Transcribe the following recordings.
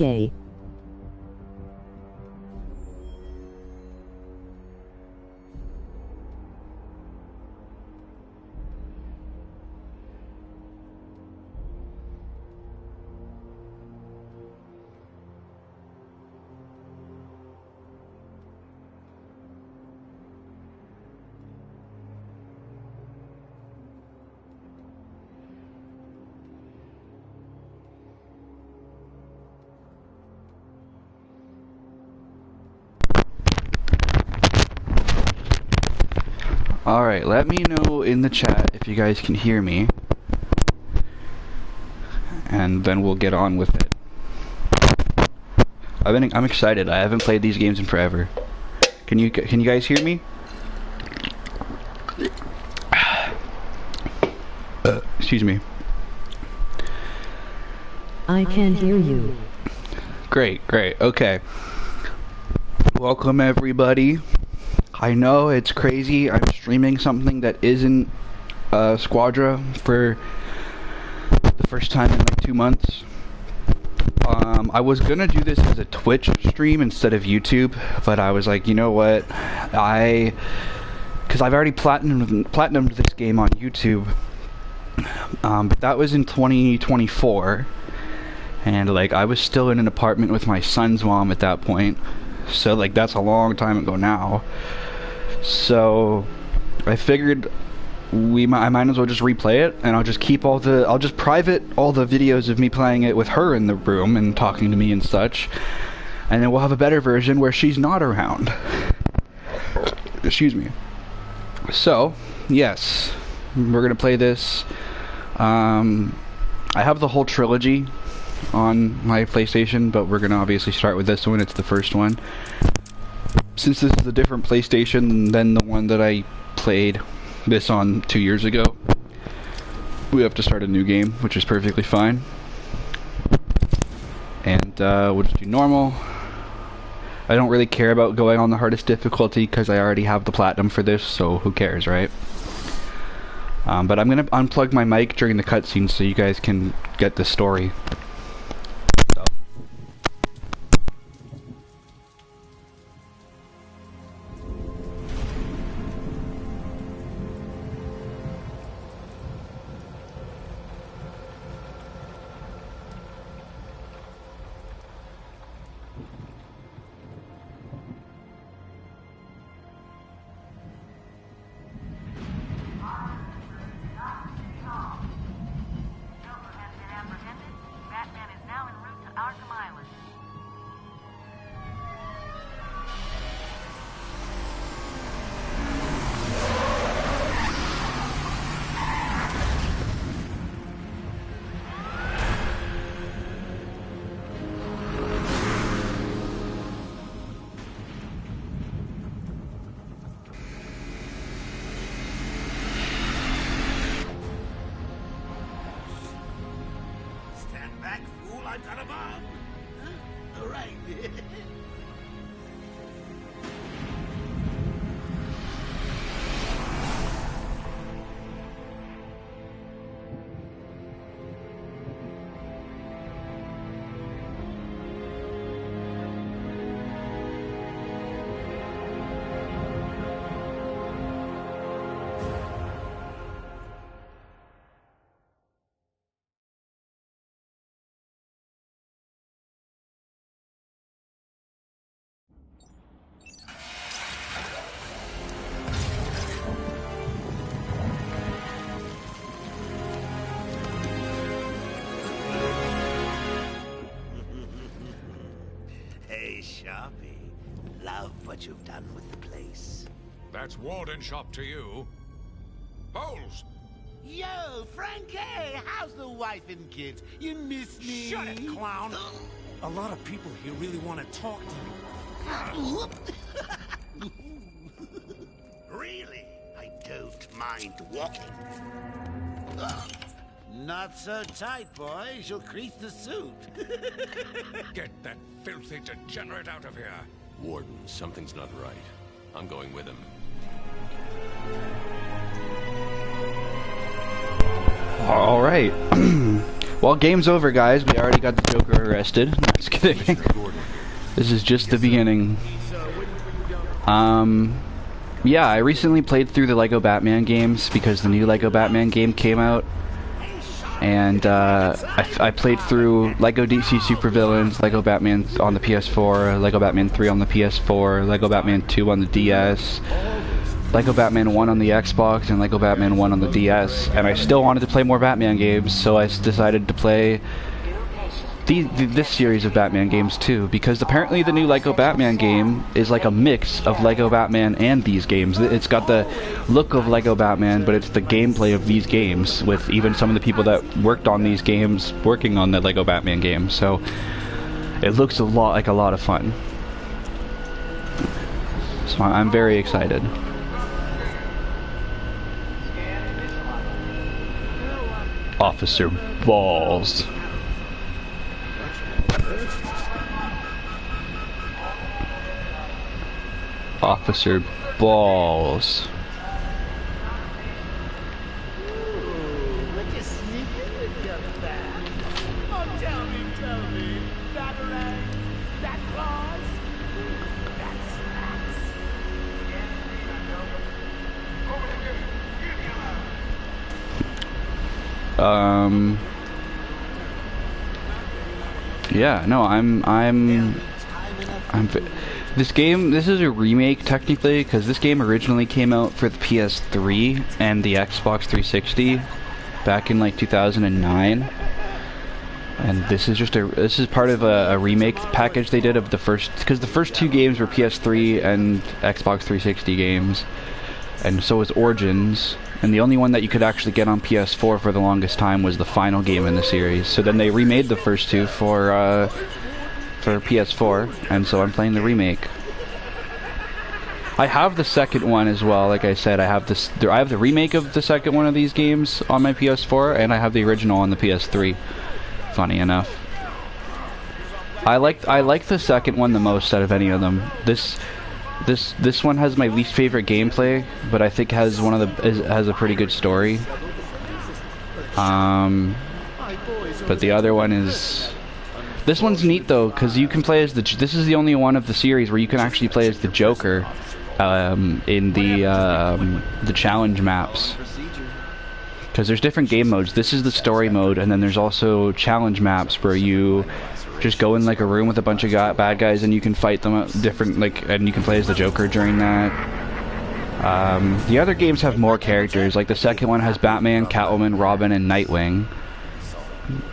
gay. Alright, let me know in the chat if you guys can hear me. And then we'll get on with it. I'm excited. I haven't played these games in forever. Can you guys hear me? Excuse me. I can hear you. Great, okay. Welcome everybody. I know it's crazy. I'm streaming something that isn't Squadra for the first time in like 2 months. I was gonna do this as a Twitch stream instead of YouTube, but I was like, you know what? Because I've already platinumed this game on YouTube, but that was in 2024, and like I was still in an apartment with my son's mom at that point, so like that's a long time ago now. So I figured I might as well just replay it, and I'll just private all the videos of me playing it with her in the room and talking to me and such, and then we'll have a better version where she's not around. Excuse me. So, yes, we're gonna play this. I have the whole trilogy on my PlayStation, but we're gonna obviously start with this one. It's the first one. Since this is a different PlayStation than the one that I played this on 2 years ago, we have to start a new game, which is perfectly fine. And we'll just do normal. I don't really care about going on the hardest difficulty because I already have the platinum for this, so who cares, right? But I'm gonna unplug my mic during the cutscene so you guys can get the story. Arkham Island. Stand back, fool! I've got a bomb! Huh? All right. Hey, Sharpie. Love what you've done with the place. That's Warden Shop to you. Bowles! Yo, Frankie! How's the wife and kids? You miss me? Shut it, clown! A lot of people here really want to talk to you. Really? I don't mind walking. Not so tight, boys. You'll crease the suit. Get that filthy degenerate out of here. Warden, something's not right. I'm going with him. Alright. Well, game's over, guys. We already got the Joker arrested. No, just kidding. This is just the beginning. Yeah, I recently played through the Lego Batman games because the new Lego Batman game came out. And I played through Lego DC Supervillains, Lego Batman on the PS4, Lego Batman 3 on the PS4, Lego Batman 2 on the DS, Lego Batman 1 on the Xbox, and Lego Batman 1 on the DS. And I still wanted to play more Batman games, so I decided to play this series of Batman games too, because apparently the new Lego Batman game is like a mix of Lego Batman and these games. It's got the look of Lego Batman, but it's the gameplay of these games, with even some of the people that worked on these games working on the Lego Batman game. So it looks a lot of fun. So I'm very excited. Officer Balls. Officer Balls. Yeah, no, this game, this is a remake technically, because this game originally came out for the PS3 and the Xbox 360 back in like 2009. And this is part of a remake package they did of the first, because the first two games were PS3 and Xbox 360 games, and so was Origins. And the only one that you could actually get on PS4 for the longest time was the final game in the series. So then they remade the first two for PS4, and so I'm playing the remake. I have the second one as well. Like I said, I have the remake of the second one of these games on my PS4, and I have the original on the PS3. Funny enough, I like the second one the most out of any of them. This one has my least favorite gameplay, but I think has has a pretty good story. But the other one is. This one's neat though, because you can play as this is the only one of the series where you can actually play as the Joker in the challenge maps. Because there's different game modes. This is the story mode, and then there's also challenge maps where you just go in like a room with a bunch of bad guys, and you can fight them and you can play as the Joker during that. The other games have more characters. Like the second one has Batman, Catwoman, Robin, and Nightwing.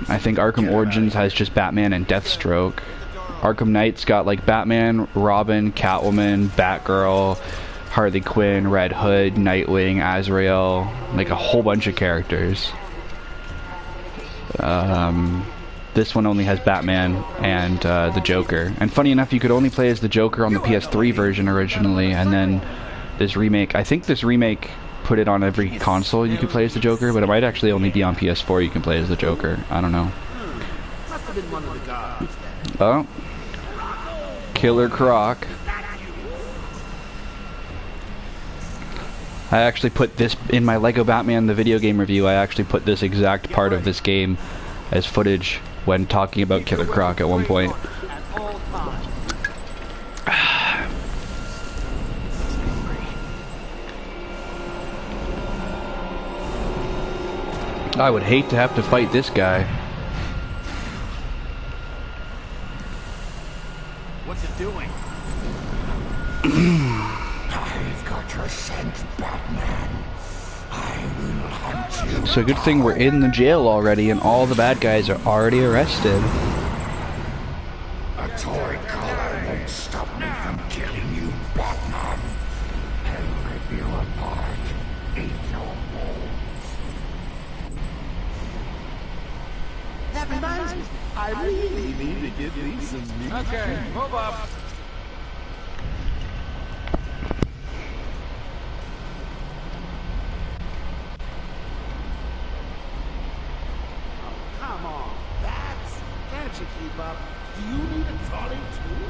I think Arkham Origins has just Batman and Deathstroke. Arkham Knight's got like Batman, Robin, Catwoman, Batgirl, Harley Quinn, Red Hood, Nightwing, Azrael, like a whole bunch of characters. This one only has Batman and the Joker. And funny enough, you could only play as the Joker on the PS3 version originally, and then this remake, I think this remake put it on every console you could play as the Joker, but it might actually only be on PS4 you can play as the Joker. I don't know. Oh. Killer Croc. I actually put this in my Lego Batman the video game review. I actually put this exact part of this game as footage when talking about Killer Croc at one point. I would hate to have to fight this guy. What's it doing? I've got your scent, Batman. I will hunt you. So good thing we're in the jail already and all the bad guys are already arrested. A toy collar won't stop me from killing you, Batman. I'll rip you apart. Eat your bones. That reminds me. I really need to get these some new. Okay, move up. Come on, Bats. Can't you keep up? Do you need a trolley too?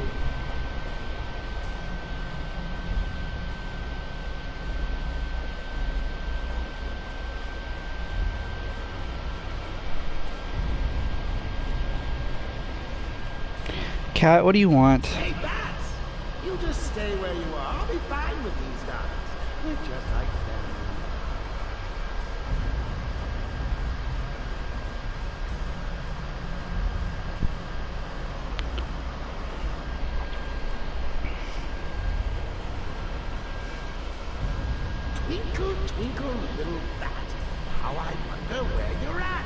Cat, what do you want? Hey, Bats! You just stay where you are. I'll be fine with these guys. We're just like family. Twinkle, twinkle, little bat. How I wonder where you're at.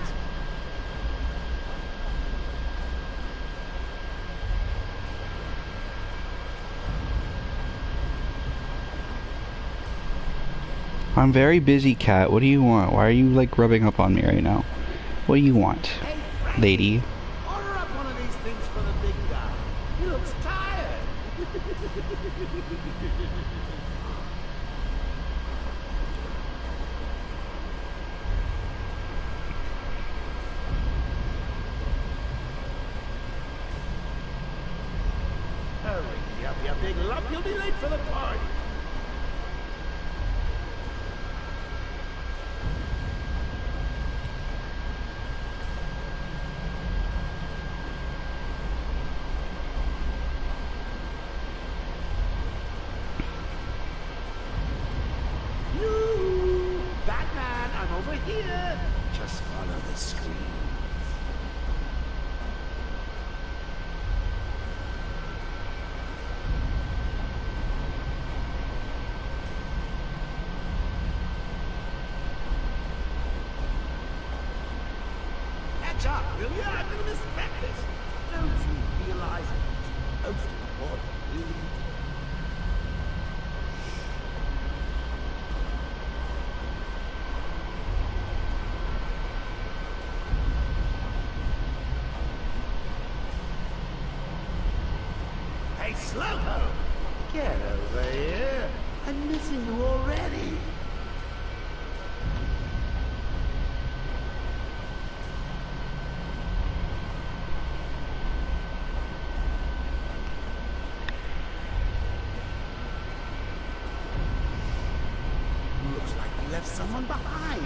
I'm very busy, Cat. What do you want? Why are you, like, rubbing up on me right now? What do you want, Hey, Frankie, lady? order up one of these things for the big guy. He looks tired. Hurry up, you big lump. You'll be late for the party. You, Batman, I'm over here. Just follow the screen. Catch up, will you? I'm gonna respect this. Don't you realize it's most important, really? Hey, Slowpoke! Get over here. I'm missing you already. Looks like we left someone behind.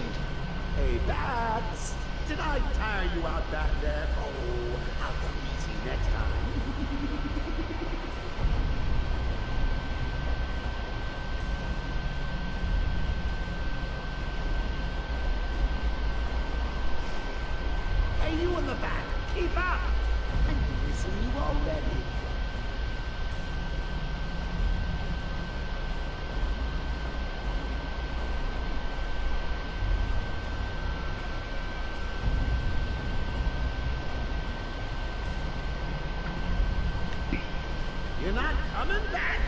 Hey, Bats! Did I tire you out back there? Oh, I'll go easy next time. Hey, you in the back! Keep up! I'm missing you already. You're not coming, Bats?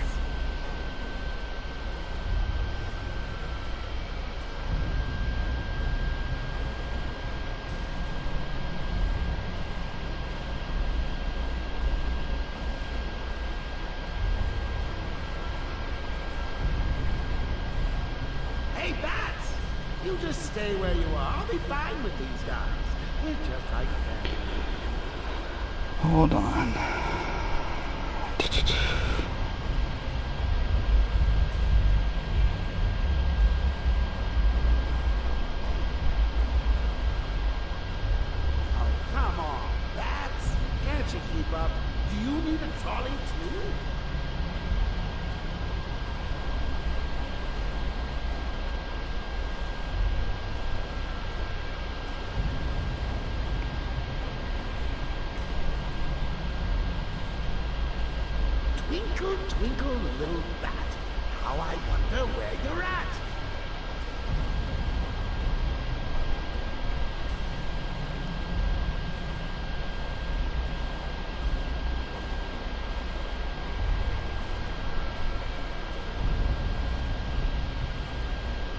Hey, Bats! You just stay where you are. I'll be fine with these guys. We're just like family. Hold on. Oh, come on, Bats! Can't you keep up? Do you need a trolley too? Twinkle, twinkle, little bat. How I wonder where you're at.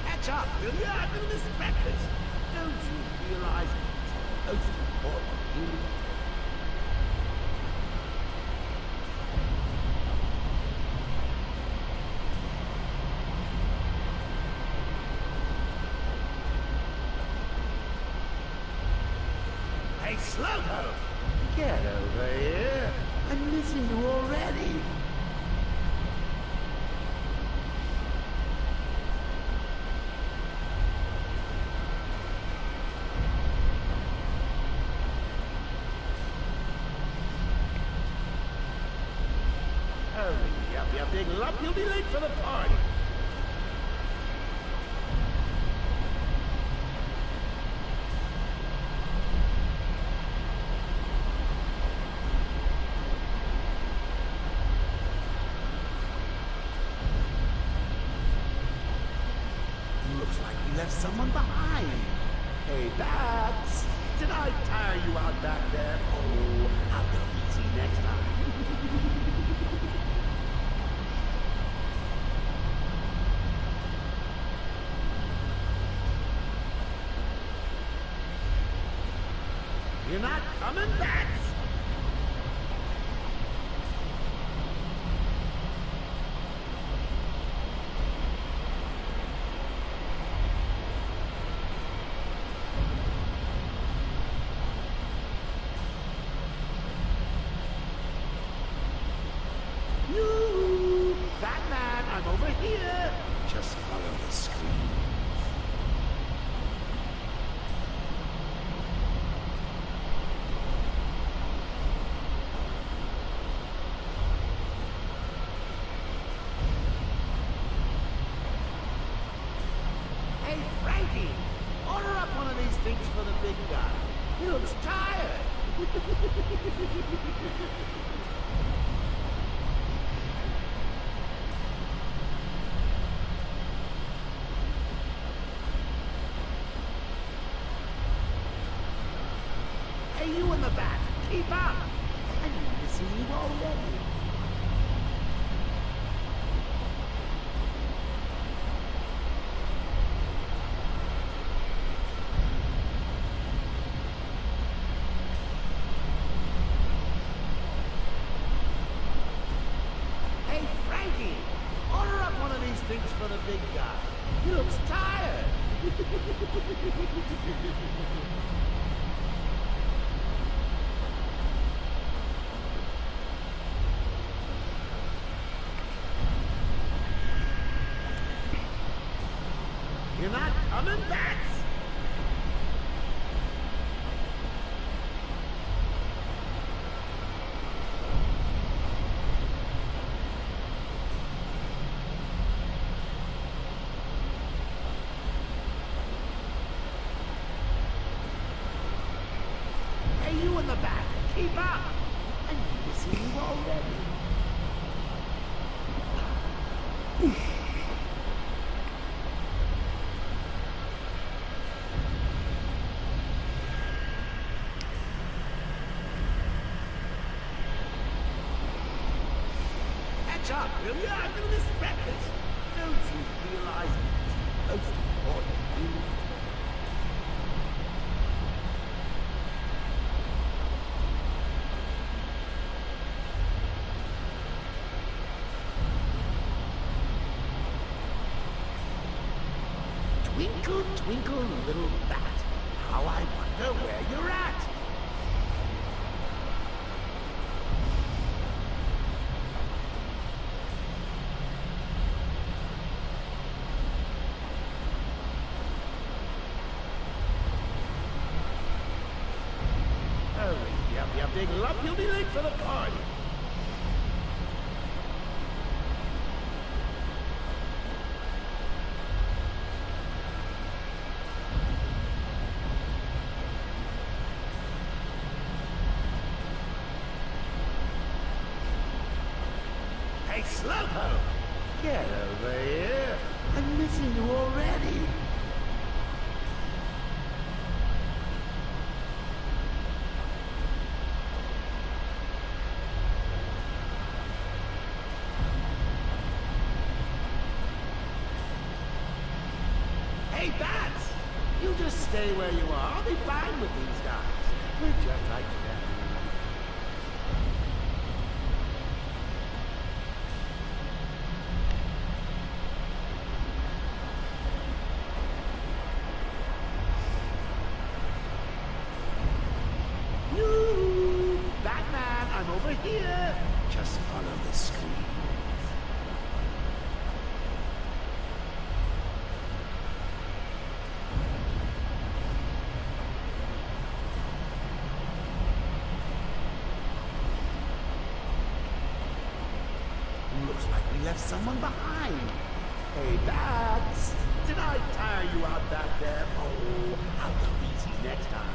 Catch up, will you? I'm gonna miss breakfast. Don't you realize it's most important, really? Hey, Slowpoke! Get over here. I'm missing you already. we left someone behind. Hey, Bats! Did I tire you out back there? Oh, I'll go easy next time. You're not coming, Bats? You, Batman, I'm over here. Just follow the screen. Hey, Frankie, order up one of these things for the big guy. He looks tired. Hey, you in the back, keep up. I need to see you already. Hey, Frankie, order up one of these things for the big guy. He looks tired. You're not coming, Bats? Hey, you in the back, keep up. I need to see you already. Catch up, will you? I'm gonna respect this. Don't you realize it's most important thing? Twinkle, twinkle, little bat, how I wonder where you're at. Hurry, you big lump, you'll be late for the party. Hey, Slowpoke! Get over here! I'm missing you already! Hey, Bats! You just stay where you are. I'll be fine with these guys. We're just like that. You, Batman, I'm over here. Just follow the screen. Looks like we left someone behind. Hey, Bats! Did I tire you out back there? Oh, I'll go easy next time.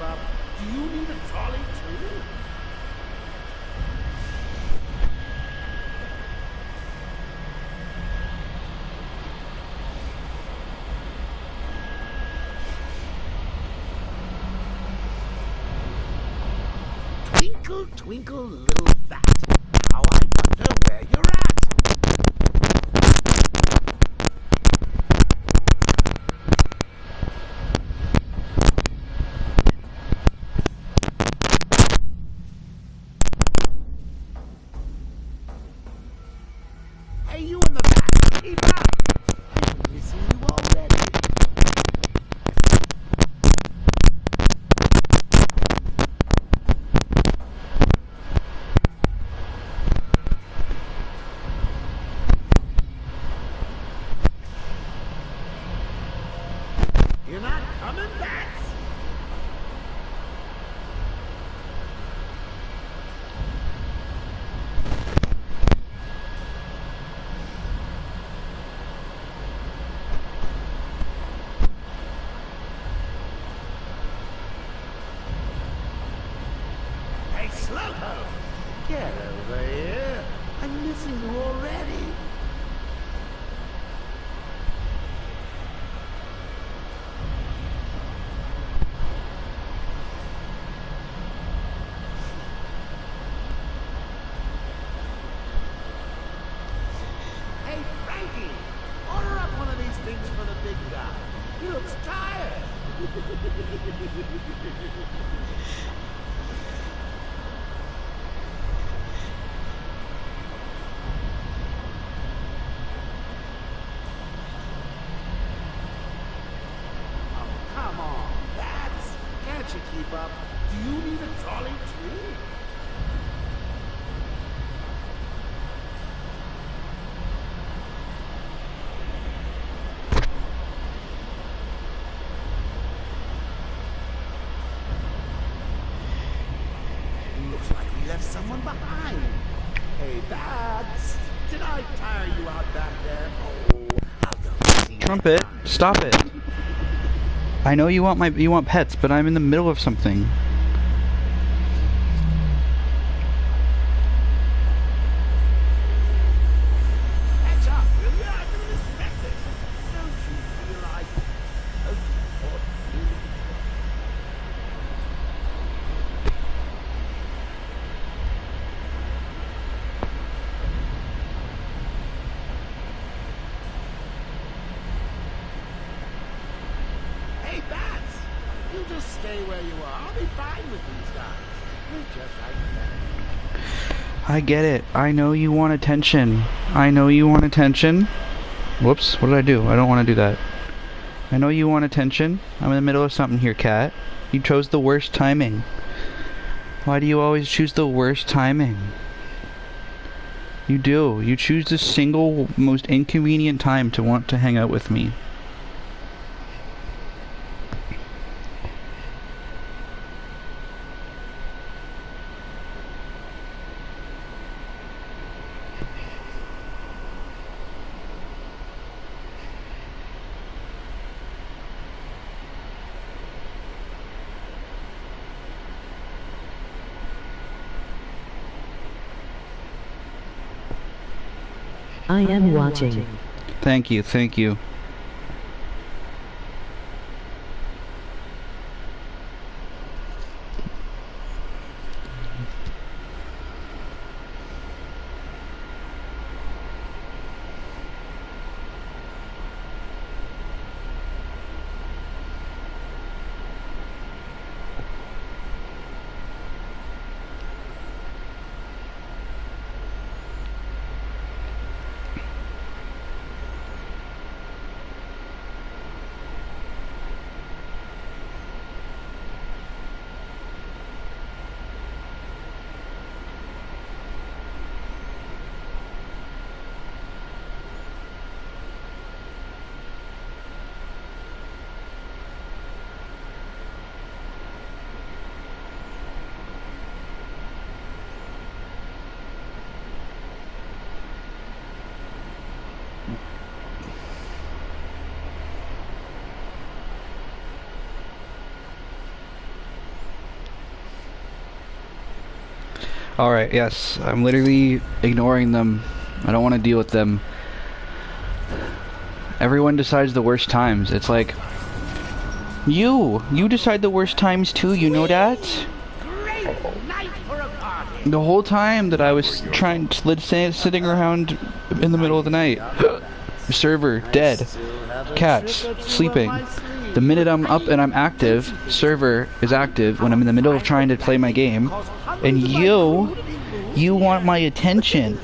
up. Do you need a trolley too? Twinkle, twinkle, little bat, how I wonder where you're at. Hey, you in the back, keep up. I'm missing you already. You're not coming back? Hey, Slowpoke! Get over here. I'm missing you already. Hey, Frankie! Order up one of these things for the big guy. He looks tired. Oh, come on, Bats. Can't you keep up? Do you need a trolley too? Looks like we left someone behind. Hey, Bats. Did I tire you out back there? Oh, I'll go see Trumpet, stop it. I know you want pets, but I'm in the middle of something. Catch up, will you? I can respect it. Don't you feel like Hey, Bats! You just stay where you are. I'll be fine with these guys. They're just like that. I get it. I know you want attention. I know you want attention. Whoops, what did I do? I don't want to do that. I know you want attention. I'm in the middle of something here, Cat. You chose the worst timing. Why do you always choose the worst timing? You do. You choose the single most inconvenient time to want to hang out with me. I am watching. Thank you, thank you. Alright, yes. I'm literally ignoring them. I don't want to deal with them. Everyone decides the worst times. It's like... You decide the worst times too, you know that? The whole time that I was sitting around in the middle of the night. Server, dead. Cats, sleeping. The minute I'm up and I'm active, server is active when I'm in the middle of trying to play my game. And you want my attention.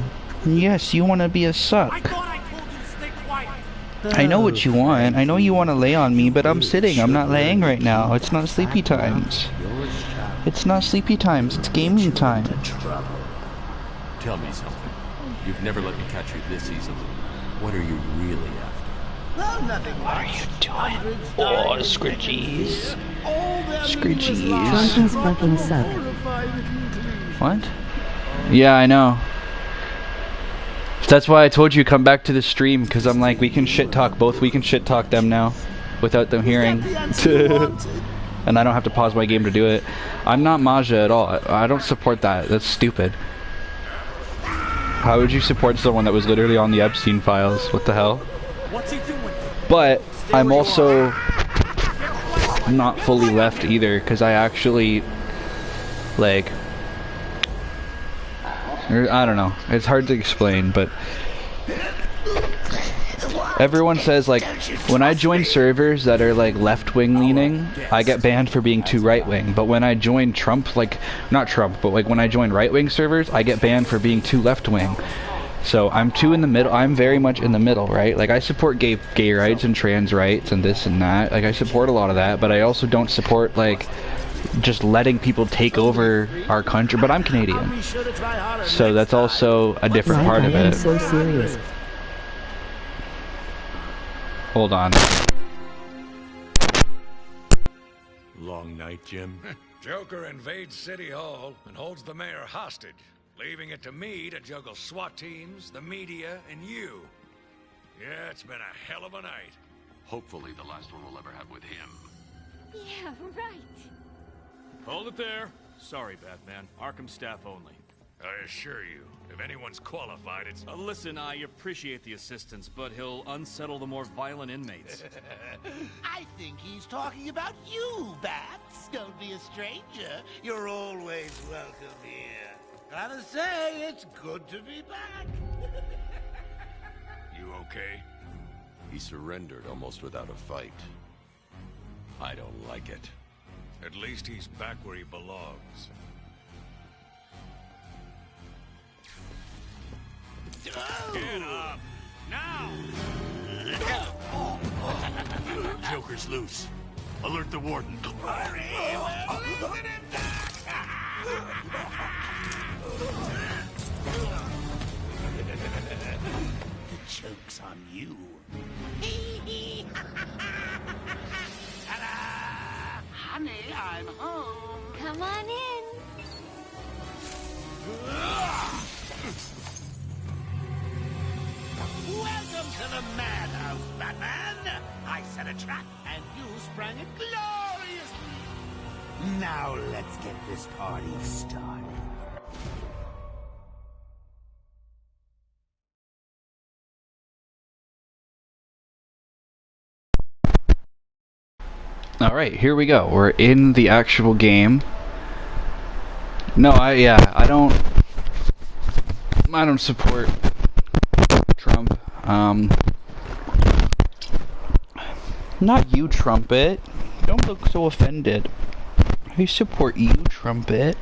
Yes, you want to be a suck. I know what you want. I know you want to lay on me, but I'm sitting. I'm not laying right now. It's not sleepy times. It's not sleepy times. It's gaming time. Tell me something. You've never let me catch you this easily. What are you really after? Well, nothing What are much. you doing? Oh, scritchies. Scritchies. Trumpy's fucking suck. What? Yeah, I know. That's why I told you come back to the stream, because I'm like, we can shit talk both. We can shit talk them now without them hearing. And I don't have to pause my game to do it. I'm not Maja at all. I don't support that. That's stupid. How would you support someone that was literally on the Epstein files? What the hell? What's he doing? But I'm also not fully left either, because I actually, like, I don't know. It's hard to explain, but everyone says, like, when I join servers that are, like, left-wing leaning, I get banned for being too right-wing. But when I join Trump, like, not Trump, but, like, when I join right-wing servers, I get banned for being too left-wing. So I'm too in the middle. I'm very much in the middle, right? Like, I support gay rights and trans rights and this and that. Like, I support a lot of that, but I also don't support, like, just letting people take over our country. But I'm Canadian, so that's also a different part of I am it. so serious. Hold on. Long night, Jim. Joker invades City Hall and holds the mayor hostage, leaving it to me to juggle SWAT teams, the media, and you. Yeah, it's been a hell of a night. Hopefully the last one we'll ever have with him. Yeah, right. Hold it there. Sorry, Batman. Arkham staff only. I assure you, if anyone's qualified, it's... Listen, I appreciate the assistance, but he'll unsettle the more violent inmates. I think he's talking about you, Bats. Don't be a stranger. You're always welcome here. Gotta say, it's good to be back. You okay? He surrendered almost without a fight. I don't like it. At least he's back where he belongs. Get up! Now! Joker's loose. Alert the warden. The joke's on you. Ta-da! Honey, I'm home. Come on in. Welcome to the madhouse, Batman. I set a trap, and you sprang it gloriously. Now let's get this party started. Alright, here we go. We're in the actual game. No, I don't support Trump. Not you, Trumpet. Don't look so offended. I support you, Trumpet.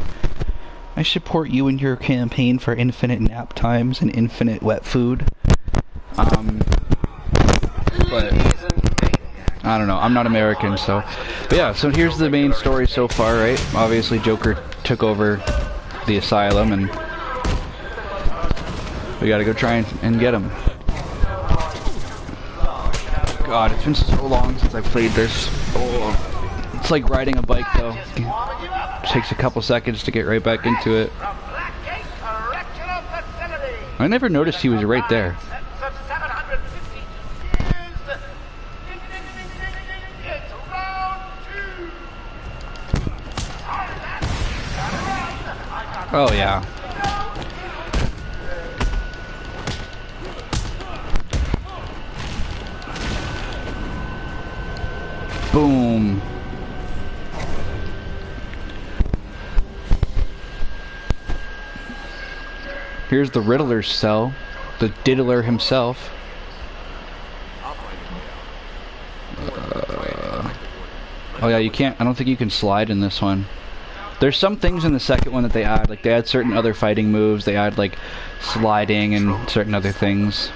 I support you in your campaign for infinite nap times and infinite wet food. But I don't know, I'm not American, so... But yeah, so here's the main story so far, right? Obviously Joker took over the asylum, and we gotta go try and get him. God, it's been so long since I played this. Oh, it's like riding a bike, though. It takes a couple seconds to get right back into it. I never noticed he was right there. Oh yeah. Boom. Here's the Riddler's cell. The Diddler himself. Oh yeah, you can't, I don't think you can slide in this one. There's some things in the second one that they add, like they add certain other fighting moves, they add like sliding and certain other things.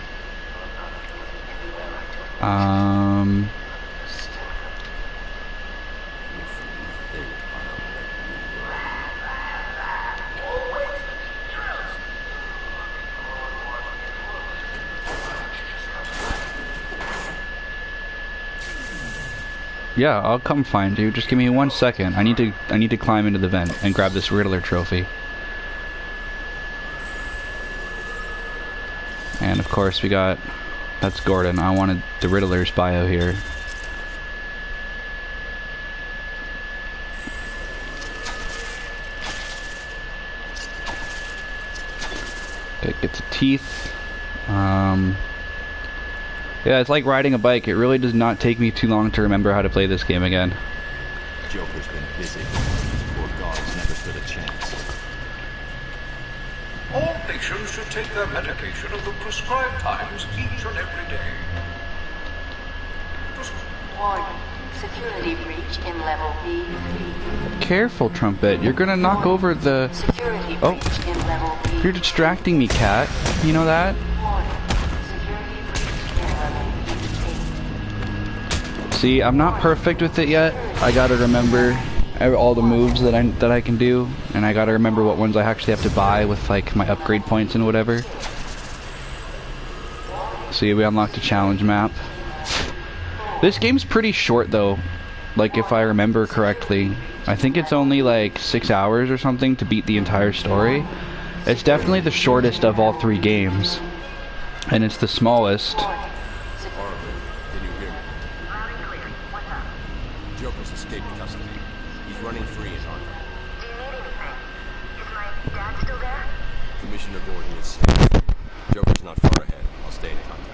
Yeah, I'll come find you. Just give me 1 second. I need to climb into the vent and grab this Riddler trophy. And of course we got, that's Gordon. I wanted the Riddler's bio here. It gets teeth. Yeah, it's like riding a bike. It really does not take me too long to remember how to play this game again. Joker's been busy. These poor guards never stood a chance. All patients should take their medication at the prescribed times each and every day. Warning. Security breach in level B3. Careful, Trumpet. You're gonna knock over the... Security Oh, breach in level B. you're distracting me, cat. You know that? Warning. Security breach in level B8. See, I'm not perfect with it yet. I gotta remember all the moves that I can do, and I gotta remember what ones I actually have to buy with like my upgrade points and whatever. See, we unlocked a challenge map. This game's pretty short though, like if I remember correctly. I think it's only like 6 hours or something to beat the entire story. It's definitely the shortest of all 3 games, and it's the smallest. Arthur, can you hear me? Joker's escaped custody. He's running free in Arkham. Do you need anything? Is my dad still there? Commissioner Gordon is safe. Joker's not far ahead. I'll stay in contact.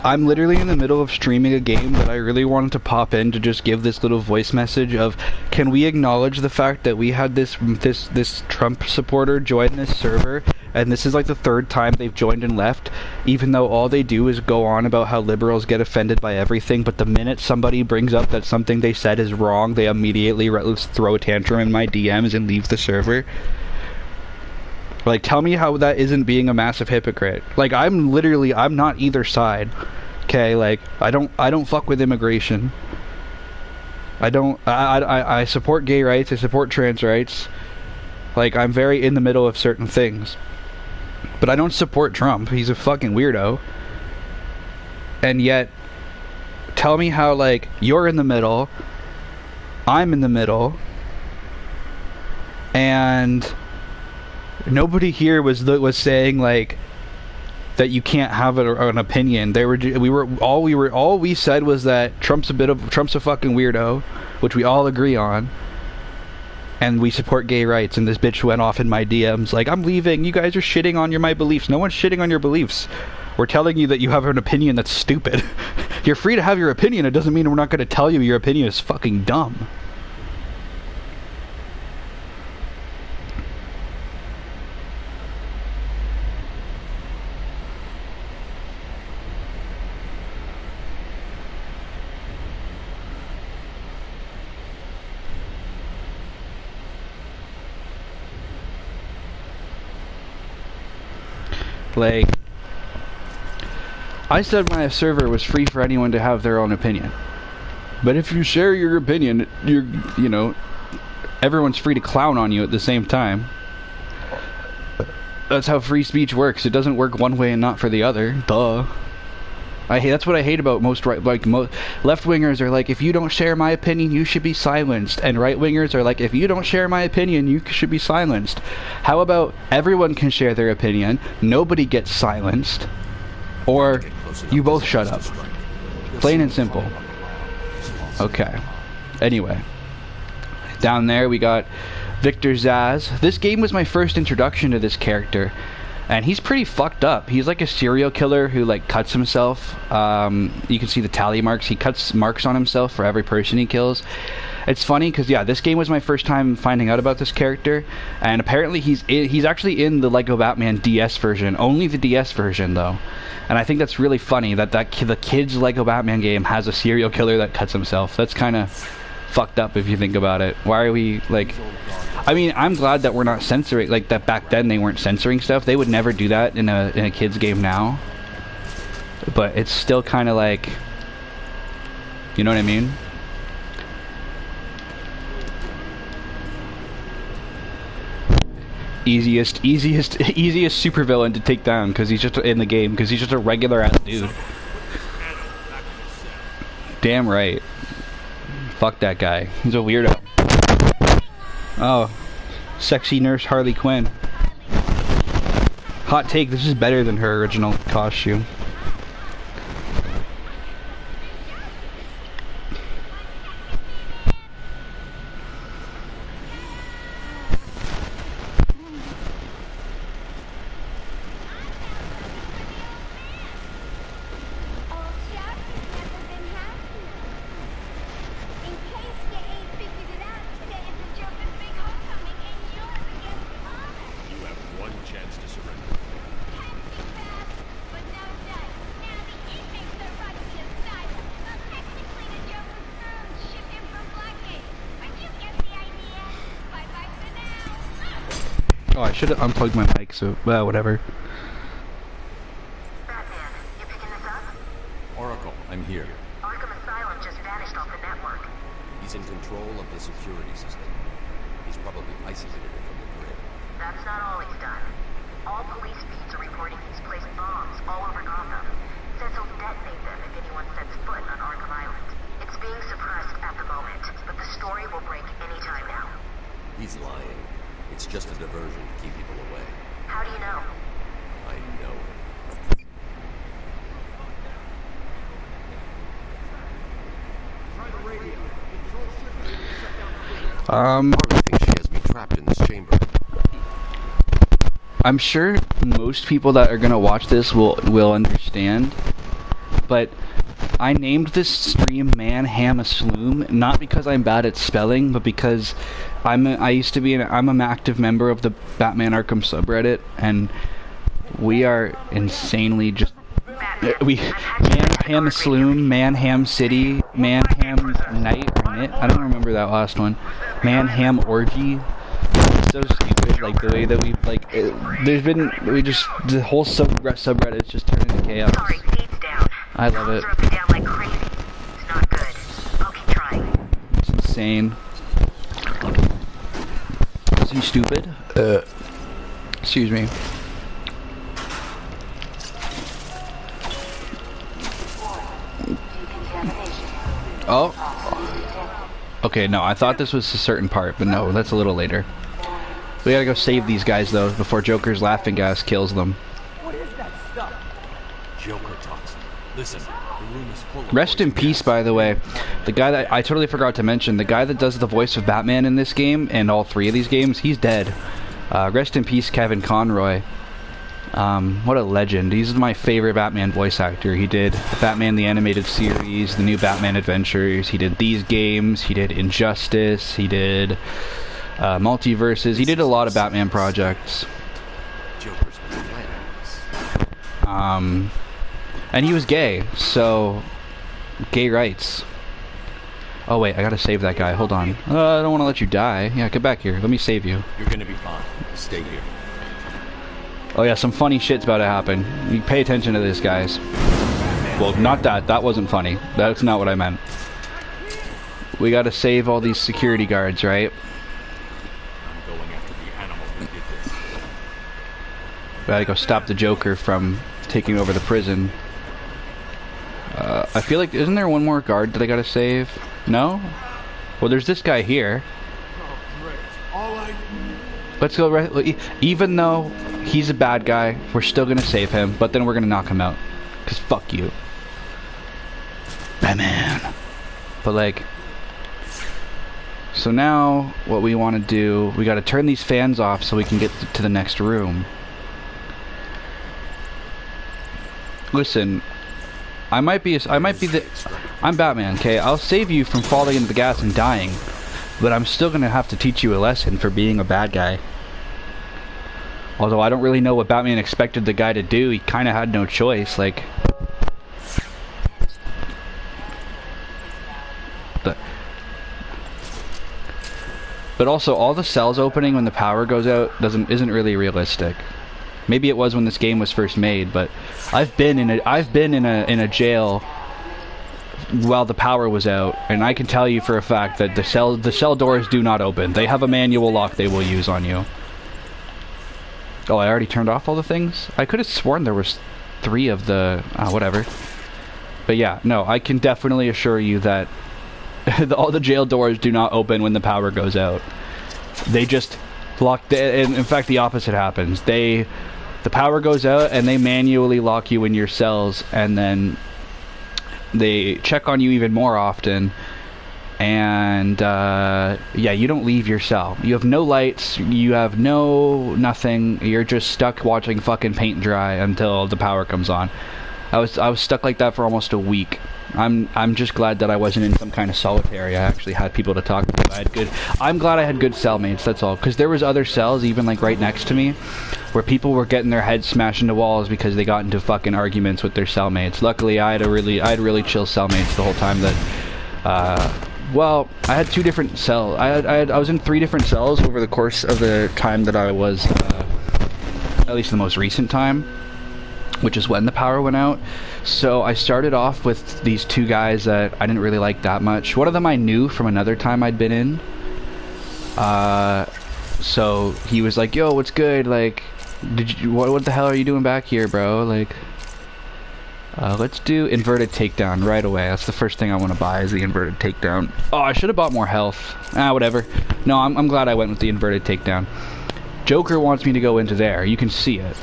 I'm literally in the middle of streaming a game that I really wanted to pop in to just give this little voice message of, can we acknowledge the fact that we had this Trump supporter join this server, and this is like the 3rd time they've joined and left, even though all they do is go on about how liberals get offended by everything, but the minute somebody brings up that something they said is wrong, they immediately throw a tantrum in my DMs and leave the server. Like, tell me how that isn't being a massive hypocrite. Like, I'm not either side. Okay, like, I don't fuck with immigration. I support gay rights, I support trans rights. Like, I'm very in the middle of certain things. But I don't support Trump. He's a fucking weirdo. And yet, tell me how, like, you're in the middle, I'm in the middle, and nobody here was saying like that you can't have an opinion. All we said was that Trump's a fucking weirdo, which we all agree on, and we support gay rights. And this bitch went off in my DMs like, I'm leaving, you guys are shitting on my beliefs. No one's shitting on your beliefs. We're telling you that you have an opinion that's stupid. You're free to have your opinion. It doesn't mean we're not going to tell you your opinion is fucking dumb. Like, I said my server was free for anyone to have their own opinion. But if you share your opinion, you know, everyone's free to clown on you at the same time. That's how free speech works. It doesn't work one way and not for the other. Duh. That's what I hate about most left-wingers are like, if you don't share my opinion, you should be silenced. And right-wingers are like, if you don't share my opinion, you should be silenced. How about everyone can share their opinion, nobody gets silenced, or you both shut up. Plain and simple. Okay. Anyway. Down there we got Victor Zsasz. This game was my first introduction to this character. And he's pretty fucked up. He's like a serial killer who like cuts himself. You can see the tally marks. He cuts marks on himself for every person he kills. It's funny because yeah, this game was my first time finding out about this character, and apparently he's actually in the Lego Batman DS version, only the DS version though. And I think that's really funny that the kids Lego Batman game has a serial killer that cuts himself. That's kind of fucked up if you think about it. Why are we like? I mean, I'm glad that we're not censoring, like that back then they weren't censoring stuff. They would never do that in a kid's game now. But it's still kind of like, you know what I mean? Easiest supervillain to take down because he's just in the game because he's just a regular ass dude. Damn right. Fuck that guy. He's a weirdo. Oh, sexy nurse Harley Quinn. Hot take, this is better than her original costume. Oh, I should have unplugged my mic, so, well, whatever. Batman, you picking this up? Oracle, I'm here. Arkham Asylum just vanished off the network. He's in control of the security system. He's probably isolated it from the grid. That's not all he's done. All police beats are reporting he's placed bombs all over Gotham. Says he'll detonate them if anyone sets foot on Arkham Island. It's being suppressed at the moment, but the story will break any time now. He's lying. It's just a diversion to keep people away. How do you know? I know it. Harley thinks she has me trapped in this chamber. I'm sure most people that are gonna watch this will understand, but I named this stream Arkham Asylum not because I'm bad at spelling, but because I'm an active member of the Batman Arkham subreddit, and we are insanely just Arkham Asylum, Manham City, Manham Night or Knit. I don't remember that last one. Manham Orgy. It's so stupid, like the way that we like. The whole subreddit's just turned into chaos. Sorry, feed's down. I love it. Are up and down like crazy. It's not good. I'll keep trying. It's insane. Is he stupid? Excuse me. Oh. Okay, no, I thought this was a certain part, but no, that's a little later. We gotta go save these guys, though, before Joker's laughing gas kills them. What is that stuff? Joker toxin. Listen, the room is full of Rest in peace, by the way. The guy that I totally forgot to mention, the guy that does the voice of Batman in this game, and all three of these games, he's dead. Rest in peace, Kevin Conroy. What a legend. He's my favorite Batman voice actor. He did Batman the Animated Series, the new Batman Adventures, he did these games, he did Injustice, he did Multiverses, he did a lot of Batman projects. Joker's plans. And he was gay, so gay rights. Oh wait, I gotta save that guy, hold on. I don't want to let you die. Yeah, get back here, let me save you. You're gonna be fine. Stay here. Oh yeah, some funny shit's about to happen. You pay attention to this, guys. Well, not that. That wasn't funny. That's not what I meant. We gotta save all these security guards, right? I'm going after the animal who did this. We gotta go stop the Joker from taking over the prison. I feel like, isn't there one more guard that I gotta save? No? Well, there's this guy here. Let's go right. Even though he's a bad guy, we're still gonna save him, but then we're gonna knock him out. Cause fuck you. Batman. But like, so now what we want to do, we gotta turn these fans off so we can get to the next room. Listen, I'm Batman, okay? I'll save you from falling into the gas and dying, but I'm still gonna have to teach you a lesson for being a bad guy. Although I don't really know what Batman expected the guy to do. He kind of had no choice, like... But also, all the cells opening when the power goes out isn't really realistic. Maybe it was when this game was first made, but I've been in a jail while the power was out, and I can tell you for a fact that the cell doors do not open. They have a manual lock they will use on you. Oh, I already turned off all the things? I could have sworn there was 3 of the... whatever. But yeah, no, I can definitely assure you that all the jail doors do not open when the power goes out. They just lock... In fact, the opposite happens. The power goes out, and they manually lock you in your cells, and then they check on you even more often. And yeah, you don't leave your cell. You have no lights, you have nothing. You're just stuck watching fucking paint dry until the power comes on. I was stuck like that for almost a week. I'm just glad that I wasn't in some kind of solitary. I actually had people to talk to. I'm glad I had good cellmates, that's all. Because there was other cells, even like right next to me, where people were getting their heads smashed into walls because they got into fucking arguments with their cellmates. Luckily, I had really chill cellmates the whole time that... well, I had 2 different cells. I was in 3 different cells over the course of the time that I was, at least the most recent time, which is when the power went out. So I started off with these 2 guys that I didn't really like that much. One of them I knew from another time I'd been in. So he was like, "Yo, what's good? Like, what the hell are you doing back here, bro? Like, let's do inverted takedown right away. That's the first thing I want to buy is the inverted takedown. Oh, I should have bought more health. Whatever. No, I'm glad I went with the inverted takedown. Joker wants me to go into there. You can see it.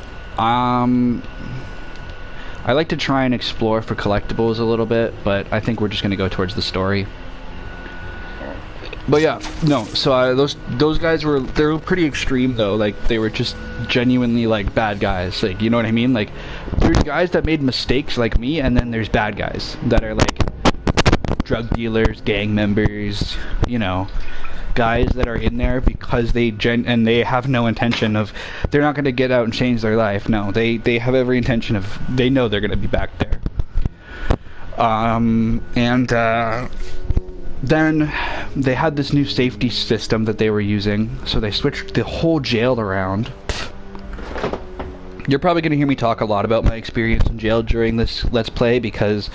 I like to try and explore for collectibles a little bit, but I think we're just going to go towards the story. But yeah, no, so those guys were pretty extreme though. Like, they were just genuinely like bad guys. Like, you know what I mean? Like, there's guys that made mistakes like me, and then there's bad guys that are like drug dealers, gang members, you know, guys that are in there because they have no intention of, they're not going to get out and change their life. No, they have every intention of, they know they're going to be back there. Then they had this new safety system that they were using, so they switched the whole jail around. You're probably going to hear me talk a lot about my experience in jail during this Let's Play because,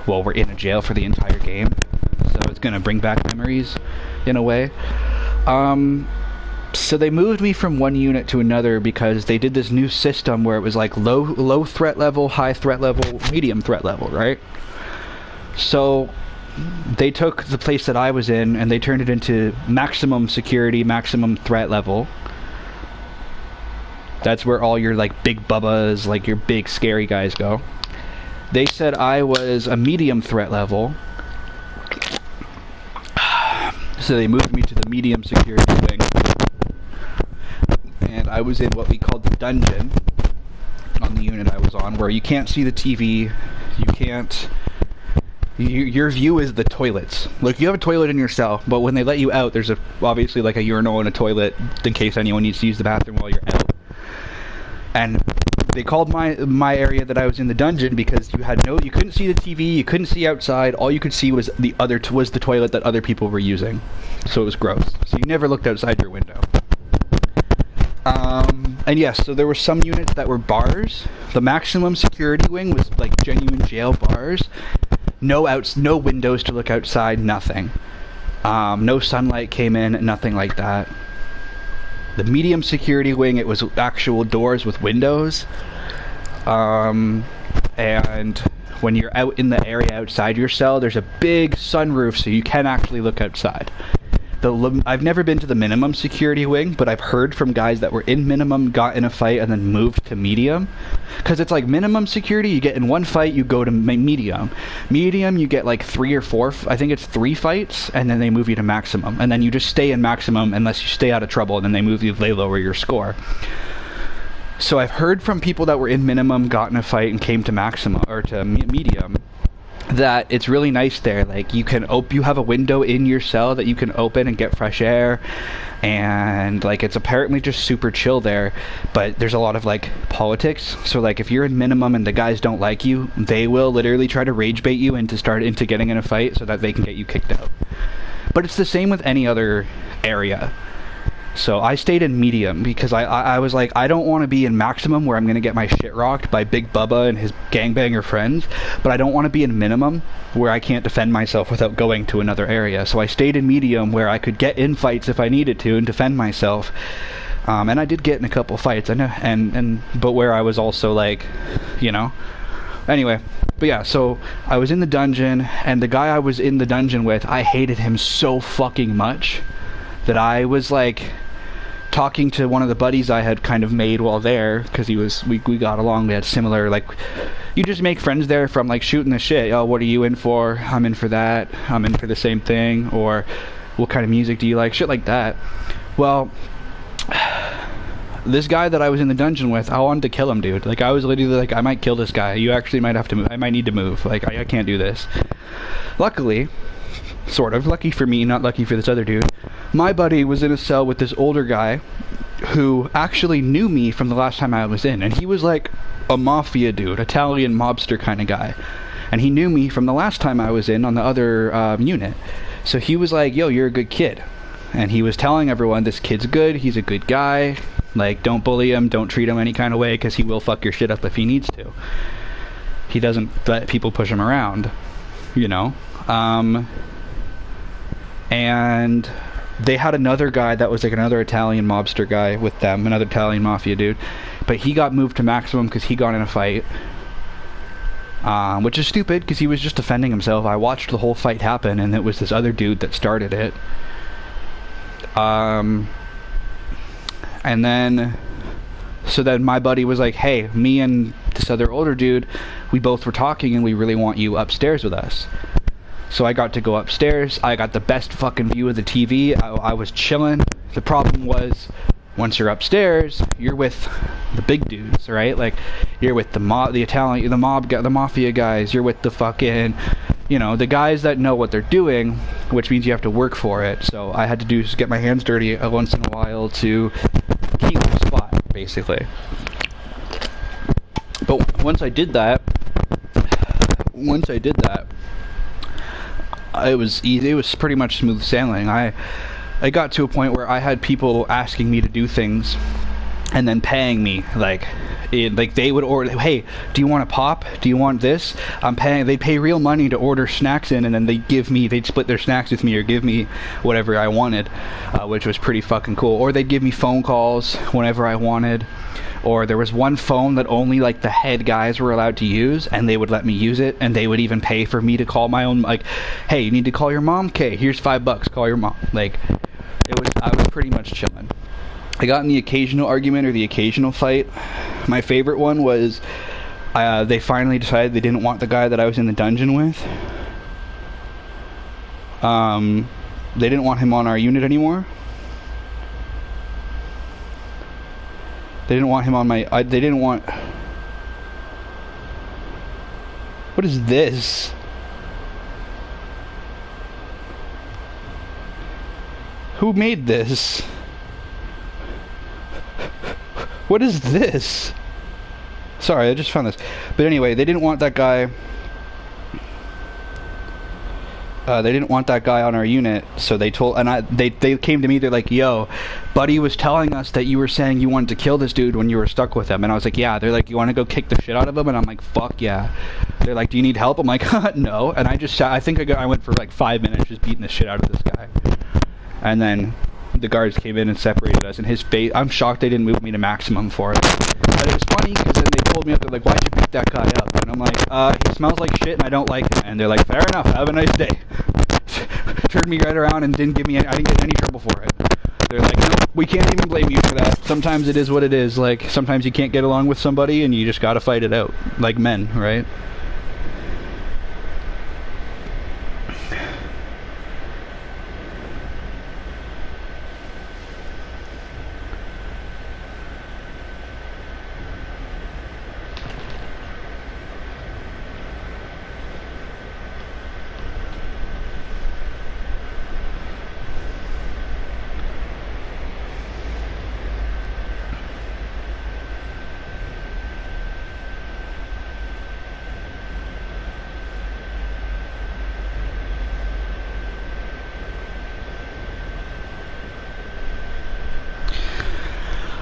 well, we're in a jail for the entire game, so it's going to bring back memories in a way. So they moved me from one unit to another because they did this new system where it was like low threat level, high threat level, medium threat level, right? So they took the place that I was in and they turned it into maximum security, maximum threat level. That's where all your like big bubbas, like your big scary guys go. They said I was a medium threat level, so they moved me to the medium security wing, and I was in what we called the dungeon on the unit I was on, where you can't see the TV, your view is the toilets. Like, you have a toilet in your cell, but when they let you out, there's obviously like a urinal and a toilet in case anyone needs to use the bathroom while you're out. And they called my area that I was in the dungeon because you couldn't see the TV, you couldn't see outside, all you could see was the toilet that other people were using. So it was gross. So you never looked outside your window. And yes, so there were some units that were bars. The maximum security wing was like genuine jail bars. No windows to look outside, nothing. No sunlight came in, nothing like that. The medium security wing, it was actual doors with windows. And when you're out in the area outside your cell, there's a big sunroof so you can actually look outside. I've never been to the minimum security wing, but I've heard from guys that were in minimum, got in a fight, and then moved to medium. Because it's like minimum security, you get in one fight, you go to medium. Medium, you get like 3 or 4, I think it's 3 fights, and then they move you to maximum. And then you just stay in maximum unless you stay out of trouble, and then they lower your score. So I've heard from people that were in minimum, got in a fight, and came to maximum, or to medium, that it's really nice there. Like, you have a window in your cell that you can open and get fresh air, and like it's apparently just super chill there. But there's a lot of like politics, so like if you're in minimum and the guys don't like you, they will literally try to rage bait you into getting in a fight so that they can get you kicked out. But it's the same with any other area. So I stayed in medium because I was like, I don't want to be in maximum where I'm going to get my shit rocked by Big Bubba and his gangbanger friends, but I don't want to be in minimum where I can't defend myself without going to another area. So I stayed in medium where I could get in fights if I needed to and defend myself. And I did get in a couple fights, I know, but where I was also like, you know. Anyway, but yeah, so I was in the dungeon, and the guy I was in the dungeon with, I hated him so fucking much that I was like talking to one of the buddies I had kind of made while there, because we got along, we had similar, like, you just make friends there from like shooting the shit. Oh, what are you in for? I'm in for that. I'm in for the same thing. Or what kind of music do you like? Shit like that. Well, this guy that I was in the dungeon with, I wanted to kill him, dude. Like, I was literally like, I might kill this guy. You actually might have to move. I might need to move. Like, I can't do this. Luckily, sort of, lucky for me, not lucky for this other dude, my buddy was in a cell with this older guy who actually knew me from the last time I was in, and he was like a mafia dude, Italian mobster kind of guy, and he knew me from the last time I was in on the other unit. So he was like, yo, you're a good kid, and he was telling everyone, this kid's good, he's a good guy, like, don't bully him, don't treat him any kind of way, because he will fuck your shit up if he needs to. He doesn't let people push him around, you know. And they had another guy that was like another Italian mobster guy with them, another Italian mafia dude, but he got moved to maximum because he got in a fight, which is stupid because he was just defending himself. I watched the whole fight happen, and it was this other dude that started it. And then my buddy was like, hey, me and this other older dude, we both were talking, and we really want you upstairs with us. So I got to go upstairs. I got the best fucking view of the TV. I was chilling. The problem was, once you're upstairs, you're with the big dudes, right? Like, you're with the mafia guys. You're with the fucking, you know, the guys that know what they're doing, which means you have to work for it. So I had to just get my hands dirty once in a while to keep the spot, basically. But once I did that, it was easy. It was pretty much smooth sailing. I got to a point where I had people asking me to do things and then paying me, like they would order, hey, do you want a pop? Do you want this? I'm paying. They pay real money to order snacks in, and then they'd split their snacks with me or give me whatever I wanted, which was pretty fucking cool. Or they'd give me phone calls whenever I wanted. Or there was one phone that only like the head guys were allowed to use, and they would let me use it, and they would even pay for me to call my own, like, hey, you need to call your mom? Okay, here's $5, call your mom. Like, I was pretty much chilling. I got in the occasional argument or the occasional fight. My favorite one was, they finally decided they didn't want the guy that I was in the dungeon with. They didn't want him on our unit anymore. They didn't want him on my... they didn't want... What is this? Who made this? What is this? Sorry, I just found this. But anyway, they didn't want that guy... they didn't want that guy on our unit, so they told, and they came to me, they're like, yo, Buddy was telling us that you were saying you wanted to kill this dude when you were stuck with him, and I was like, yeah. They're like, you want to go kick the shit out of him? And I'm like, fuck yeah. They're like, do you need help? I'm like, no. And I just sat, I think I went for like 5 minutes just beating the shit out of this guy. And then the guards came in and separated us, and his face, I'm shocked they didn't move me to maximum for it. But it was funny, because then they pulled me up, they're like, why'd you beat that guy up? And I'm like, he smells like shit and I don't like him. And they're like, fair enough, have a nice day. Turned me right around and didn't give me I didn't get in any trouble for it. They're like, no, we can't even blame you for that. Sometimes it is what it is. Like, sometimes you can't get along with somebody and you just gotta fight it out. Like men, right?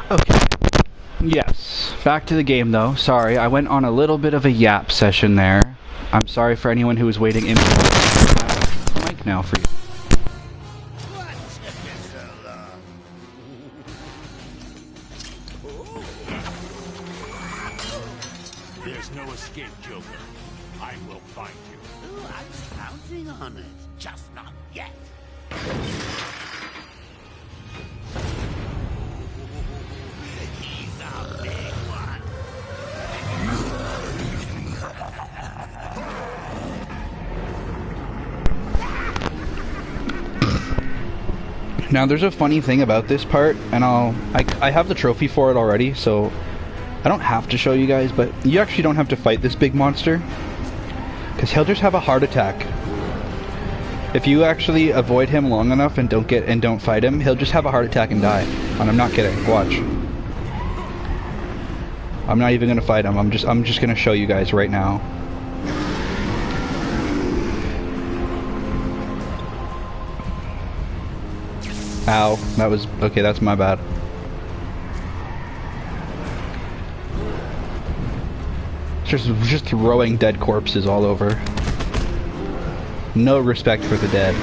Okay. Yes. Back to the game, though. Sorry, I went on a little bit of a yap session there. I'm sorry for anyone who was waiting in the mic now for you. There's no escape, Joker. I will find you. Oh, I'm counting on it. Just not yet. He's a big one. Now, there's a funny thing about this part, and I have the trophy for it already, so I don't have to show you guys, but you actually don't have to fight this big monster, because he'll just have a heart attack. If you actually avoid him long enough and don't fight him, he'll just have a heart attack and die. And I'm not kidding. Watch. I'm not even gonna fight him. I'm just gonna show you guys right now. Ow. That was okay. That's my bad. Just throwing dead corpses all over. No respect for the dead.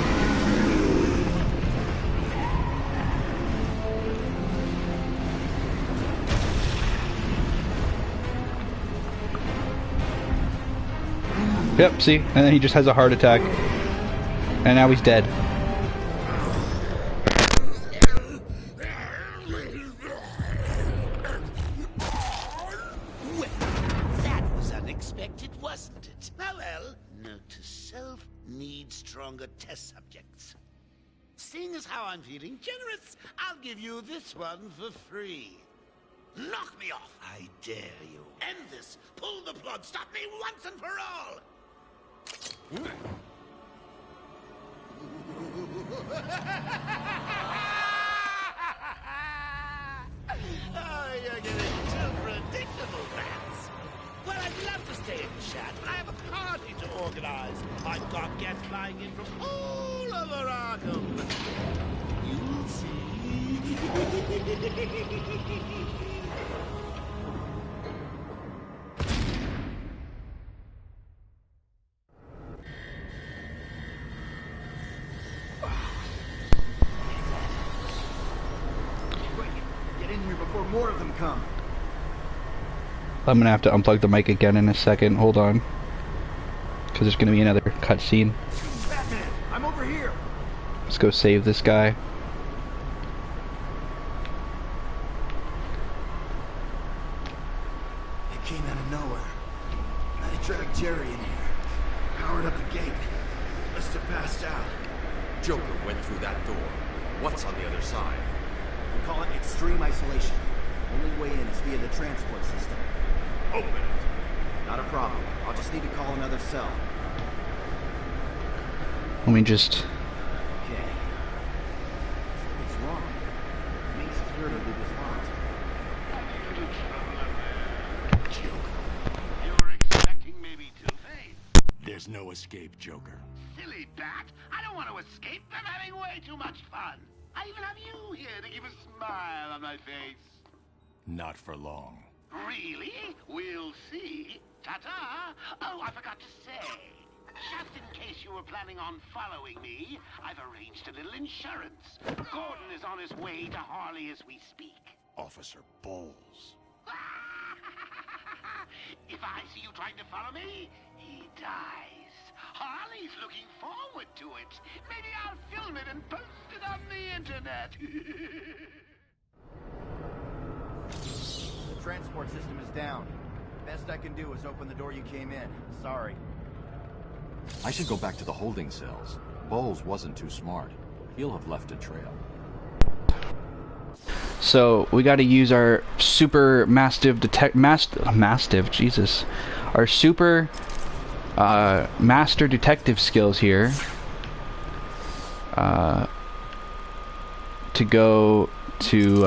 Yep, see? And then he just has a heart attack. And now he's dead. Well, that was unexpected, wasn't it? Oh well, note to self, need stronger test subjects. Seeing as how I'm feeling generous, I'll give you this one for free. Knock me off, I dare you. End this. Pull the plug. Stop me once and for all. Oh, you're getting too predictable, Bats. Well, I'd love to stay and chat, but I have a party to organize. I've got guests flying in from all over Arkham. You'll see. Get in here before more of them come. I'm gonna have to unplug the mic again in a second. Hold on. Because there's gonna be another cutscene. Batman, I'm over here. Let's go save this guy. It came out of nowhere. I dragged Jerry in here. Powered up the gate. Must have passed out. Joker went through that door. What's on the other side? We call it extreme isolation. Only way in is via the transport system. Open it. Not a problem. I'll just need to call another cell. Let me just... Okay. What's wrong? Main security loop is locked. You were expecting maybe Two-Face? There's no escape, Joker. Silly bat. don't want to escape. I'm having way too much fun. I even have you here to keep a smile on my face. Not for long. Really? We'll see. Ta-ta! Oh, I forgot to say. Just in case you were planning on following me, I've arranged a little insurance. Gordon is on his way to Harley as we speak. Officer Bowles. If I see you trying to follow me, he dies. Harley's looking forward to it. Maybe I'll film it and post it on the internet. The transport system is down. Best I can do is open the door you came in. Sorry. I should go back to the holding cells. Bowles wasn't too smart. He'll have left a trail. So we got to use our super mastiff Jesus, our super master detective skills here to go to.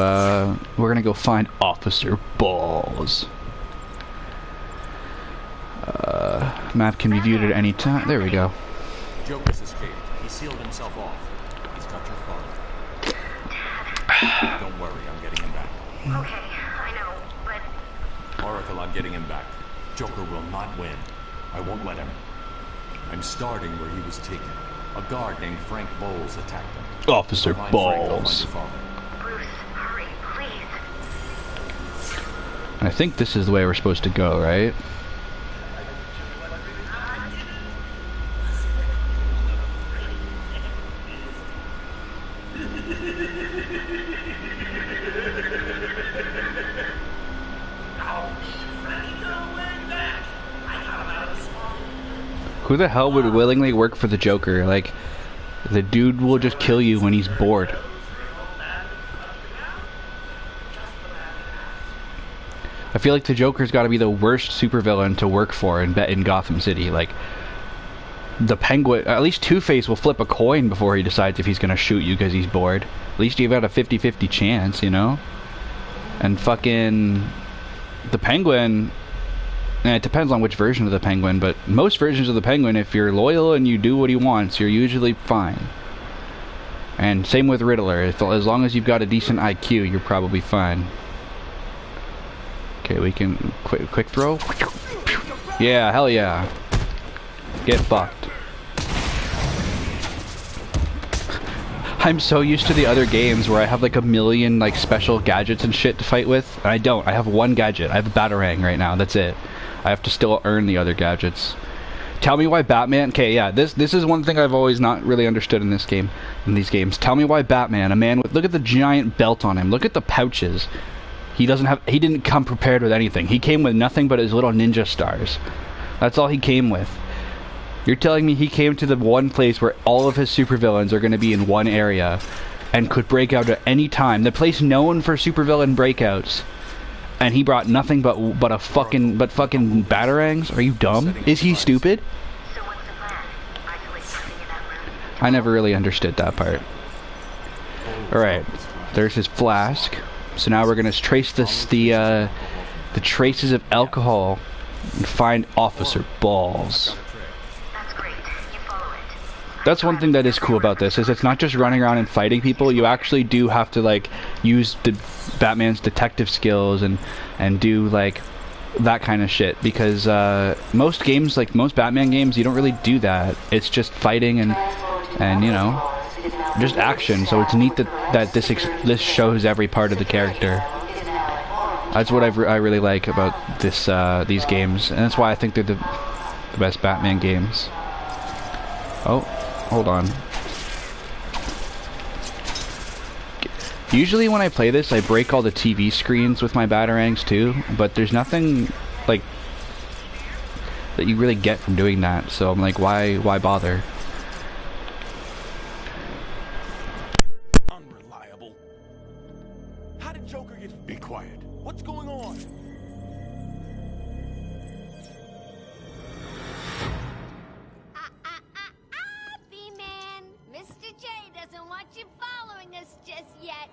We're gonna go find Officer Bowles. Map can be viewed at any time. There we go. Joker's escaped. He sealed himself off. He's got your phone. Don't worry, I'm getting him back. Okay, I know, but... Oracle, I'm getting him back. Joker will not win. I won't let him. I'm starting where he was taken. A guard named Frank Bowles attacked him. Officer Bowles. Bruce, hurry, please. I think this is the way we're supposed to go, right? Who the hell would willingly work for the Joker? Like, the dude will just kill you when he's bored. I feel like the Joker's got to be the worst supervillain to work for in Gotham City. Like, the Penguin, at least Two-Face will flip a coin before he decides if he's going to shoot you because he's bored. At least you've got a 50-50 chance, you know? And fucking the Penguin... And it depends on which version of the Penguin, but most versions of the Penguin, if you're loyal and you do what he wants, you're usually fine. And same with Riddler. As long as you've got a decent IQ, you're probably fine. Okay, we can... Quick throw? Yeah, hell yeah. Get fucked. I'm so used to the other games where I have like a million like special gadgets and shit to fight with. And I don't. I have one gadget. I have a Batarang right now. That's it. I have to still earn the other gadgets. Tell me why Batman... Okay, yeah, this is one thing I've always not really understood in this game, in these games. Tell me why Batman, a man with... Look at the giant belt on him. Look at the pouches. He didn't come prepared with anything. He came with nothing but his little ninja stars. That's all he came with. You're telling me he came to the one place where all of his supervillains are going to be in one area and could break out at any time. The place known for supervillain breakouts. And he brought nothing but fucking batarangs? Are you dumb? Is he stupid? So what's the plan? Isolate something in that room? I never really understood that part. Alright. There's his flask. So now we're gonna trace the traces of alcohol and find Officer Bowles. That's great. You follow it. That's one thing that is cool about this, is it's not just running around and fighting people. You actually do have to like use the Batman's detective skills and do like that kind of shit, because most games, like most Batman games, you don't really do that. It's just fighting and you know, just action. So it's neat that this shows every part of the character. That's what I really like about these games, and that's why I think they're the best Batman games. Oh, hold on. Usually when I play this, I break all the TV screens with my Batarangs too, but there's nothing like that you really get from doing that. So I'm like, why bother? Unreliable. How did Joker get... Be quiet. What's going on? B-Man. Mr. J doesn't want you following us just yet.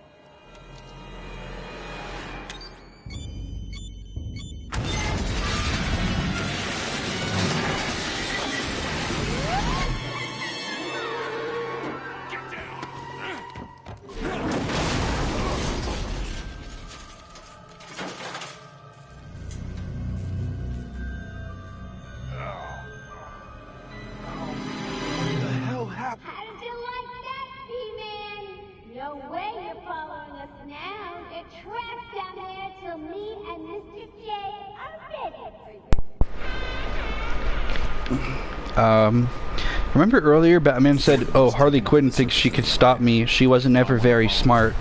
No way you're following us now. You're trapped down there till me and Mr. J are ready for you. Remember earlier Batman said, oh, Harley Quinn thinks she could stop me. She wasn't ever very smart.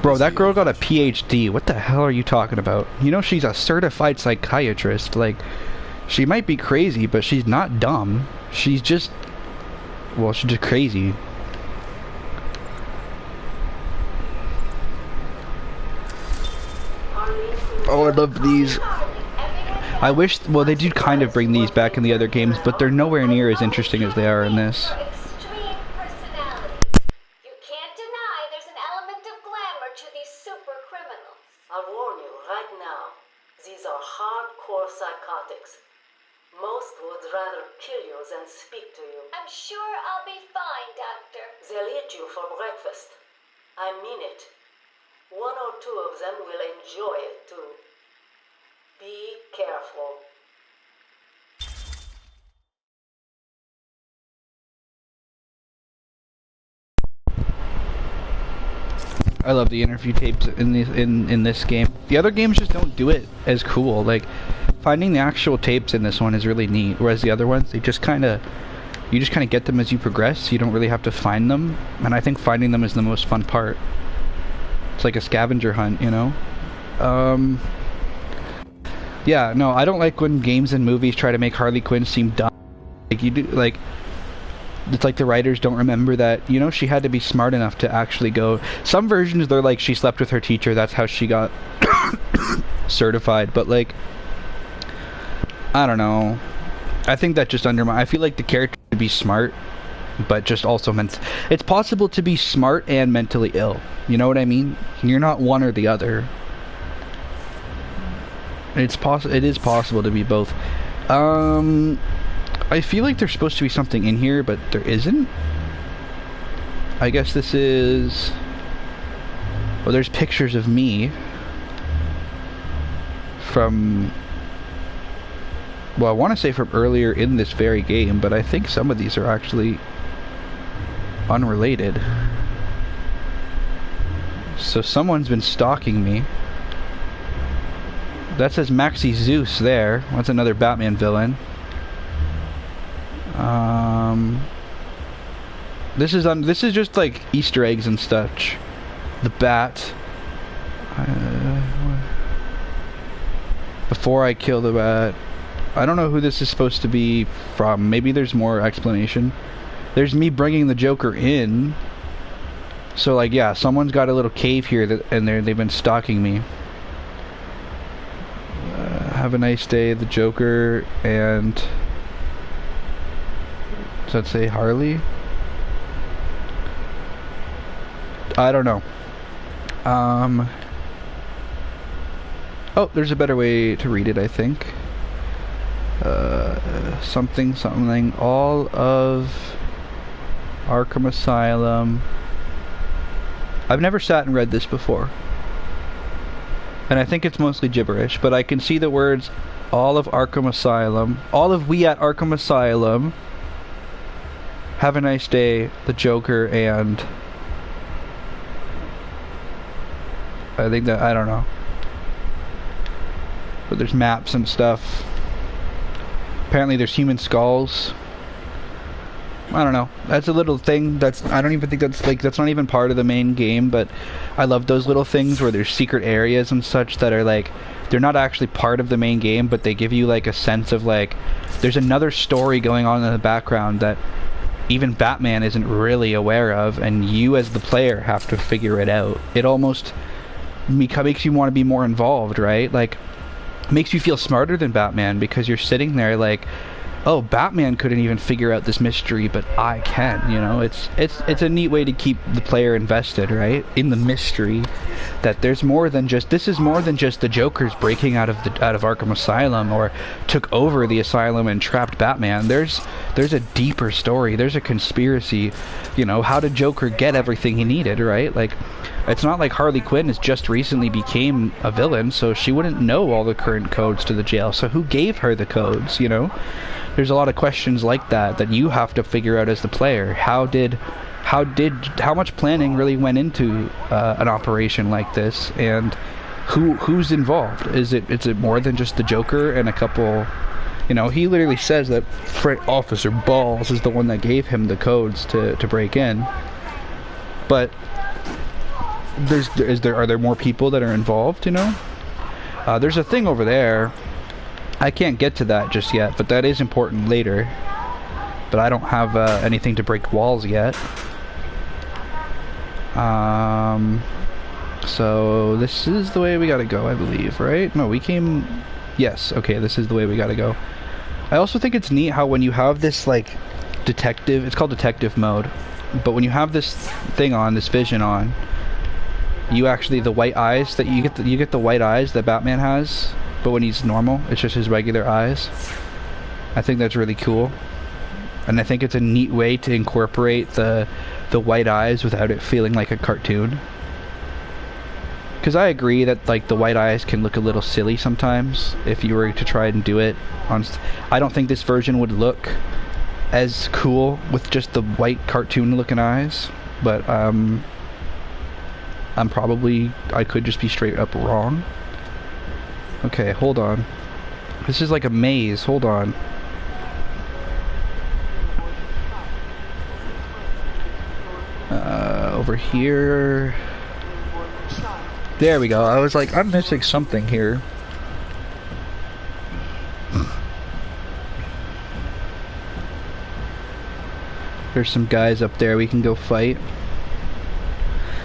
Bro, that girl got a PhD. What the hell are you talking about? You know, she's a certified psychiatrist. Like, she might be crazy, but she's not dumb. She's just... well, she's just crazy. Oh, I love these. I wish... well, they do kind of bring these back in the other games, but they're nowhere near as interesting as they are in this. Extreme personality. You can't deny there's an element of glamour to these super criminals. I'll warn you right now, these are hardcore psychotics. Most would rather kill you than speak to you. I'm sure I'll be fine, Doctor. They'll eat you for breakfast. I mean it. One or two of them will enjoy it too. Be careful. I love the interview tapes in this game. The other games just don't do it as cool. Like, finding the actual tapes in this one is really neat, whereas the other ones, they just kind of... you just kind of get them as you progress. You don't really have to find them, and I think finding them is the most fun part. It's like a scavenger hunt, you know? Yeah, no, I don't like when games and movies try to make Harley Quinn seem dumb. Like, you do, like... it's like the writers don't remember that, you know, she had to be smart enough to actually go... some versions, they're like, she slept with her teacher, that's how she got certified, but like... I don't know. I think that just undermines... I feel like the character should be smart, but just also it's possible to be smart and mentally ill. You know what I mean? You're not one or the other. It is possible to be both. I feel like there's supposed to be something in here, but there isn't. I guess this is... well, there's pictures of me from... well, I want to say from earlier in this very game, but I think some of these are actually unrelated. So someone's been stalking me. That says Maxi Zeus there. That's another Batman villain. This is just like Easter eggs and such. The bat. Before I kill the bat. I don't know who this is supposed to be from. Maybe there's more explanation. There's me bringing the Joker in. So like, yeah, someone's got a little cave here and they've been stalking me. Have a nice day, the Joker, and... does that say Harley? I don't know. Oh, there's a better way to read it, I think. Something. All of Arkham Asylum. I've never sat and read this before. And I think it's mostly gibberish, but I can see the words all of Arkham Asylum. All of we at Arkham Asylum. Have a nice day, the Joker, and... I think that... I don't know. But there's maps and stuff. Apparently there's human skulls. I don't know. That's a little thing that's... I don't even think that's like... that's not even part of the main game, but I love those little things where there's secret areas and such that are like... they're not actually part of the main game, but they give you like a sense of like... there's another story going on in the background that even Batman isn't really aware of, and you as the player have to figure it out. It almost makes you want to be more involved, right? Like, makes you feel smarter than Batman, because you're sitting there like, oh, Batman couldn't even figure out this mystery, but I can, you know? It's a neat way to keep the player invested, right? In the mystery, that there's more than just... this is more than just the Joker's breaking out of Arkham Asylum, or took over the asylum and trapped Batman. There's a deeper story. There's a conspiracy. You know, how did Joker get everything he needed, right? Like, it's not like Harley Quinn has just recently became a villain, so she wouldn't know all the current codes to the jail. So who gave her the codes, you know? There's a lot of questions like that you have to figure out as the player. How did how much planning really went into an operation like this, and who's involved? Is it more than just the Joker and a couple? You know, he literally says that Officer Balls is the one that gave him the codes to break in. But are there more people that are involved? You know, there's a thing over there. I can't get to that just yet, but that is important later. But I don't have anything to break walls yet. So this is the way we gotta go, I believe, right? No, we came... Yes, okay, this is the way we gotta go. I also think it's neat how when you have this, like, detective... It's called detective mode. But when you have this thing on, this vision on, you actually... The white eyes that you get the white eyes that Batman has, but when he's normal, it's just his regular eyes. I think that's really cool. And I think it's a neat way to incorporate the white eyes without it feeling like a cartoon. Because I agree that, like, the white eyes can look a little silly sometimes if you were to try and do it on... I don't think this version would look as cool with just the white cartoon looking eyes, but I could just be straight up wrong. Okay, hold on. This is like a maze, hold on. Over here... There we go. I was like, I'm missing something here. There's some guys up there we can go fight.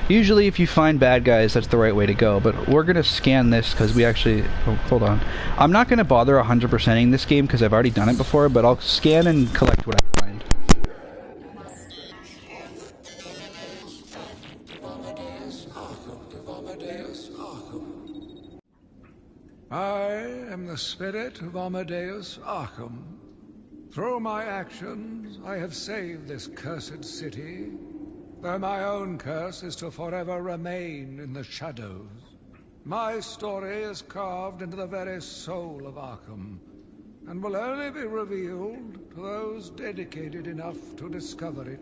Usually if you find bad guys, that's the right way to go, but we're gonna scan this because we actually... Oh, hold on. I'm not gonna bother 100%ing this game because I've already done it before, but I'll scan and collect what I find. I am the spirit of Amadeus Arkham. Through my actions, I have saved this cursed city, though my own curse is to forever remain in the shadows. My story is carved into the very soul of Arkham, and will only be revealed to those dedicated enough to discover it.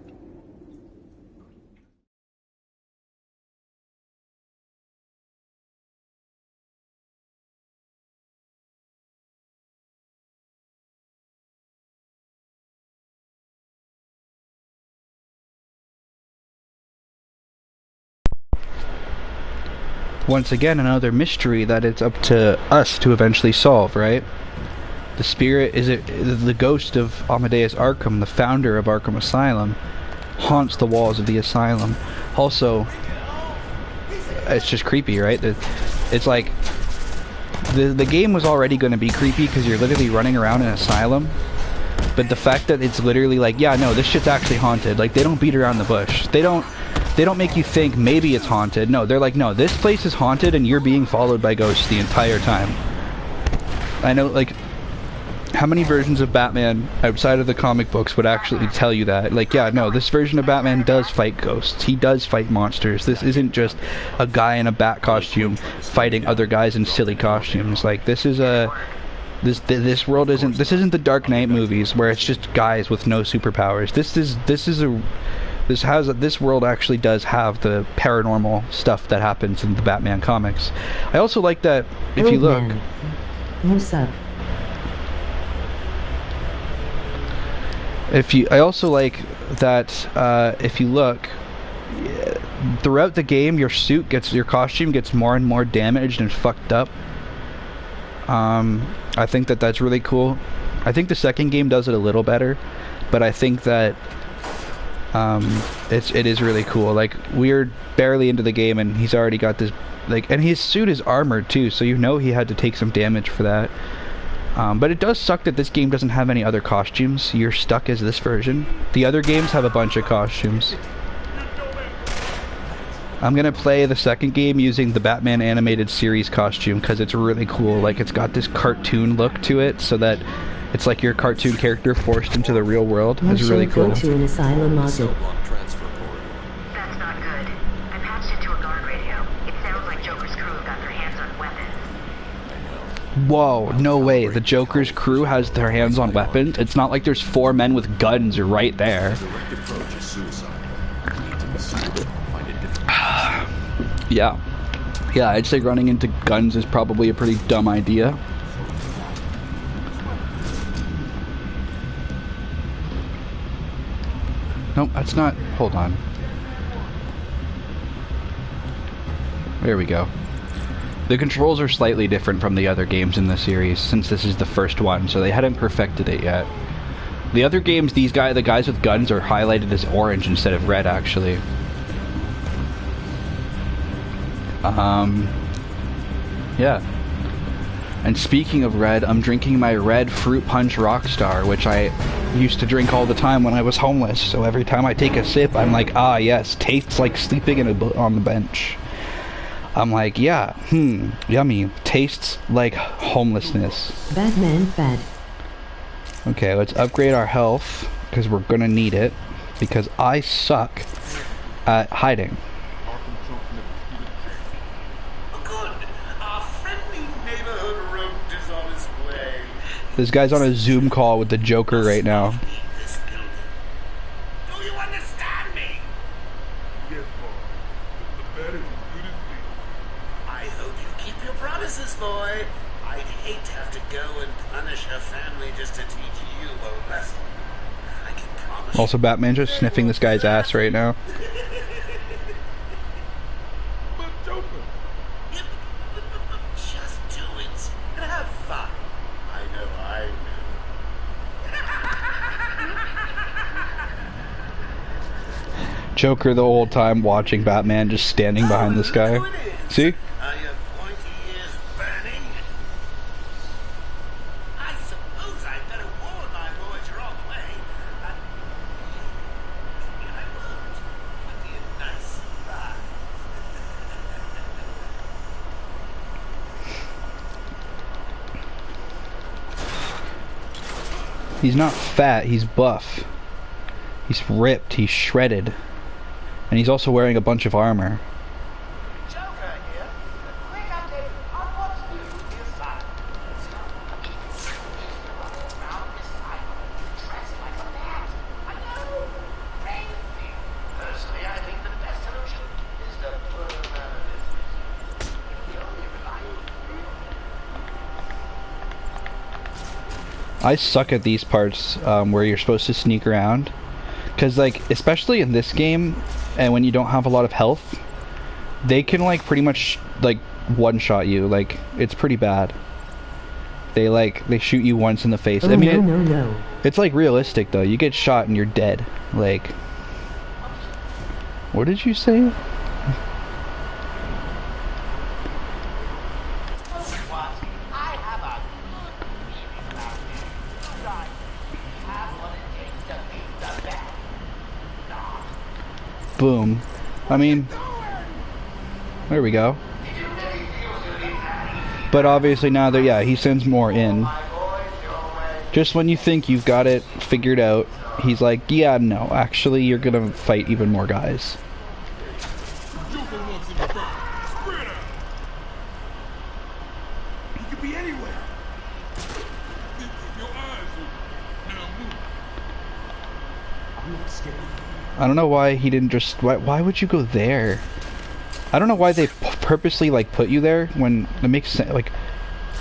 Once again, another mystery that it's up to us to eventually solve, right? The spirit, the ghost of Amadeus Arkham, the founder of Arkham Asylum, haunts the walls of the asylum. Also, it's just creepy, right? It's like, the game was already going to be creepy because you're literally running around an asylum, but the fact that it's literally like, yeah, no, this shit's actually haunted. Like, they don't beat around the bush. They don't make you think maybe it's haunted. No, they're like, no, this place is haunted and you're being followed by ghosts the entire time. I know, like, how many versions of Batman outside of the comic books would actually tell you that? Like, yeah, no, this version of Batman does fight ghosts. He does fight monsters. This isn't just a guy in a bat costume fighting other guys in silly costumes. Like, this is a... This world isn't... This isn't the Dark Knight movies where it's just guys with no superpowers. This world actually does have the paranormal stuff that happens in the Batman comics. I also like that if you look... What's up? I also like that if you look, throughout the game, your costume gets more and more damaged and fucked up. I think that's really cool. I think the second game does it a little better, but I think that it is really cool. Like, we're barely into the game and he's already got this, like, and his suit is armored too, so you know he had to take some damage for that. But it does suck that this game doesn't have any other costumes. You're stuck as this version. The other games have a bunch of costumes. I'm gonna play the second game using the Batman animated series costume because it's really cool. Like, it's got this cartoon look to it, so that it's like your cartoon character forced into the real world. It's really cool. Go to an asylum module. That's not good. I patched into a guard radio. It sounds like Joker's crew have got their hands on weapons. Whoa, no way. The Joker's crew has their hands on weapons? It's not like there's 4 men with guns right there. Yeah. Yeah, I'd say running into guns is probably a pretty dumb idea. Nope, that's not... Hold on. There we go. The controls are slightly different from the other games in the series, since this is the first one, so they hadn't perfected it yet. The other games, the guys with guns are highlighted as orange instead of red, actually. Yeah. And speaking of red, I'm drinking my red Fruit Punch Rockstar, which I used to drink all the time when I was homeless. So every time I take a sip, I'm like, ah, yes, tastes like sleeping on the bench. I'm like, yeah, yummy. Tastes like homelessness. Batman bad. Okay, let's upgrade our health, because we're gonna need it, because I suck at hiding. This guy's on a Zoom call with the Joker right now. Do you understand me? Yes, boy. The bed is as good as me. I hope you keep your promises, boy. I'd hate to have to go and punish a family just to teach you a lesson. I can promise. Also, Batman just sniffing this guy's ass right now. But Joker. Just do it and have fun. I know. Joker the whole time watching Batman just standing behind this guy. See? Are your pointy ears burning? I suppose I'd better warn my boys you're on the way. Maybe I won't. Would be a nice surprise. He's not fat, he's buff. He's ripped, he's shredded. And he's also wearing a bunch of armor. Joker here. Quick update on what's new with the asylum. Around the asylum, dressed like a bat. I know. Crazy. Personally, I think the best solution is to put him out of business. The only reliable. I suck at these parts where you're supposed to sneak around. Because, like, especially in this game, and when you don't have a lot of health, they can, like, pretty much, like, one-shot you. Like, it's pretty bad. They shoot you once in the face. Oh, I mean, no. It's, like, realistic, though. You get shot and you're dead. Like, what did you say? Boom. I mean, there we go. But obviously now that, yeah, he sends more in. Just when you think you've got it figured out, he's like, yeah, no, actually you're gonna fight even more guys. Joker walks in the front. Spread out. He could be anywhere. Your eyes open. Now move. I'm not scared. I don't know why he didn't just... Why would you go there? I don't know why they purposely, like, put you there when it makes sense. Like,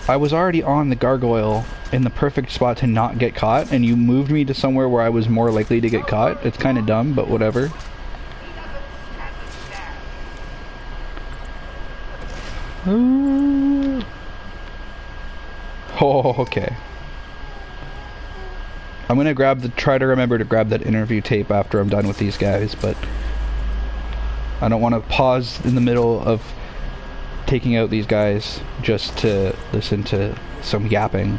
I was already on the gargoyle in the perfect spot to not get caught, and you moved me to somewhere where I was more likely to get caught. It's kind of dumb, but whatever. Oh, okay. I'm gonna try to remember to grab that interview tape after I'm done with these guys, but I don't want to pause in the middle of taking out these guys just to listen to some yapping.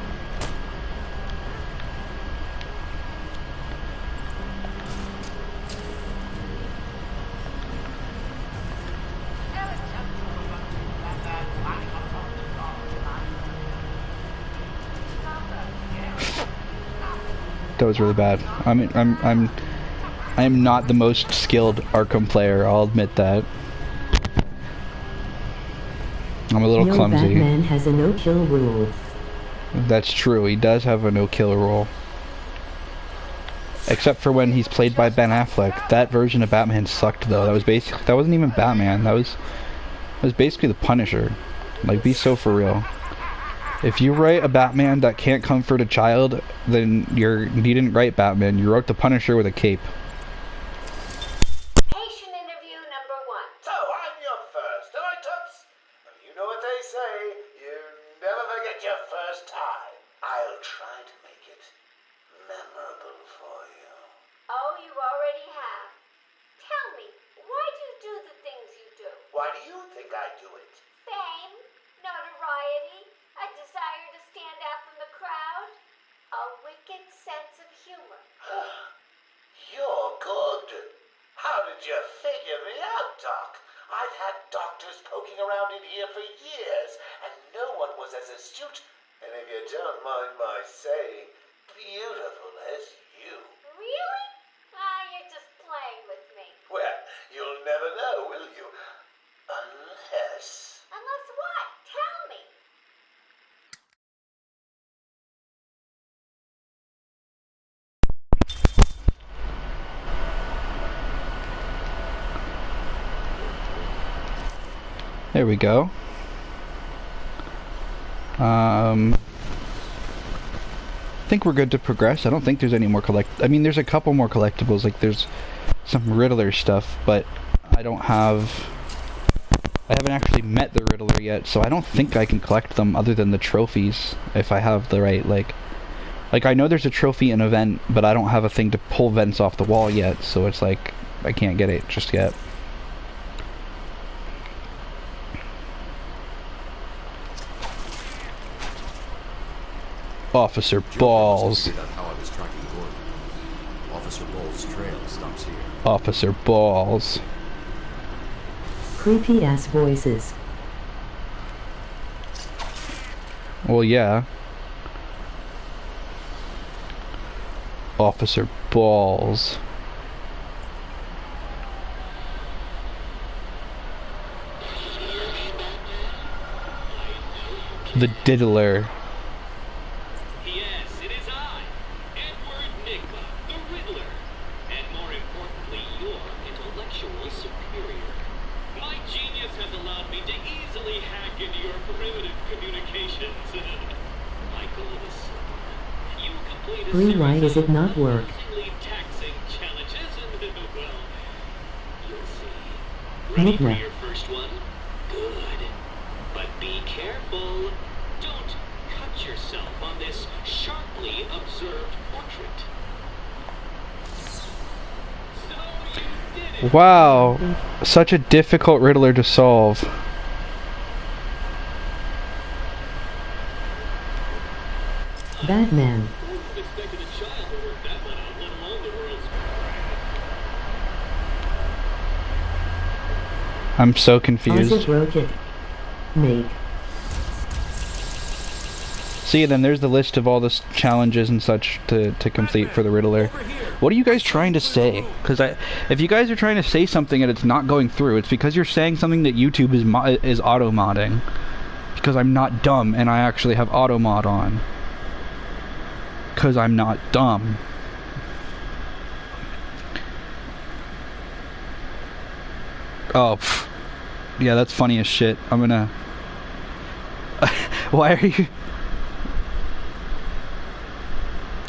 That was really bad. I'm not the most skilled Arkham player, I'll admit that. I'm a little clumsy. Batman has a no-kill rule. That's true, he does have a no-kill rule. Except for when he's played by Ben Affleck. That version of Batman sucked though. That wasn't even Batman. That was basically the Punisher. Like, be so for real. If you write a Batman that can't comfort a child, then you didn't write Batman. You wrote the Punisher with a cape. Patient interview number 1. So, I'm your first, am I, Toots? You know what they say, you never forget your first time. I'll try to make it memorable for you. Oh, you already have. Tell me, why do you do the things you do? Why do you think I do it? Fame? Notoriety? A desire to stand out from the crowd? A wicked sense of humor? You're good. How did you figure me out, Doc? I've had doctors poking around in here for years, and no one was as astute, and if you don't mind my saying, beautiful as you. Really? You're just playing with me. Well, you'll never know, will you? Unless... Unless what? Tell me. There we go. I think we're good to progress. I don't think there's any more I mean, there's a couple more collectibles. Like, there's some Riddler stuff, but I haven't actually met the Riddler yet, so I don't think I can collect them other than the trophies, if I have the right, like I know there's a trophy in a vent, but I don't have a thing to pull vents off the wall yet, so it's like, I can't get it just yet. Officer Balls. How I was tracking Gordon. Officer Balls' trail stops here. Officer Balls. Creepy ass voices. Well, yeah. Officer Balls. The Diddler. Green, why is it not work? Midnight. Your first one? Good. But be careful. Don't cut yourself on this sharply observed portrait. So you did it. Wow. Such a difficult Riddler to solve. Batman. I'm so confused. Also broke it. Make. See, then there's the list of all the challenges and such to complete for the Riddler. What are you guys trying to say? Because if you guys are trying to say something and it's not going through, it's because you're saying something that YouTube is auto-modding. Because I'm not dumb and I actually have auto-mod on. Because I'm not dumb. Oh, pff. Yeah, that's funny as shit. I'm gonna... Why are you...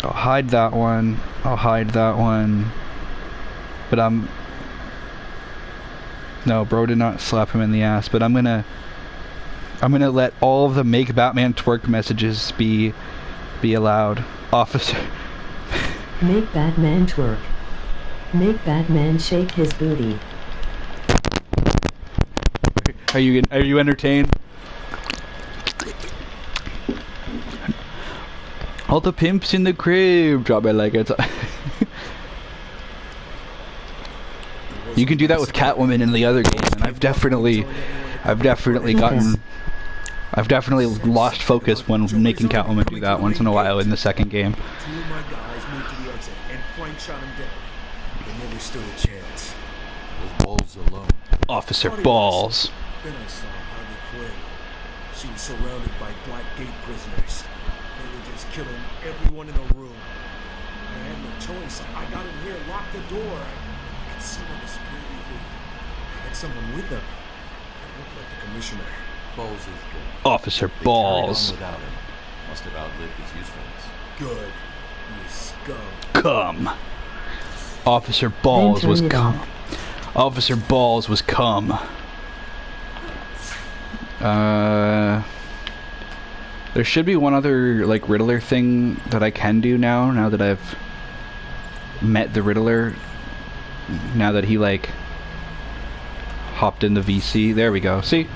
I'll hide that one. I'll hide that one. But no, bro did not slap him in the ass, but I'm gonna let all of the make Batman twerk messages be allowed. Officer. Make Batman twerk. Make Batman shake his booty. Are you entertained? All the pimps in the crib. Drop it like it's. You can do that with Catwoman in the other game, and I've definitely lost focus when making Catwoman do that once in a while in the second game. Two of my guys moved to the exit, and Frank shot him dead. They never stood a chance. With Balls alone. Officer Balls. Then I saw Harley Quinn. She was surrounded by Black Gate prisoners. They were just killing everyone in the room. I had no choice. I got in here, locked the door. I could see by the security who had someone with them. It looked like the commissioner. Bowles is good. Officer They Balls. carried on without him. Must have outlived his usefulness. Good. You scum. Cum. Officer Balls was cum. Officer Balls was cum. There should be one other, like, Riddler thing that I can do now that I've met the Riddler. Now that he, like, hopped in the VC. There we go. See?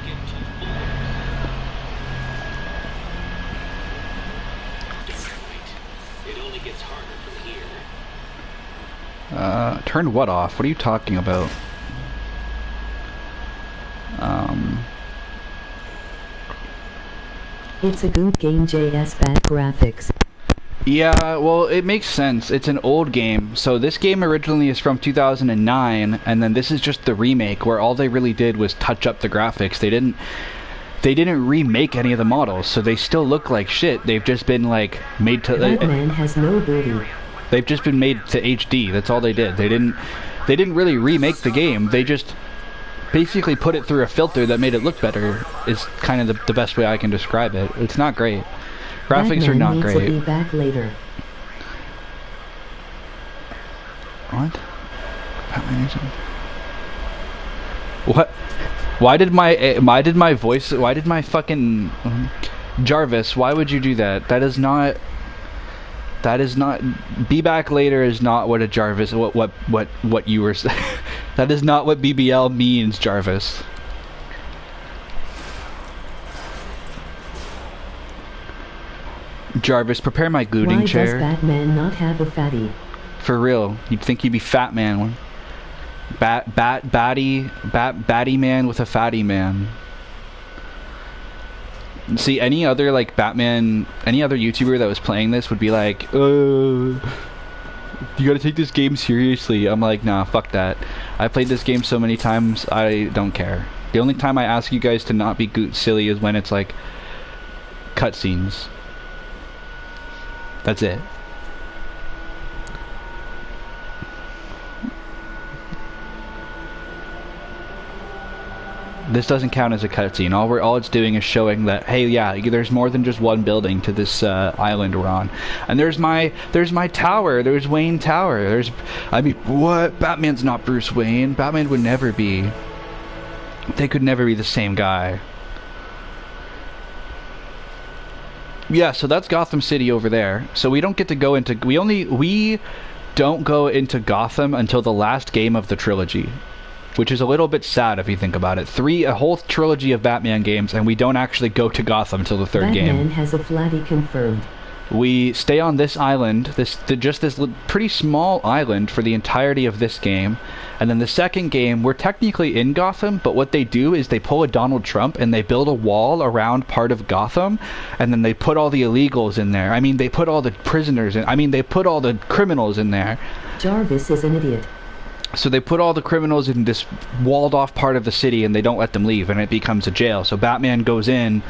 Turn what off? What are you talking about? It's a good game, JS bad graphics. Yeah, well, it makes sense. It's an old game. So this game originally is from 2009, and then this is just the remake, where all they really did was touch up the graphics. They didn't remake any of the models, so they still look like shit. They've just been, like, made to... Batman has no booty. They've just been made to HD. That's all they did. They didn't really remake the game. They just basically put it through a filter that made it look better. Is kind of the best way I can describe it. It's not great. Graphics Batman are not needs great. to be back later. What? Batman needs to... What? Why did my voice? Why did my fucking Jarvis? Why would you do that? That is not. Be back later is not what a Jarvis. What you were saying. That is not what BBL means, Jarvis. Jarvis, prepare my glooting chair. Why does Batman not have a fatty? For real, you'd think he'd be Fat Man. Batty man with a fatty man. See, any other, like, Batman, any other YouTuber that was playing this would be like, you gotta take this game seriously. I'm like, nah, fuck that. I played this game so many times, I don't care. The only time I ask you guys to not be silly is when it's, like, cutscenes. That's it. This doesn't count as a cutscene. All it's doing is showing that, hey, yeah, there's more than just one building to this island we're on. And there's my tower. There's Wayne Tower. I mean, what? Batman's not Bruce Wayne. Batman would never be. They could never be the same guy. Yeah, so that's Gotham City over there. So we don't get to go into... We don't go into Gotham until the last game of the trilogy. Which is a little bit sad if you think about it. A whole trilogy of Batman games, and we don't actually go to Gotham until the third game. Batman has a flatty confirmed. We stay on this island, just this pretty small island for the entirety of this game. And then the second game, we're technically in Gotham, but what they do is they pull a Donald Trump and they build a wall around part of Gotham, and then they put all the illegals in there. I mean, they put all the prisoners in. I mean, they put all the criminals in there. Jarvis is an idiot. So they put all the criminals in this walled-off part of the city, and they don't let them leave, and it becomes a jail. So Batman goes in,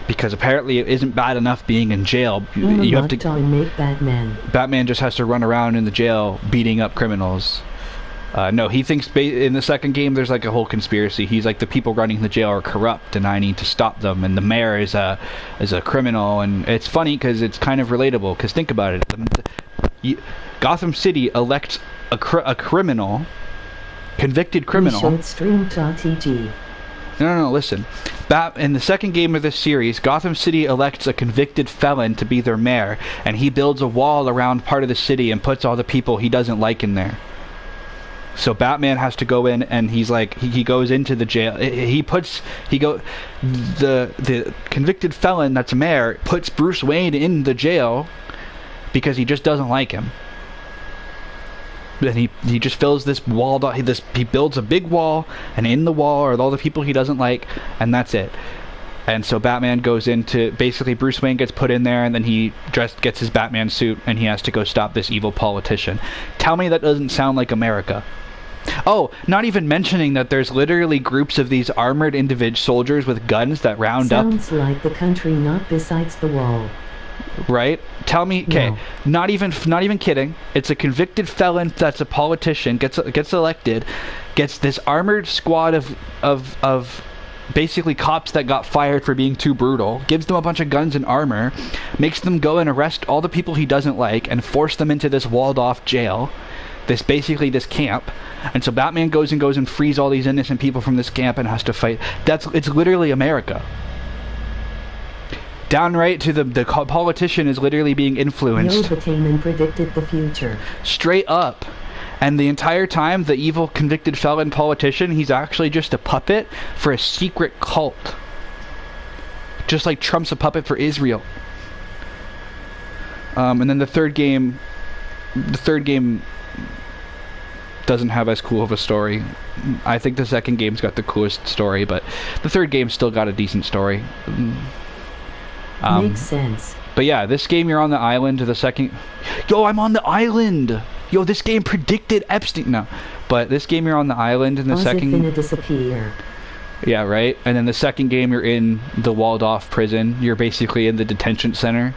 because apparently it isn't bad enough being in jail. You have to make Batman. Batman just has to run around in the jail beating up criminals. No, he thinks in the second game there's like a whole conspiracy. He's like, the people running the jail are corrupt, and I need to stop them. And the mayor is a criminal, and it's funny because it's kind of relatable. Because think about it, Gotham City elects a criminal, convicted criminal. No, listen. In the second game of this series, Gotham City elects a convicted felon to be their mayor, and he builds a wall around part of the city and puts all the people he doesn't like in there. So Batman has to go in, and he's like, he goes into the jail. The convicted felon that's mayor puts Bruce Wayne in the jail because he just doesn't like him. And he just fills this wall. He builds a big wall, and in the wall are all the people he doesn't like, and that's it. And so Batman goes into, basically Bruce Wayne gets put in there, and then he gets his Batman suit, and he has to go stop this evil politician. Tell me that doesn't sound like America. Oh, not even mentioning that there's literally groups of these armored soldiers with guns that round up. Sounds like the country not besides the wall. right? Tell me, okay, No. not even kidding. It's a convicted felon that's a politician, gets elected, gets this armored squad of basically cops that got fired for being too brutal, gives them a bunch of guns and armor, makes them go and arrest all the people he doesn't like and force them into this walled off jail, this camp. And so Batman goes and frees all these innocent people from this camp and has to fight. It's literally America. Downright to the politician is literally being influenced. Yovatain predicted the future. Straight up. And the entire time, the evil convicted felon politician, he's actually just a puppet for a secret cult. Just like Trump's a puppet for Israel. And then the third game doesn't have as cool of a story. I think the second game's got the coolest story, but the third game still got a decent story. Makes sense. But yeah, this game you're on the island. The second, yo, I'm on the island. Yo, this game predicted Epstein. No, but this game you're on the island, and the second. Finna disappear. Yeah, right. And then the second game you're in the walled-off prison. You're basically in the detention center.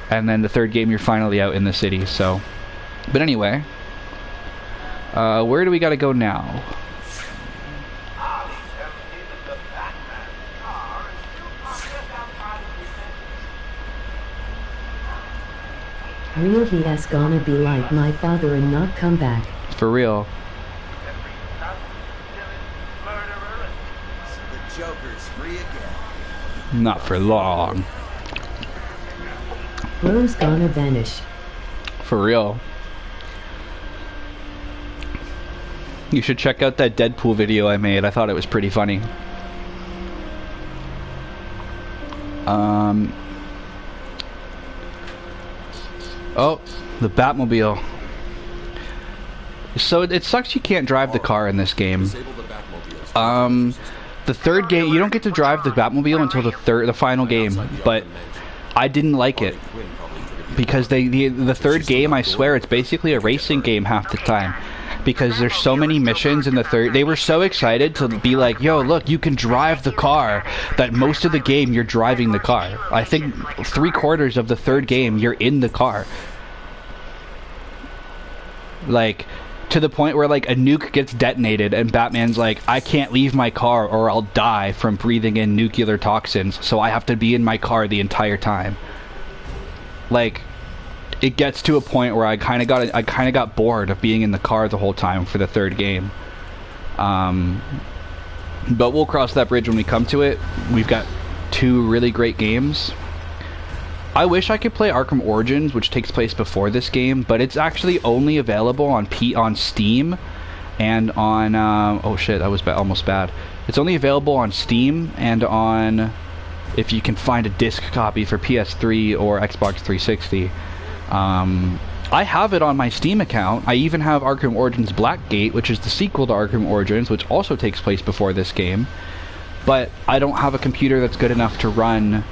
And then the third game you're finally out in the city. So, but anyway, where do we gotta go now? Real, he has gonna be like my father and not come back. For real. The Joker's free again. Not for long. Bro's gonna vanish. For real. You should check out that Deadpool video I made. I thought it was pretty funny. Oh, the Batmobile. So it sucks you can't drive the car in this game. The third game, you don't get to drive the Batmobile until the final game, but I didn't like it. Because the third game, I swear, it's basically a racing game half the time. Because there's so many missions in the third. They were so excited to be like, yo, look, you can drive the car, that most of the game you're driving the car. I think 3/4 of the third game you're in the car. Like, to the point where like a nuke gets detonated and Batman's like, I can't leave my car or I'll die from breathing in nuclear toxins, so I have to be in my car the entire time. Like, it gets to a point where I kind of got bored of being in the car the whole time for the third game. But we'll cross that bridge when we come to it. We've got 2 really great games. I wish I could play Arkham Origins, which takes place before this game, but it's actually only available on Steam and on oh shit, that was almost bad. It's only available on Steam and on, if you can find a disc copy for PS3 or Xbox 360. I have it on my Steam account. I even have Arkham Origins Blackgate, which is the sequel to Arkham Origins, which also takes place before this game. But I don't have a computer that's good enough to run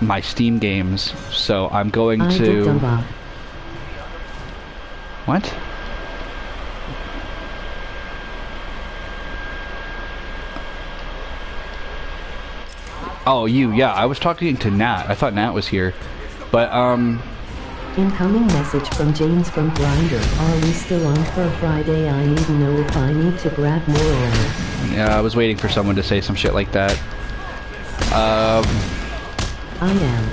my Steam games, so I'm going to... What? Oh, you, yeah, I was talking to Nat. I thought Nat was here. But, Incoming message from James from Grindr. Are we still on for Friday? I need to know if I need to grab more oil. Yeah, I was waiting for someone to say some shit like that. I am.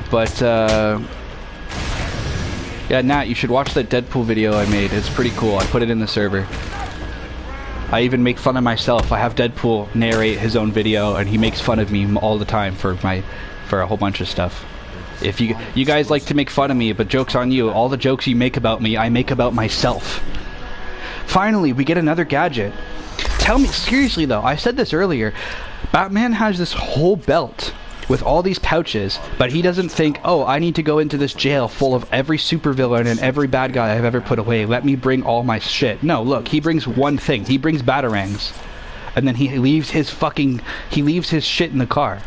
But, yeah, Nat, you should watch that Deadpool video I made. It's pretty cool. I put it in the server. I even make fun of myself. I have Deadpool narrate his own video, and he makes fun of me all the time for a whole bunch of stuff. If you guys like to make fun of me, but joke's on you. All the jokes you make about me, I make about myself. Finally, we get another gadget. Tell me, seriously though, I said this earlier. Batman has this whole belt with all these pouches, but he doesn't think, oh, I need to go into this jail full of every supervillain and every bad guy I've ever put away. Let me bring all my shit. No, look, he brings one thing. He brings batarangs. And then he leaves his shit in the car.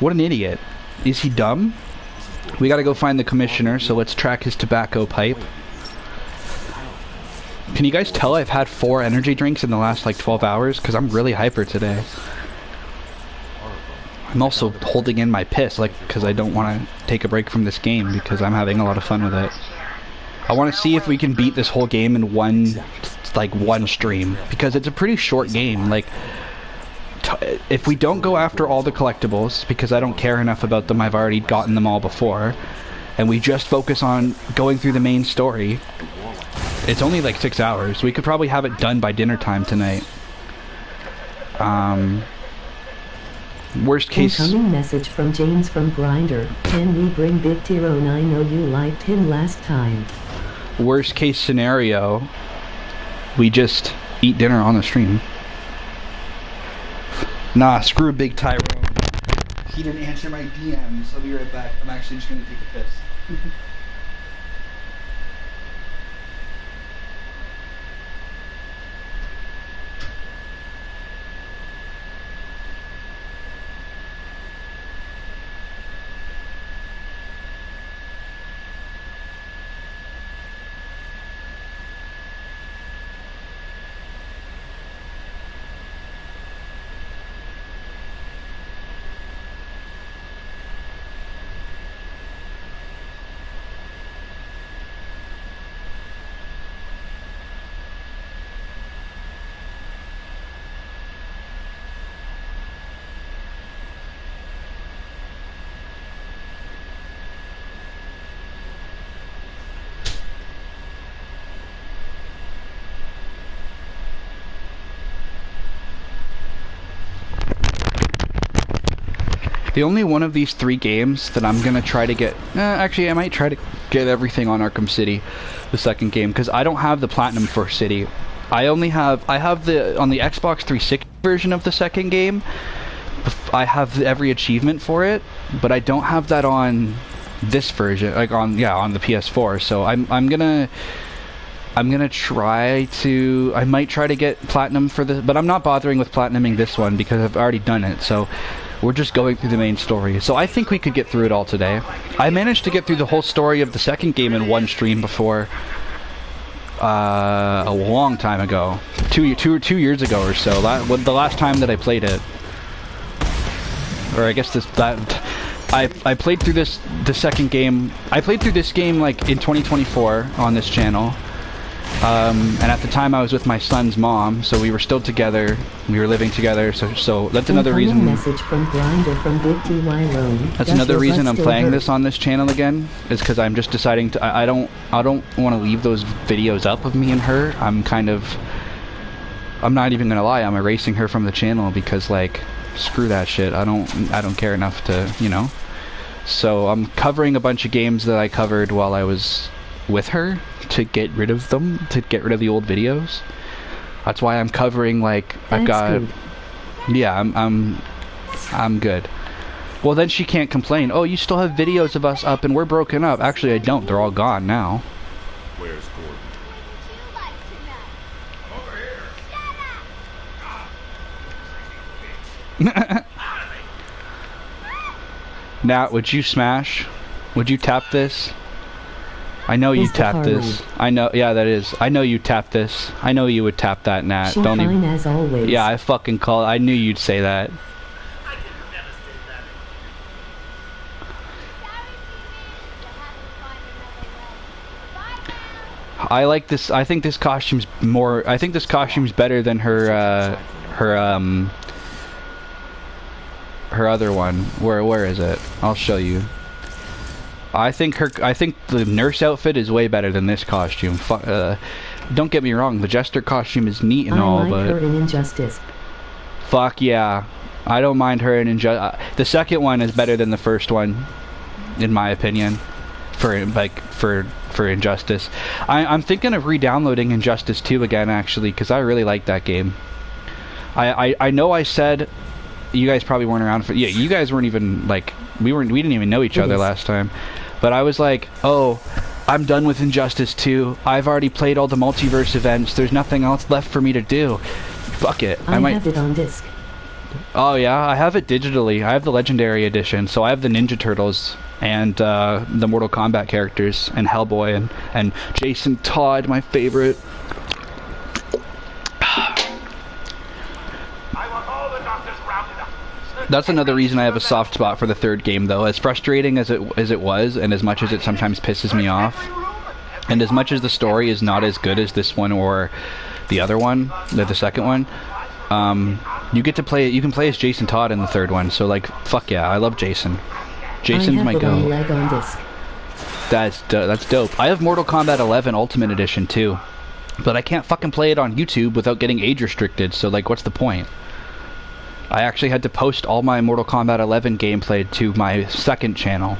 What an idiot. Is he dumb? We gotta go find the commissioner, so let's track his tobacco pipe. Can you guys tell I've had 4 energy drinks in the last like 12 hours? Because I'm really hyper today. I'm also holding in my piss, like, because I don't want to take a break from this game because I'm having a lot of fun with it. I want to see if we can beat this whole game in one stream, because it's a pretty short game. Like, if we don't go after all the collectibles, because I don't care enough about them, I've already gotten them all before, and we just focus on going through the main story, it's only like 6 hours. We could probably have it done by dinner time tonight. Worst case... Incoming message from James from Grindr. Can we bring Big Tyrone? I know you liked him last time. Worst case scenario, we just eat dinner on the stream. Nah, screw Big Tyrone. He didn't answer my DMs. I'll be right back. I'm actually just gonna take a piss. The only one of these 3 games that I'm gonna try to get... actually, I might try to get everything on Arkham City, the second game, because I don't have the Platinum for City. I have the... on the Xbox 360 version of the second game, I have every achievement for it, but I don't have that on this version, like on the PS4, so I'm gonna try to... I might try to get Platinum for this, but I'm not bothering with Platinuming this one, because I've already done it, so... We're just going through the main story. So I think we could get through it all today. I managed to get through the whole story of the second game in one stream before. A long time ago. 2 years ago or so. The last time that I played it. Or I guess I played through the second game. I played through this game like in 2024 on this channel. And at the time I was with my son's mom, so we were still together. We were living together, so that's another reason. Message from Grindr from Big T.Y. Loan. That's another reason I'm playing this on this channel again, is because I'm just deciding to. I don't want to leave those videos up of me and her. I'm not even gonna lie. I'm erasing her from the channel because like, screw that shit. I don't care enough to, you know. So I'm covering a bunch of games that I covered while I was with her, to get rid of them, to get rid of the old videos. That's why I'm covering, like, I've got... Good. Yeah, I'm good. Well, then she can't complain. Oh, you still have videos of us up and we're broken up. Actually, I don't. They're all gone now. Where's Gordon? Nat, would you smash? Would you tap this? I know you tapped this. I know, yeah, that is. I know you tapped this. I know you would tap that, Nat. Don't even. As always. Yeah, I fucking call. I knew you'd say that. I like this. I think this costume's more. I think this costume's better than her other one. Where is it? I'll show you. I think the nurse outfit is way better than this costume. Don't get me wrong, the Jester costume is neat and all, but her in Injustice. Fuck yeah, I don't mind her in Injustice. The second one is better than the first one, in my opinion. For Injustice, I'm thinking of re-downloading Injustice 2 again, actually, because I really like that game. I know I said. You guys probably weren't around for... Yeah, you guys weren't even, like... We didn't even know each other last time. But I was like, oh, I'm done with Injustice 2. I've already played all the multiverse events. There's nothing else left for me to do. Fuck it. I have it on disc. Oh, yeah? I have it digitally. I have the Legendary Edition. So I have the Ninja Turtles and the Mortal Kombat characters and Hellboy and Jason Todd, my favorite. That's another reason I have a soft spot for the third game, though. As frustrating as it was, and as much as it sometimes pisses me off, and as much as the story is not as good as this one or the other one, the second one, you get to play. You can play as Jason Todd in the third one. So like, fuck yeah, I love Jason. Jason's my go. Leg on disc. That's dope. I have Mortal Kombat 11 Ultimate Edition too, but I can't fucking play it on YouTube without getting age restricted. So like, what's the point? I actually had to post all my Mortal Kombat 11 gameplay to my second channel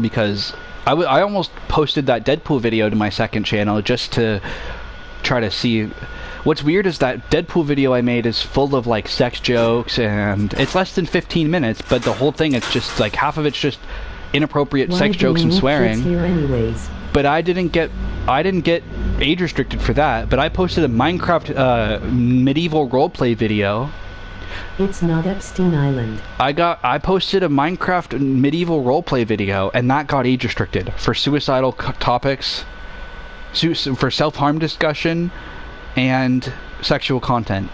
because I almost posted that Deadpool video to my second channel just to try to see. What's weird is that Deadpool video I made is full of like sex jokes, and it's less than 15 minutes, but the whole thing, it's just like half of it's just inappropriate sex jokes and swearing. Here anyways? But I didn't get age restricted for that. But I posted a Minecraft medieval roleplay video. It's not Epstein Island. I posted a Minecraft medieval roleplay video, and that got age restricted for suicidal topics, for self-harm discussion, and sexual content.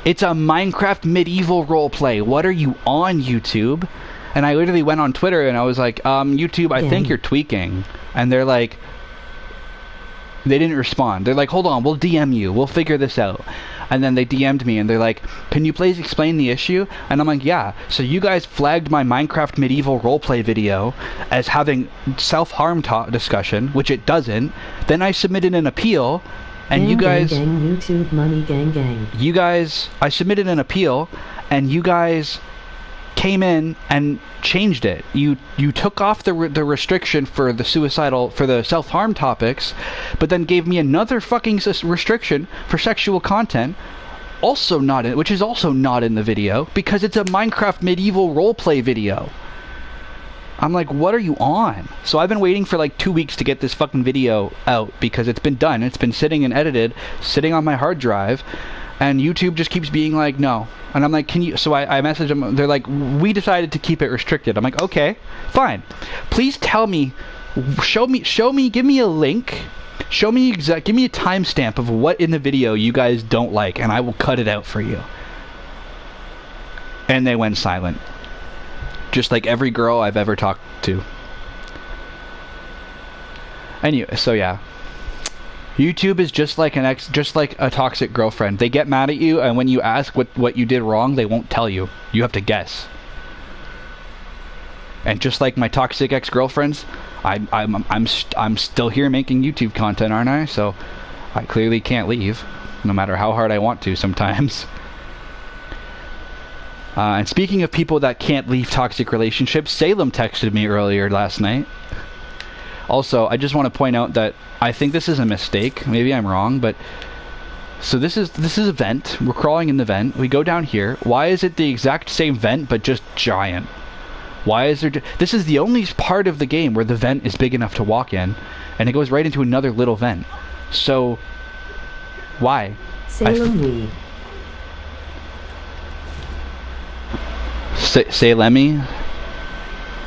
It's a Minecraft medieval roleplay. What are you on, YouTube? And I literally went on Twitter and I was like, YouTube, I think you're tweaking. And they're like, they didn't respond. They're like, hold on, we'll DM you. We'll figure this out. And then they DM'd me and they're like, can you please explain the issue? And I'm like, yeah. So you guys flagged my Minecraft medieval roleplay video as having self-harm discussion, which it doesn't. Then I submitted an appeal. And you guys, gang, YouTube money, gang. I submitted an appeal, and you guys came in and changed it. You took off the restriction for the self-harm topics, but then gave me another fucking restriction for sexual content, which is also not in the video because it's a Minecraft medieval roleplay video. I'm like, what are you on? So I've been waiting for like 2 weeks to get this fucking video out because it's been done. It's been sitting and edited, sitting on my hard drive, and YouTube just keeps being like, no. And I'm like, can you? So I message them. They're like, we decided to keep it restricted. I'm like, okay, fine. Please tell me, show me, give me a link. Show me give me a timestamp of what in the video you guys don't like, and I will cut it out for you. And they went silent. Just like every girl I've ever talked to. Anyway, so yeah. YouTube is just like a toxic girlfriend. They get mad at you, and when you ask what you did wrong, they won't tell you. You have to guess. And just like my toxic ex-girlfriends, I'm still here making YouTube content, aren't I? So I clearly can't leave, no matter how hard I want to sometimes. And speaking of people that can't leave toxic relationships, Salem texted me earlier last night. Also, I just want to point out that I think this is a mistake. Maybe I'm wrong, but so this is a vent. We're crawling in the vent. We go down here. Why is it the exact same vent but just giant? Why is there? This is the only part of the game where the vent is big enough to walk in, and it goes right into another little vent. So why? Salem Wee.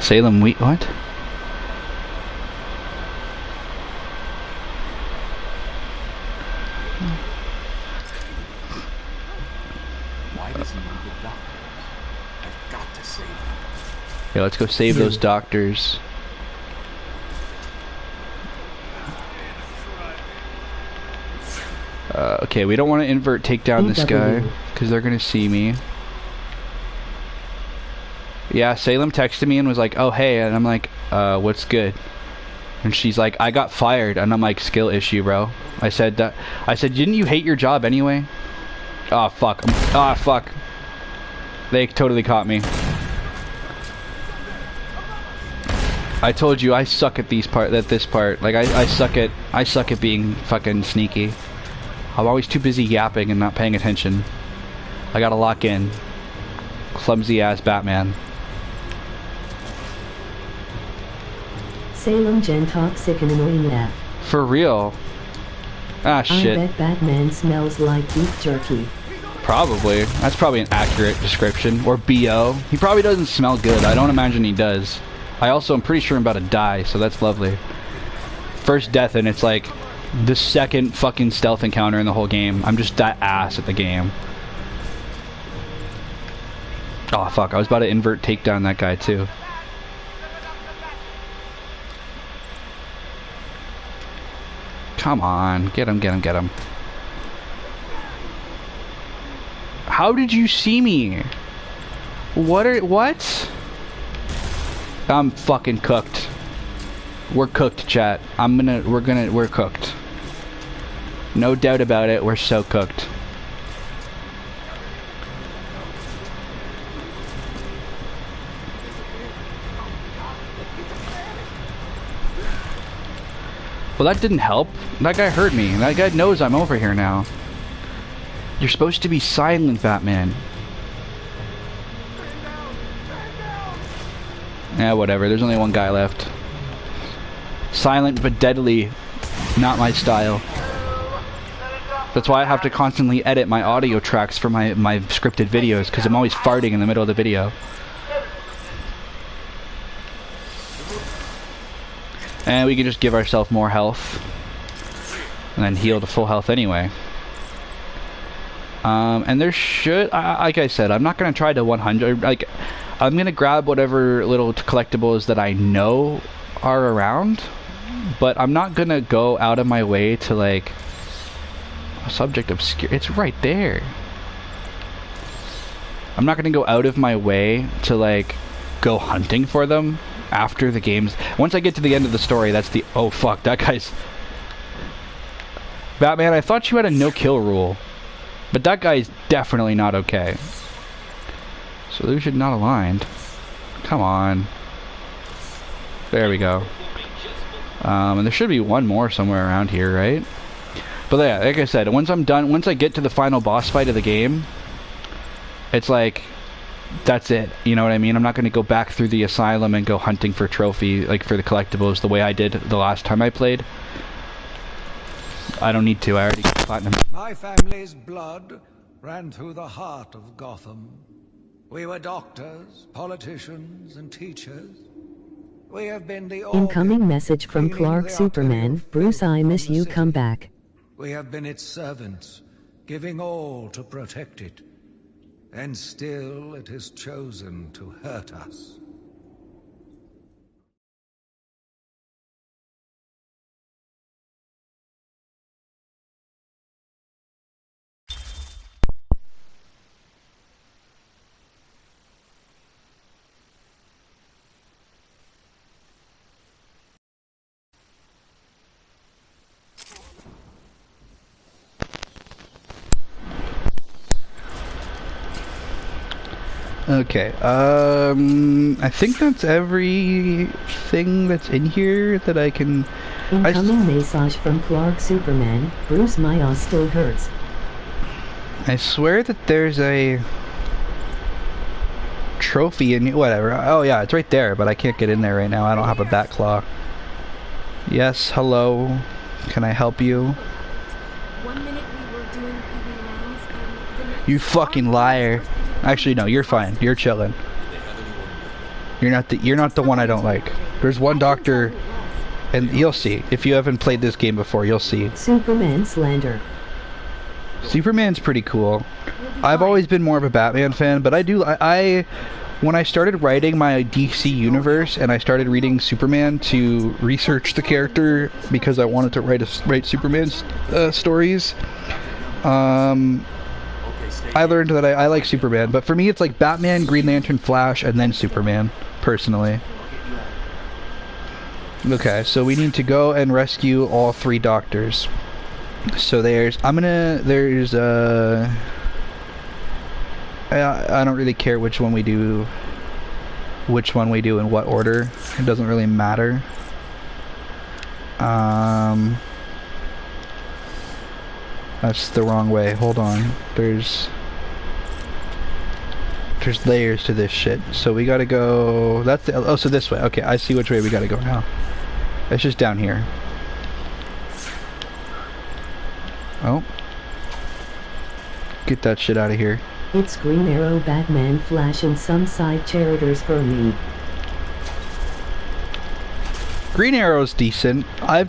Salem wheat, what? Why does he need the doctors? I've got to save them. Yeah, let's go save those doctors. Okay, we don't want to invert take down this guy because they're gonna see me. Yeah, Salem texted me and was like, oh hey, and I'm like, what's good? And she's like, I got fired, and I'm like, skill issue, bro. I said, didn't you hate your job anyway? Oh fuck, fuck. They totally caught me. I told you I suck at this part. Like I suck at being fucking sneaky. I'm always too busy yapping and not paying attention. I gotta lock in. Clumsy ass Batman. Salem Gen toxic and annoying F. For real? Ah shit. I bet Batman smells like beef jerky. Probably. That's probably an accurate description. Or BO. He probably doesn't smell good. I don't imagine he does. I also am pretty sure I'm about to die, so that's lovely. First death, and it's like the second fucking stealth encounter in the whole game. I'm just that ass at the game. Oh fuck, I was about to invert takedown that guy too. Come on, get him, get him, get him. How did you see me? What? I'm fucking cooked. We're cooked, chat. We're cooked. No doubt about it, we're so cooked. Well, that didn't help. That guy hurt me. That guy knows I'm over here now. You're supposed to be silent, Batman. Yeah, whatever. There's only one guy left. Silent but deadly. Not my style. That's why I have to constantly edit my audio tracks for my scripted videos, because I'm always farting in the middle of the video. And we can just give ourselves more health. And then heal to full health anyway. And there should... like I said, I'm not going to try to 100... Like, I'm going to grab whatever little collectibles that I know are around. But I'm not going to go out of my way to, like... A subject obscure... It's right there. I'm not going to go out of my way to, like, go hunting for them. After the games, once I get to the end of the story, that's the... Oh fuck, that guy's... Batman, I thought you had a no-kill rule. But that guy's definitely not okay. Solution not aligned. Come on. There we go. And there should be one more somewhere around here, right? But yeah, like I said, once I'm done, once I get to the final boss fight of the game, it's like... That's it, you know what I mean? I'm not going to go back through the asylum and go hunting for trophy, like for the collectibles, the way I did the last time I played. I don't need to, I already got platinum. My family's blood ran through the heart of Gotham. We were doctors, politicians, and teachers. We have been the incoming message from Clark Superman. Bruce, I miss you, come back. We have been its servants, giving all to protect it. And still it has chosen to hurt us. Okay, I think that's everything that's in here that I can... Incoming message from Clark Superman. Bruce, my ass still hurts. I swear that there's a... trophy in... whatever. Oh yeah, it's right there, but I can't get in there right now. I don't have a bat claw. Yes, hello. Can I help you? 1 minute we were doing evening rounds, and the next... You fucking liar. Actually, no, you're fine. You're chilling. You're not the one I don't like. There's one doctor, and you'll see. If you haven't played this game before, you'll see. Superman slander. Superman's pretty cool. I've always been more of a Batman fan, but when I started writing my DC universe and I started reading Superman to research the character because I wanted to write Superman's stories, I learned that I like Superman, but for me it's like Batman, Green Lantern, Flash, and then Superman, personally. Okay, so we need to go and rescue all 3 doctors. So I don't really care which one we do in what order. It doesn't really matter. That's the wrong way. Hold on. There's layers to this shit. So we gotta go... so this way. Okay, I see which way we gotta go now. It's just down here. Oh. Get that shit out of here. It's Green Arrow, Batman, Flash, and some side characters for me. Green Arrow's decent. I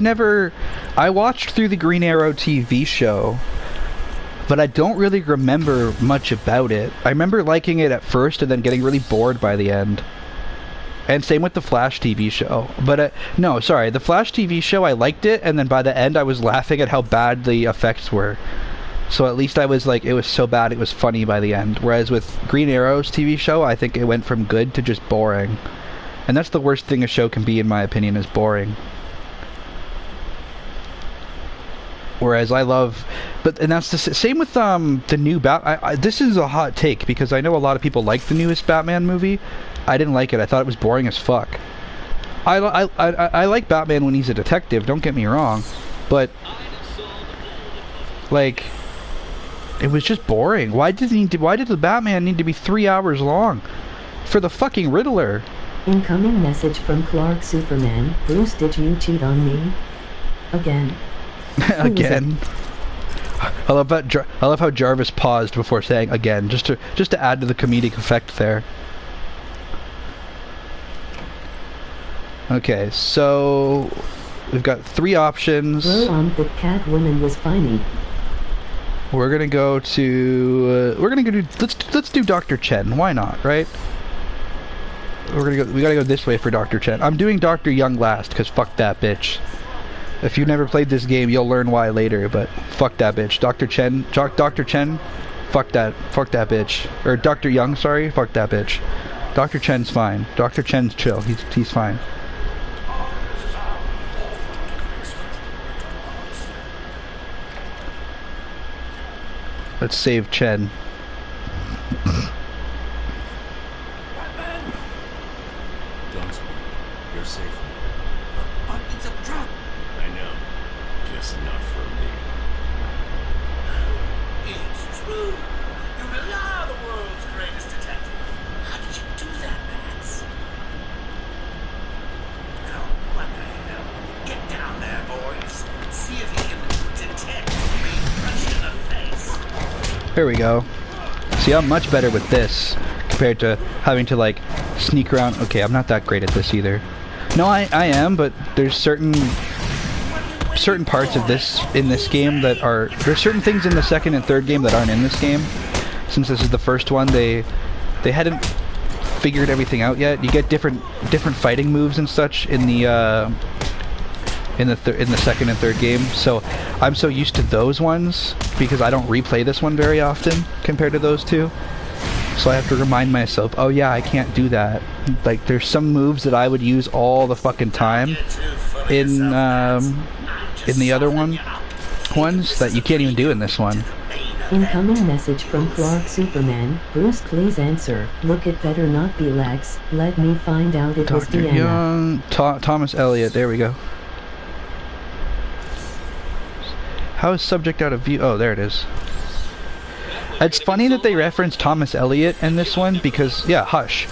watched through the Green Arrow TV show but I don't really remember much about it. I remember liking it at first and then getting really bored by the end. And same with the Flash TV show. But, no, sorry, the Flash TV show, I liked it, and then by the end I was laughing at how bad the effects were. So at least I was like, it was so bad it was funny by the end. Whereas with Green Arrow's TV show, I think it went from good to just boring. And that's the worst thing a show can be, in my opinion, is boring. Whereas I love... and that's the same with the new this is a hot take, because I know a lot of people like the newest Batman movie. I didn't like it. I thought it was boring as fuck. I like Batman when he's a detective, don't get me wrong. But, like... it was just boring. Why did the Batman need to be 3 hours long? For the fucking Riddler. Incoming message from Clark Superman. Bruce, did you cheat on me? Again. Again. I love how Jarvis paused before saying again, just to add to the comedic effect there. Okay, so we've got 3 options. Roll on the Catwoman was funny. We're gonna go to let's do Dr. Chen. Why not, right? We gotta go this way for Dr. Chen. I'm doing Dr. Young last, cause fuck that bitch. If you've never played this game, you'll learn why later, but fuck that bitch. Dr. Chen, fuck that bitch. Or Dr. Young, sorry, fuck that bitch. Dr. Chen's fine. Dr. Chen's chill. He's fine. Let's save Chen. Don't. You're safe. It's a trap. I know. Just not for me. It's true. You really are the world's greatest detective. How did you do that, Max? Now, what the hell? Get down there, boys. See if you can detect being punched in the face. There we go. See, I'm much better with this compared to having to like sneak around. Okay, I'm not that great at this either. No, I am, but there's certain parts of this in this game that are... there's certain things in the second and third game that aren't in this game. Since this is the first one, they hadn't figured everything out yet. You get different fighting moves and such in the second and third game, so I'm so used to those ones because I don't replay this one very often compared to those two. So I have to remind myself, oh yeah, I can't do that. Like, there's some moves that I would use all the fucking time in the other ones that you can't even do in this one. Incoming message from Clark Superman. Bruce, please answer. Look, it better not be Lex. Let me find out it was Dr. Deanna. Young, Thomas Elliot, there we go. How is subject out of view? Oh, there it is. It's funny that they reference Thomas Elliot in this one because, yeah, Hush.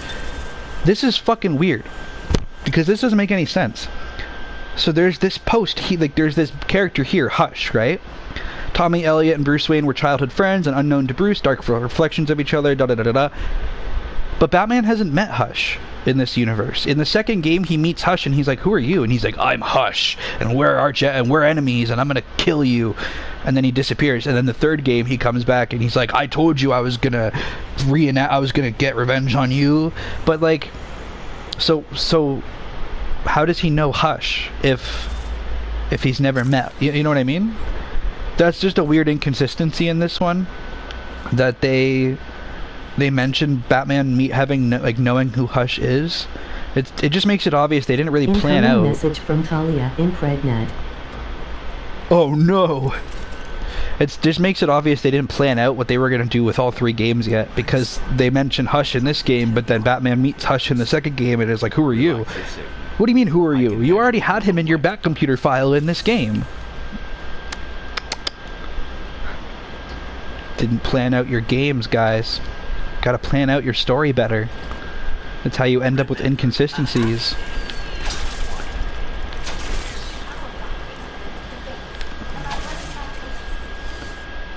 This is fucking weird because this doesn't make any sense. So there's this there's this character here, Hush, right? Tommy Elliot and Bruce Wayne were childhood friends and unknown to Bruce, dark reflections of each other, da-da-da-da-da. But Batman hasn't met Hush in this universe. In the second game, he meets Hush and he's like, who are you? And he's like, I'm Hush, and we're enemies, and I'm gonna kill you. And then he disappears. And then the third game, he comes back and he's like, I told you I was gonna get revenge on you. But like, so how does he know Hush if he's never met? You know what I mean? That's just a weird inconsistency in this one, that they mentioned Batman knowing who Hush is. It just makes it obvious they didn't really plan out. Message from Talia, impregnate. Oh no! It just makes it obvious they didn't plan out what they were gonna do with all 3 games yet, because they mentioned Hush in this game, but then Batman meets Hush in the second game and is like, who are you? What do you mean, who are you? You already had him in your back computer file in this game. Didn't plan out your games, guys. Gotta plan out your story better. That's how you end up with inconsistencies.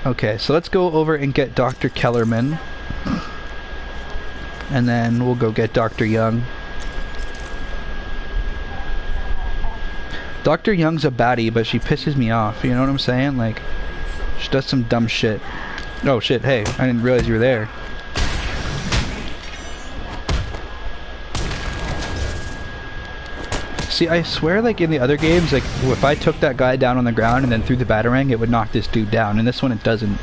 Okay, so let's go over and get Dr. Kellerman. And then we'll go get Dr. Young. Dr. Young's a baddie, but she pisses me off. You know what I'm saying? Like, she does some dumb shit. Oh shit, hey, I didn't realize you were there. See, I swear, like, in the other games, like, if I took that guy down on the ground and then threw the batarang, it would knock this dude down. In this one, it doesn't.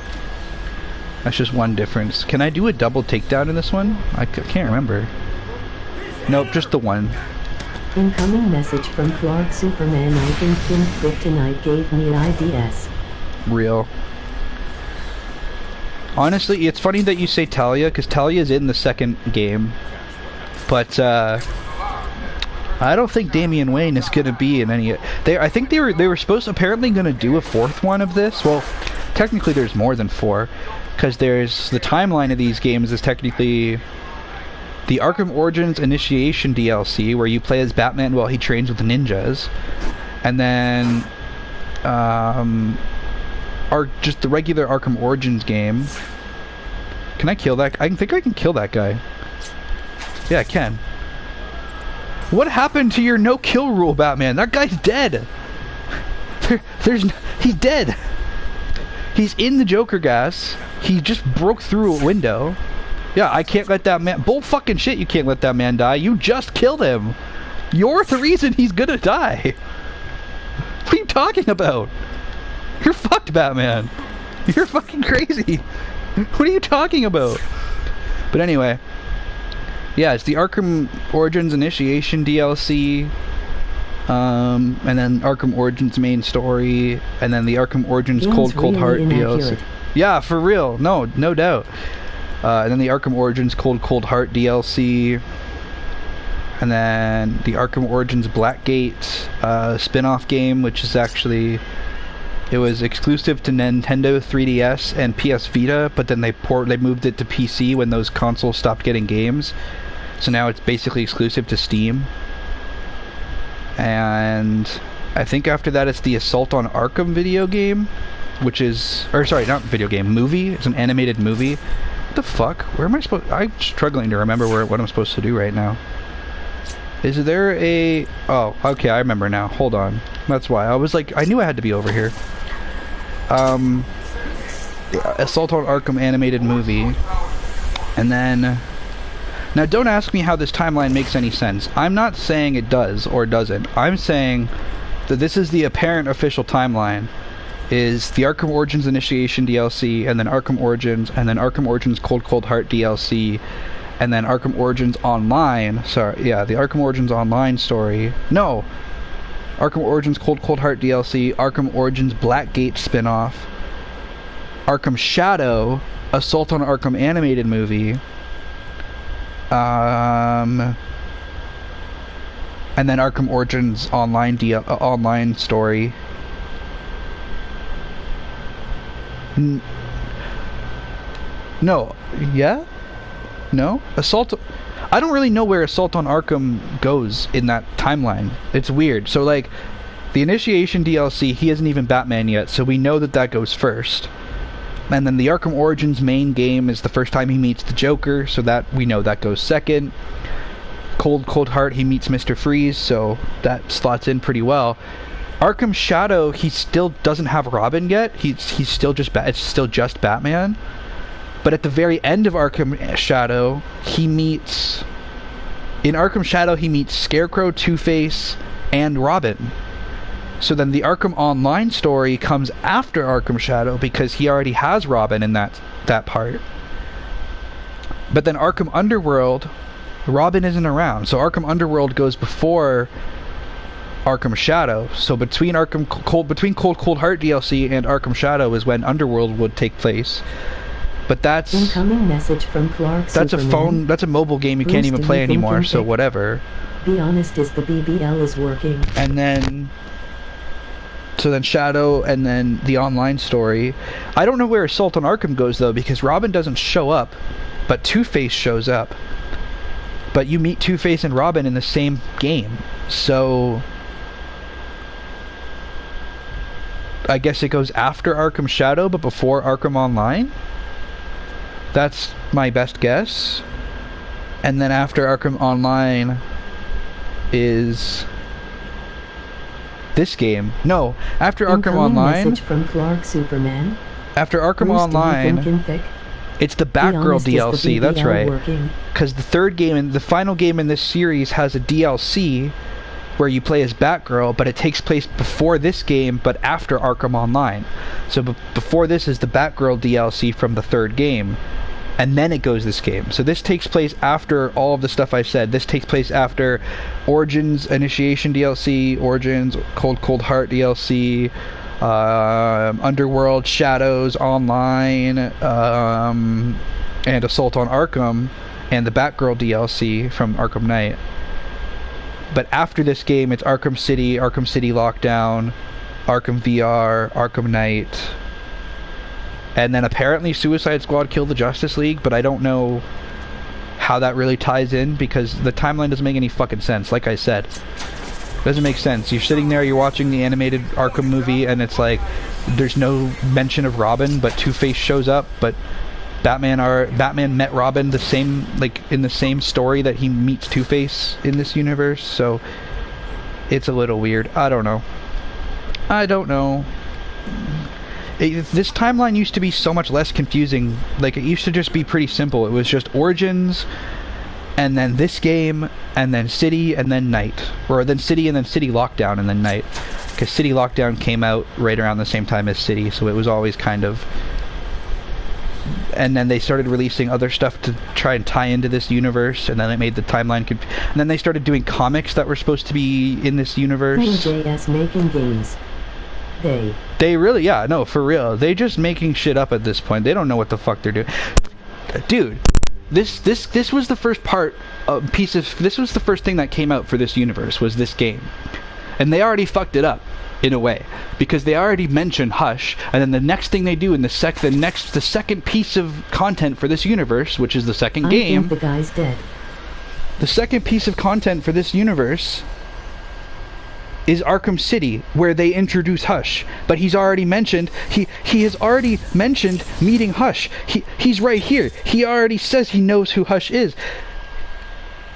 That's just one difference. Can I do a double takedown in this one? I can't remember. Nope, just the one. Incoming message from Clark Superman. I think Pink Kryptonite gave me IDS. Real. Honestly, it's funny that you say Talia, because Talia's in the second game. But, I don't think Damian Wayne is gonna be in any. I think they were apparently gonna do a fourth one of this. Well, technically there's more than 4, because there's the timeline of these games is technically the Arkham Origins Initiation DLC, where you play as Batman while he trains with ninjas, and then just the regular Arkham Origins game. Can I kill that? I think I can kill that guy. Yeah, I can. What happened to your no-kill rule, Batman? That guy's dead. He's dead. He's in the Joker gas. He just broke through a window. Yeah, I can't let that man... Bull fucking shit, you can't let that man die. You just killed him. You're the reason he's gonna die. What are you talking about? You're fucked, Batman. You're fucking crazy. What are you talking about? But anyway... Yeah, it's the Arkham Origins Initiation DLC, and then Arkham Origins main story, and then the Arkham Origins Cold Heart DLC. Yeah, for real. No doubt. And then the Arkham Origins Cold Heart DLC, and then the Arkham Origins Blackgate spin-off game, which is actually... It was exclusive to Nintendo 3DS and PS Vita, but then they moved it to PC when those consoles stopped getting games. So now it's basically exclusive to Steam. And I think after that it's the Assault on Arkham video game, which is... Or sorry, not video game, movie. It's an animated movie. What the fuck? Where am I supposed... I'm struggling to remember what I'm supposed to do right now. Is there a... Oh, okay, I remember now. Hold on. That's why. I was like... I knew I had to be over here. Assault on Arkham animated movie. And then... Now, don't ask me how this timeline makes any sense. I'm not saying it does or doesn't. I'm saying that this is the apparent official timeline. Is the Arkham Origins Initiation DLC, and then Arkham Origins, and then Arkham Origins Cold Heart DLC, and then Arkham Origins Online. Sorry, yeah, the Arkham Origins Online story. No! Arkham Origins Cold Heart DLC, Arkham Origins Blackgate spin-off, Arkham Shadow, Assault on Arkham animated movie, and then Arkham Origins online story. No. Yeah? No? Assault... I don't really know where Assault on Arkham goes in that timeline. It's weird. So, like, the Initiation DLC, he isn't even Batman yet, so we know that goes first. And then the Arkham Origins main game is the first time he meets the Joker, so that we know that goes second. Cold Heart, he meets Mr. Freeze, so that slots in pretty well. Arkham Shadow, he still doesn't have Robin yet. He's still just it's still just Batman. But at the very end of Arkham Shadow, he meets... In Arkham Shadow, he meets Scarecrow, Two-Face, and Robin. So then the Arkham Online story comes after Arkham Shadow because he already has Robin in that part. But then Arkham Underworld, Robin isn't around. So Arkham Underworld goes before Arkham Shadow. So between Cold Heart DLC and Arkham Shadow is when Underworld would take place. But that's... Incoming message from Clark That's Superman. a phone... That's a mobile game you can't even play anymore, so whatever. Be honest, is the BBL is working. And then... So then Shadow, and then the online story. I don't know where Assault on Arkham goes, though, because Robin doesn't show up, but Two-Face shows up. But you meet Two-Face and Robin in the same game, so... I guess it goes after Arkham Shadow, but before Arkham Online? That's my best guess. And then after Arkham Online is this game. No, after Arkham Online. Message from Clark Superman. After Arkham Bruce, do you Online, think in thick? it's the Be Batgirl honest, is the DLC. That's BBL right. working? Because the third game and the final game in this series has a DLC where you play as Batgirl, but it takes place before this game, but after Arkham Online. So before this is the Batgirl DLC from the third game, and then it goes this game. So this takes place after all of the stuff I said. This takes place after Origins Initiation DLC, Origins Cold Heart DLC, Underworld Shadows Online, and Assault on Arkham, and the Batgirl DLC from Arkham Knight. But after this game, it's Arkham City Lockdown, Arkham VR, Arkham Knight, and then apparently Suicide Squad Kill the Justice League, but I don't know how that really ties in, because the timeline doesn't make any fucking sense, like I said. It doesn't make sense. You're sitting there, you're watching the animated Arkham movie, and it's like, there's no mention of Robin, but Two-Face shows up, but Batman met Robin the same, like, in the same story that he meets Two-Face in this universe, so it's a little weird. I don't know. This timeline used to be so much less confusing. Like, it used to just be pretty simple. It was just Origins, and then this game, and then City, and then Night. Or then City, and then City Lockdown, and then Night. Because City Lockdown came out right around the same time as City, so it was always kind of... And then they started releasing other stuff to try and tie into this universe, and then it made the timeline... And then they started doing comics that were supposed to be in this universe. JS making games. They really, yeah, no, for real. They just making shit up at this point. They don't know what the fuck they're doing. Dude, this was the first this was the first thing that came out for this universe, was this game. And they already fucked it up, in a way. Because they already mentioned Hush, and then the next thing they do in the second piece of content for this universe, which is the second game... I think the guy's dead. The second piece of content for this universe is Arkham City, where they introduce Hush. But he's already mentioned, he has already mentioned meeting Hush. He's right here. He already says he knows who Hush is.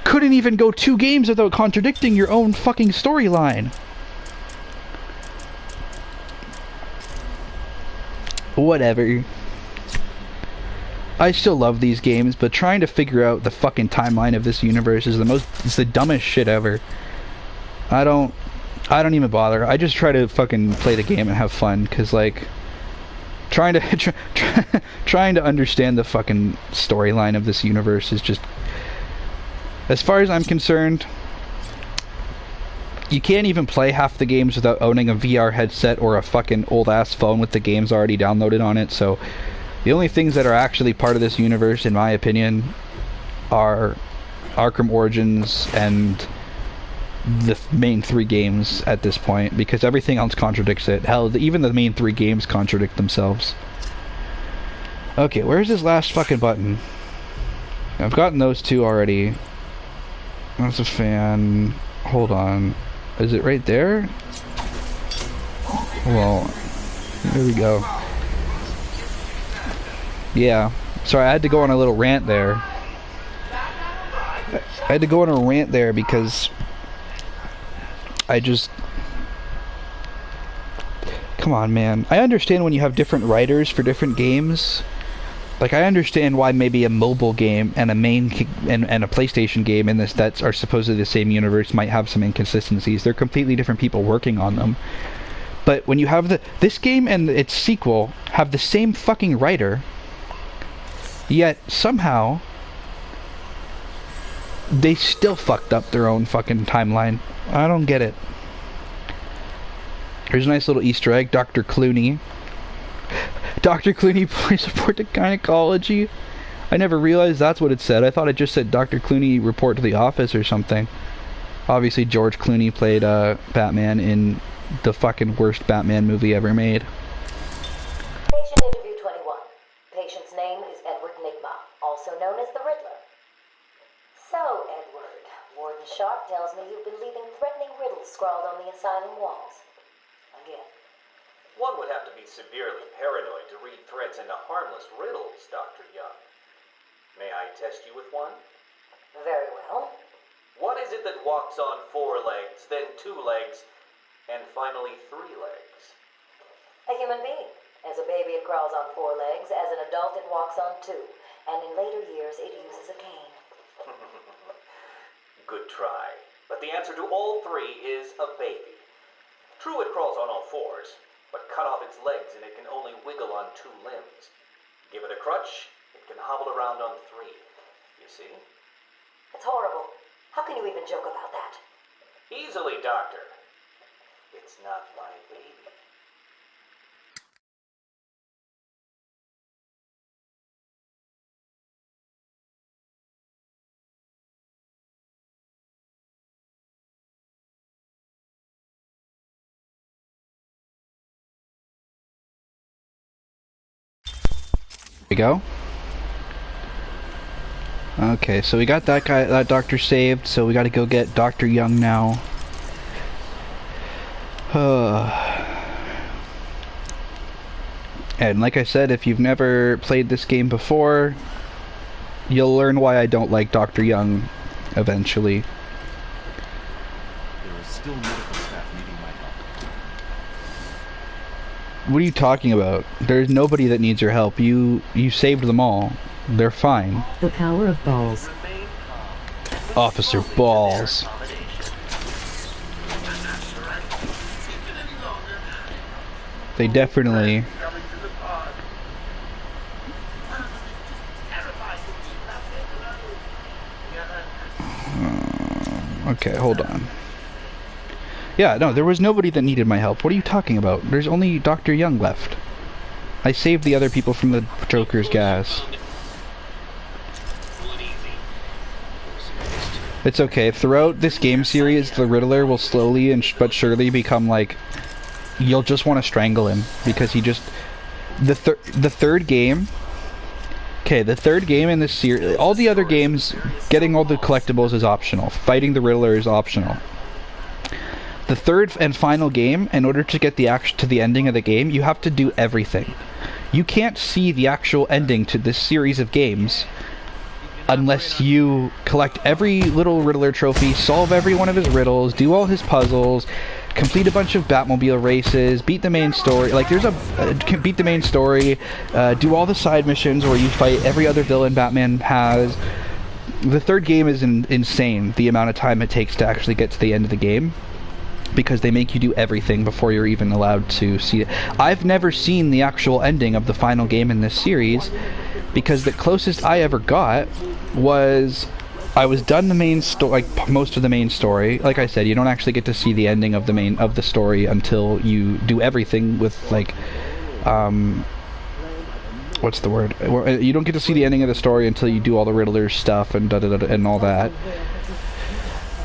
Couldn't even go 2 games without contradicting your own fucking storyline. Whatever. I still love these games, but trying to figure out the fucking timeline of this universe is it's the dumbest shit ever. I don't even bother. I just try to fucking play the game and have fun, because, like, trying to understand the fucking storyline of this universe is just... As far as I'm concerned, you can't even play half the games without owning a VR headset or a fucking old-ass phone with the games already downloaded on it, so the only things that are actually part of this universe, in my opinion, are Arkham Origins and the main 3 games at this point, because everything else contradicts it. Hell, even the main 3 games contradict themselves. Okay, where's this last fucking button? I've gotten those 2 already. That's a fan. Hold on. Is it right there? Well, there we go. Yeah. Sorry, I had to go on a little rant there. I had to go on a rant there because come on, man. I understand when you have different writers for different games. Like, I understand why maybe a mobile game and a and a PlayStation game in this that are supposedly the same universe might have some inconsistencies. They're completely different people working on them. But when you have this game and its sequel have the same fucking writer, yet somehow they still fucked up their own fucking timeline. I don't get it. Here's a nice little Easter egg. Dr. Clooney. Dr. Clooney plays report to gynecology. I never realized that's what it said. I thought it just said Dr. Clooney report to the office or something. Obviously, George Clooney played Batman in the fucking worst Batman movie ever made. Patient interview 21. Patient's name is Edward Nigma, also known as the Riddler. So, Edward, Warden Sharp tells me you've been leaving threatening riddles scrawled on the asylum walls. Again. One would have to be severely paranoid to read threats into harmless riddles, Dr. Young. May I test you with one? Very well. What is it that walks on 4 legs, then 2 legs, and finally 3 legs? A human being. As a baby, it crawls on 4 legs. As an adult, it walks on 2. And in later years, it uses a cane. Good try. But the answer to all 3 is a baby. True, it crawls on all 4s, but cut off its legs and it can only wiggle on 2 limbs. Give it a crutch, it can hobble around on 3. You see? It's horrible. How can you even joke about that? Easily, Doctor. It's not my baby. We go. Okay, so we got that guy, that doctor saved, so we gotta go get Dr. Young now. And like I said, if you've never played this game before, you'll learn why I don't like Dr. Young eventually. There is still medical staff needing my help. What are you talking about? There's nobody that needs your help. You saved them all. They're fine. The power of balls. Officer Balls. They definitely... Okay, hold on. Yeah, no, there was nobody that needed my help. What are you talking about? There's only Dr. Young left. I saved the other people from the Joker's gas. It's okay. Throughout this game series, the Riddler will slowly but surely become like... You'll just want to strangle him. Because he just... The third game... Okay, the third game in this series... All the other games, getting all the collectibles is optional. Fighting the Riddler is optional. The third and final game, in order to get to the ending of the game, you have to do everything. You can't see the actual ending to this series of games unless you collect every little Riddler trophy, solve every one of his riddles, do all his puzzles, complete a bunch of Batmobile races, beat the main story. Like, there's beat the main story, do all the side missions where you fight every other villain Batman has. The third game is insane, the amount of time it takes to actually get to the end of the game, because they make you do everything before you're even allowed to see it. I've never seen the actual ending of the final game in this series, because the closest I ever got was... I was done the main story, like most of the main story. Like I said, you don't actually get to see the ending of the story until you do everything with, like, what's the word? You don't get to see the ending of the story until you do all the Riddler stuff and and all that.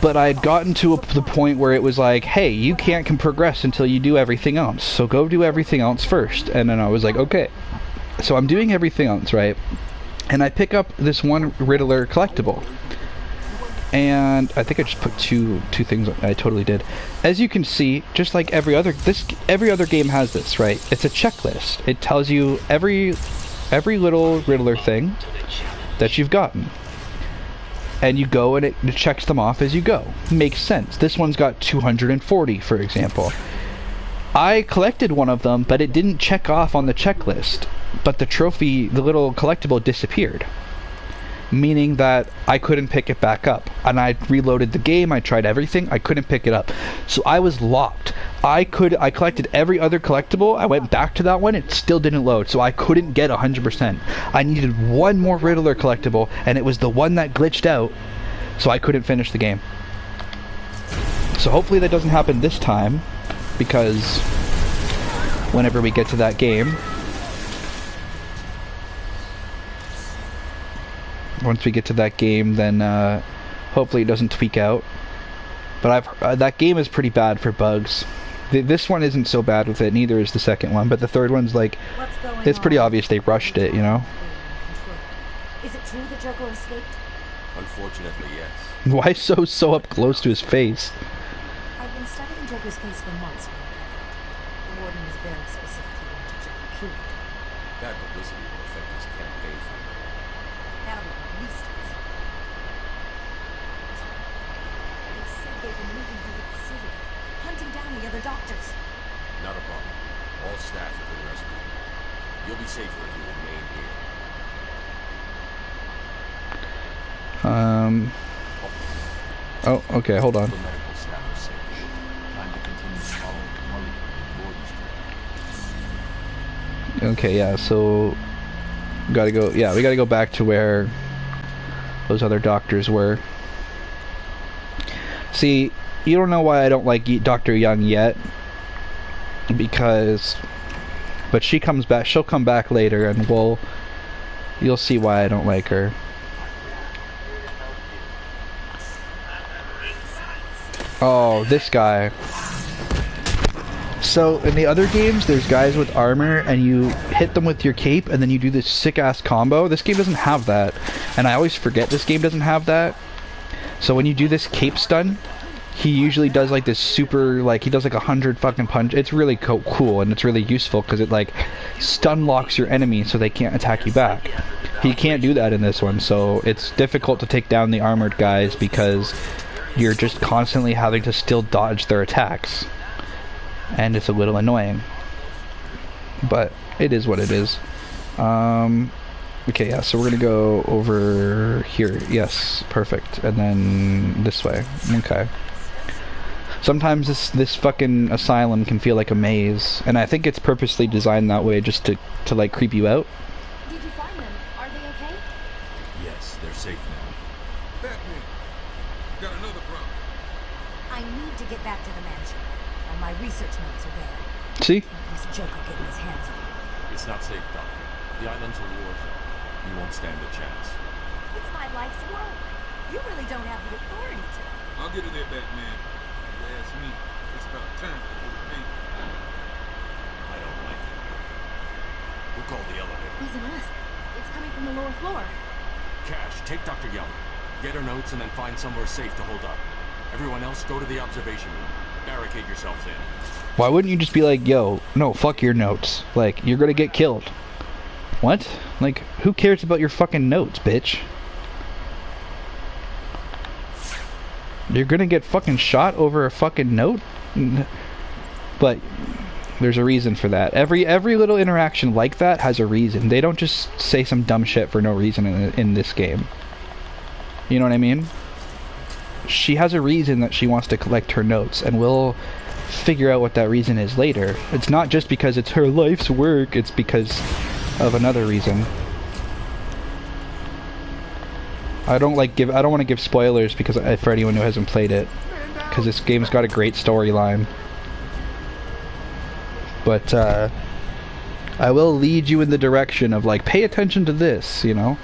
But I had gotten to the point where it was like, hey, you can't progress until you do everything else, so go do everything else first. And then I was like, okay. So I'm doing everything else, right? And I pick up this one Riddler collectible. And I think I just put two things. I totally did. As you can see, just like every other game has this, right? It's a checklist. It tells you every little Riddler thing that you've gotten. And you go and it checks them off as you go. Makes sense. This one's got 240, for example. I collected one of them, but it didn't check off on the checklist. But the trophy, the little collectible, disappeared. Meaning that I couldn't pick it back up. And I reloaded the game, I tried everything, I couldn't pick it up. So I was locked. I collected every other collectible, I went back to that one, it still didn't load, so I couldn't get 100%. I needed one more Riddler collectible, and it was the one that glitched out, so I couldn't finish the game. So hopefully that doesn't happen this time, because whenever we get to that game, once we get to that game, then hopefully it doesn't tweak out. But that game is pretty bad for bugs. This one isn't so bad with it, neither is the second one, but the third one's like, it's pretty obvious they rushed it, you know? Is it true the Joker escaped? Unfortunately, yes. Why so up close to his face? I've been studying Joker's case for months. The warden was very specific he wanted Joker killed. Bad publicity will affect his campaign for me. That'll be at least it. They said they've been moving through the city, hunting down the other doctors. Not a problem. All staff have been rescued. safer if you remain here. Oh, okay, hold on. The medical staff is safe. Time to continue following Gordon's trail. Okay, yeah, so gotta go. Yeah, we gotta go back to where those other doctors were. See, you don't know why I don't like Dr. Young yet, but she comes back. She'll come back later, and you'll see why I don't like her. Oh, this guy. So, in the other games, there's guys with armor, and you hit them with your cape, and then you do this sick-ass combo. This game doesn't have that, and I always forget this game doesn't have that. So when you do this cape stun, he usually does like this super, like, he does like 100 fucking punch. It's really cool, and it's really useful, because it, like, stun locks your enemy so they can't attack you back. He can't do that in this one, so it's difficult to take down the armored guys, because you're just constantly having to still dodge their attacks. And it's a little annoying. But it is what it is. Okay, yeah, so we're gonna go over here. Yes, perfect. And then this way. Okay. Sometimes this fucking asylum can feel like a maze, and I think it's purposely designed that way just to like creep you out. Did you find them? Are they okay? Yes, they're safe now. Batman, got another problem. I need to get back to the mansion. All my research notes are there. See? This Joker getting his hands on it. It's not safe, Doctor. The island's a war zone. You won't stand a chance. It's my life's work. You really don't have the authority to. I'll get in there, Batman. You ask me, it's about time for you to think. I don't like it. We'll call the elevator. It wasn't us. It's coming from the lower floor. Cash, take Dr. Young. Get her notes and then find somewhere safe to hold up. Everyone else, go to the observation room. Barricade yourselves in. Why wouldn't you just be like, yo, no, fuck your notes. Like, you're gonna get killed. What? Like, who cares about your fucking notes, bitch? You're gonna get fucking shot over a fucking note? But there's a reason for that. Every little interaction like that has a reason. They don't just say some dumb shit for no reason in this game. You know what I mean? She has a reason that she wants to collect her notes, and we'll figure out what that reason is later. It's not just because it's her life's work, it's because of another reason. I don't want to give spoilers because for anyone who hasn't played it, because this game's got a great storyline. But I will lead you in the direction of, like, pay attention to this, you know?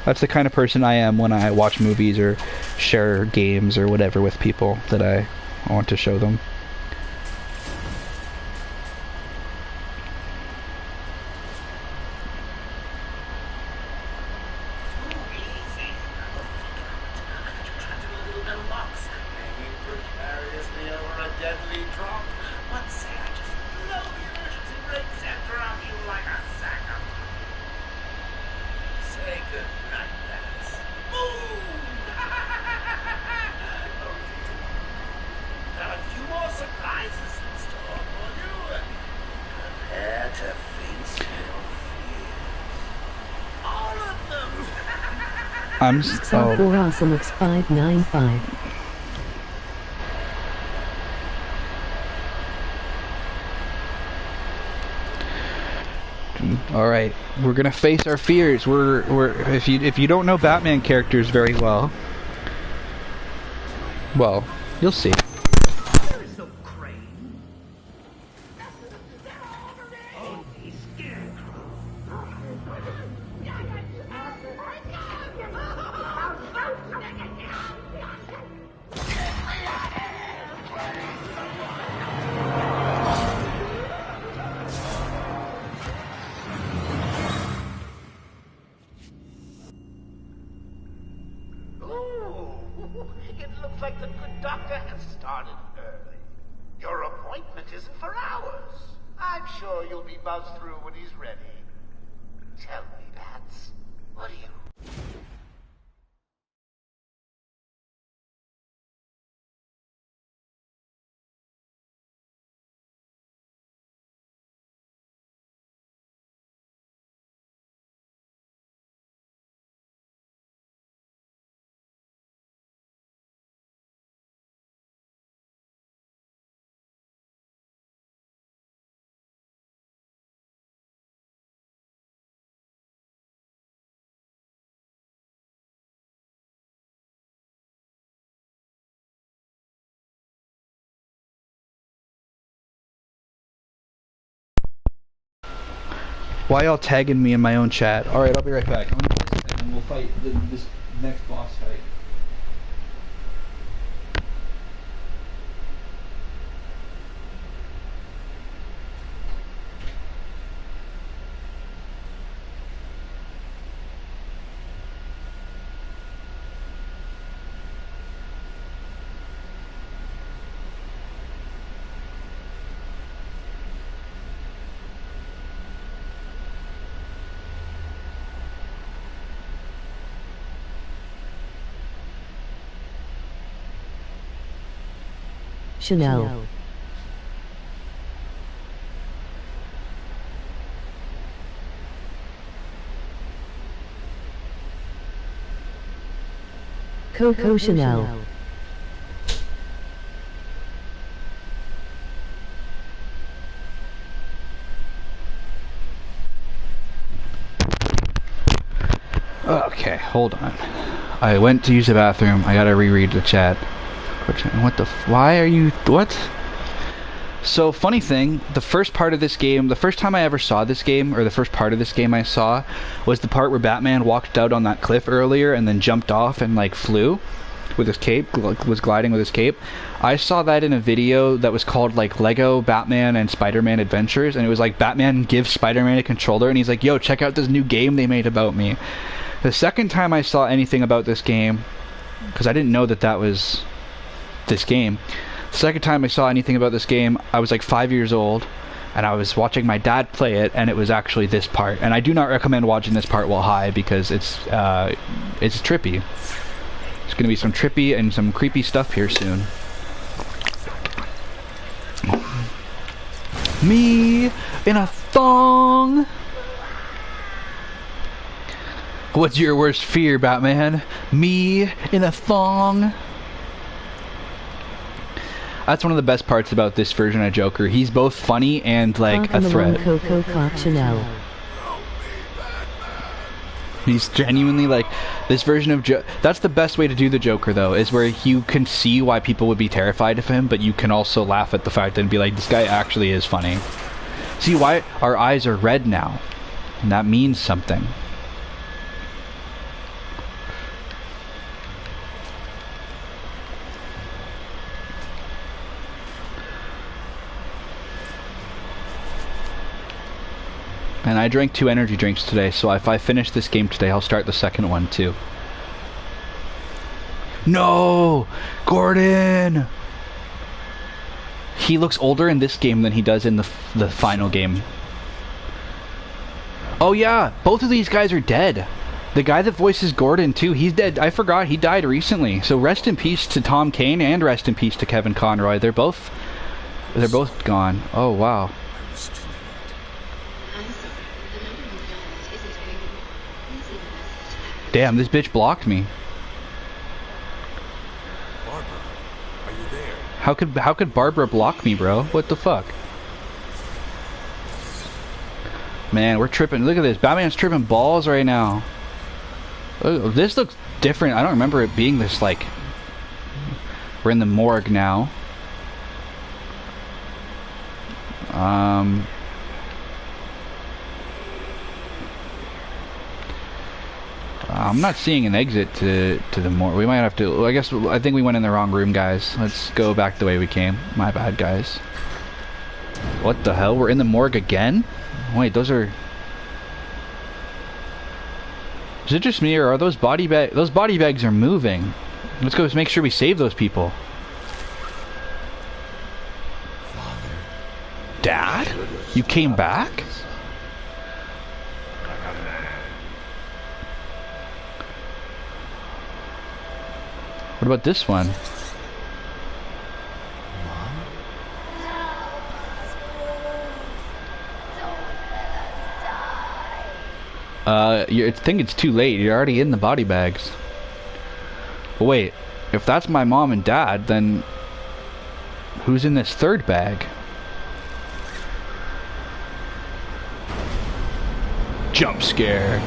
That's the kind of person I am when I watch movies or share games or whatever with people that I want to show them. I'm Software awesomeites 595. All right, we're gonna face our fears. If you don't know Batman characters very well, you'll see. It looks like the good doctor has started early. Your appointment isn't for hours. I'm sure you'll be buzzed through when he's ready. Tell me, Bats, what do you... Why y'all tagging me in my own chat? Alright, I'll be right back. I'm gonna play this thing and we'll fight this next boss fight. Chanel. Coco Chanel. Okay, hold on. I went to use the bathroom. I gotta reread the chat. What the why are you what? So funny thing, the first part of this game, the first time I ever saw this game, or the first part of this game I saw, was the part where Batman walked out on that cliff earlier and then jumped off and like flew with his cape, was gliding with his cape. I saw that in a video that was called like Lego Batman and Spider-Man Adventures, and it was like Batman gives Spider-Man a controller and he's like, yo, check out this new game they made about me. The second time I saw anything about this game, because I didn't know that that was this game. The second time I saw anything about this game, I was like 5 years old, and I was watching my dad play it, and it was actually this part. And I do not recommend watching this part while high because it's trippy. There's gonna be some trippy and some creepy stuff here soon. Me in a thong. What's your worst fear, Batman? Me in a thong. That's one of the best parts about this version of Joker. He's both funny and like a threat. He's genuinely like this version of that's the best way to do the Joker though, is where you can see why people would be terrified of him, but you can also laugh at the fact and be like, this guy actually is funny. See why our eyes are red now, and that means something. And I drank 2 energy drinks today, so if I finish this game today, I'll start the second one too. No! Gordon! He looks older in this game than he does in the final game. Oh yeah, both of these guys are dead. The guy that voices Gordon too, he's dead. I forgot, he died recently. So rest in peace to Tom Kane and rest in peace to Kevin Conroy. They're both gone. Oh wow. Damn, this bitch blocked me. Barbara, are you there? How could Barbara block me, bro? What the fuck? Man, we're tripping. Look at this. Batman's tripping balls right now. Oh, this looks different. I don't remember it being this, like... We're in the morgue now. I'm not seeing an exit to the morgue. We might have to... I think we went in the wrong room, guys. Let's go back the way we came. My bad, guys. What the hell? We're in the morgue again? Wait, those are... Is it just me, or are those body bags... Those body bags are moving. Let's go make sure we save those people. Father. Dad? You came back? What about this one? I think it's too late. You're already in the body bags. But wait, if that's my mom and dad, then who's in this third bag? Jump scare.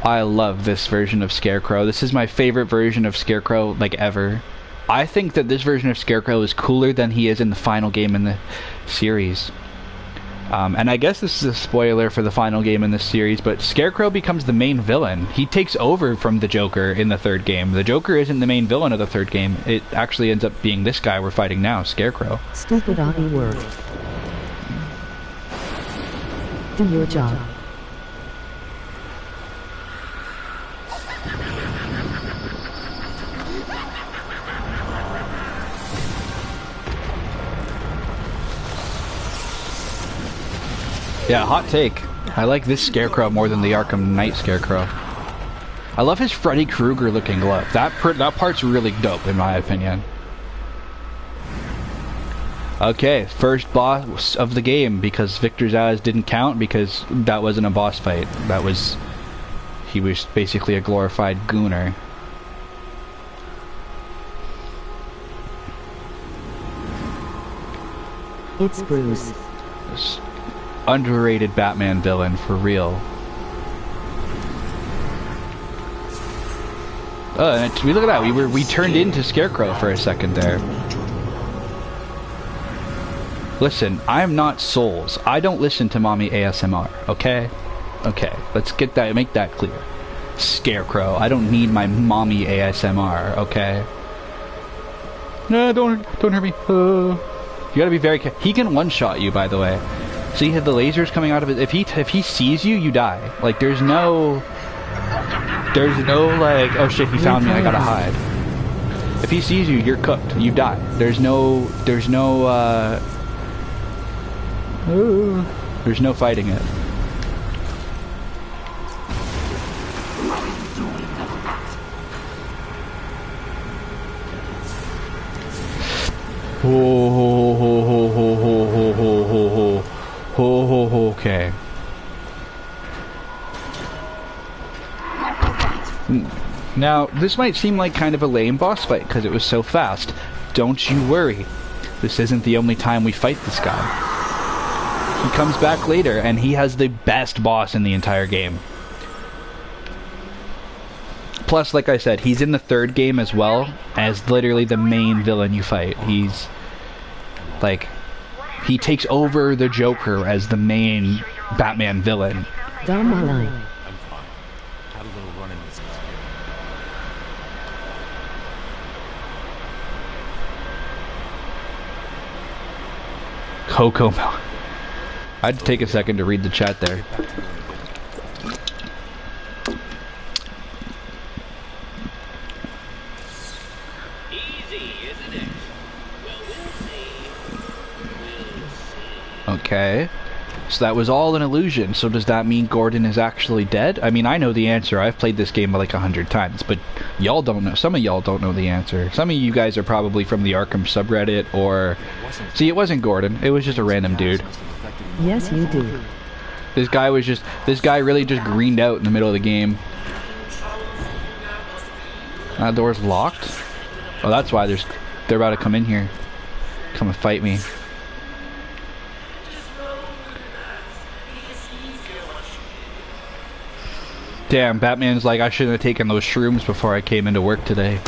I love this version of Scarecrow. This is my favorite version of Scarecrow, like, ever. I think that this version of Scarecrow is cooler than he is in the final game in the series. And I guess this is a spoiler for the final game in this series, but Scarecrow becomes the main villain. He takes over from the Joker in the third game. The Joker isn't the main villain of the third game. It actually ends up being this guy we're fighting now, Scarecrow. Stupid Avi world. Do your job. Yeah, hot take. I like this Scarecrow more than the Arkham Knight Scarecrow. I love his Freddy Krueger looking glove. That part's really dope in my opinion. Okay, first boss of the game, because Victor Zsasz didn't count because that wasn't a boss fight. He was basically a glorified gooner. It's Bruce. Underrated Batman villain for real. Oh, and look at that. We turned into Scarecrow for a second there. Listen, I'm not Souls. I don't listen to mommy ASMR. Okay, okay. Let's make that clear. Scarecrow. I don't need my mommy ASMR. Okay. No, don't hurt me. You gotta be very careful. He can one-shot you, by the way. See the lasers coming out of it. If he sees you, you die. Like there's no like, oh shit, he found me, I gotta hide. If he sees you, you're cooked. You die. There's no fighting it. Okay. Now, this might seem like kind of a lame boss fight because it was so fast. Don't you worry. This isn't the only time we fight this guy. He comes back later and he has the best boss in the entire game. Plus, like I said, he's in the third game as well as literally the main villain you fight. He's like, he takes over the Joker as the main Batman villain. Down my line. I'm fine. Had a little run in this guy. Coco Melon. I'd take a second to read the chat there. Okay. So that was all an illusion. So does that mean Gordon is actually dead? I mean, I know the answer. I've played this game like 100 times, but y'all don't know. Some of y'all don't know the answer. Some of you guys are probably from the Arkham subreddit or... See, it wasn't Gordon. It was just a random dude. Yes, you do. This guy really just greened out in the middle of the game. That door's locked? Oh, that's why they're about to come in here. Come and fight me. Damn, Batman's like, I shouldn't have taken those shrooms before I came into work today.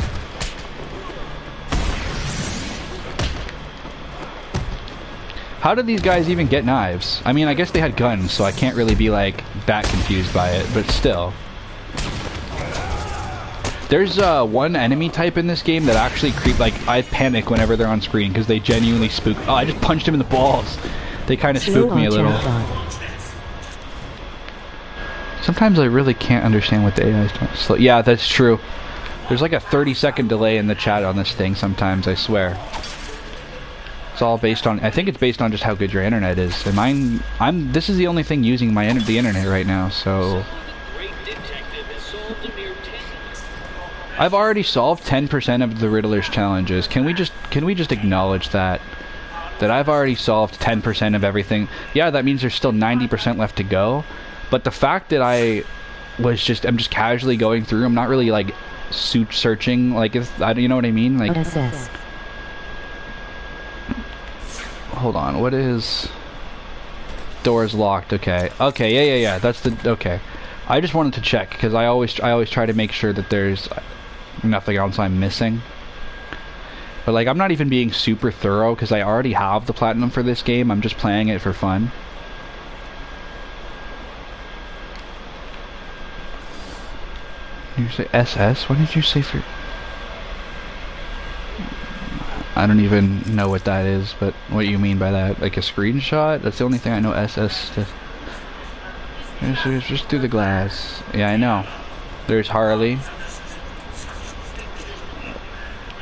How did these guys even get knives? I mean, I guess they had guns, so I can't really be like that confused by it, but still. There's one enemy type in this game that actually I panic whenever they're on screen because they genuinely spook. Oh, I just punched him in the balls. They kind of spook me a little. Sometimes I really can't understand what the AI is doing. So, yeah, that's true. There's like a 30-second delay in the chat on this thing sometimes, I swear. It's all based on... I think it's based on just how good your internet is. And this is the only thing using the internet right now, so... I've already solved 10% of the Riddler's challenges. Can we just acknowledge that? That I've already solved 10% of everything. Yeah, that means there's still 90% left to go. But the fact that I'm just casually going through, I'm not really like searching, like, you know what I mean? Like, hold on, what is, door's locked, okay, yeah, that's okay. I just wanted to check, because I always try to make sure that there's nothing else I'm missing. But like, I'm not even being super thorough, because I already have the platinum for this game, I'm just playing it for fun. You say SS? What did you say for... I don't even know what that is, but what you mean by that? Like a screenshot? That's the only thing I know SS to... Just through the glass. Yeah, I know. There's Harley.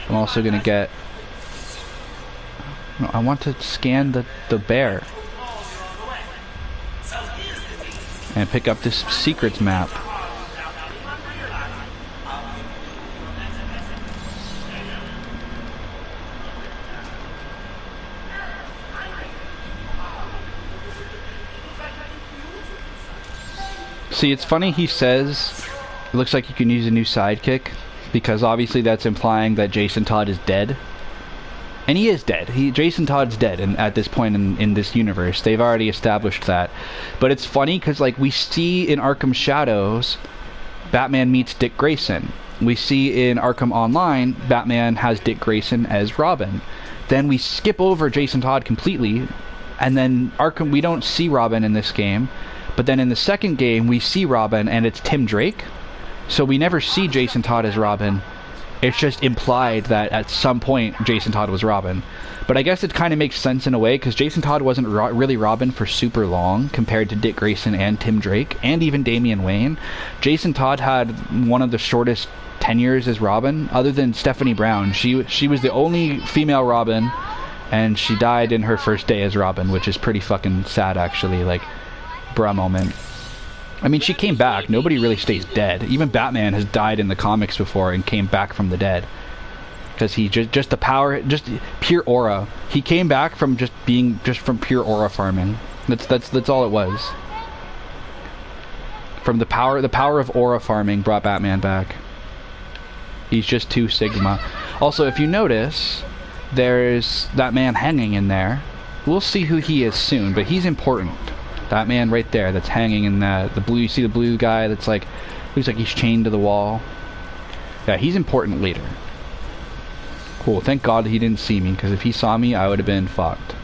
I'm also gonna get... No, I want to scan the bear. And pick up this secrets map. See, it's funny he says it looks like you can use a new sidekick, because obviously that's implying that Jason Todd is dead. And he is dead. Jason Todd's dead at this point in this universe. They've already established that. But it's funny because, like, we see in Arkham Shadows, Batman meets Dick Grayson. We see in Arkham Online, Batman has Dick Grayson as Robin. Then we skip over Jason Todd completely, and then Arkham, we don't see Robin in this game. But then in the second game, we see Robin, and it's Tim Drake. So we never see Jason Todd as Robin. It's just implied that at some point Jason Todd was Robin. But I guess it kind of makes sense in a way, because Jason Todd wasn't really Robin for super long compared to Dick Grayson and Tim Drake, and even Damian Wayne. Jason Todd had one of the shortest tenures as Robin, other than Stephanie Brown. She was the only female Robin, and she died in her first day as Robin, which is pretty fucking sad, actually. Like, bruh moment. I mean, she came back. Nobody really stays dead. Even Batman has died in the comics before and came back from the dead. Because he just the power, just pure aura. He came back from from pure aura farming. That's all it was. From the power of aura farming brought Batman back. He's just 2 Sigma. Also, if you notice, there's that man hanging in there. We'll see who he is soon, but he's important. That man right there that's hanging in the blue, you see the blue guy that's like, looks like he's chained to the wall. Yeah, he's important later. Cool, thank God he didn't see me, because if he saw me, I would have been fucked.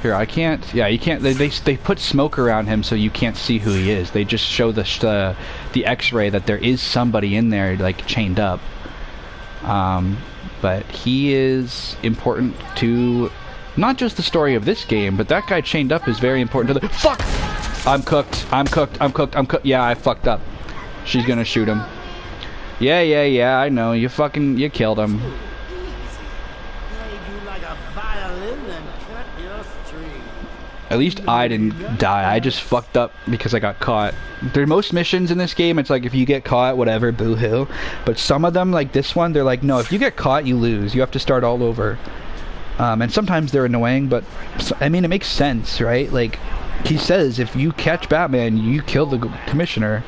Here, I can't, yeah, you can't, they put smoke around him so you can't see who he is. They just show the x-ray that there is somebody in there, like, chained up. But he is important to not just the story of this game, but that guy chained up is very important to the... Fuck! I'm cooked. Yeah, I fucked up. She's gonna shoot him. Yeah, I know. You killed him. At least I didn't die. I just fucked up because I got caught. Most missions in this game, it's like, if you get caught, whatever, boo-hoo. But some of them, like this one, they're like, no, if you get caught, you lose. You have to start all over. And sometimes they're annoying, but, I mean, it makes sense, right? Like, he says, if you catch Batman, you kill the commissioner.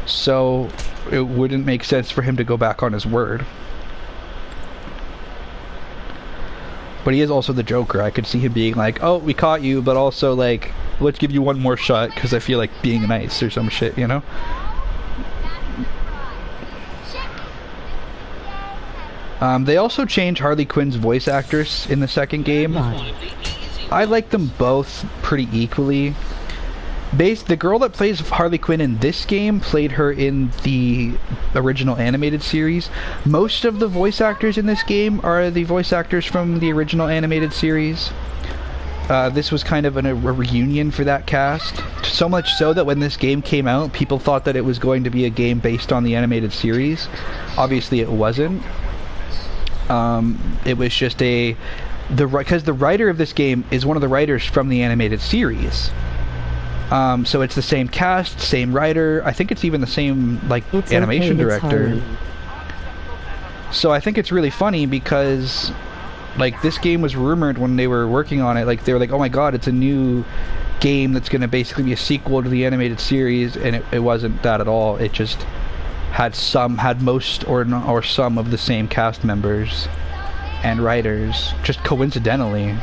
So, it wouldn't make sense for him to go back on his word. But he is also the Joker. I could see him being like, oh, we caught you, but also, like, let's give you one more shot, because I feel like being nice or some shit, you know? They also changed Harley Quinn's voice actress in the second game. I like them both pretty equally. The girl that plays Harley Quinn in this game played her in the original animated series. Most of the voice actors in this game are the voice actors from the original animated series. This was kind of a reunion for that cast. So much so that when this game came out, people thought that it was going to be a game based on the animated series. Obviously it wasn't. It was just because the writer of this game is one of the writers from the animated series. So it's the same cast, same writer. I think it's even the same, like, animation director. So I think it's really funny because, like, this game was rumored when they were working on it. Like, they were like, oh my god, it's a new game that's going to basically be a sequel to the animated series, and it wasn't that at all. It just had most or some of the same cast members and writers, just coincidentally.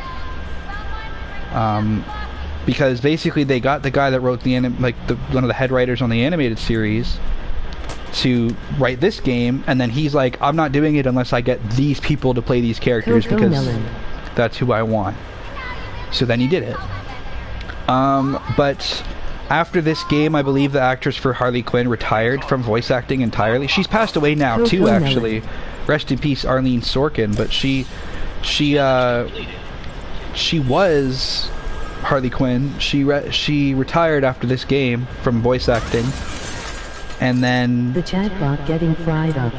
Because basically they got the guy that wrote one of the head writers on the animated series to write this game, and then he's like, I'm not doing it unless I get these people to play these characters because that's who I want. So then he did it. But after this game, I believe the actress for Harley Quinn retired from voice acting entirely. She's passed away now too, actually. Rest in peace, Arlene Sorkin. But she was Harley Quinn. She retired after this game from voice acting, and then the chatbot getting fried up.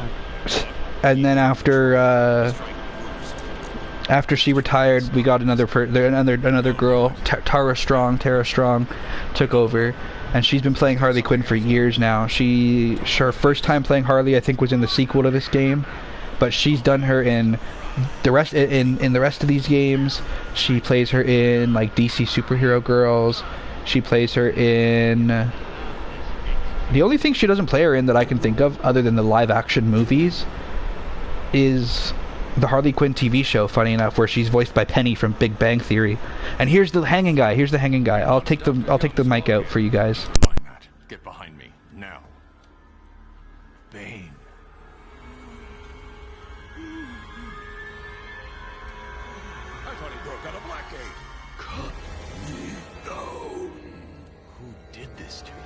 And then after she retired, we got another girl, Tara Strong, took over, and she's been playing Harley Quinn for years now. Her first time playing Harley, I think, was in the sequel to this game, but she's done her in the rest of these games. She plays her in like DC Superhero Girls. She plays her in. The only thing she doesn't play her in that I can think of, other than the live action movies, is the Harley Quinn TV show, funny enough, where she's voiced by Penny from Big Bang Theory. And here's the hanging guy. I'll take the mic out for you guys. Matt, get behind me now. Bane. I thought he broke out a blackgate. Cut me down. Who did this to you?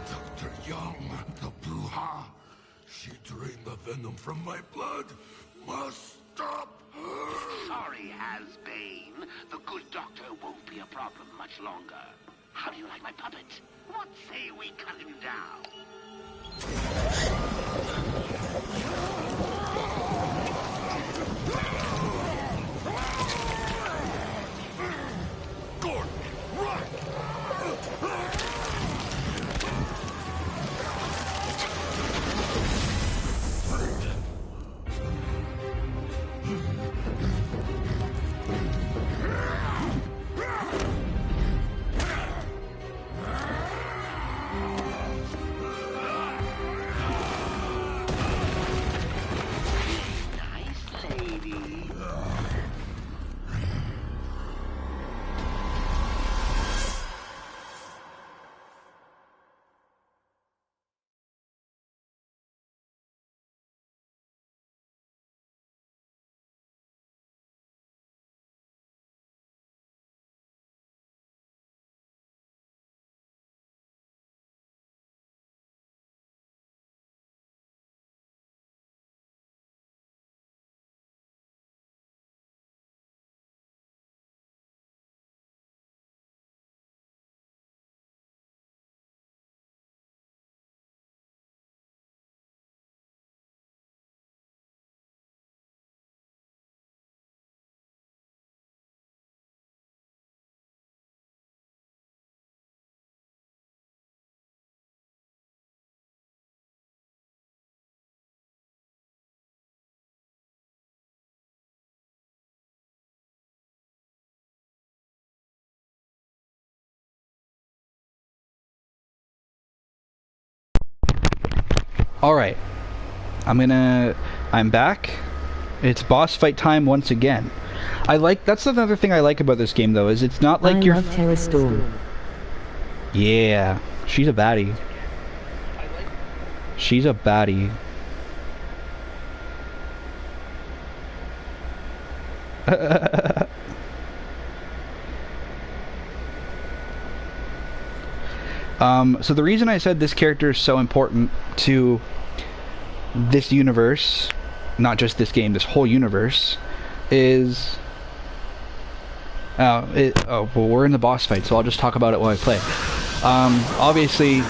Dr. Young, the Bruja. She drained the venom from my blood. Must stop her. Sorry, Has-Bane. The good doctor won't be a problem much longer. How do you like my puppet? What say we cut him down? Gordon, run! Alright. I'm back. It's boss fight time once again. That's another thing I like about this game, though, is it's not like I love Tara Storm. Yeah, she's a baddie. She's a baddie. So the reason I said this character is so important to this universe, not just this game, this whole universe, is... well, we're in the boss fight, so I'll just talk about it while I play. Obviously,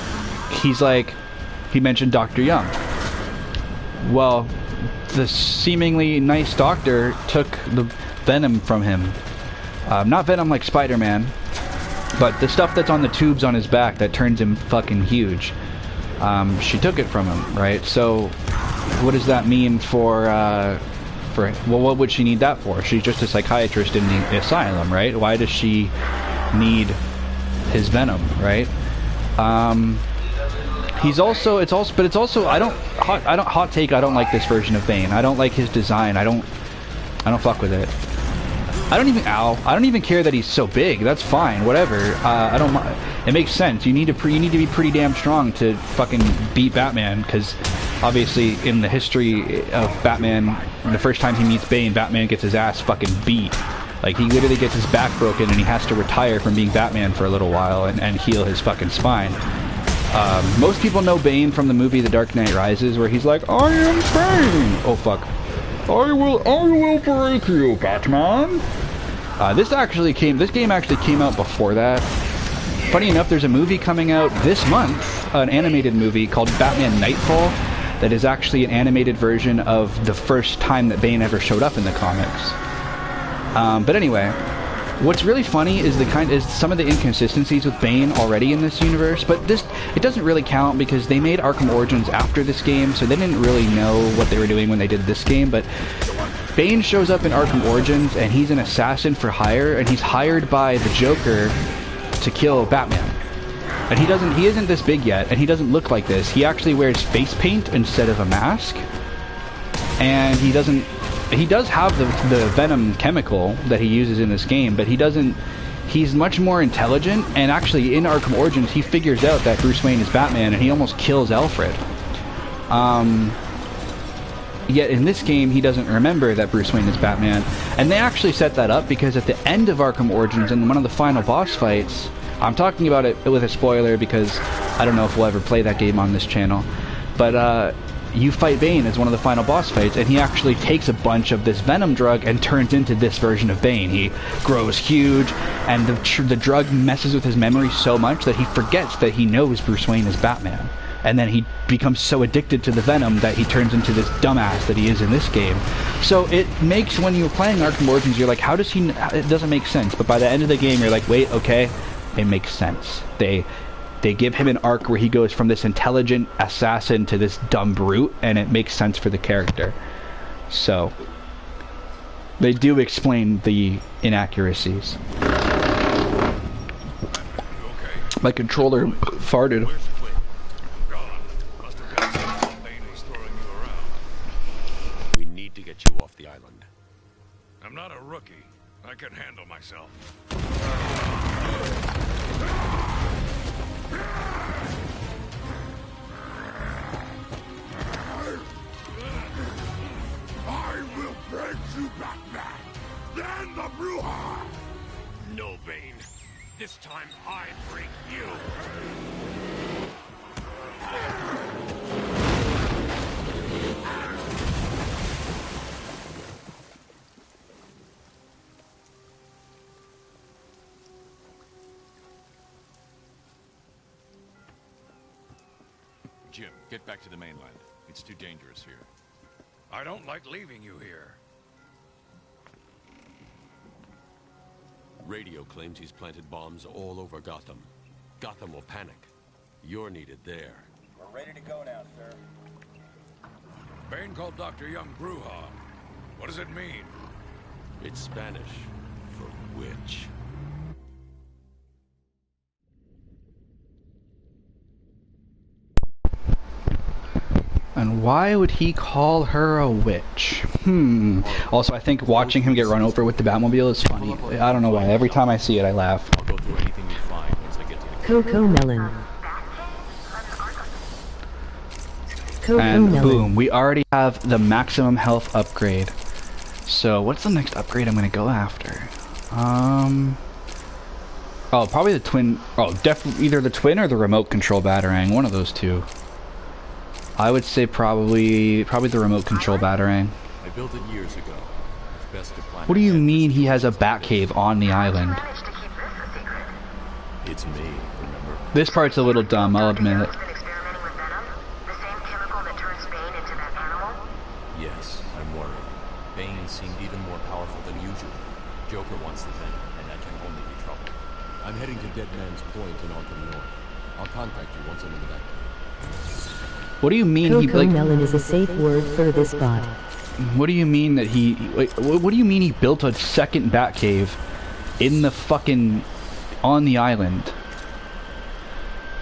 he mentioned Dr. Young. Well, the seemingly nice doctor took the venom from him. Not venom like Spider-Man, but the stuff that's on the tubes on his back that turns him fucking huge. She took it from him, right? So, what does that mean for well, what would she need that for? She's just a psychiatrist in the asylum, right? Why does she need his venom, right? Hot take, I don't like this version of Bane. I don't like his design. I don't fuck with it. I don't even care that he's so big. That's fine, whatever. It makes sense. You need to be pretty damn strong to fucking beat Batman, because obviously in the history of Batman, the first time he meets Bane, Batman gets his ass fucking beat. Like, he literally gets his back broken and he has to retire from being Batman for a little while and heal his fucking spine. Most people know Bane from the movie The Dark Knight Rises, where he's like, I am Bane! Oh fuck. I will break you, Batman! This game actually came out before that. Funny enough, there's a movie coming out this month, an animated movie called Batman Nightfall, that is actually an animated version of the first time that Bane ever showed up in the comics. But anyway, what's really funny is some of the inconsistencies with Bane already in this universe, but it doesn't really count because they made Arkham Origins after this game, so they didn't really know what they were doing when they did this game. But Bane shows up in Arkham Origins and he's an assassin for hire, and he's hired by the Joker to kill Batman. And he isn't this big yet, and he doesn't look like this. He actually wears face paint instead of a mask, and he does have the Venom chemical that he uses in this game, but he's much more intelligent, and actually in Arkham Origins he figures out that Bruce Wayne is Batman and he almost kills Alfred. Yet in this game he doesn't remember that Bruce Wayne is Batman, and they actually set that up because at the end of Arkham Origins, in one of the final boss fights, I'm talking about it with a spoiler because I don't know if we'll ever play that game on this channel, but you fight Bane as one of the final boss fights, and he actually takes a bunch of this Venom drug and turns into this version of Bane. He grows huge, and the drug messes with his memory so much that he forgets that he knows Bruce Wayne is Batman. And then he becomes so addicted to the Venom that he turns into this dumbass that he is in this game. So it makes, when you're playing Arkham Origins, you're like, how does he... It doesn't make sense. But by the end of the game, you're like, wait, okay, it makes sense. They give him an arc where he goes from this intelligent assassin to this dumb brute, and it makes sense for the character. So they do explain the inaccuracies. My controller farted. We need to get you off the island. I'm not a rookie. I can handle myself. I will break you, Batman! Then the Bruja! No, Bane. This time I break you. Jim, get back to the mainland. It's too dangerous here. I don't like leaving you here. Radio claims he's planted bombs all over Gotham. Gotham will panic. You're needed there. We're ready to go now, sir. Bane called Dr. Young Bruja. What does it mean? It's Spanish for witch. And why would he call her a witch? Also, I think watching him get run over with the Batmobile is funny. I don't know why. Every time I see it, I laugh. I'll go through anything you find once I get to the Coco Melon. And boom, we already have the maximum health upgrade. So what's the next upgrade I'm gonna go after? Oh, probably the twin. Oh, definitely either the twin or the remote control batarang. One of those two. I would say probably the remote control batarang. I built it years ago. It's best to plan. What do you mean he has a Batcave on the island? It's me, remember? This part's a little dumb, I'll admit it. Yes, I'm worried. Bane seemed even more powerful than usual. Joker wants the Venom, and that can only be trouble. I'm heading to Dead Man's Point in Arkham North. I'll contact you once I'm in the Batcave. What do you mean Coco Melon is a safe word for this bot. What do you mean that he... Like, what do you mean he built a second Batcave in the fucking... on the island?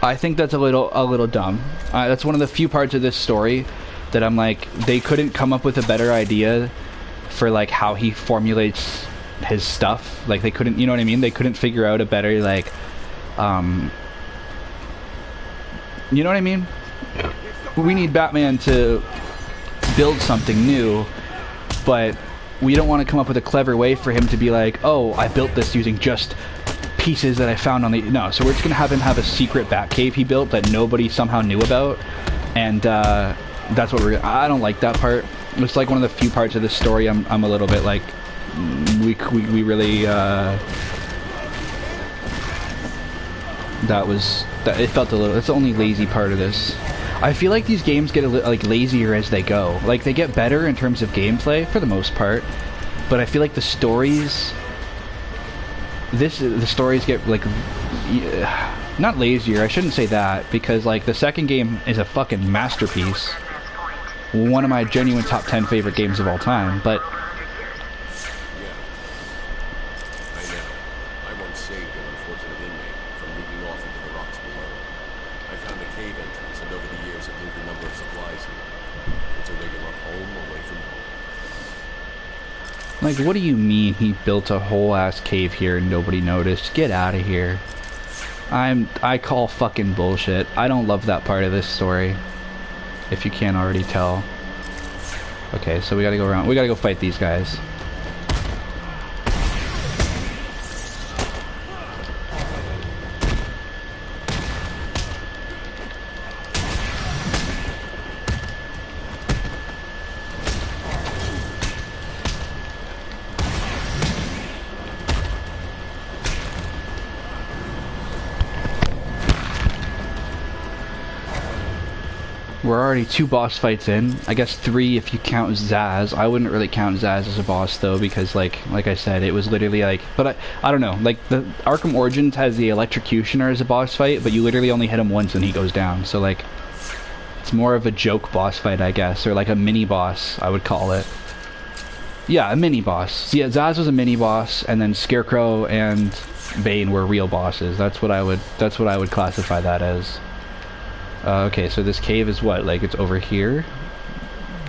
I think that's a little dumb. That's one of the few parts of this story that I'm like, they couldn't come up with a better idea for like how he formulates his stuff. Like they couldn't, you know what I mean? They couldn't figure out a better like, you know what I mean? We need Batman to build something new, but we don't want to come up with a clever way for him to be like, oh, I built this using just pieces that I found on the... No, so we're just going to have him have a secret bat cave he built that nobody somehow knew about. And that's what we're... I don't like that part. It's like one of the few parts of this story I'm a little bit like... We really... It felt a little... That's the only lazy part of this. I feel like these games get like lazier as they go. Like, they get better in terms of gameplay for the most part, but I feel like the stories... The stories get, like... not lazier, I shouldn't say that, because, like, the second game is a fucking masterpiece. One of my genuine top 10 favorite games of all time, but... Like, what do you mean he built a whole ass cave here and nobody noticed? Get out of here. I call fucking bullshit. I don't love that part of this story. If you can't already tell. Okay, so we gotta go around. We gotta go fight these guys. We're already 2 boss fights in. I guess 3 if you count Zaz. I wouldn't really count Zaz as a boss though, because like I said, it was literally like... But I don't know. Like, the Arkham Origins has the Electrocutioner as a boss fight, but you literally only hit him once and he goes down. So like, it's more of a joke boss fight, I guess, or like a mini boss, I would call it. Yeah, a mini boss. So yeah, Zaz was a mini boss, and then Scarecrow and Bane were real bosses. That's what I would classify that as. Okay, so this cave is what? Like, it's over here?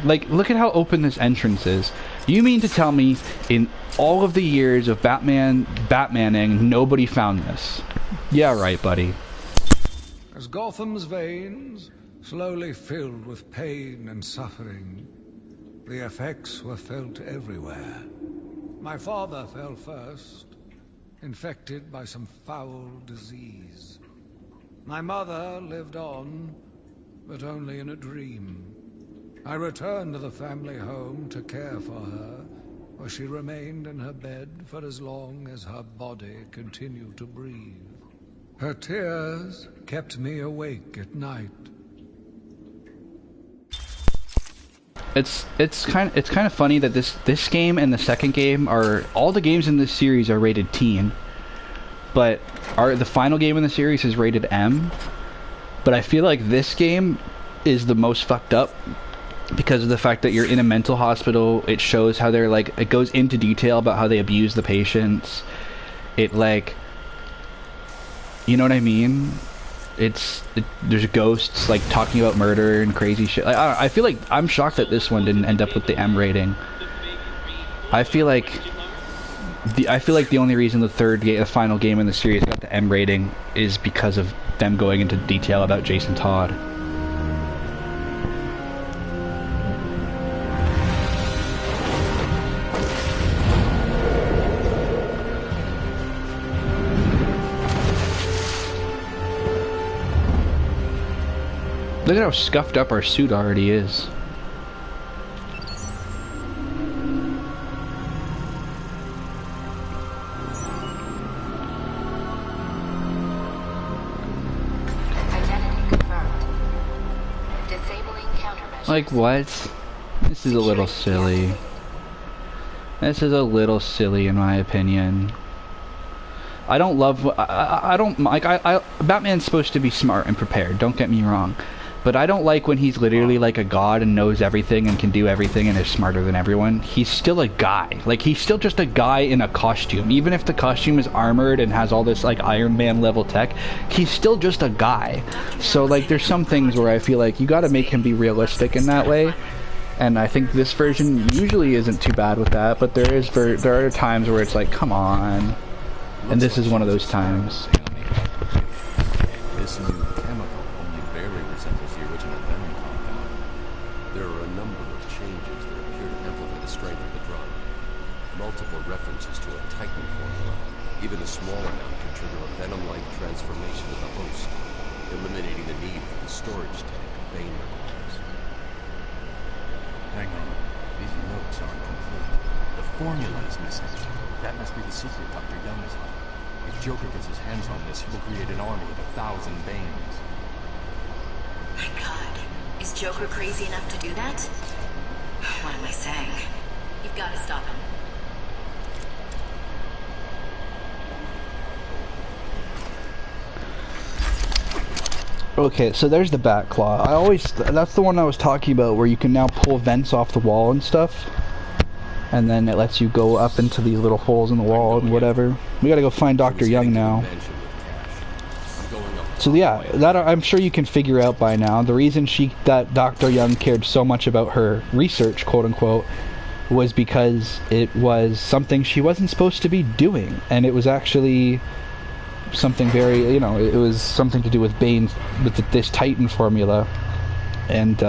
Like, look at how open this entrance is. You mean to tell me, in all of the years of Batmaning, nobody found this? Yeah, right, buddy. As Gotham's veins slowly filled with pain and suffering, the effects were felt everywhere. My father fell first, infected by some foul disease. My mother lived on, but only in a dream. I returned to the family home to care for her, where she remained in her bed for as long as her body continued to breathe. Her tears kept me awake at night. It's kind of funny that this game and the second game are... All the games in this series are rated teen. But the final game in the series is rated M. But I feel like this game is the most fucked up because of the fact that you're in a mental hospital. It shows how they're like... It goes into detail about how they abuse the patients. It like... You know what I mean? There's ghosts like talking about murder and crazy shit. Like, I feel like... I'm shocked that this one didn't end up with the M rating. I feel like the only reason the final game in the series got the M rating is because of them going into detail about Jason Todd. Look at how scuffed up our suit already is. Like, what? This is a little silly. This is a little silly in my opinion. I don't love... I don't... Like, Batman's supposed to be smart and prepared, don't get me wrong. But I don't like when he's literally like a god and knows everything and can do everything and is smarter than everyone. He's still a guy. Like, he's still just a guy in a costume. Even if the costume is armored and has all this like Iron Man level tech, he's still just a guy. So like, there's some things where I feel like you gotta make him be realistic in that way. And I think this version usually isn't too bad with that, but there are times where it's like, come on. And this is one of those times. This new chemical only barely resembles the original venom compound. There are a number of changes that appear to amplify the strength of the drug. Multiple references to a Titan formula. Even a small amount can trigger a venom-like transformation of the host, eliminating the need for the storage tank Bane requires. Hang on. These notes aren't complete. The formula is missing. That must be the secret Dr. Young is on. If Joker gets his hands on this, he will create an army of 1,000 Banes. My god. Is Joker crazy enough to do that? What am I saying? You've got to stop him. Okay, so there's the bat claw. That's the one I was talking about, where you can now pull vents off the wall and stuff. And then it lets you go up into these little holes in the wall and whatever. We gotta go find Dr. Young now. So yeah, that I'm sure you can figure out by now. The reason that Dr. Young cared so much about her research, quote unquote, was because it was something she wasn't supposed to be doing. And it was actually something very, you know, it was something to do with Bane, with this Titan formula. And,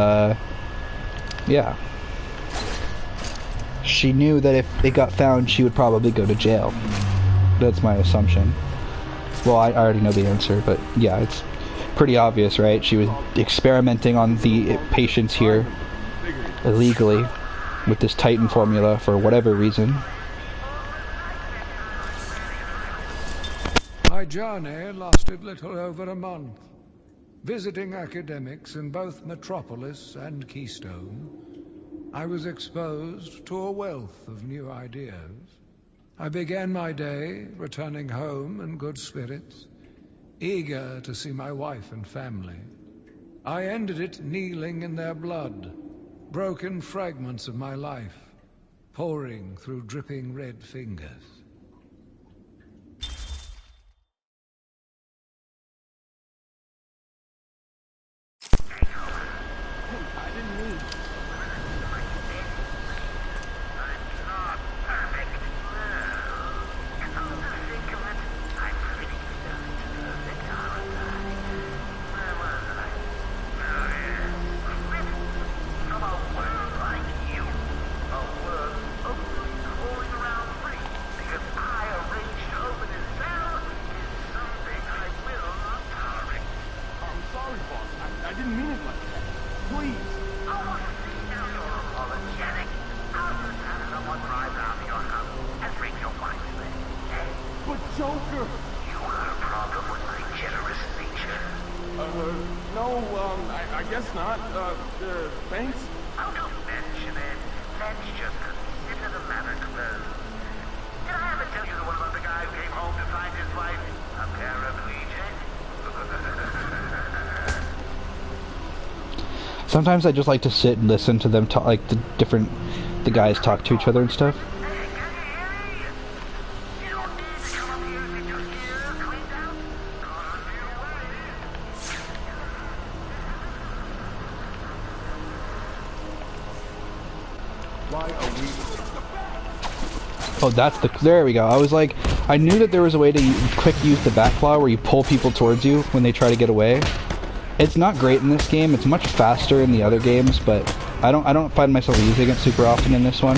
yeah. She knew that if it got found, she would probably go to jail. That's my assumption. Well, I already know the answer, but yeah, it's pretty obvious, right? She was experimenting on the patients here illegally with this Titan formula for whatever reason. My journey lasted little over a month. Visiting academics in both Metropolis and Keystone, I was exposed to a wealth of new ideas. I began my day returning home in good spirits, eager to see my wife and family. I ended it kneeling in their blood, broken fragments of my life, pouring through dripping red fingers. Sometimes I just like to sit and listen to them talk, like the guys talk to each other and stuff. Oh, there we go. I was like, I knew that there was a way to quick use the back claw where you pull people towards you when they try to get away. It's not great in this game. It's much faster in the other games, but I don't find myself using it super often in this one.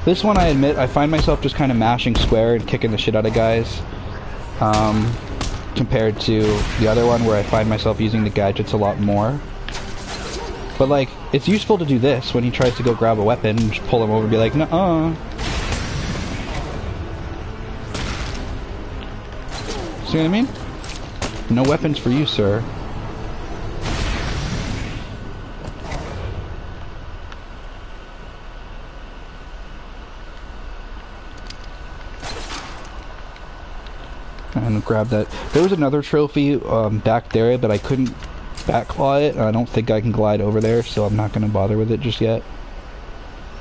This one, I admit, I find myself just kind of mashing square and kicking the shit out of guys, compared to the other one where I find myself using the gadgets a lot more. But like, it's useful to do this when he tries to go grab a weapon and just pull him over and be like, nuh-uh. See what I mean? No weapons for you, sir. And grab that. There was another trophy back there, but I couldn't backclaw it. I don't think I can glide over there, so I'm not going to bother with it just yet.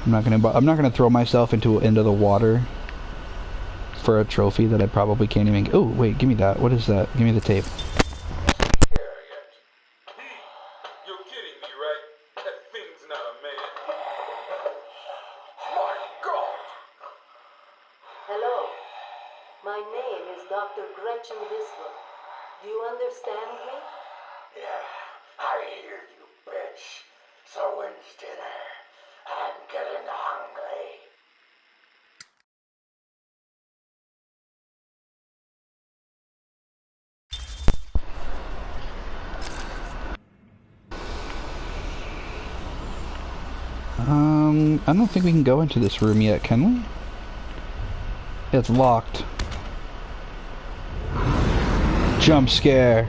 I'm not going to throw myself into the water for a trophy that I probably can't even... Oh, wait, give me that. What is that? Give me the tape. You're kidding me, right? That thing's not a man. My God! Hello. My name is Dr. Gretchen Whistler. Do you understand me? Yeah, I hear you, bitch. So when's dinner? and getting hungry. I don't think we can go into this room yet, can we? It's locked. Jump scare.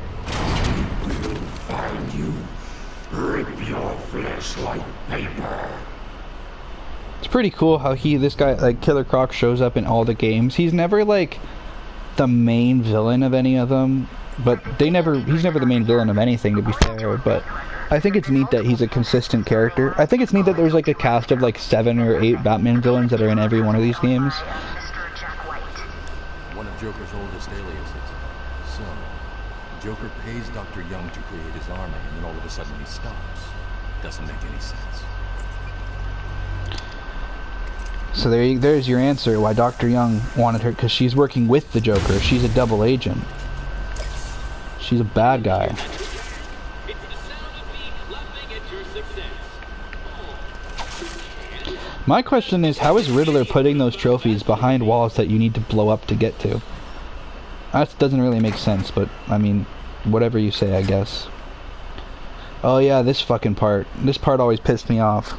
And you rip your flesh like paper. It's pretty cool how this guy, like Killer Croc, shows up in all the games. He's never like the main villain of any of them, but he's never the main villain of anything, to be fair. But I think it's neat that he's a consistent character. I think it's neat that there's like a cast of like 7 or 8 Batman villains that are in every one of these games. One of Joker's oldest aliases. So, Joker pays Dr. Young to create his army, and then all of a sudden he stops. Doesn't make any sense. So there's your answer why Dr. Young wanted her, because she's working with the Joker. She's a double agent. She's a bad guy. My question is, how is Riddler putting those trophies behind walls that you need to blow up to get to? That doesn't really make sense, but, I mean, whatever you say, I guess. Oh yeah, this fucking part. This part always pissed me off.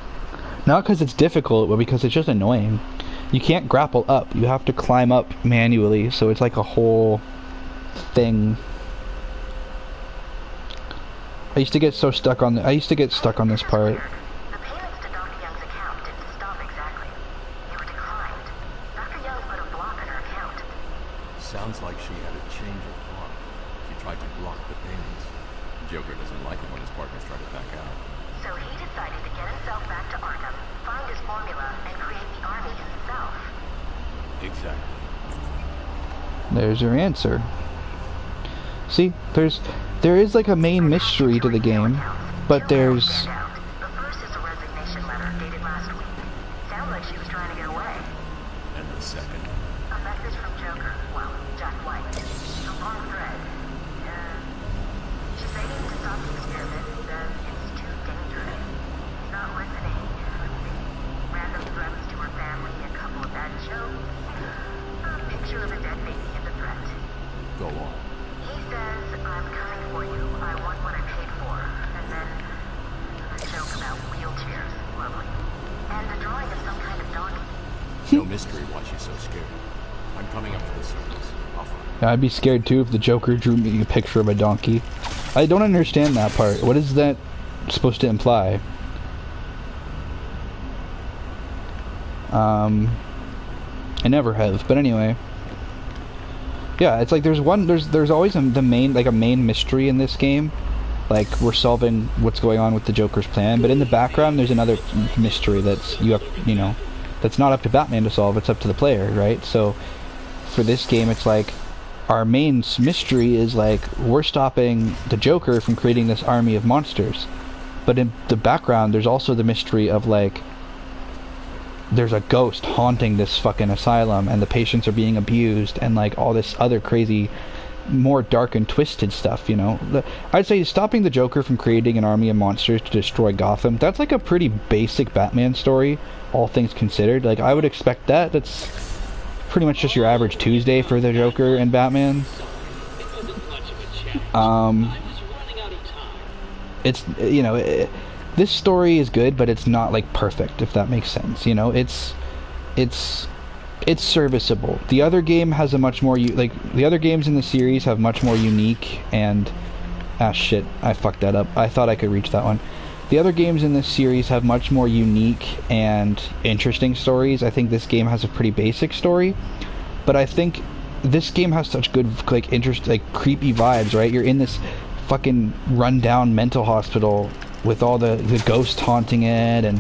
Not because it's difficult, but because it's just annoying. You can't grapple up. You have to climb up manually, so it's like a whole thing. I used to get stuck on this part. Sounds like she had a change of heart. She tried to block the payments. Joker doesn't like it when his partners try to back out. So he decided to get himself back to Arkham, find his formula, and create the army himself. Exactly. There's your answer. See, there is like a main mystery to the game, but there's... The first is a resignation letter dated last week. Sounds like she was trying to get away. And the second? A message from Joker, well, Jack White. A long thread. She's begging to stop the experiment, says it's too dangerous. He's not listening. Random threats to her family, a couple of bad jokes, a picture of a dead baby in the threat. Go on. He says, I'm coming for you, I want what I paid for, and then a joke about wheelchairs, lovely. And a drawing of some kind of donkey. No mystery why she's so scared. I'm coming up to the surface. I'll find I'd be scared too if the Joker drew me a picture of a donkey. I don't understand that part. What is that supposed to imply? I never have, but anyway. Yeah, it's like there's always a main mystery in this game. Like, we're solving what's going on with the Joker's plan, but in the background there's another mystery that's that's not up to Batman to solve, it's up to the player, right? So for this game it's like our main mystery is like we're stopping the Joker from creating this army of monsters. But in the background there's also the mystery of like there's a ghost haunting this fucking asylum and the patients are being abused and like all this other crazy more dark and twisted stuff, you know. I'd say stopping the Joker from creating an army of monsters to destroy Gotham, that's like a pretty basic Batman story, all things considered. Like, I would expect that. That's pretty much just your average Tuesday for the Joker and Batman. It's, you know, this story is good, but it's not like perfect, if that makes sense, you know. It's serviceable. The other game has a much more the other games in the series have much more unique and shit, I fucked that up. I thought I could reach that one. The other games in this series have much more unique and interesting stories. I think this game has a pretty basic story, but I think this game has such good creepy vibes, right? You're in this fucking rundown mental hospital with all the ghosts haunting it, and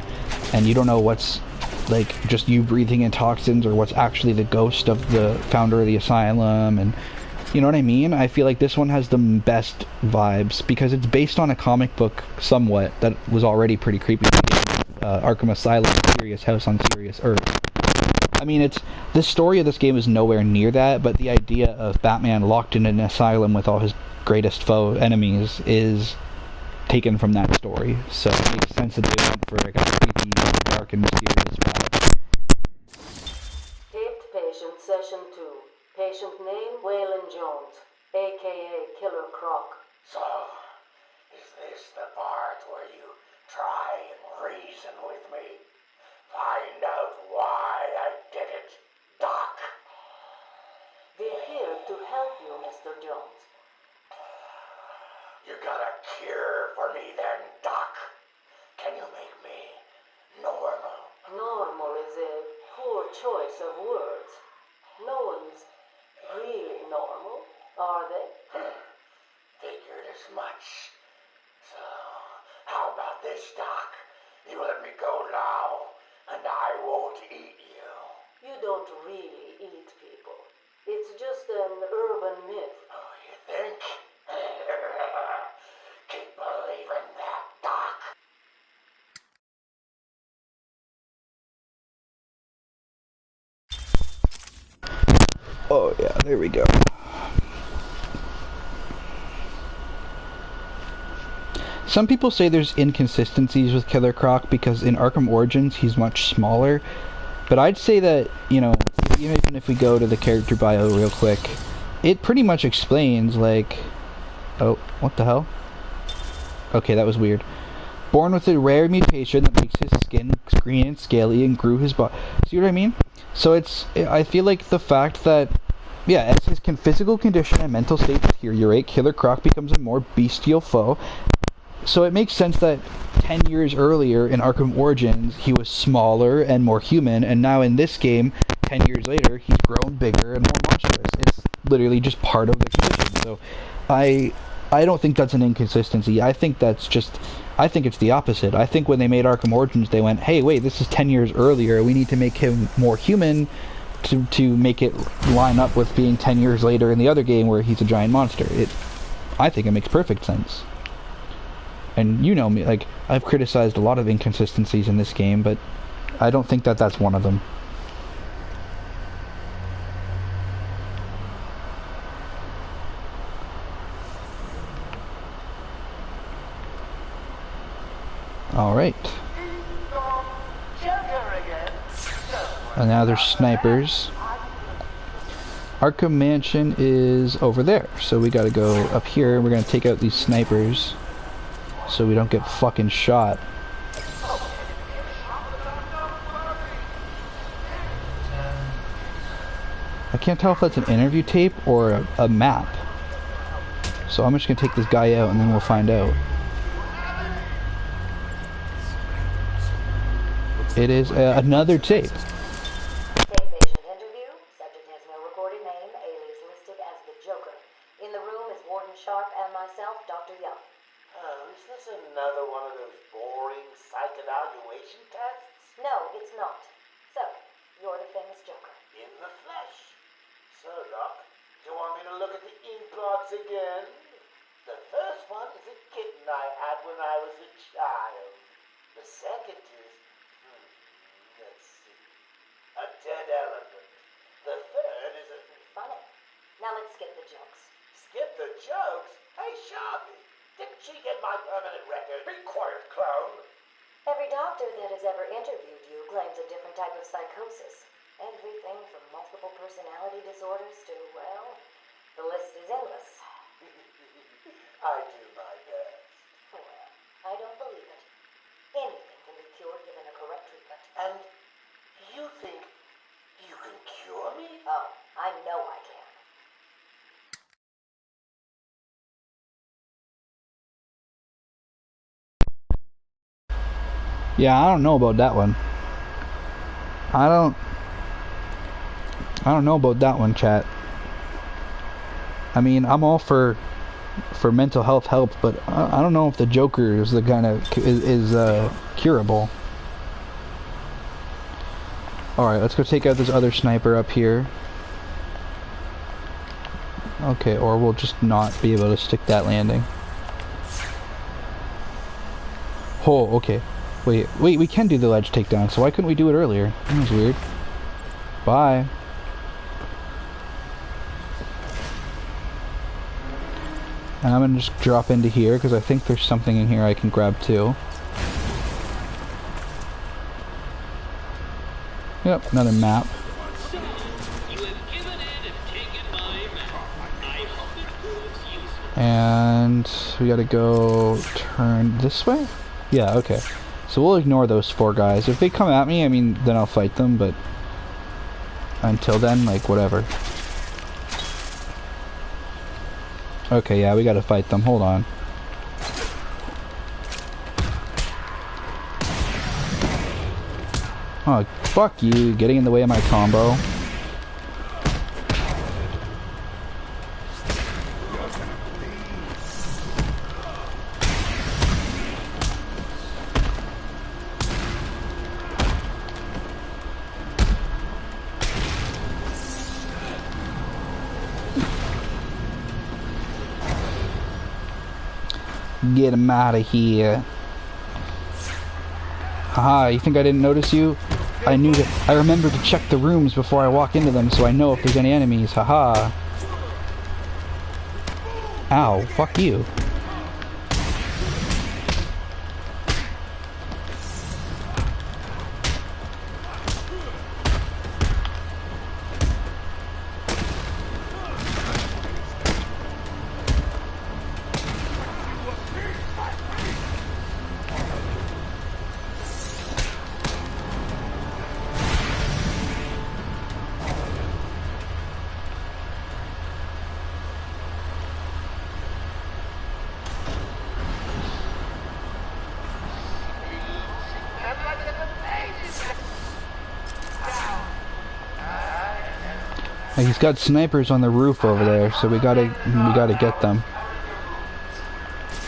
you don't know what's like just you breathing in toxins or what's actually the ghost of the founder of the asylum, and you know what I mean? I feel like this one has the best vibes because it's based on a comic book somewhat that was already pretty creepy. Arkham Asylum, Serious House on Serious Earth. I mean, the story of this game is nowhere near that, but the idea of Batman locked in an asylum with all his greatest enemies is taken from that story, so it makes sense that they went for like a creepy dark and mysterious route. Taped patient session 2. Patient name Waylon Jones, aka Killer Croc. So, is this the part where you try and reason with me? Find out why I did it, Doc. We're here to help you, Mr. Jones. You got a cure for me then, Doc? Can you make me normal? Normal is a poor choice of words. No one's really normal, are they? Figured as much. So, how about this, Doc? You let me go now, and I won't eat you. You don't really eat people. It's just an urban myth. Oh, you think? Keep believing that, Doc. Oh yeah, there we go. Some people say there's inconsistencies with Killer Croc because in Arkham Origins he's much smaller, but I'd say that, you know, even if we go to the character bio real quick, it pretty much explains, like, oh, what the hell? Okay, that was weird. Born with a rare mutation that makes his skin green and scaly and grew his body. See what I mean? So I feel like the fact that, yeah, as his physical condition and mental state deteriorate, Killer Croc becomes a more bestial foe. So it makes sense that 10 years earlier in Arkham Origins, he was smaller and more human, and now in this game, 10 years later, he's grown bigger and more monstrous. It's literally just part of the condition. So I don't think that's an inconsistency. I think it's the opposite. I think when they made Arkham Origins, they went, hey, wait, this is 10 years earlier. We need to make him more human to make it line up with being 10 years later in the other game where he's a giant monster. I think it makes perfect sense. And you know me, like, I've criticized a lot of inconsistencies in this game, but I don't think that that's one of them. Alright. And now there's snipers. Arkham Mansion is over there, so we gotta go up here. We're gonna take out these snipers so we don't get fucking shot. I can't tell if that's an interview tape or a map. So I'm just gonna take this guy out and then we'll find out. It is another tape. Patient interview. Subject has no recorded name. Alias listed as the Joker. In the room is Warden Sharp and myself, Dr. Young. Is this another one of those boring psych evaluation tests? No, it's not. So, you're the famous Joker. In the flesh. So, Doc, do you want me to look at the ink blots again? The first one is a kitten I had when I was a child. The second is, let's see, a dead elephant. The third is a... Funny. Now let's skip the jokes. Skip the jokes? Hey, Sharpie, didn't she get my permanent record? Be quiet, clown. Every doctor that has ever interviewed you claims a different type of psychosis. Everything from multiple personality disorders to, well, the list is endless. I do my best. Well, I don't believe it. Anything can be cured given a correct treatment. And you think you can cure me? Oh, I know I can. Yeah, I don't know about that one. I don't know about that one, chat. I mean, I'm all for mental health help, but I don't know if the Joker is the kind of is curable. All right, let's go take out this other sniper up here. Okay, or we'll just not be able to stick that landing. Oh, okay. Wait, we can do the ledge takedown, so why couldn't we do it earlier? That was weird. Bye. And I'm gonna just drop into here, because I think there's something in here I can grab too. Yep, another map. And we gotta go turn this way? Yeah, okay. So we'll ignore those 4 guys. If they come at me, I mean, then I'll fight them, but until then, like, whatever. Okay, yeah, we gotta fight them. Hold on. Oh, fuck you, getting in the way of my combo. Get him out of here. Haha, you think I didn't notice you? I knew that. I remember to check the rooms before I walk into them so I know if there's any enemies. Haha. Ow, fuck you. He's got snipers on the roof over there, so we gotta get them.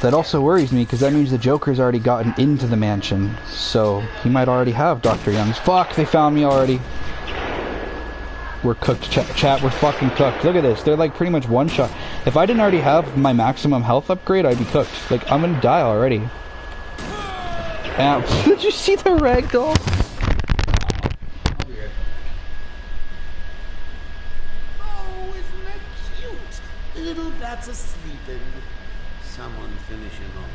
That also worries me, because that means the Joker's already gotten into the mansion, so he might already have Dr. Young's. Fuck, they found me already. We're cooked, chat, we're fucking cooked. Look at this, they're like pretty much one shot. If I didn't already have my maximum health upgrade, I'd be cooked. Like, I'm gonna die already. Ow. Did you see the ragdoll? Little bats are sleeping. Someone finish him off.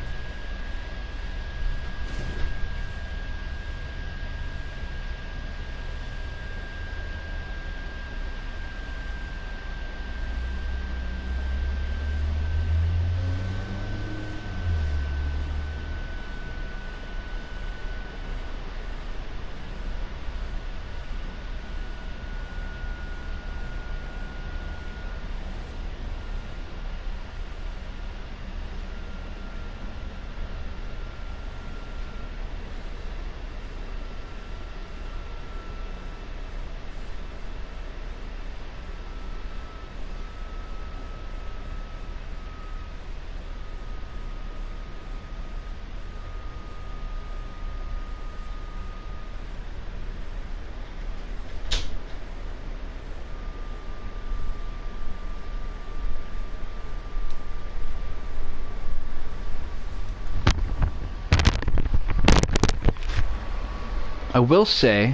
I will say,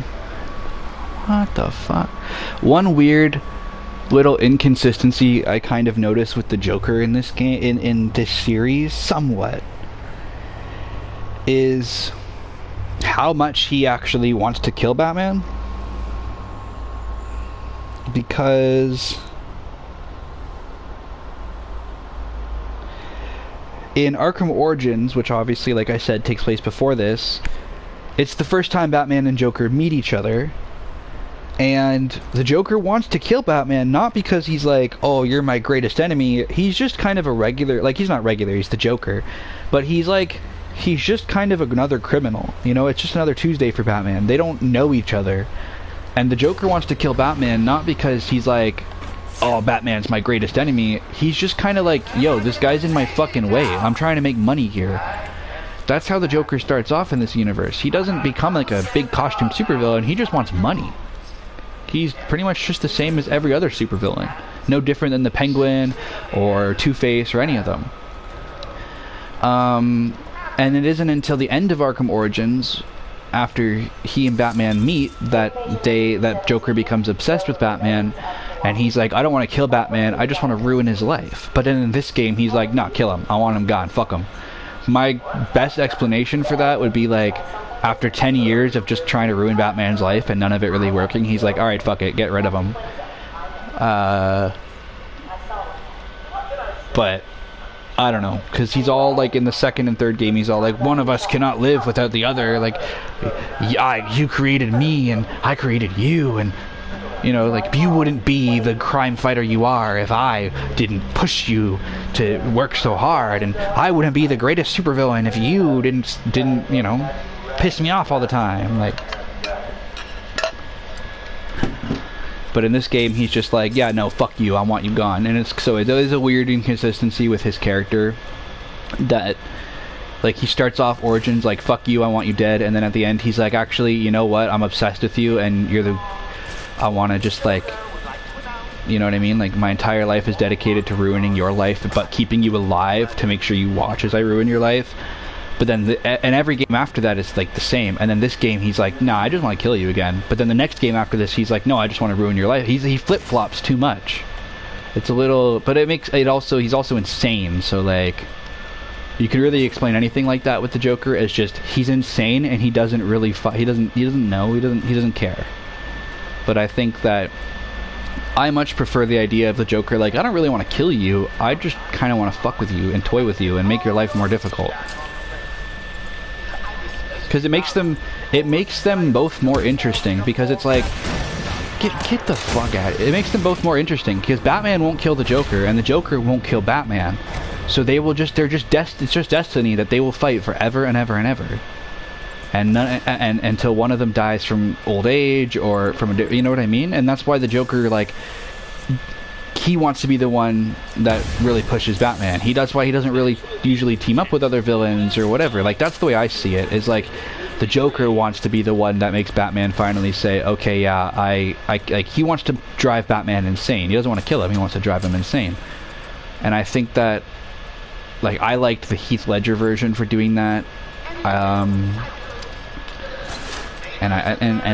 what the fuck? One weird little inconsistency I kind of noticed with the Joker in this game, in this series, somewhat, is how much he actually wants to kill Batman. Because in Arkham Origins, which obviously, like I said, takes place before this, it's the first time Batman and Joker meet each other, and the Joker wants to kill Batman not because he's like, oh, you're my greatest enemy. He's just kind of a regular, like, he's not regular, he's the Joker, but he's like, he's just kind of another criminal, you know, it's just another Tuesday for Batman. They don't know each other, and the Joker wants to kill Batman not because he's like, oh, Batman's my greatest enemy. He's just kind of like, yo, this guy's in my fucking way. I'm trying to make money here. That's how the Joker starts off in this universe. He doesn't become like a big costume supervillain, he just wants money. He's pretty much just the same as every other supervillain. No different than the Penguin or Two-Face or any of them. And it isn't until the end of Arkham Origins, after he and Batman meet, that Joker becomes obsessed with Batman, and he's like, I don't want to kill Batman, I just want to ruin his life. But then in this game, he's like, nah, kill him. I want him gone. Fuck him. My best explanation for that would be like, after 10 years of just trying to ruin Batman's life and none of it really working, he's like, alright, fuck it, get rid of him. But I don't know, because he's all like in the second and third game, he's all like, one of us cannot live without the other, like, you created me and I created you, and you know, like, you wouldn't be the crime fighter you are if I didn't push you to work so hard, and I wouldn't be the greatest supervillain if you didn't, you know, piss me off all the time, like. But in this game, he's just like, yeah, no, fuck you, I want you gone. And it's so it is a weird inconsistency with his character that, like, he starts off Origins like, fuck you, I want you dead, and then at the end he's like, actually, you know what, I'm obsessed with you, and I want to just, like, you know what I mean? Like, my entire life is dedicated to ruining your life, but keeping you alive to make sure you watch as I ruin your life. But then, and every game after that is, like, the same. And then this game, he's like, nah, I just want to kill you again. But then the next game after this, he's like, no, I just want to ruin your life. He flip-flops too much. It's a little, but he's also insane, so, like, you could really explain anything like that with the Joker as just, he's insane, and he doesn't really he doesn't care. But I think that I much prefer the idea of the Joker, like, I don't really want to kill you, I just kind of want to fuck with you and toy with you and make your life more difficult. Because it makes them both more interesting, because it's like, get the fuck out of it. It makes them both more interesting, because Batman won't kill the Joker, and the Joker won't kill Batman. So it's just destiny that they will fight forever and ever and ever. And until one of them dies from old age or from you know what I mean? And that's why the Joker, like, he wants to be the one that really pushes Batman. That's why he doesn't really usually team up with other villains or whatever. Like, that's the way I see it. Is like, the Joker wants to be the one that makes Batman finally say, okay, yeah, like, he wants to drive Batman insane. He doesn't want to kill him. He wants to drive him insane. And I think that, like, I liked the Heath Ledger version for doing that. And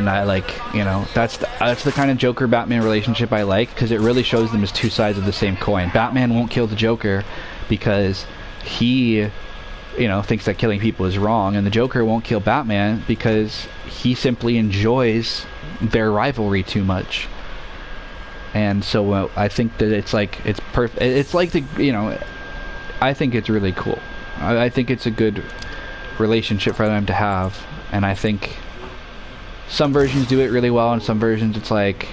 I like, you know, that's the kind of Joker Batman relationship I like, because it really shows them as two sides of the same coin. Batman won't kill the Joker because he, you know, thinks that killing people is wrong, and the Joker won't kill Batman because he simply enjoys their rivalry too much. And so I think that it's like, it's perfect. It's like the, you know, I think it's really cool. I think it's a good relationship for them to have, and I think some versions do it really well, and some versions it's like,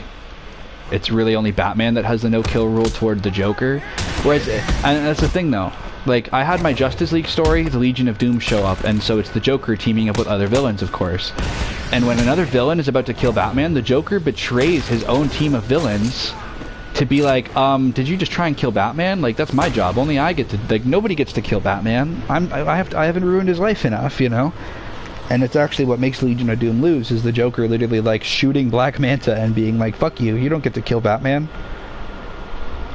it's really only Batman that has the no-kill rule toward the Joker. Whereas, and that's the thing though, like, I had my Justice League story, the Legion of Doom, show up, and so it's the Joker teaming up with other villains, of course. And when another villain is about to kill Batman, the Joker betrays his own team of villains to be like, did you just try and kill Batman? Like, that's my job. Only I get to, like, nobody gets to kill Batman. I haven't ruined his life enough, you know? And it's actually what makes Legion of Doom lose, is the Joker literally, like, shooting Black Manta and being like, fuck you, you don't get to kill Batman.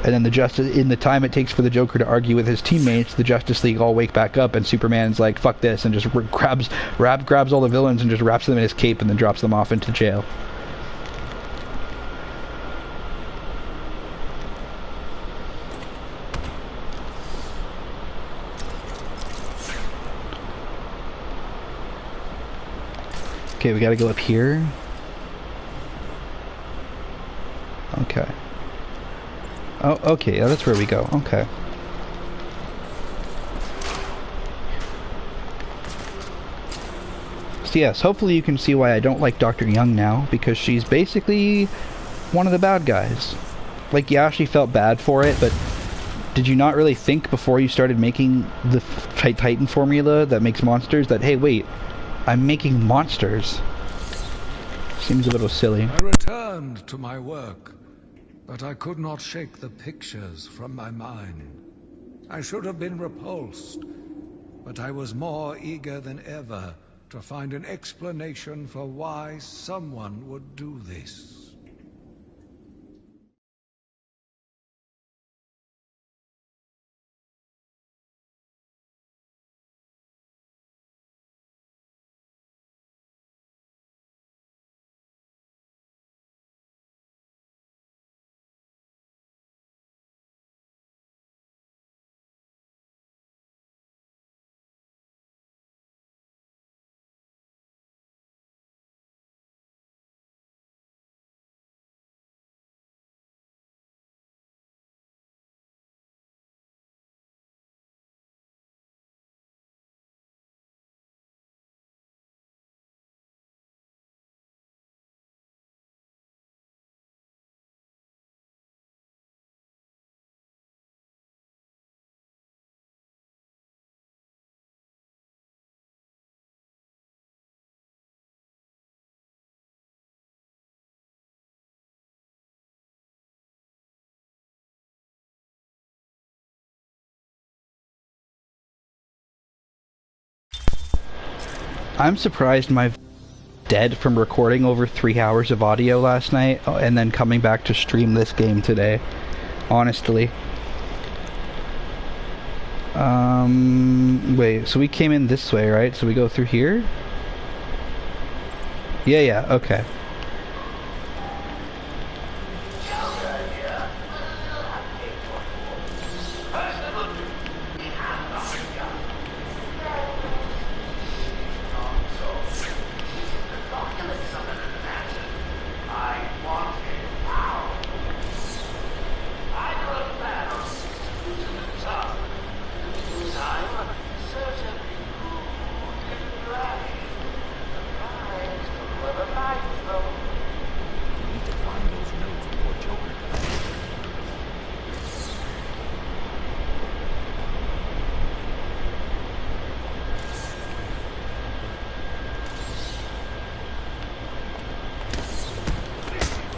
And then in the time it takes for the Joker to argue with his teammates, the Justice League all wake back up, and Superman's like, fuck this, and just grabs all the villains and just wraps them in his cape and then drops them off into jail. Okay, we gotta go up here. Okay. Oh, okay, yeah, that's where we go. Okay. So yes, hopefully you can see why I don't like Dr. Young now, because she's basically one of the bad guys. Like, yeah, she felt bad for it, but did you not really think before you started making the Titan formula that makes monsters that, hey, wait, I'm making monsters? Seems a little silly. I returned to my work, but I could not shake the pictures from my mind. I should have been repulsed, but I was more eager than ever to find an explanation for why someone would do this. I'm surprised my dead from recording over 3 hours of audio last night and then coming back to stream this game today. Honestly. Wait, so we came in this way, right? So we go through here? Yeah, okay.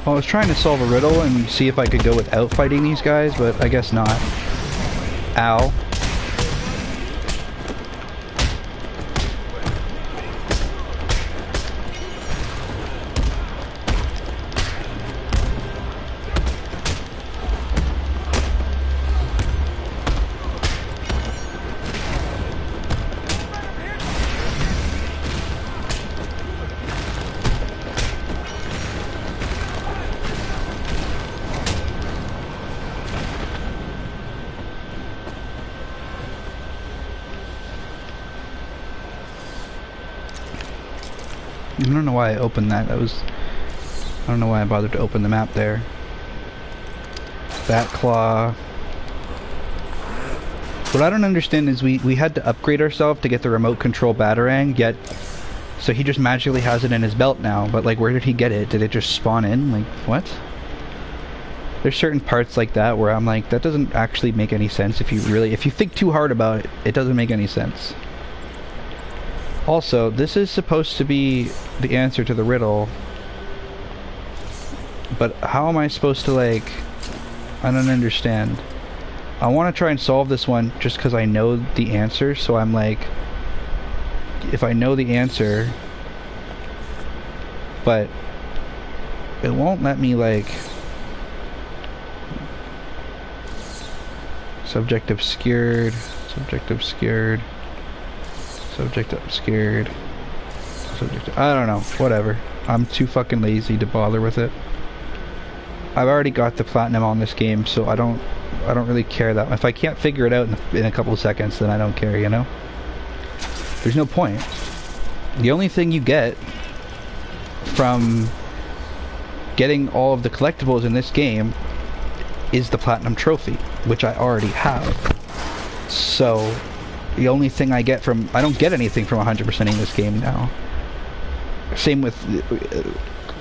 Well, I was trying to solve a riddle and see if I could go without fighting these guys, but I guess not. Ow. I don't know why I opened that. I don't know why I bothered to open the map there. Bat claw. What I don't understand is we had to upgrade ourselves to get the remote control batarang, yet so he just magically has it in his belt now, but like where did he get it? Did it just spawn in? Like what? There's certain parts like that where I'm like, that doesn't actually make any sense if you think too hard about it, it doesn't make any sense. Also, this is supposed to be the answer to the riddle, but how am I supposed to, like, I don't understand. I want to try and solve this one just because I know the answer, so I'm like, if I know the answer, but it won't let me, like, subject obscured, subject obscured. Subject obscured. Subject. I don't know. Whatever. I'm too fucking lazy to bother with it. I've already got the platinum on this game, so I don't really care that. If I can't figure it out in a couple of seconds, then I don't care. You know. There's no point. The only thing you get from getting all of the collectibles in this game is the platinum trophy, which I already have. So. The only thing I get from... I don't get anything from 100%ing this game now. Same with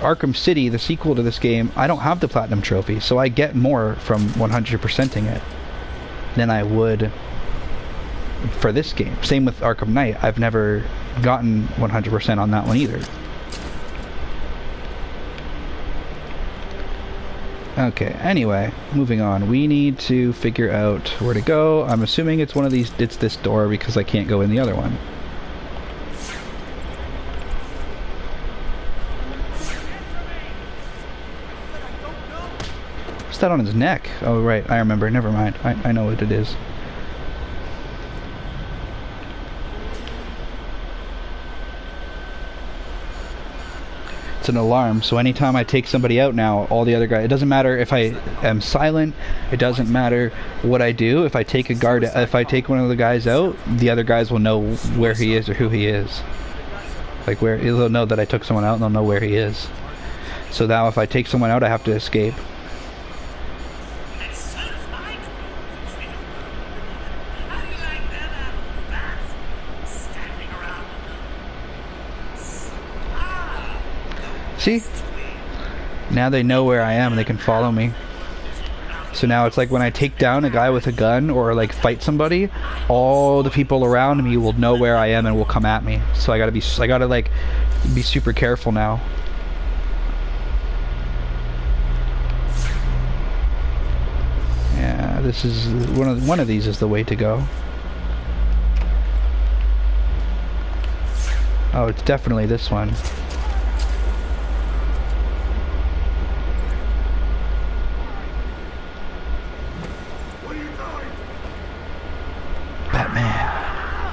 Arkham City, the sequel to this game. I don't have the Platinum Trophy, so I get more from 100%ing it than I would for this game. Same with Arkham Knight. I've never gotten 100% on that one either. Okay, anyway, moving on. We need to figure out where to go. I'm assuming it's one of these, it's this door because I can't go in the other one. What's that on his neck? Oh, right, I remember. Never mind. I know what it is. An alarm, so anytime I take somebody out now, all the other guys, it doesn't matter if I am silent, it doesn't matter what I do. If I take a guard, if I take one of the guys out, the other guys will know where he is or who he is. Like where they'll know that I took someone out and they'll know where he is. So now if I take someone out, I have to escape. See? Now they know where I am and they can follow me. So now it's like when I take down a guy with a gun or like fight somebody, all the people around me will know where I am and will come at me. So I gotta like be super careful now. Yeah, this is one of these is the way to go. Oh, it's definitely this one. What are you doing? Batman.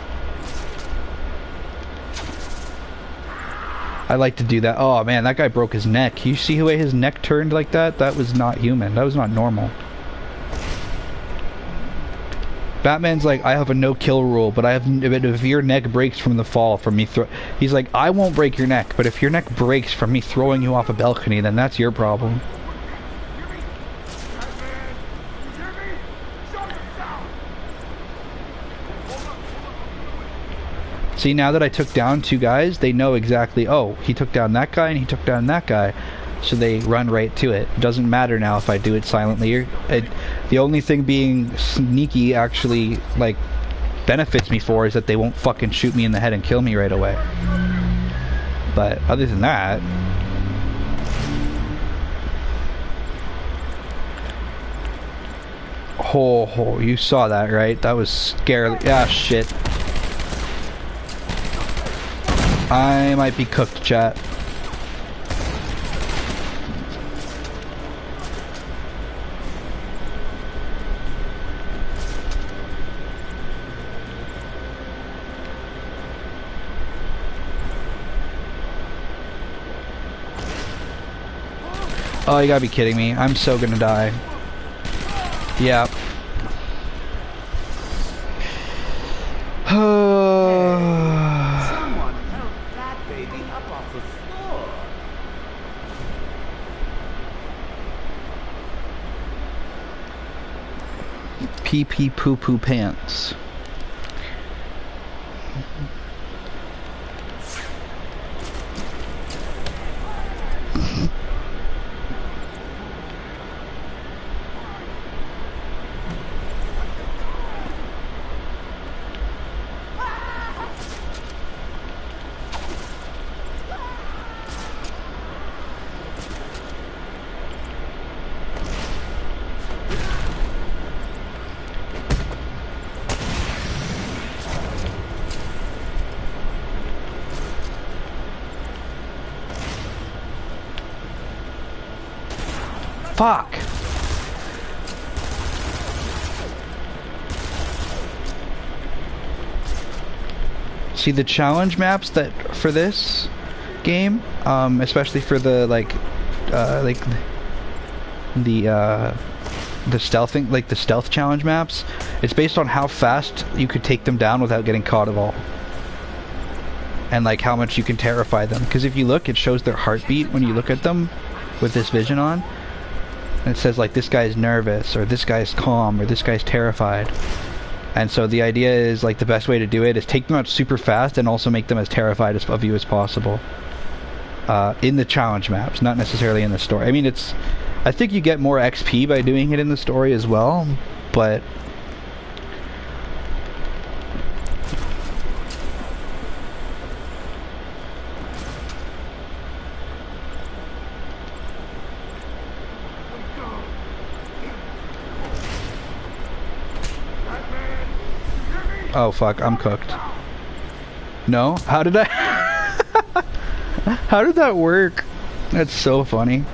I like to do that. Oh man, that guy broke his neck. You see the way his neck turned like that? That was not human. That was not normal. Batman's like, I have a no-kill rule, but if your neck breaks from the fall, from me he's like, I won't break your neck, but if your neck breaks from me throwing you off a balcony, then that's your problem. See, now that I took down 2 guys, they know exactly, oh, he took down that guy and he took down that guy. So they run right to it. It doesn't matter now if I do it silently. The only thing being sneaky actually, like, benefits me for is that they won't fucking shoot me in the head and kill me right away. But other than that... Oh, you saw that, right? That was scary. Ah, shit. I might be cooked, chat. Oh, you gotta be kidding me. I'm so gonna die. Yeah. Someone help that baby up off the floor. Pee pee poo poo pants. Fuck! See the challenge maps that for this game, especially for the the stealthing, like the stealth challenge maps, it's based on how fast you could take them down without getting caught at all. And like how much you can terrify them. Because if you look, it shows their heartbeat when you look at them with this vision on. And it says like this guy's nervous, or this guy's calm, or this guy's terrified. And so the idea is like the best way to do it is take them out super fast and also make them as terrified of you as possible. In the challenge maps, not necessarily in the story. I mean, I think you get more XP by doing it in the story as well, but... Oh fuck, I'm cooked. No? How did I... How did that work? That's so funny.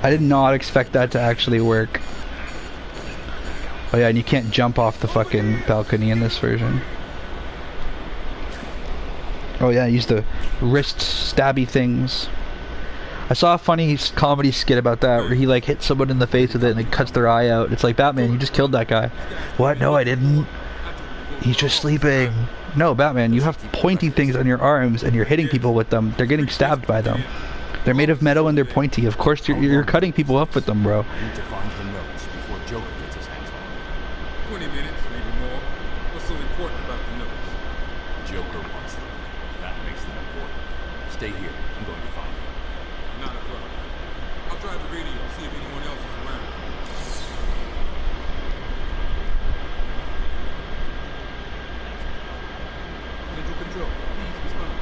I did not expect that to actually work. Oh yeah, and you can't jump off the fucking balcony in this version. Oh yeah, use the wrist stabby things. I saw a funny comedy skit about that where he like hits someone in the face with it and it cuts their eye out. It's like, Batman, you just killed that guy. What? No, I didn't. He's just sleeping. No, Batman, you have pointy things on your arms and you're hitting people with them. They're getting stabbed by them. They're made of metal and they're pointy. Of course you're cutting people up with them, bro. We need to find the notes before Joker gets his hands on them. 20 minutes, maybe more. What's so important about the notes? Joker wants them. That makes them important. Stay here. I'm going to find them. Not a problem. I'll try the radio, see if anyone else is around. Central Control, please respond.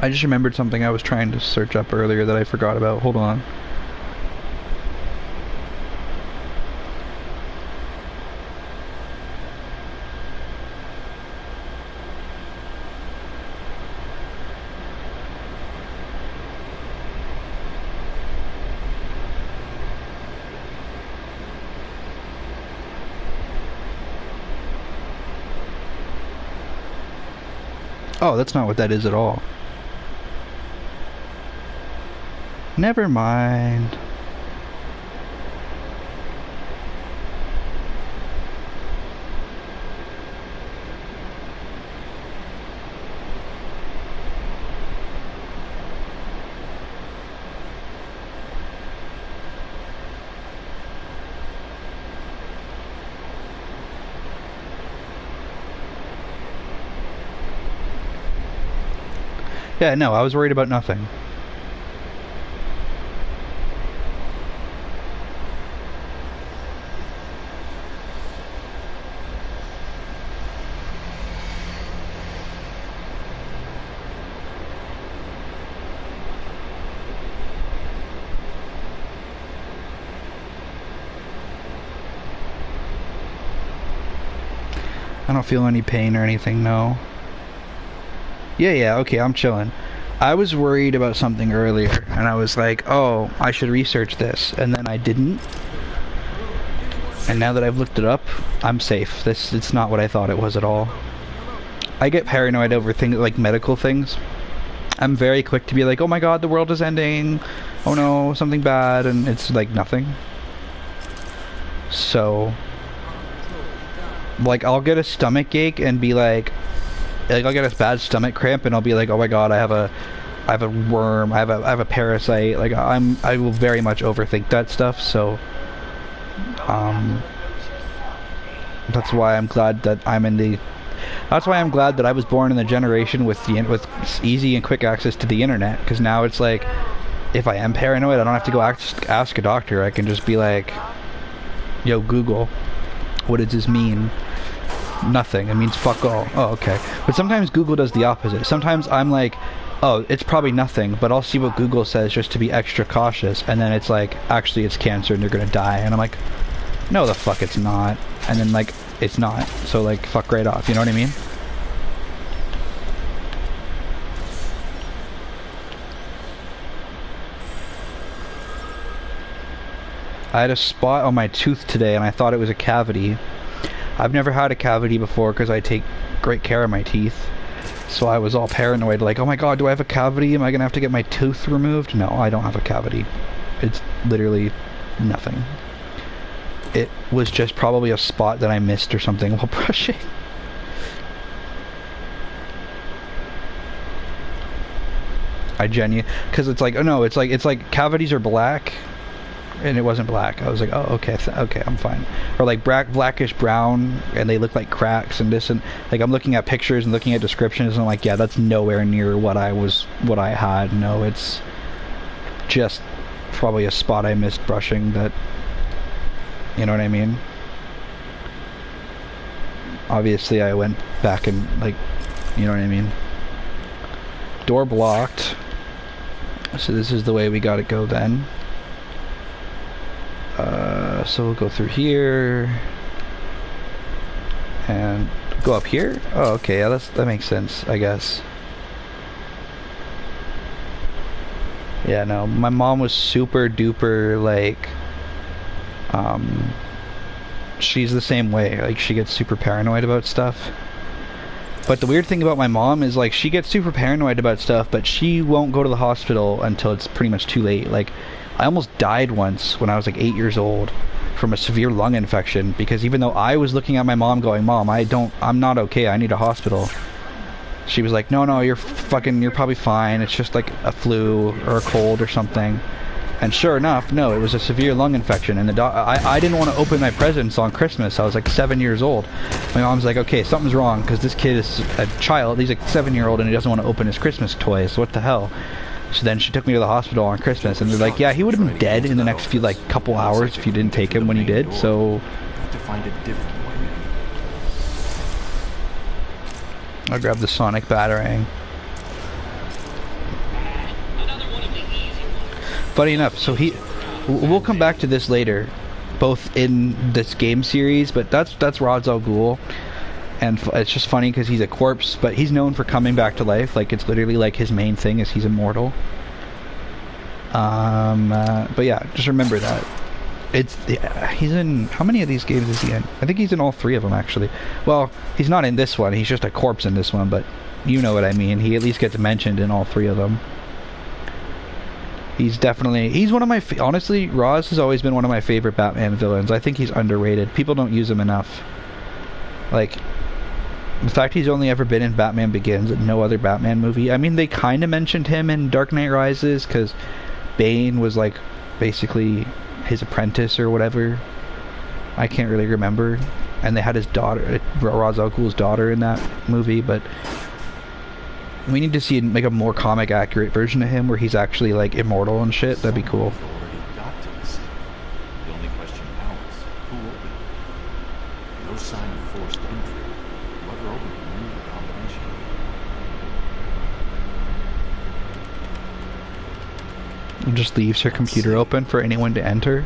I just remembered something I was trying to search up earlier that I forgot about. Hold on. Oh, that's not what that is at all. Never mind. Yeah, no, I was worried about nothing. I don't feel any pain or anything, no. Yeah, okay, I'm chilling. I was worried about something earlier, and I was like, oh, I should research this, and then I didn't. And now that I've looked it up, I'm safe. It's not what I thought it was at all. I get paranoid over things like medical things. I'm very quick to be like, oh my god, the world is ending. Oh no, something bad, and it's like nothing. So, like, I'll get a stomach ache and be like I'll get a bad stomach cramp and I'll be like, oh my god, I have a worm, I have a parasite. Like, I will very much overthink that stuff. So that's why I'm glad that that's why I'm glad that I was born in the generation with easy and quick access to the internet, because now it's like, if I am paranoid, I don't have to go ask a doctor. I can just be like, yo, Google, what does this mean? Nothing. It means fuck all. Oh, okay. But sometimes Google does the opposite. Sometimes I'm like, oh, it's probably nothing, but I'll see what Google says just to be extra cautious, and then it's like, actually it's cancer and you're gonna die, and I'm like, no the fuck it's not. And then like, it's not. So like, fuck right off, you know what I mean? I had a spot on my tooth today and I thought it was a cavity. I've never had a cavity before because I take great care of my teeth. So I was all paranoid, like, oh my god, do I have a cavity? Am I gonna have to get my tooth removed? No, I don't have a cavity. It's literally nothing. It was just probably a spot that I missed or something while brushing. I genuinely, because it's like, oh no, it's like cavities are black. And it wasn't black. I was like, oh, okay, okay, I'm fine. Or like blackish brown, and they look like cracks and this, and like, I'm looking at pictures and looking at descriptions, and I'm like, yeah, that's nowhere near what I had. No, it's just probably a spot I missed brushing. That, you know what I mean? Obviously, I went back and, like, you know what I mean? Door blocked. So this is the way we gotta go then. So we'll go through here and go up here. Oh, okay, yeah, that makes sense, I guess. Yeah, no, my mom was super duper, like, she's the same way. Like, she gets super paranoid about stuff. But the weird thing about my mom is, like, she gets super paranoid about stuff, but she won't go to the hospital until it's pretty much too late. Like, I almost died once when I was like 8 years old from a severe lung infection, because even though I was looking at my mom going, Mom, I'm not okay, I need a hospital, she was like, no, you're probably fine, it's just like a flu or a cold or something. And sure enough, no, it was a severe lung infection, and I didn't want to open my presents on Christmas. I was like 7 years old. My mom's like, okay, something's wrong, because this kid is a child, he's like 7-year-old, and he doesn't want to open his Christmas toys, what the hell? So then she took me to the hospital on Christmas, and they're like, yeah, he would have been dead in the next couple hours if you didn't take him when you did, so... To find a different way. I'll grab the sonic batarang. Funny enough, so we'll come back to this later, both in this game series, but that's Ra's al Ghul, and it's just funny because he's a corpse, but he's known for coming back to life. Like, it's literally like his main thing is he's immortal. But yeah, just remember that. He's in, how many of these games is he in? I think he's in all 3 of them, actually. Well, he's not in this one, he's just a corpse in this one, but you know what I mean. He at least gets mentioned in all 3 of them. He's one of my, honestly, Ra's has always been one of my favorite Batman villains. I think he's underrated. People don't use him enough. Like, the fact he's only ever been in Batman Begins and no other Batman movie. I mean, they kind of mentioned him in Dark Knight Rises, because Bane was, like, basically his apprentice or whatever. I can't really remember. And they had his daughter, Ra's al Ghul's daughter, in that movie, but we need to see like a more comic accurate version of him where he's actually like immortal and shit. That'd be cool. The only question now is who opened it? No sign of forced entry. Whoever opened it knew the combination. And just leaves her computer open for anyone to enter.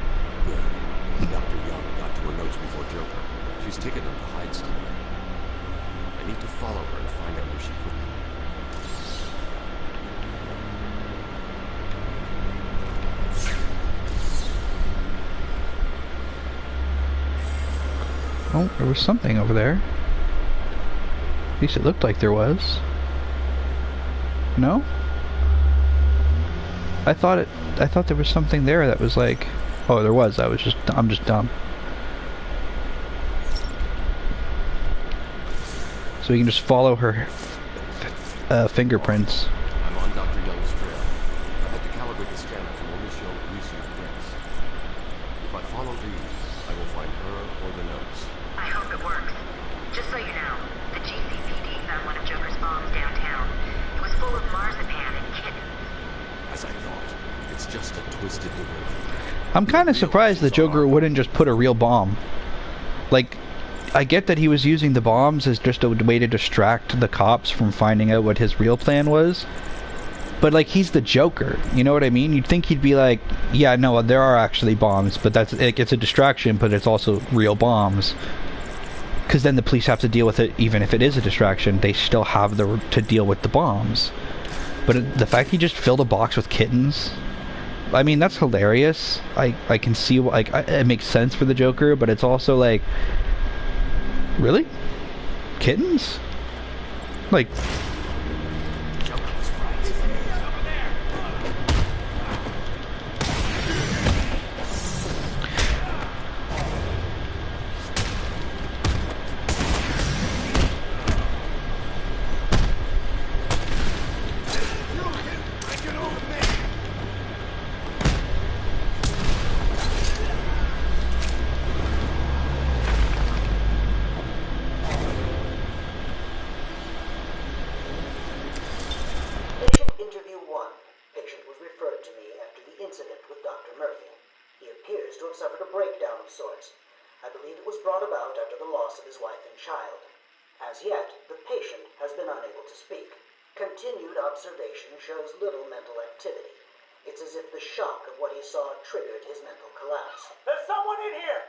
Dr. Young got to her notes before Joker. She's taken them to hide somewhere. I need to follow her and find out where she put them. Oh, there was something over there. At least it looked like there was. No? I thought there was something there that was like, oh, there was. I'm just dumb. So we can just follow her fingerprints. I'm on Dr. Young's trail. I had to calibrate the scanner to only show recent prints. If I follow these, I will find her or the notes. I hope it works. Just so you know, the GCPD found one of Joker's bombs downtown. It was full of marzipan and kittens. As I thought, it's just a twisted diversion. I'm kind of surprised the Joker wouldn't just put a real bomb. Like, I get that he was using the bombs as just a way to distract the cops from finding out what his real plan was. But, like, he's the Joker. You know what I mean? You'd think he'd be like, yeah, no, there are actually bombs, but it's a distraction, but it's also real bombs. Because then the police have to deal with it, even if it is a distraction. They still have to deal with the bombs. But the fact he just filled a box with kittens, I mean, that's hilarious. I can see, like, it makes sense for the Joker, but it's also like, really? Kittens? Like, observation shows little mental activity. It's as if the shock of what he saw triggered his mental collapse. There's someone in here!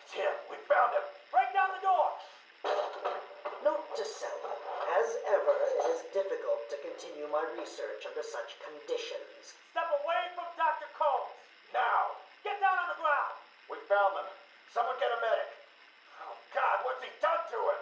It's him. We found him. Break down the door! Note to self. As ever, it is difficult to continue my research under such conditions. Step away from Dr. Combs! Now! Get down on the ground! We found them. Someone get a medic. Oh, God, what's he done to him?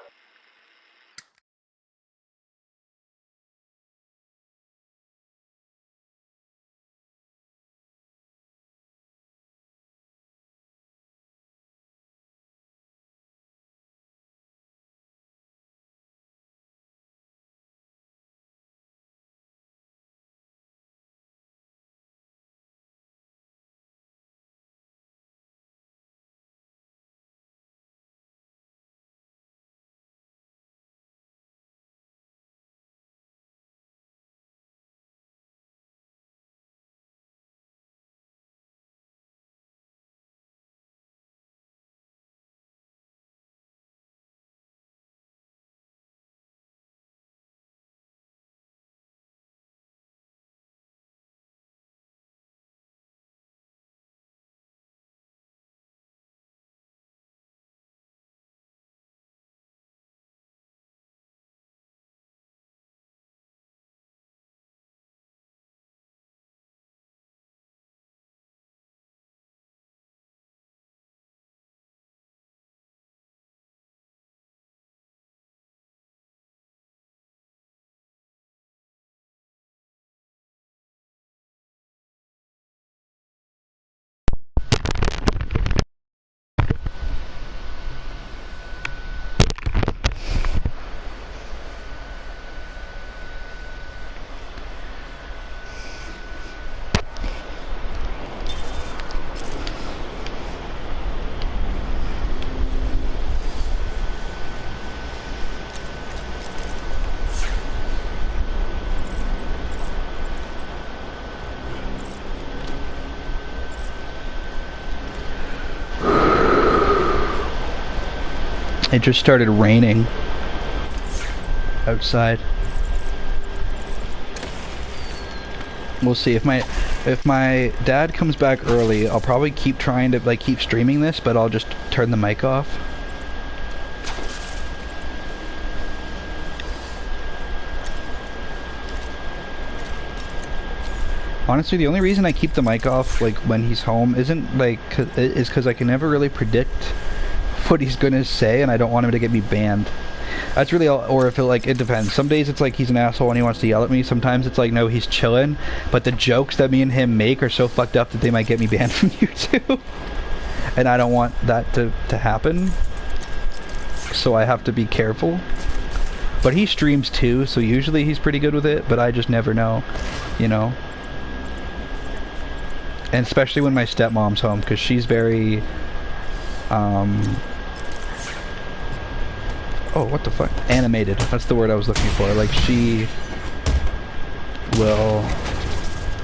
It just started raining outside. We'll see if my dad comes back early. I'll probably keep trying to like keep streaming this, but I'll just turn the mic off. Honestly, the only reason I keep the mic off like when he's home isn't like is because I can never really predict what he's gonna say, and I don't want him to get me banned. That's really all, or if it depends. Some days it's like he's an asshole and he wants to yell at me. Sometimes it's like, no, he's chilling, but the jokes that me and him make are so fucked up that they might get me banned from YouTube. And I don't want that to happen. So I have to be careful. But he streams too, so usually he's pretty good with it, but I just never know, you know. And especially when my stepmom's home, because she's very, oh, what the fuck? Animated. That's the word I was looking for. Like, she will...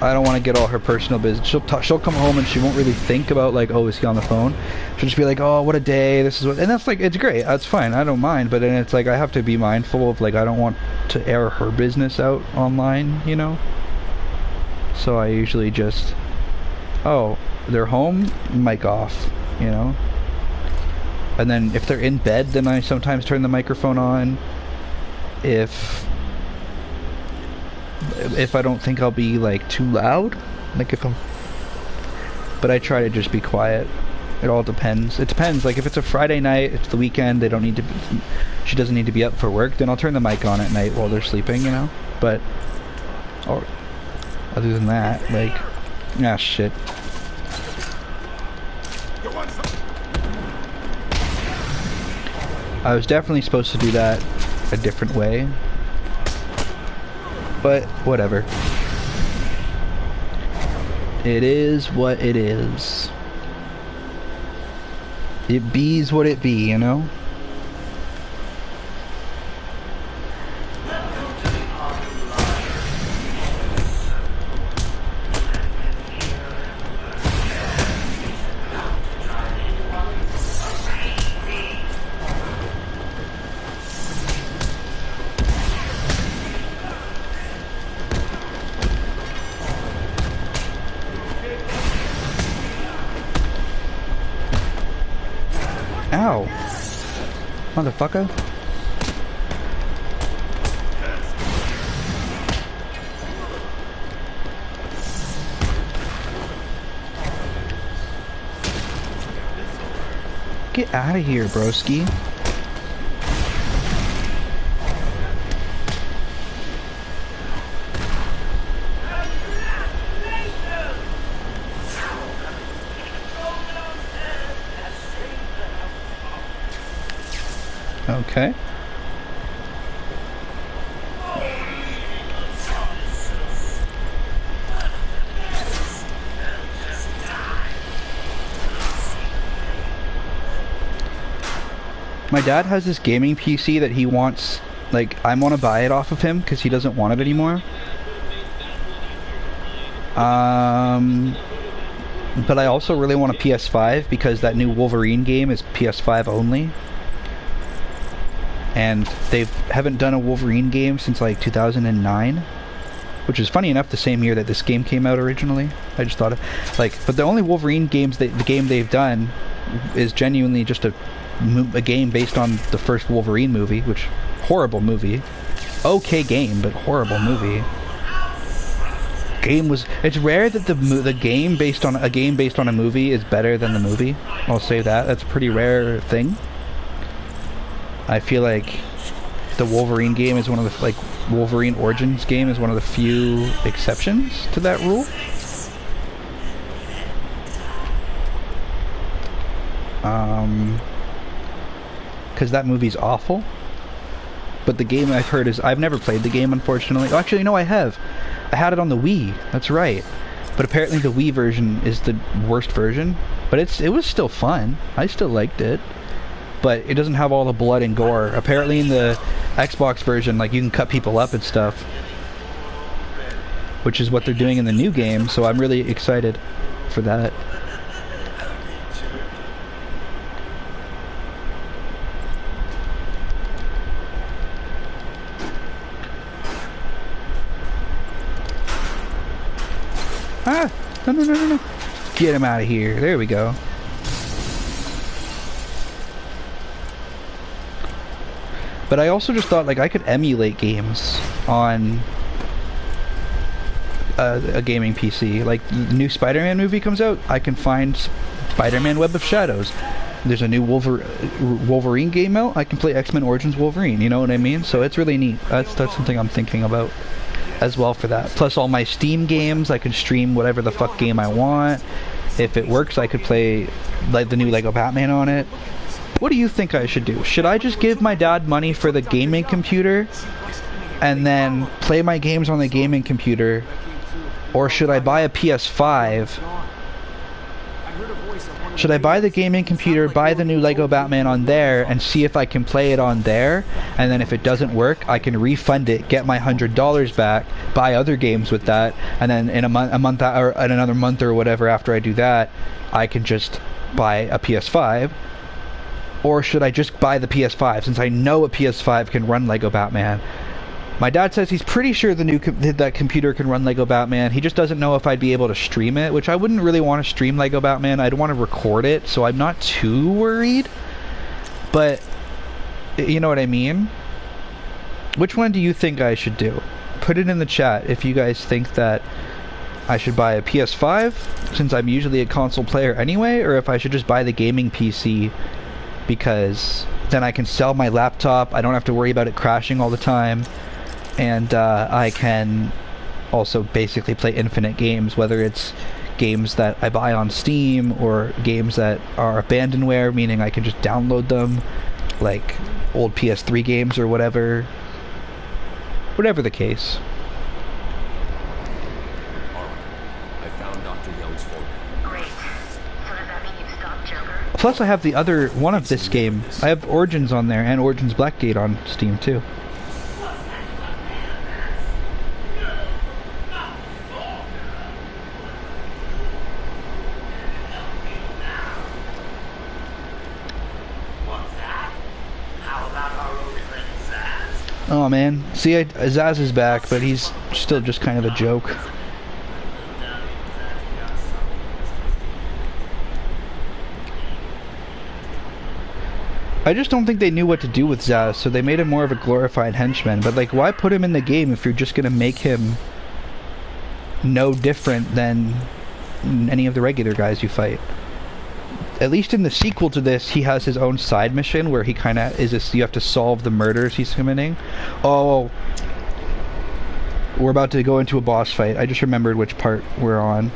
I don't want to get all her personal business. She'll come home and she won't really think about, like, oh, is he on the phone? She'll just be like, oh, what a day. This is what... And that's, like, it's great. That's fine. I don't mind. But then it's like, I have to be mindful of, like, I don't want to air her business out online, you know? So I usually just... Oh, they're home? Mic off, you know? And then if they're in bed, then I sometimes turn the microphone on. If I don't think I'll be like too loud, like if I'm... But I try to just be quiet. It all depends. It depends. Like if it's a Friday night, it's the weekend, they don't need to be, she doesn't need to be up for work, then I'll turn the mic on at night while they're sleeping, you know? But or other than that, like, ah, shit. I was definitely supposed to do that a different way, but whatever. It is what it is. It be's what it be, you know? Ow. Motherfucker. Get out of here, broski. Okay. My dad has this gaming PC that he wants, like, I want to buy it off of him because he doesn't want it anymore. But I also really want a PS5 because that new Wolverine game is PS5 only. And they haven't done a Wolverine game since like 2009, which is funny enough the same year that this game came out originally. I just thought of, like, but the only Wolverine games the game they've done is genuinely just a game based on the first Wolverine movie, which horrible movie, okay game, but horrible movie. Game was, it's rare that the game based on a movie is better than the movie. I'll say that. That's a pretty rare thing. I feel like the Wolverine game is one of the, like, Wolverine Origins game is one of the few exceptions to that rule. Because that movie's awful. But the game I've heard is, I've never played the game, unfortunately. Oh, actually, no, I have. I had it on the Wii. That's right. But apparently the Wii version is the worst version. But it was still fun. I still liked it. But it doesn't have all the blood and gore. Apparently in the Xbox version, like, you can cut people up and stuff. Which is what they're doing in the new game, so I'm really excited for that. Ah! No, no, no, no, no. Get him out of here. There we go. But I also just thought, like, I could emulate games on a gaming PC. Like, the new Spider-Man movie comes out, I can find Spider-Man Web of Shadows. There's a new Wolverine game out, I can play X-Men Origins Wolverine, you know what I mean? So it's really neat. That's something I'm thinking about as well for that. Plus all my Steam games, I can stream whatever the fuck game I want. If it works, I could play like the new Lego Batman on it. What do you think I should do? Should I just give my dad money for the gaming computer and then play my games on the gaming computer? Or should I buy a PS5? Should I buy the gaming computer, buy the new Lego Batman on there, and see if I can play it on there? And then if it doesn't work, I can refund it, get my $100 back, buy other games with that, and then in or in another month or whatever after I do that, I can just buy a PS5. Or should I just buy the PS5 since I know a PS5 can run Lego Batman? My dad says he's pretty sure that computer can run Lego Batman. He just doesn't know if I'd be able to stream it, which I wouldn't really want to stream Lego Batman. I'd want to record it, so I'm not too worried. But, you know what I mean? Which one do you think I should do? Put it in the chat if you guys think that I should buy a PS5, since I'm usually a console player anyway, or if I should just buy the gaming PC, because then I can sell my laptop, I don't have to worry about it crashing all the time. And I can also basically play infinite games, whether it's games that I buy on Steam or games that are abandonware, meaning I can just download them, like old PS3 games or whatever. Whatever the case. I found Dr. Young's folder. Great. So does that mean you've stopped Joker? Plus I have the other one of this game. I have Origins on there and Origins Blackgate on Steam too. Oh man, see, Zaz is back, but he's still just kind of a joke. I just don't think they knew what to do with Zaz, so they made him more of a glorified henchman. But like, why put him in the game if you're just gonna make him no different than any of the regular guys you fight? At least in the sequel to this, he has his own side mission where he kind of is this, you have to solve the murders he's committing. Oh, we're about to go into a boss fight. I just remembered which part we're on.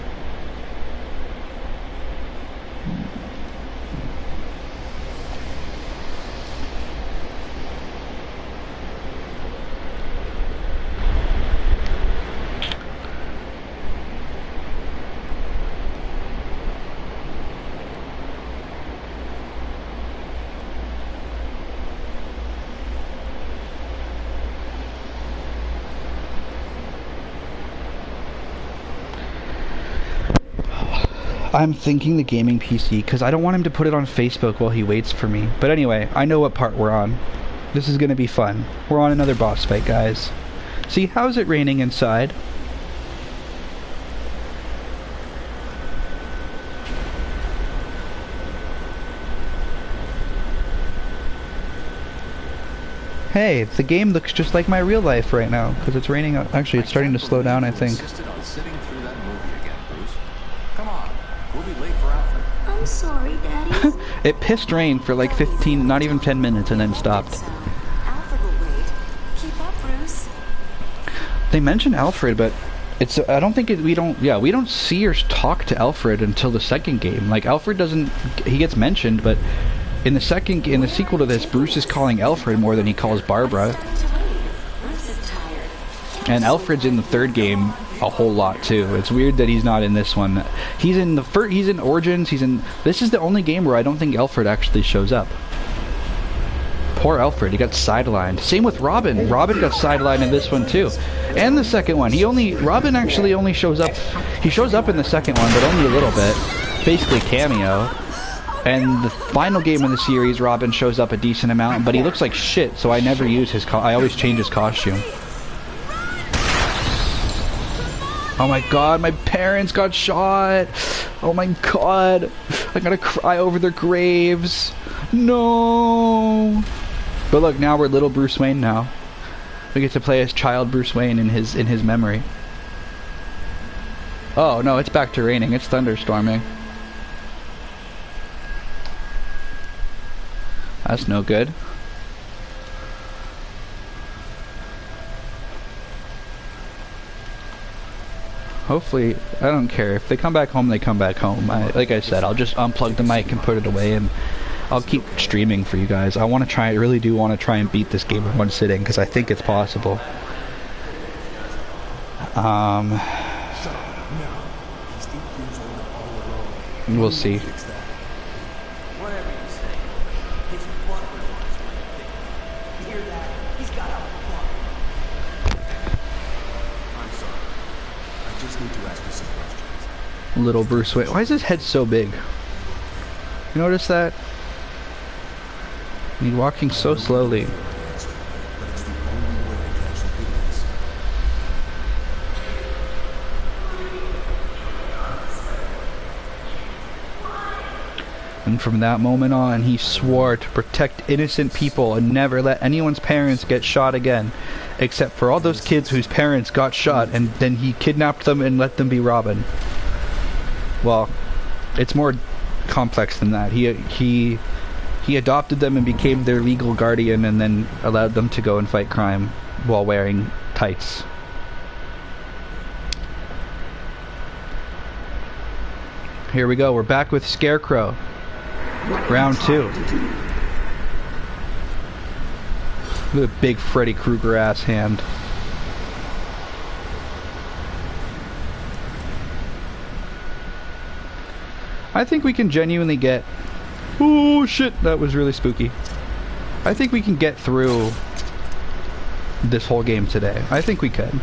I'm thinking the gaming PC, because I don't want him to put it on Facebook while he waits for me. But anyway, I know what part we're on. This is going to be fun. We're on another boss fight, guys. See, how's it raining inside? Hey, the game looks just like my real life right now, because it's raining. Actually, it's starting to slow down, I think. I'm sorry, Daddy. It pissed rain for like 15, not even 10 minutes, and then stopped. Alfred will wait. Keep up, Bruce. They mention Alfred, but it's I don't think we don't see or talk to Alfred until the second game. Like Alfred doesn't, he gets mentioned, but in the sequel to this, Bruce is calling Alfred more than he calls Barbara. And Alfred's in the third game a whole lot too. It's weird that he's not in this one. He's in he's in Origins, this is the only game where I don't think Alfred actually shows up. Poor Alfred, he got sidelined. Same with Robin. Robin got sidelined in this one too. And the second one. Robin actually only shows up, he shows up in the second one, but only a little bit. Basically cameo. And the final game in the series, Robin shows up a decent amount, but he looks like shit, so I never use I always change his costume. Oh my god, my parents got shot. Oh my god. I'm gonna cry over their graves. No. But look, now we're little Bruce Wayne now. We get to play as child Bruce Wayne in his memory. Oh no, it's back to raining. It's thunderstorming. That's no good. Hopefully, I don't care. If they come back home, they come back home. Like I said, I'll just unplug the mic and put it away, and I'll keep streaming for you guys. I want to try, I really do want to try and beat this game in one sitting, because I think it's possible. We'll see. Little Bruce Wayne. Why is his head so big? You notice that? He's walking so slowly. And from that moment on, he swore to protect innocent people and never let anyone's parents get shot again, except for all those kids whose parents got shot, and then he kidnapped them and let them be Robin. Well, it's more complex than that. He adopted them and became their legal guardian, and then allowed them to go and fight crime while wearing tights. Here we go. We're back with Scarecrow. Round 2. Look at the big Freddy Krueger ass hand. I think we can genuinely get... Oh shit, that was really spooky. I think we can get through this whole game today. I think we could.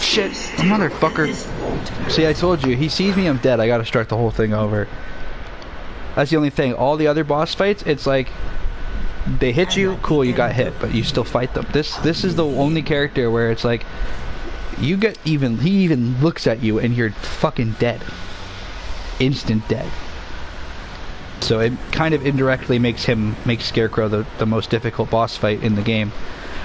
Shit, motherfucker. See, I told you, he sees me, I'm dead. I gotta start the whole thing over. That's the only thing. All the other boss fights, it's like... They hit you, cool, you got hit, but you still fight them. This is the only character where it's like, you get even, he even looks at you and you're fucking dead. Instant dead. So it kind of indirectly makes Scarecrow the most difficult boss fight in the game.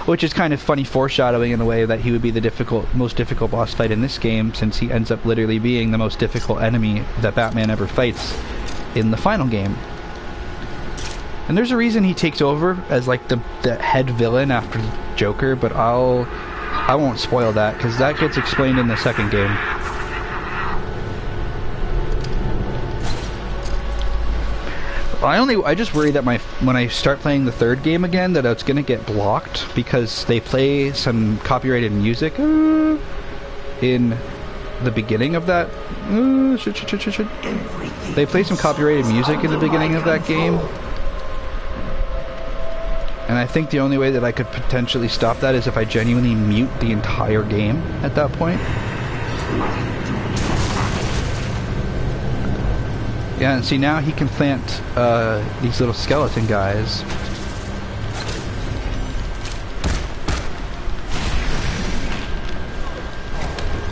Which is kind of funny foreshadowing in the way that he would be the most difficult boss fight in this game, since he ends up literally being the most difficult enemy that Batman ever fights in the final game. And there's a reason he takes over as like the head villain after Joker, but I won't spoil that because that gets explained in the second game. I just worry that when I start playing the third game again, that it's gonna get blocked because they play some copyrighted music in the beginning of that. They play some copyrighted music in the beginning of that game. And I think the only way that I could potentially stop that is if I genuinely mute the entire game at that point. Yeah, and see, now he can plant these little skeleton guys.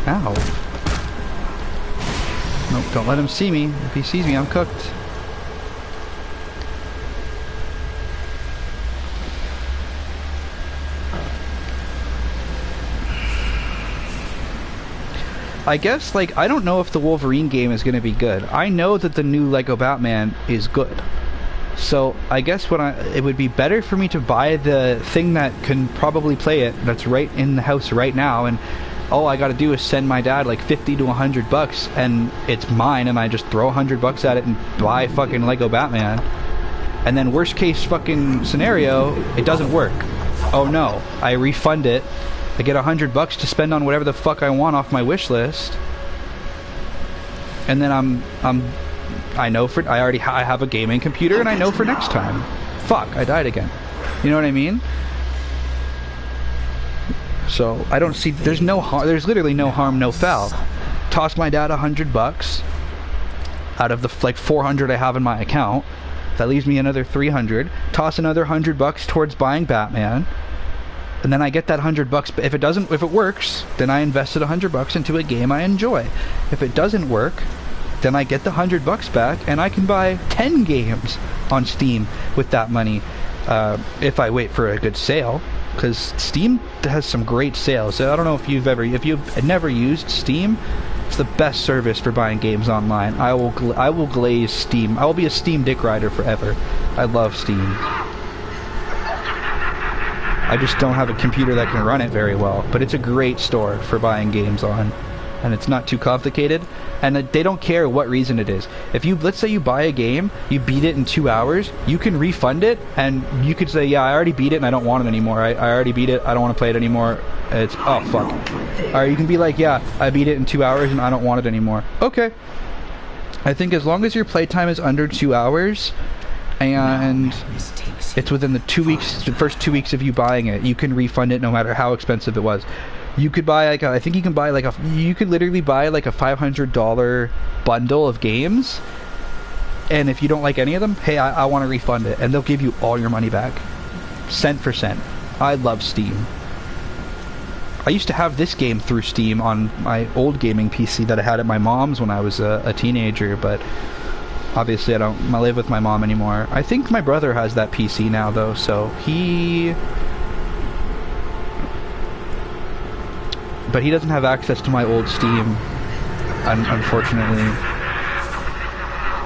Ow. Nope, don't let him see me. If he sees me, I'm cooked. I guess, like, I don't know if the Wolverine game is going to be good. I know that the new Lego Batman is good. So, I guess it would be better for me to buy the thing that can probably play it, that's right in the house right now, and all I gotta do is send my dad like 50 to 100 bucks, and it's mine, and I just throw 100 bucks at it and buy fucking Lego Batman. And then worst case fucking scenario, it doesn't work. Oh no, I refund it. I get 100 bucks to spend on whatever the fuck I want off my wish list, and then I have a gaming computer, and I know for next time. Fuck, I died again. You know what I mean? So I don't see. There's literally no harm, no foul. Toss my dad 100 bucks out of the like 400 I have in my account, That leaves me another 300. Toss another $100 towards buying Batman. And then I get that $100. If it works, then I invested $100 into a game I enjoy. If it doesn't work, then I get the $100 back, and I can buy 10 games on Steam with that money, if I wait for a good sale. Because Steam has some great sales. So I don't know if you've never used Steam. It's the best service for buying games online. I will glaze Steam. I will be a Steam dick rider forever. I love Steam. I just don't have a computer that can run it very well, but it's a great store for buying games on, and it's not too complicated, and they don't care what reason it is. If let's say you buy a game, you beat it in 2 hours, you can refund it, and you could say, yeah, I already beat it and I don't want it anymore. I already beat it, I don't want to play it anymore. It's, oh fuck. Or you can be like, yeah, I beat it in 2 hours and I don't want it anymore. Okay. I think as long as your playtime is under 2 hours, and it's within the first 2 weeks of you buying it, you can refund it no matter how expensive it was. You could buy you could literally buy like a $500 bundle of games, and if you don't like any of them, hey, I want to refund it, and they'll give you all your money back, cent for cent. I love Steam. I used to have this game through Steam on my old gaming PC that I had at my mom's when I was a teenager, but obviously I don't live with my mom anymore. I think my brother has that PC now though, but he doesn't have access to my old Steam, unfortunately.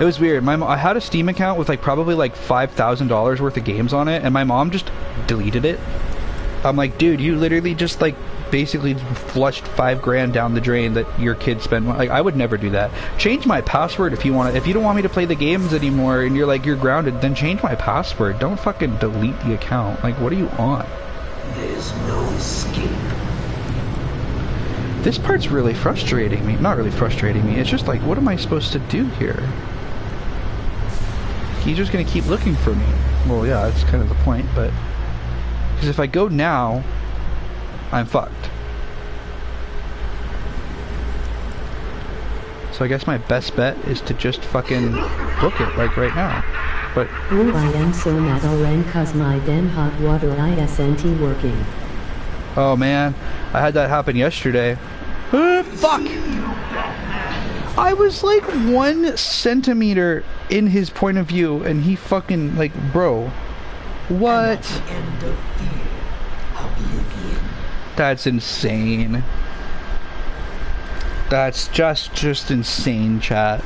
It was weird. I had a Steam account with probably $5,000 worth of games on it, and my mom just deleted it. I'm like, dude, you literally just basically flushed $5,000 down the drain that your kid spent. I would never do that. Change my password if you want to. If you don't want me to play the games anymore and you're grounded, then change my password. Don't fucking delete the account. What are you on? There's no escape. This part's really frustrating me. Not really frustrating me. It's just what am I supposed to do here? He's just gonna keep looking for me. Well, yeah, that's kind of the point, but because if I go now, I'm fucked. So I guess my best bet is to just fucking book it right now. But oh, I am so mad already cause my damn hot water isn't working. Oh man, I had that happen yesterday. Fuck! I was 1 centimeter in his point of view, and he fucking bro, what? That's insane. That's just insane, chat.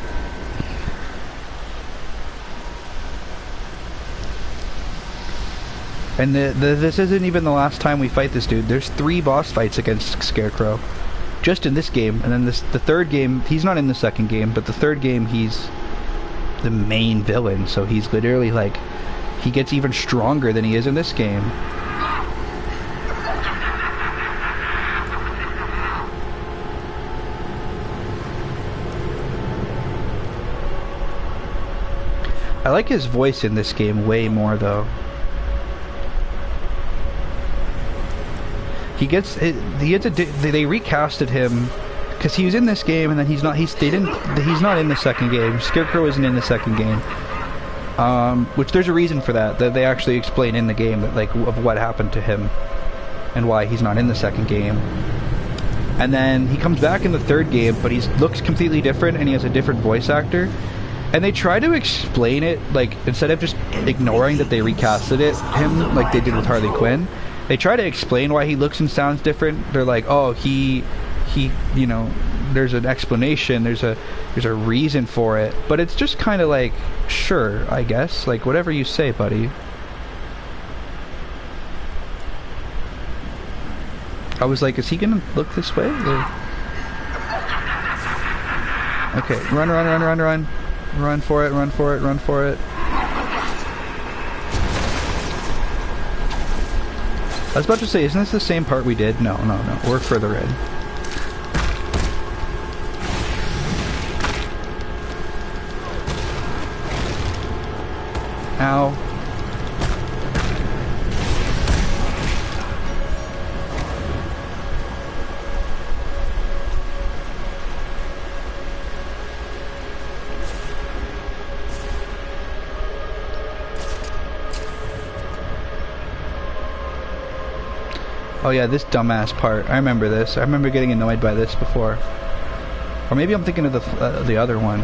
And this isn't even the last time we fight this dude. There's 3 boss fights against Scarecrow, just in this game. And then the third game, he's not in the second game, but the third game he's the main villain. So he's literally he gets even stronger than he is in this game. I like his voice in this game way more though. They recasted him because he was in this game and then he's not in the second game. Scarecrow isn't in the second game. Which there's a reason for that they actually explain in the game that of what happened to him and why he's not in the second game. And then he comes back in the third game, but he looks completely different and he has a different voice actor. And they try to explain it, instead of just ignoring that they recasted him like they did with Harley Quinn, they try to explain why he looks and sounds different. They're like, oh, he, there's an explanation, there's a reason for it. But it's just kind of sure, I guess, whatever you say, buddy. I was like, is he gonna look this way? Or... Okay, run. Run for it. I was about to say, isn't this the same part we did? No. We're further in. Ow. Oh yeah, this dumbass part. I remember this. I remember getting annoyed by this before. Or maybe I'm thinking of the other one.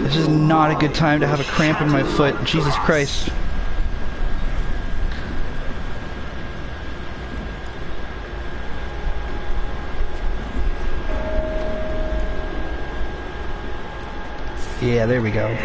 This is not a good time to have a cramp in my foot. Jesus Christ. Yeah, there we go.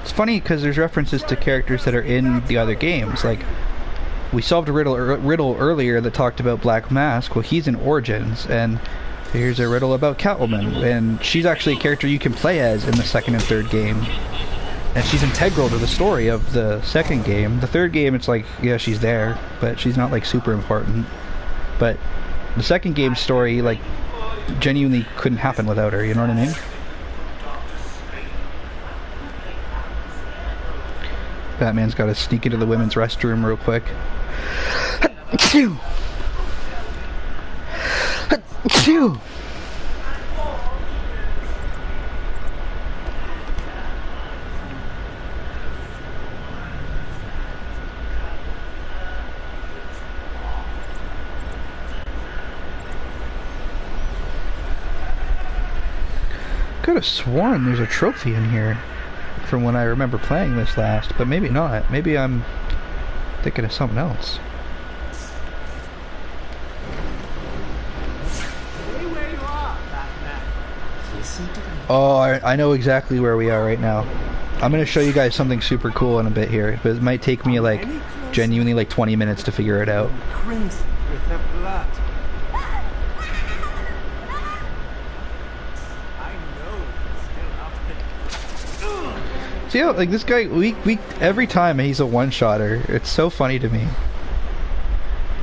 It's funny because there's references to characters that are in the other games. Like, we solved a riddle earlier that talked about Black Mask. Well, he's in Origins, and here's a riddle about Catwoman, and she's actually a character you can play as in the second and third game. And she's integral to the story of the second game. The third game, it's like, yeah, she's there, but she's not, like, super important. But the second game story, like, genuinely couldn't happen without her, you know what I mean? Batman's got to sneak into the women's restroom real quick. Achoo! Achoo! Could have sworn there's a trophy in here from when I remember playing this last, but maybe not. Maybe I'm thinking of something else. Oh, I know exactly where we are right now. I'm gonna show you guys something super cool in a bit here, but it might take me like genuinely like 20 minutes to figure it out. Crimson with their blood. See how, like, this guy, every time he's a one-shotter. It's so funny to me.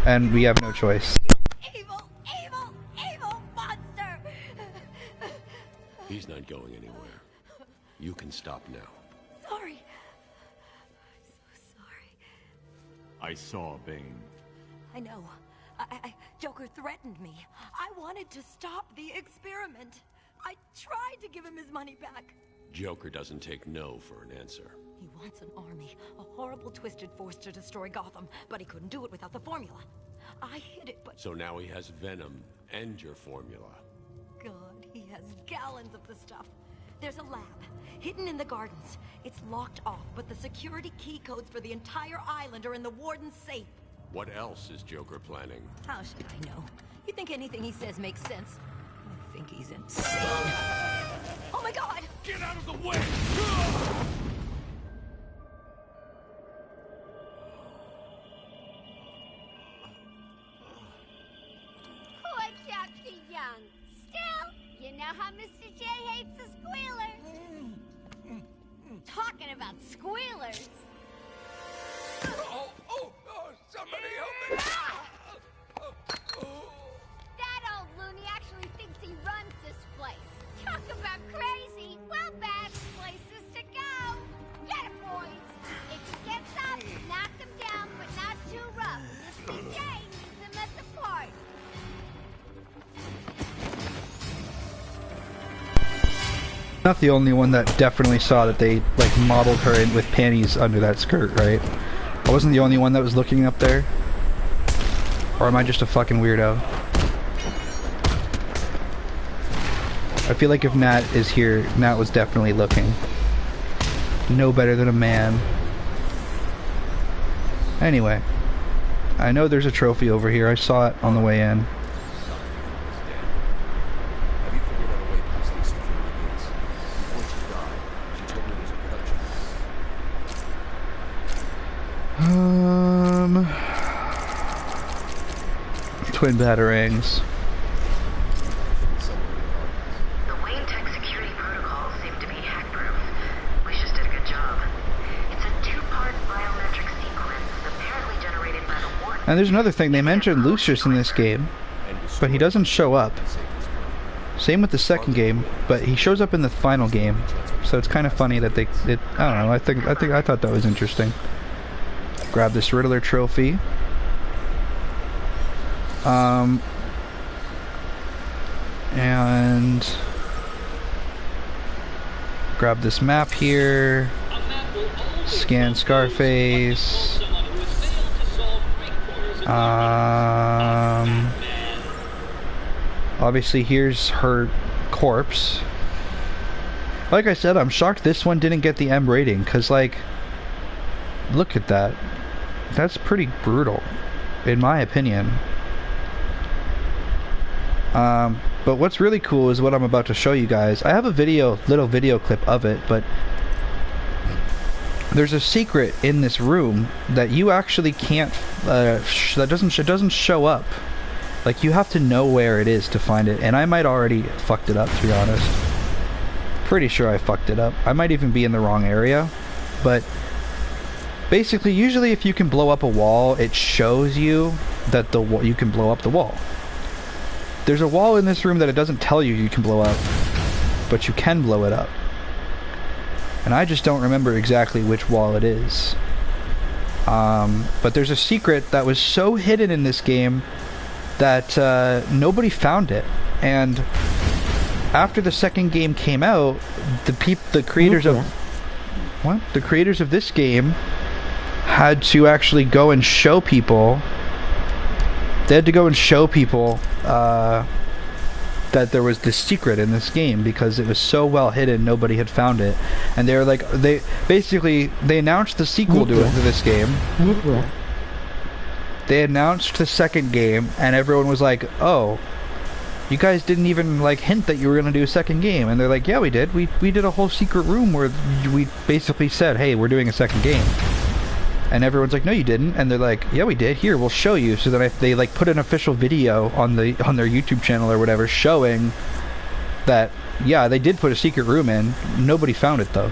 And we have no choice. Evil, evil, evil monster! He's not going anywhere. You can stop now. Sorry. I'm so sorry. I saw Bane. I know. Joker threatened me. I wanted to stop the experiment. I tried to give him his money back. Joker doesn't take no for an answer. He wants an army, a horrible twisted force to destroy Gotham, but he couldn't do it without the formula. I hid it, but... So now he has Venom and your formula. God, he has gallons of the stuff. There's a lab, hidden in the gardens. It's locked off, but the security key codes for the entire island are in the warden's safe. What else is Joker planning? How should I know? You think anything he says makes sense? I think he's insane. Oh my God! Get out of the way! Poor Dr. Young. Still, you know how Mr. J hates a squealer. Talking about squealers. Somebody help me! That old loony actually thinks he runs this place. Talk about crazy. Well, bad places to go. Get it, boys. If he gets up, knock him down, but not too rough. Mr. J needs him at the party. Not the only one that definitely saw that they like modeled her in with panties under that skirt, right? I wasn't the only one that was looking up there. Or am I just a fucking weirdo? I feel like if Nat is here, Nat was definitely looking. No better than a man. Anyway, I know there's a trophy over here. I saw it on the way in. Have you figured out a way past these security gates? Before she died, she told me there's a production. Twin batarangs. The Wayne Tech security protocols seem to be hack-proof. Lucius did a good job. It's a two-part biometric sequence apparently generated by the warden. And there's another thing, they mentioned Lucius in this game, but he doesn't show up. Same with the second game, but he shows up in the final game. So it's kind of funny that I don't know, I thought that was interesting. Grab this Riddler trophy. And grab this map here. Scan Scarface. Obviously here's her corpse. Like I said, I'm shocked this one didn't get the M rating, cause like, look at that. That's pretty brutal, in my opinion. But what's really cool is what I'm about to show you guys. I have a little video clip of it, but there's a secret in this room that you actually can't, that doesn't show up. Like, you have to know where it is to find it, and I might already fucked it up, to be honest. Pretty sure I fucked it up. I might even be in the wrong area, but basically, usually if you can blow up a wall, it shows you that you can blow up the wall. There's a wall in this room that it doesn't tell you can blow up, but you can blow it up. And I just don't remember exactly which wall it is. But there's a secret that was so hidden in this game that nobody found it. And after the second game came out, the creators of this game had to actually go and show people. They had to go and show people that there was this secret in this game because it was so well hidden, nobody had found it. And they were like, they announced the sequel to this game. They announced the second game, and everyone was like, "Oh, you guys didn't even like hint that you were gonna do a second game." And they're like, "Yeah, we did. We did a whole secret room where we basically said, hey, we're doing a second game." And everyone's like, "No, you didn't." And they're like, "Yeah, we did. Here, we'll show you." So then they like put an official video on their YouTube channel or whatever, showing that yeah, they did put a secret room in. Nobody found it though.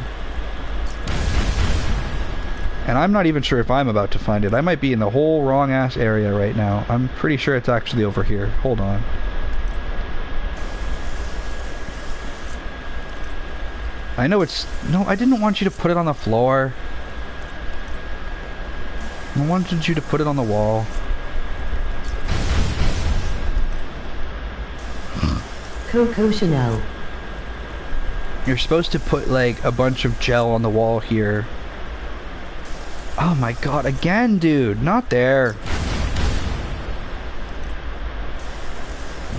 And I'm not even sure if I'm about to find it. I might be in the whole wrong ass area right now. I'm pretty sure it's actually over here. Hold on. I know it's... No, I didn't want you to put it on the floor. I wanted you to put it on the wall. Coco Chanel. You're supposed to put like a bunch of gel on the wall here. Oh my god, again, dude, not there.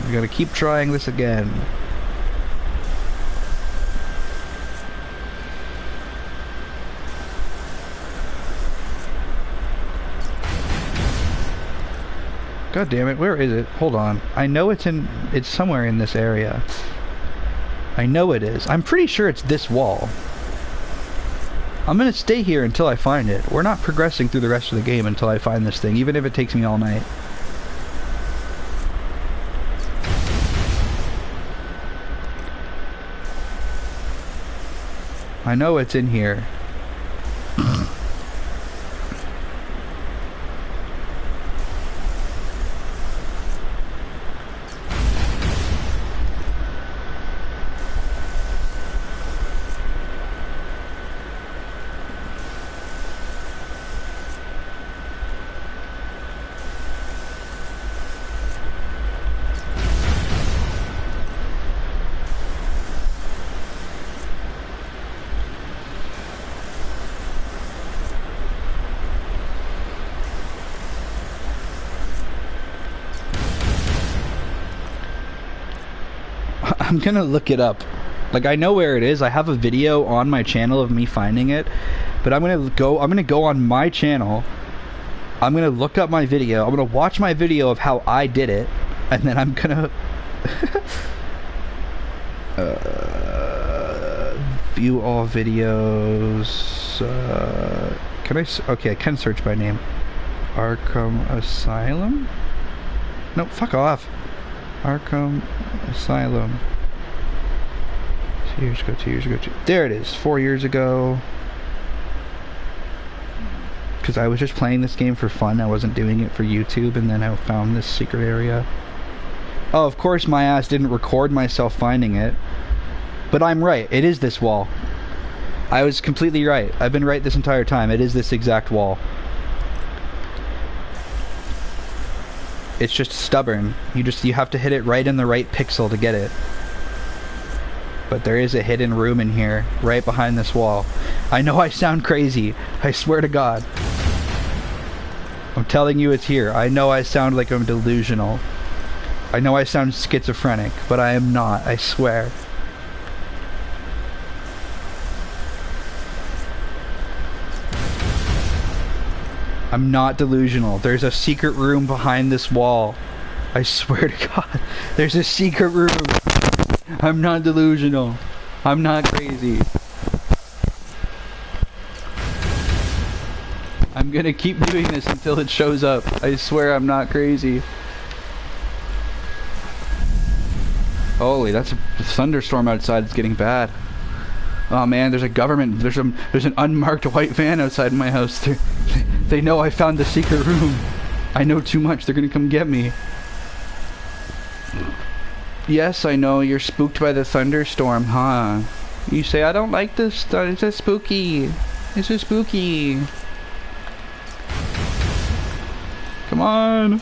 We're gonna keep trying this again. God damn it, where is it? Hold on. I know it's somewhere in this area. I know it is. I'm pretty sure it's this wall. I'm gonna stay here until I find it. We're not progressing through the rest of the game until I find this thing, even if it takes me all night. I know it's in here. I'm gonna look it up. Like, I know where it is. I have a video on my channel of me finding it, but I'm gonna go on my channel. I'm gonna look up my video. I'm gonna watch my video of how I did it, and then I'm gonna view all videos. Okay, I can search by name. Arkham Asylum? No, fuck off. Arkham Asylum. 2 years ago, 2 years ago. There it is, 4 years ago. Because I was just playing this game for fun. I wasn't doing it for YouTube, and then I found this secret area. Oh, of course my ass didn't record myself finding it. But I'm right. It is this wall. I was completely right. I've been right this entire time. It is this exact wall. It's just stubborn. You have to hit it right in the right pixel to get it. But there is a hidden room in here, right behind this wall. I know I sound crazy. I swear to God. I'm telling you it's here. I know I sound like I'm delusional. I know I sound schizophrenic, but I am not. I swear. I'm not delusional. There's a secret room behind this wall. I swear to God. There's a secret room. I'm not delusional. I'm not crazy. I'm gonna keep doing this until it shows up. I swear I'm not crazy. Holy, that's a thunderstorm outside. It's getting bad. Oh man, there's an unmarked white van outside my house. They know I found the secret room. I know too much. They're gonna come get me. Yes, I know you're spooked by the thunderstorm, huh? You say, I don't like this. It's so spooky. It's so spooky. Come on.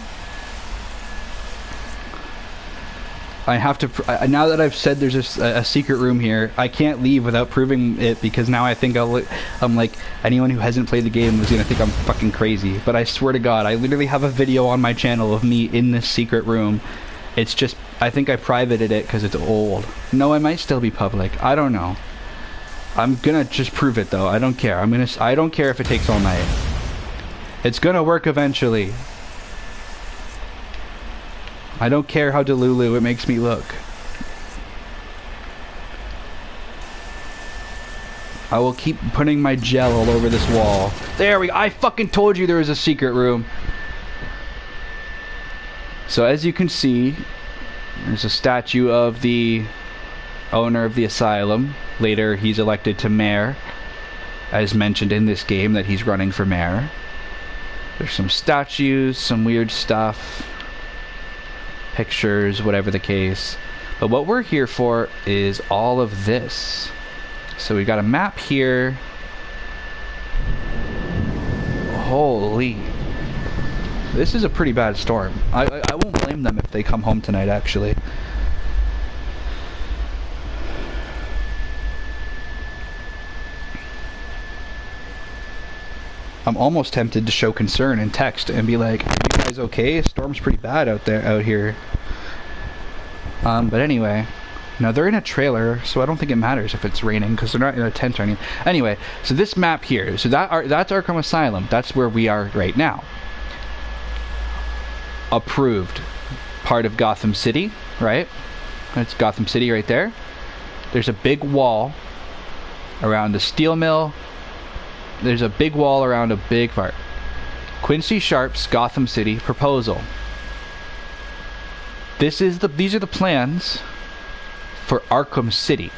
I have to, now that I've said there's a secret room here, I can't leave without proving it, because now I think I'm like, anyone who hasn't played the game is gonna think I'm fucking crazy. But I swear to God, I literally have a video on my channel of me in this secret room. It's just, I think I privated it because it's old. No, it might still be public. I don't know. I'm gonna just prove it though. I don't care. I don't care if it takes all night. It's gonna work eventually. I don't care how delulu it makes me look. I will keep putting my gel all over this wall. There we go. I fucking told you there was a secret room. So as you can see, there's a statue of the owner of the asylum. Later he's elected to mayor, as mentioned in this game that he's running for mayor. There's some statues, some weird stuff, pictures, whatever the case. But what we're here for is all of this. So we got a map here. Holy. This is a pretty bad storm. I won't blame them if they come home tonight, actually. I'm almost tempted to show concern and text and be like, are you guys okay? Storm's pretty bad out here. But anyway, now they're in a trailer, so I don't think it matters if it's raining because they're not in a tent or anything. Anyway, so this map here, so that's Arkham Asylum. That's where we are right now. Approved. Part of Gotham City, right? That's Gotham City right there. There's a big wall around the steel mill. There's a big wall around a big part. Quincy Sharp's Gotham City proposal. These are the plans for Arkham City.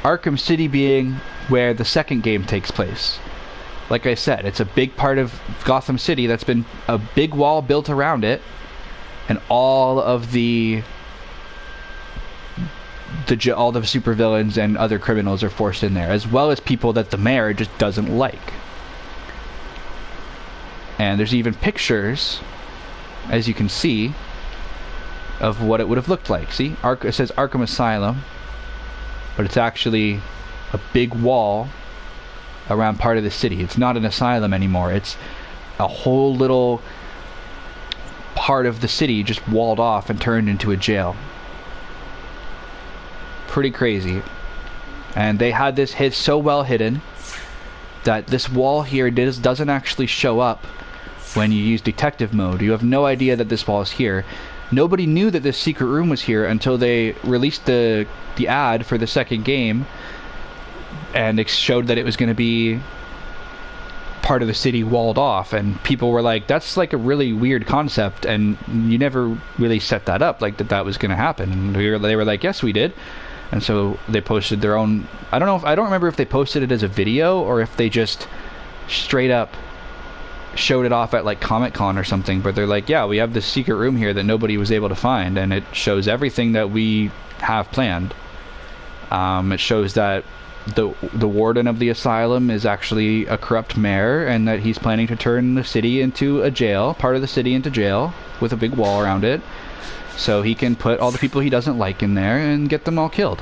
Arkham City being where the second game takes place. Like I said, it's a big part of Gotham City that's been a big wall built around it, and all of the supervillains and other criminals are forced in there, as well as people that the mayor just doesn't like. And there's even pictures, as you can see, of what it would have looked like. See, it says Arkham Asylum, but it's actually a big wall around part of the city. It's not an asylum anymore. It's a whole little part of the city just walled off and turned into a jail. Pretty crazy. And they had this hit so well hidden that this wall here doesn't actually show up when you use detective mode. You have no idea that this wall is here. Nobody knew that this secret room was here until they released the ad for the second game, and it showed that it was going to be part of the city walled off, and people were like, that's like a really weird concept, and you never really set that up, like that was going to happen. And they were like, yes, we did. And so they posted their own, I don't remember if they posted it as a video or if they just straight up showed it off at like Comic-Con or something, but they're like, yeah, we have this secret room here that nobody was able to find, and it shows everything that we have planned. It shows that the warden of the asylum is actually a corrupt mayor, and that he's planning to turn the city into a jail, part of the city into jail, with a big wall around it, so he can put all the people he doesn't like in there and get them all killed.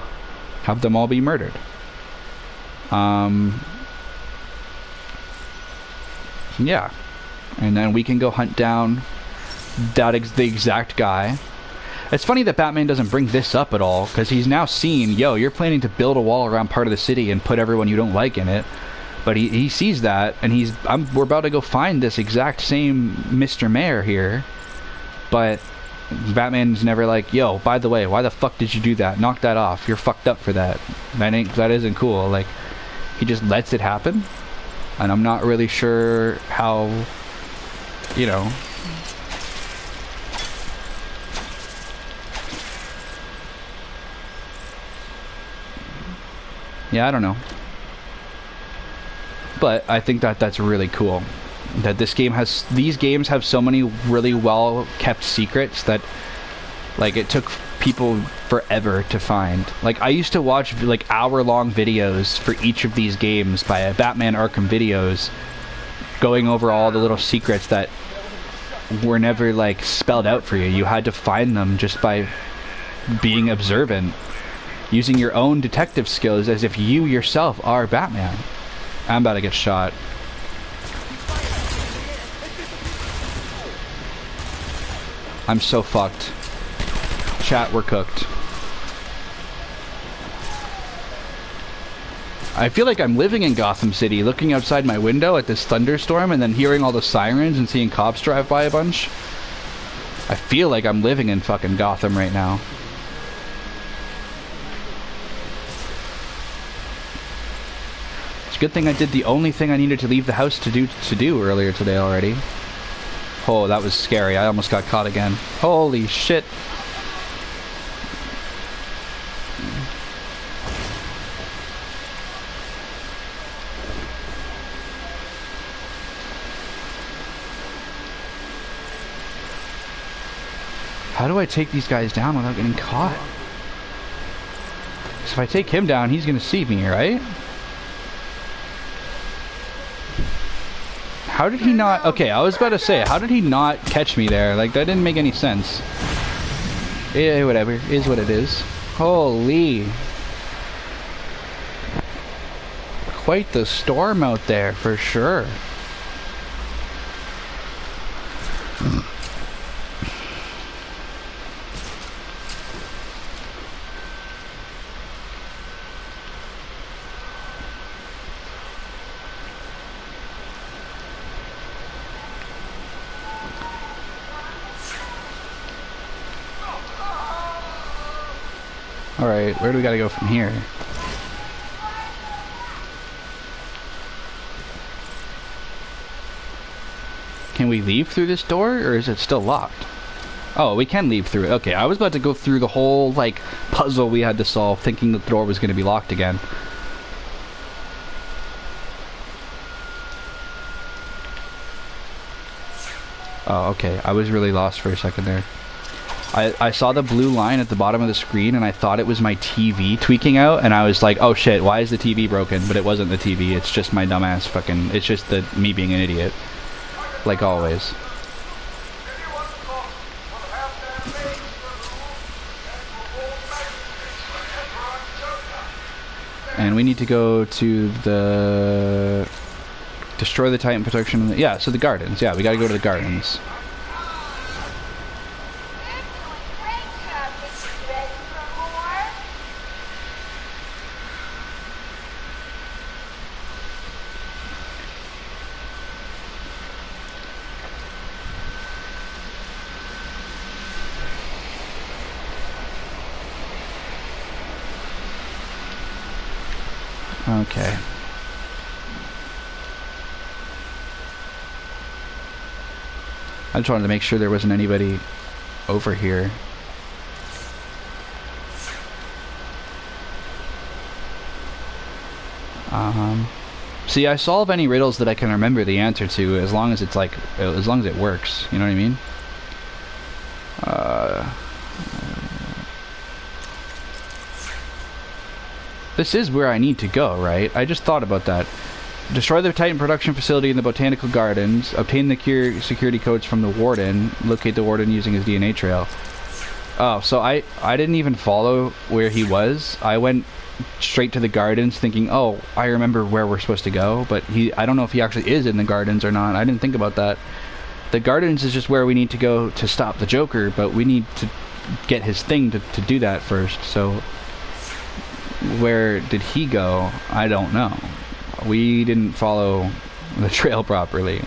Have them all be murdered. Yeah. And then we can go hunt down the exact guy. It's funny that Batman doesn't bring this up at all, because he's now seen, yo, you're planning to build a wall around part of the city and put everyone you don't like in it. But he sees that, and we're about to go find this exact same Mr. Mayor here. But Batman's never like, yo, by the way, why the fuck did you do that? Knock that off. You're fucked up for that. That isn't cool. Like, he just lets it happen. And I'm not really sure how, you know. Yeah, I don't know. But I think that that's really cool. That these games have so many really well kept secrets that, like, it took people forever to find. Like, I used to watch like hour-long videos for each of these games by Batman Arkham Videos, going over all the little secrets that were never like spelled out for you. You had to find them just by being observant, using your own detective skills as if you yourself are Batman. I'm about to get shot. I'm so fucked. Chat, we're cooked. I feel like I'm living in Gotham City, looking outside my window at this thunderstorm and then hearing all the sirens and seeing cops drive by a bunch. I feel like I'm living in fucking Gotham right now. It's a good thing I did the only thing I needed to leave the house to do earlier today already. Oh, that was scary. I almost got caught again. Holy shit. How do I take these guys down without getting caught? So if I take him down, he's gonna see me, right? How did he not... Okay, I was about to say, how did he not catch me there? Like, that didn't make any sense. Yeah, whatever. Is what it is. Holy. Quite the storm out there, for sure. Alright, where do we gotta go from here? Can we leave through this door, or is it still locked? Oh, we can leave through it. Okay, I was about to go through the whole, like, puzzle we had to solve, thinking that the door was gonna be locked again. Oh, okay. I was really lost for a second there. I saw the blue line at the bottom of the screen, and I thought it was my TV tweaking out, and I was like, oh shit, why is the TV broken? But it wasn't the TV, it's just my dumbass fucking... It's just me being an idiot. Like always. And we need to go to the... Destroy the Titan protection... Yeah, so the gardens. Yeah, we gotta go to the gardens. Okay. I just wanted to make sure there wasn't anybody over here. See, I solve any riddles that I can remember the answer to, as long as it's like, as long as it works. You know what I mean? This is where I need to go, right? I just thought about that. Destroy the Titan production facility in the Botanical Gardens. Obtain the security codes from the Warden. Locate the Warden using his DNA trail. Oh, so I didn't even follow where he was. I went straight to the Gardens thinking, oh, I remember where we're supposed to go. But I don't know if he actually is in the Gardens or not. I didn't think about that. The Gardens is just where we need to go to stop the Joker, but we need to get his thing to do that first. So where did he go? I don't know. We didn't follow the trail properly.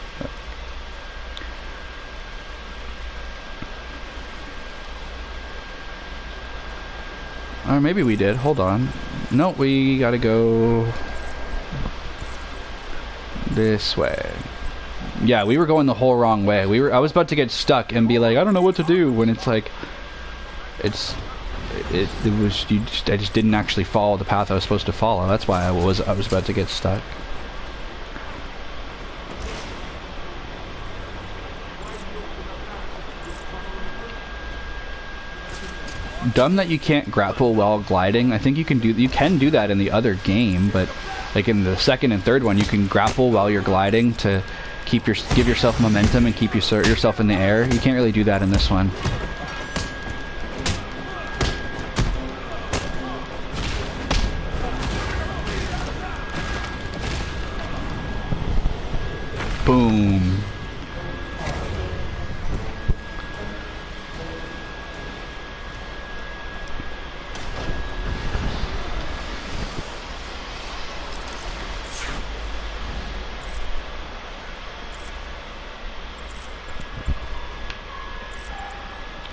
Or maybe we did. Hold on. No, we gotta go this way. Yeah, we were going the whole wrong way. I was about to get stuck and be like, I don't know what to do, when it's like, I just didn't actually follow the path I was supposed to follow. That's why I was about to get stuck. Dumb that you can't grapple while gliding. I think you can do that in the other game, but like in the second and third one, you can grapple while you're gliding to give yourself momentum and keep yourself in the air. You can't really do that in this one. Boom.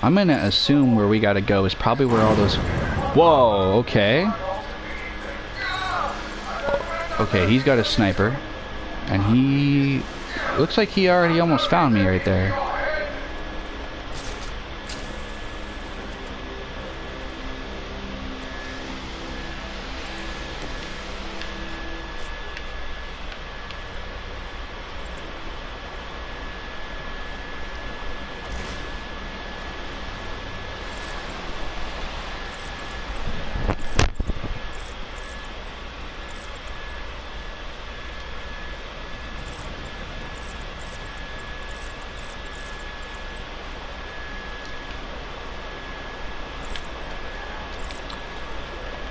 I'm gonna assume where we gotta go is probably where all those... Whoa, okay. Okay, he's got a sniper. And he... Looks like he already almost found me right there.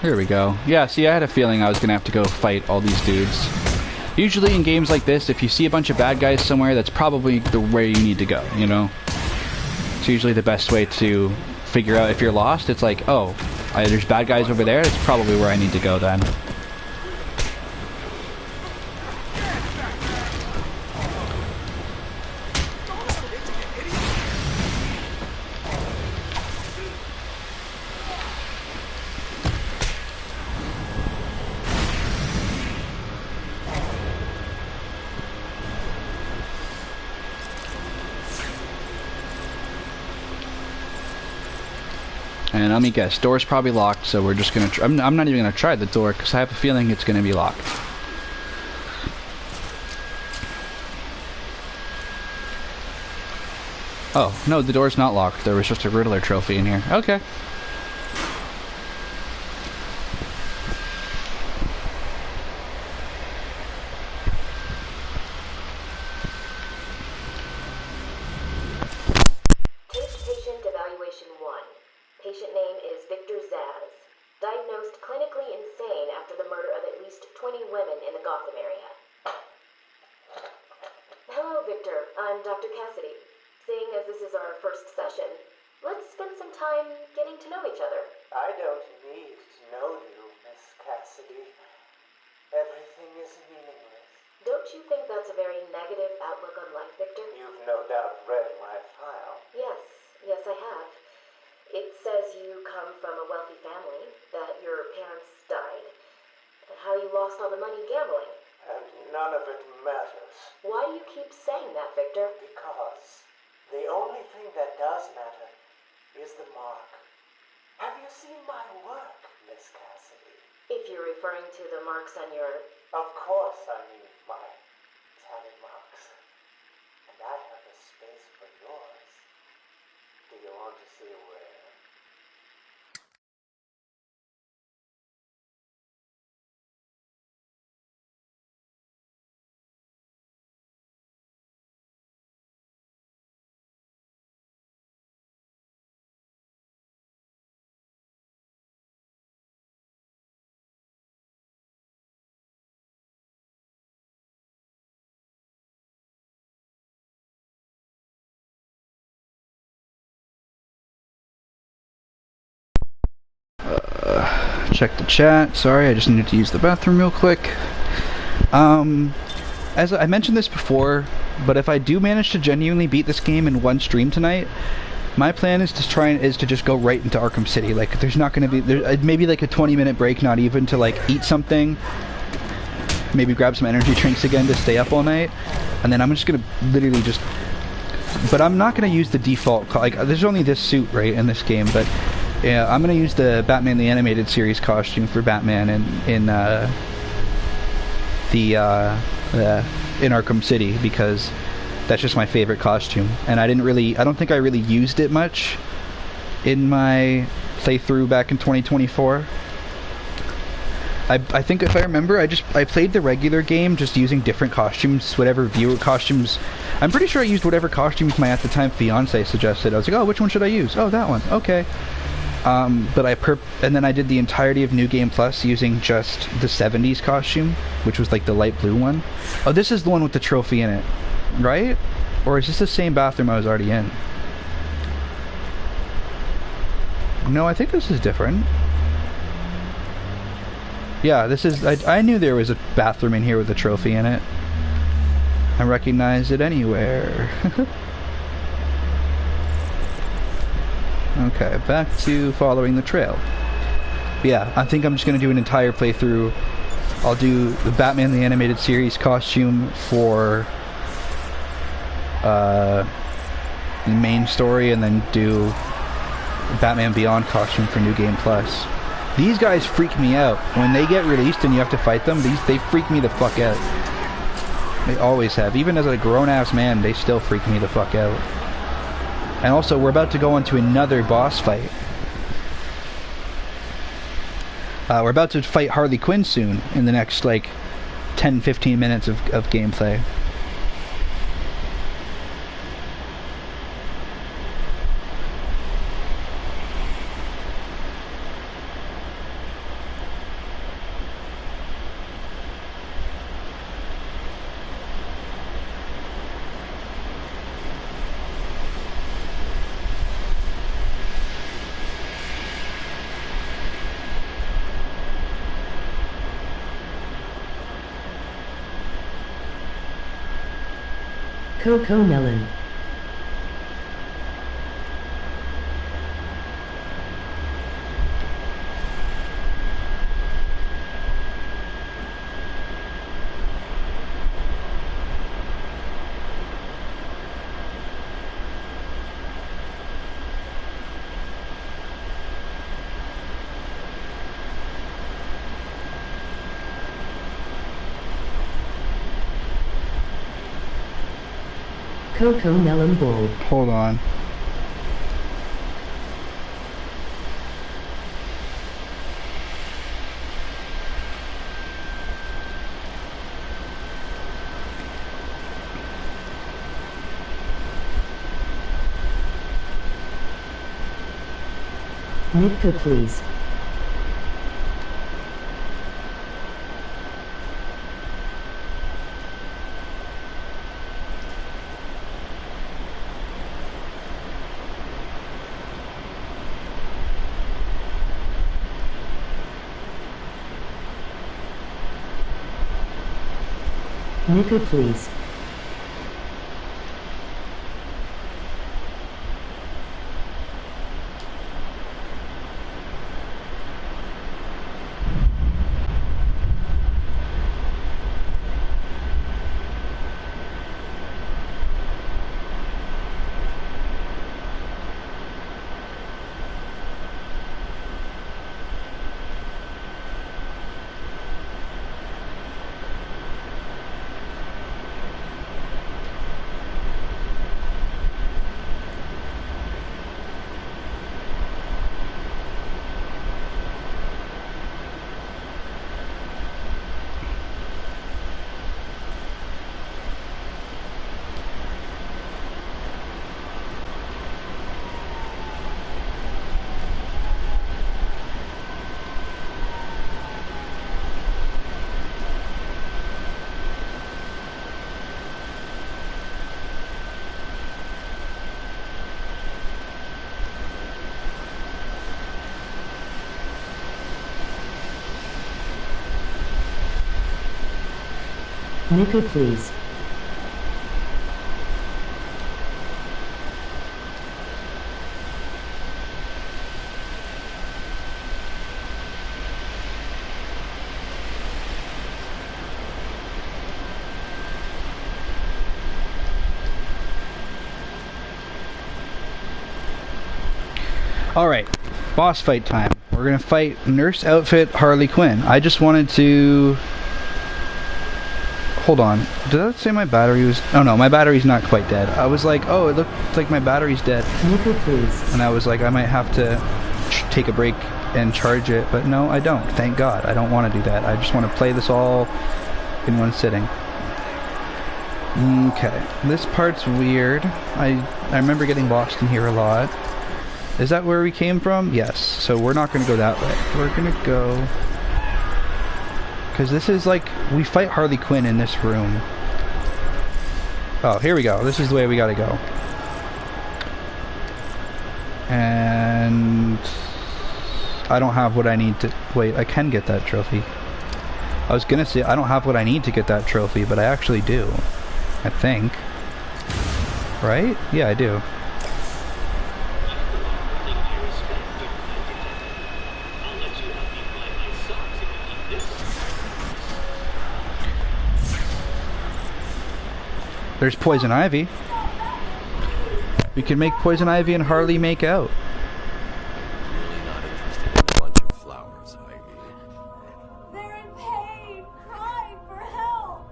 Here we go. Yeah, see, I had a feeling I was gonna have to go fight all these dudes. Usually in games like this, if you see a bunch of bad guys somewhere, that's probably where you need to go, you know? It's usually the best way to figure out if you're lost. It's like, oh, there's bad guys over there, that's probably where I need to go then. And let me guess, door's probably locked, so we're just gonna I'm not even gonna try the door, because I have a feeling it's gonna be locked. Oh, no, the door's not locked. There was just a Riddler trophy in here. Okay. how you lost all the money gambling. And none of it matters. Why do you keep saying that, Victor? Because the only thing that does matter is the mark. Have you seen my work, Miss Cassidy? If you're referring to the marks on your... Of course I mean my tally marks. And I have a space for yours. Do you want to see where? Check the chat. Sorry, I just needed to use the bathroom real quick. As I mentioned this before, but if I do manage to genuinely beat this game in one stream tonight, my plan is to just go right into Arkham City. Like, there's not going to be maybe like a 20-minute break, not even to like eat something, maybe grab some energy drinks again to stay up all night, and then I'm just gonna literally just. But I'm not gonna use the default. Like, there's only this suit right in this game, but. Yeah, I'm gonna use the Batman the Animated Series costume for Batman in Arkham City, because that's just my favorite costume, and I don't think I really used it much in my playthrough back in 2024. I think if I remember, I played the regular game just using different costumes, whatever viewer costumes. I'm pretty sure I used whatever costumes my at the time fiance suggested. I was like, oh, which one should I use? Oh, that one. Okay. But and then I did the entirety of New Game Plus using just the 70s costume, which was like the light blue one. Oh, this is the one with the trophy in it, right? Or is this the same bathroom I was already in? No, I think this is different. Yeah, this is... I knew there was a bathroom in here with a trophy in it. I recognize it anywhere. Okay, back to following the trail. But yeah, I think I'm just going to do an entire playthrough. I'll do the Batman the Animated Series costume for the main story, and then do Batman Beyond costume for New Game Plus. These guys freak me out. When they get released and you have to fight them, they freak me the fuck out. They always have. Even as a grown-ass man, they still freak me the fuck out. And also, we're about to go into another boss fight. We're about to fight Harley Quinn soon, in the next, like, 10-15 minutes of gameplay. Coco Melon. Coco Melon Bowl. Hold on. Nitka, please. Nitka, please. Niku, please. Alright, boss fight time. We're gonna fight Nurse Outfit Harley Quinn. I just wanted to... Hold on. Did that say my battery was... Oh no, my battery's not quite dead. I was like, oh, it looked like my battery's dead. Please. And I was like, I might have to take a break and charge it. But no, I don't. Thank God. I don't want to do that. I just want to play this all in one sitting. Okay. This part's weird. I remember getting lost in here a lot. Is that where we came from? Yes. So we're not going to go that way. We're going to go... Because this is like... We fight Harley Quinn in this room. Oh, here we go. This is the way we got to go. And... I don't have what I need to... Wait, I can get that trophy. I was going to say, I don't have what I need to get that trophy, but I actually do. I think. Right? Yeah, I do. There's Poison Ivy. We can make Poison Ivy and Harley make out. Really not interested in a bunch of flowers, Ivy. They're in pain, crying for help.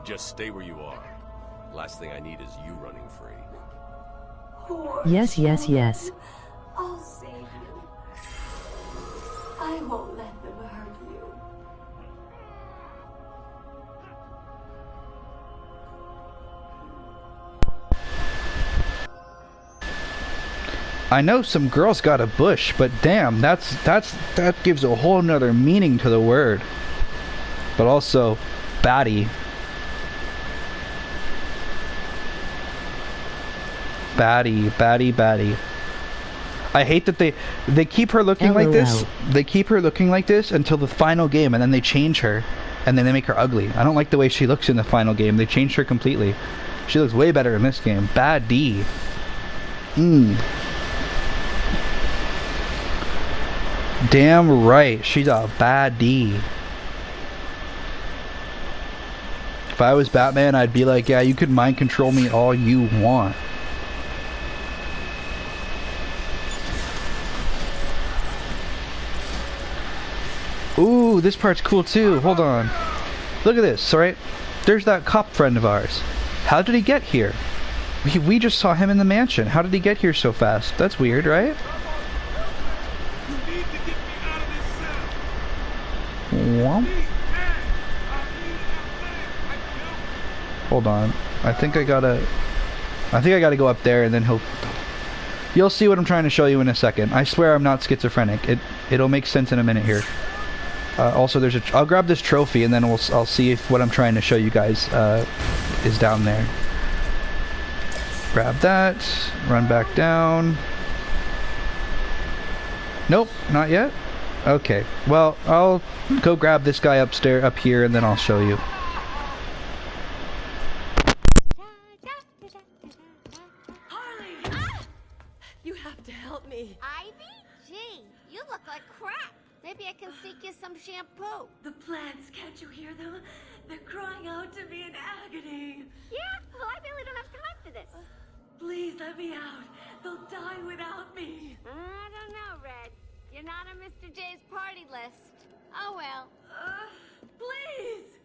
Just stay where you are. Last thing I need is you running free. Yes, yes, yes. I'll save you. I won't let them hurt you. I know some girls got a bush, but damn, that gives a whole nother meaning to the word. But also, baddie. Baddie. I hate that they keep her looking like this. They keep her looking like this until the final game, and then they change her, and then they make her ugly. I don't like the way she looks in the final game. They changed her completely. She looks way better in this game. Baddie. Damn right, she's a baddie. If I was Batman, I'd be like, yeah, you could mind control me all you want. Ooh, this part's cool too. Hold on. Look at this, alright? There's that cop friend of ours. How did he get here? We just saw him in the mansion. How did he get here so fast? That's weird, right? Womp. Hold on. I think I gotta go up there and then you'll see what I'm trying to show you in a second. I swear I'm not schizophrenic. It'll make sense in a minute here. Also, I'll grab this trophy and then I'll see if what I'm trying to show you guys is down there. Grab that. Run back down. Nope, not yet. Okay. Well, I'll go grab this guy up here, and then I'll show you. Harley! Ah! You have to help me. Ivy? Gee, you look like crap. Maybe I can sneak you some shampoo. The plants, can't you hear them? They're crying out to me in agony. Yeah? Well, I really don't have time for this. Please let me out. They'll die without me. I don't know, Red. You're not on Mr. J's party list. Oh well. Please!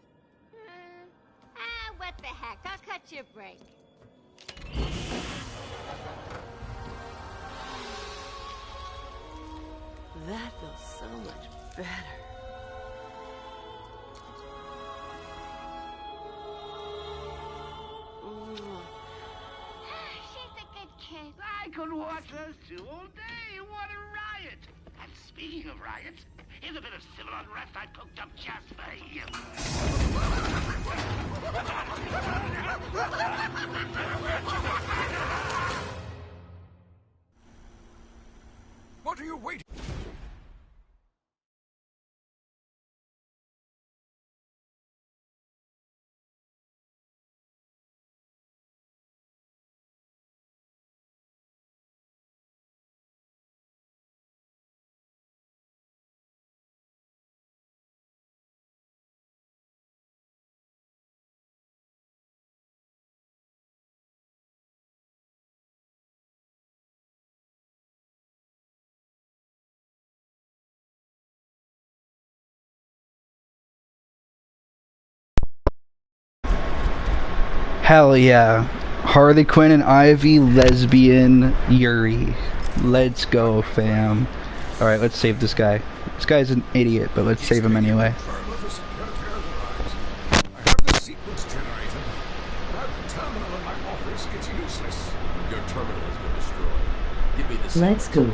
What the heck? I'll cut you a break. That feels so much better. She's a good kid. I could watch those two all day. What a riot! And speaking of riots, here's a bit of civil unrest I cooked up just for you. What are you waiting? Hell yeah. Harley Quinn and Ivy, lesbian Yuri. Let's go, fam. Alright, let's save this guy. This guy's an idiot, but let's save him anyway. Let's go.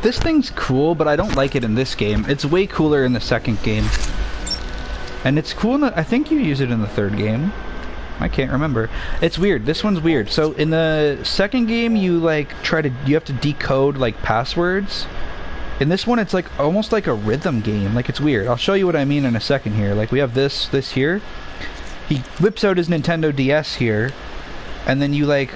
This thing's cool, but I don't like it in this game. It's way cooler in the second game. And it's cool in the, I think you use it in the third game. I can't remember. It's weird. This one's weird. So in the second game, you like you have to decode like passwords. In this one, it's like almost like a rhythm game. Like, it's weird. I'll show you what I mean in a second here. Like, we have this here. He whips out his Nintendo DS here, and then you like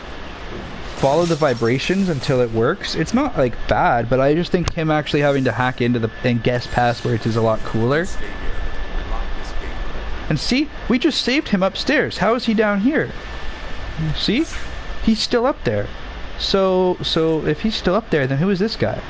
follow the vibrations until it works. It's not like bad, but I just think him actually having to hack into and guess passwords is a lot cooler. And see, we just saved him upstairs. How is he down here? See? He's still up there. So if he's still up there, then who is this guy?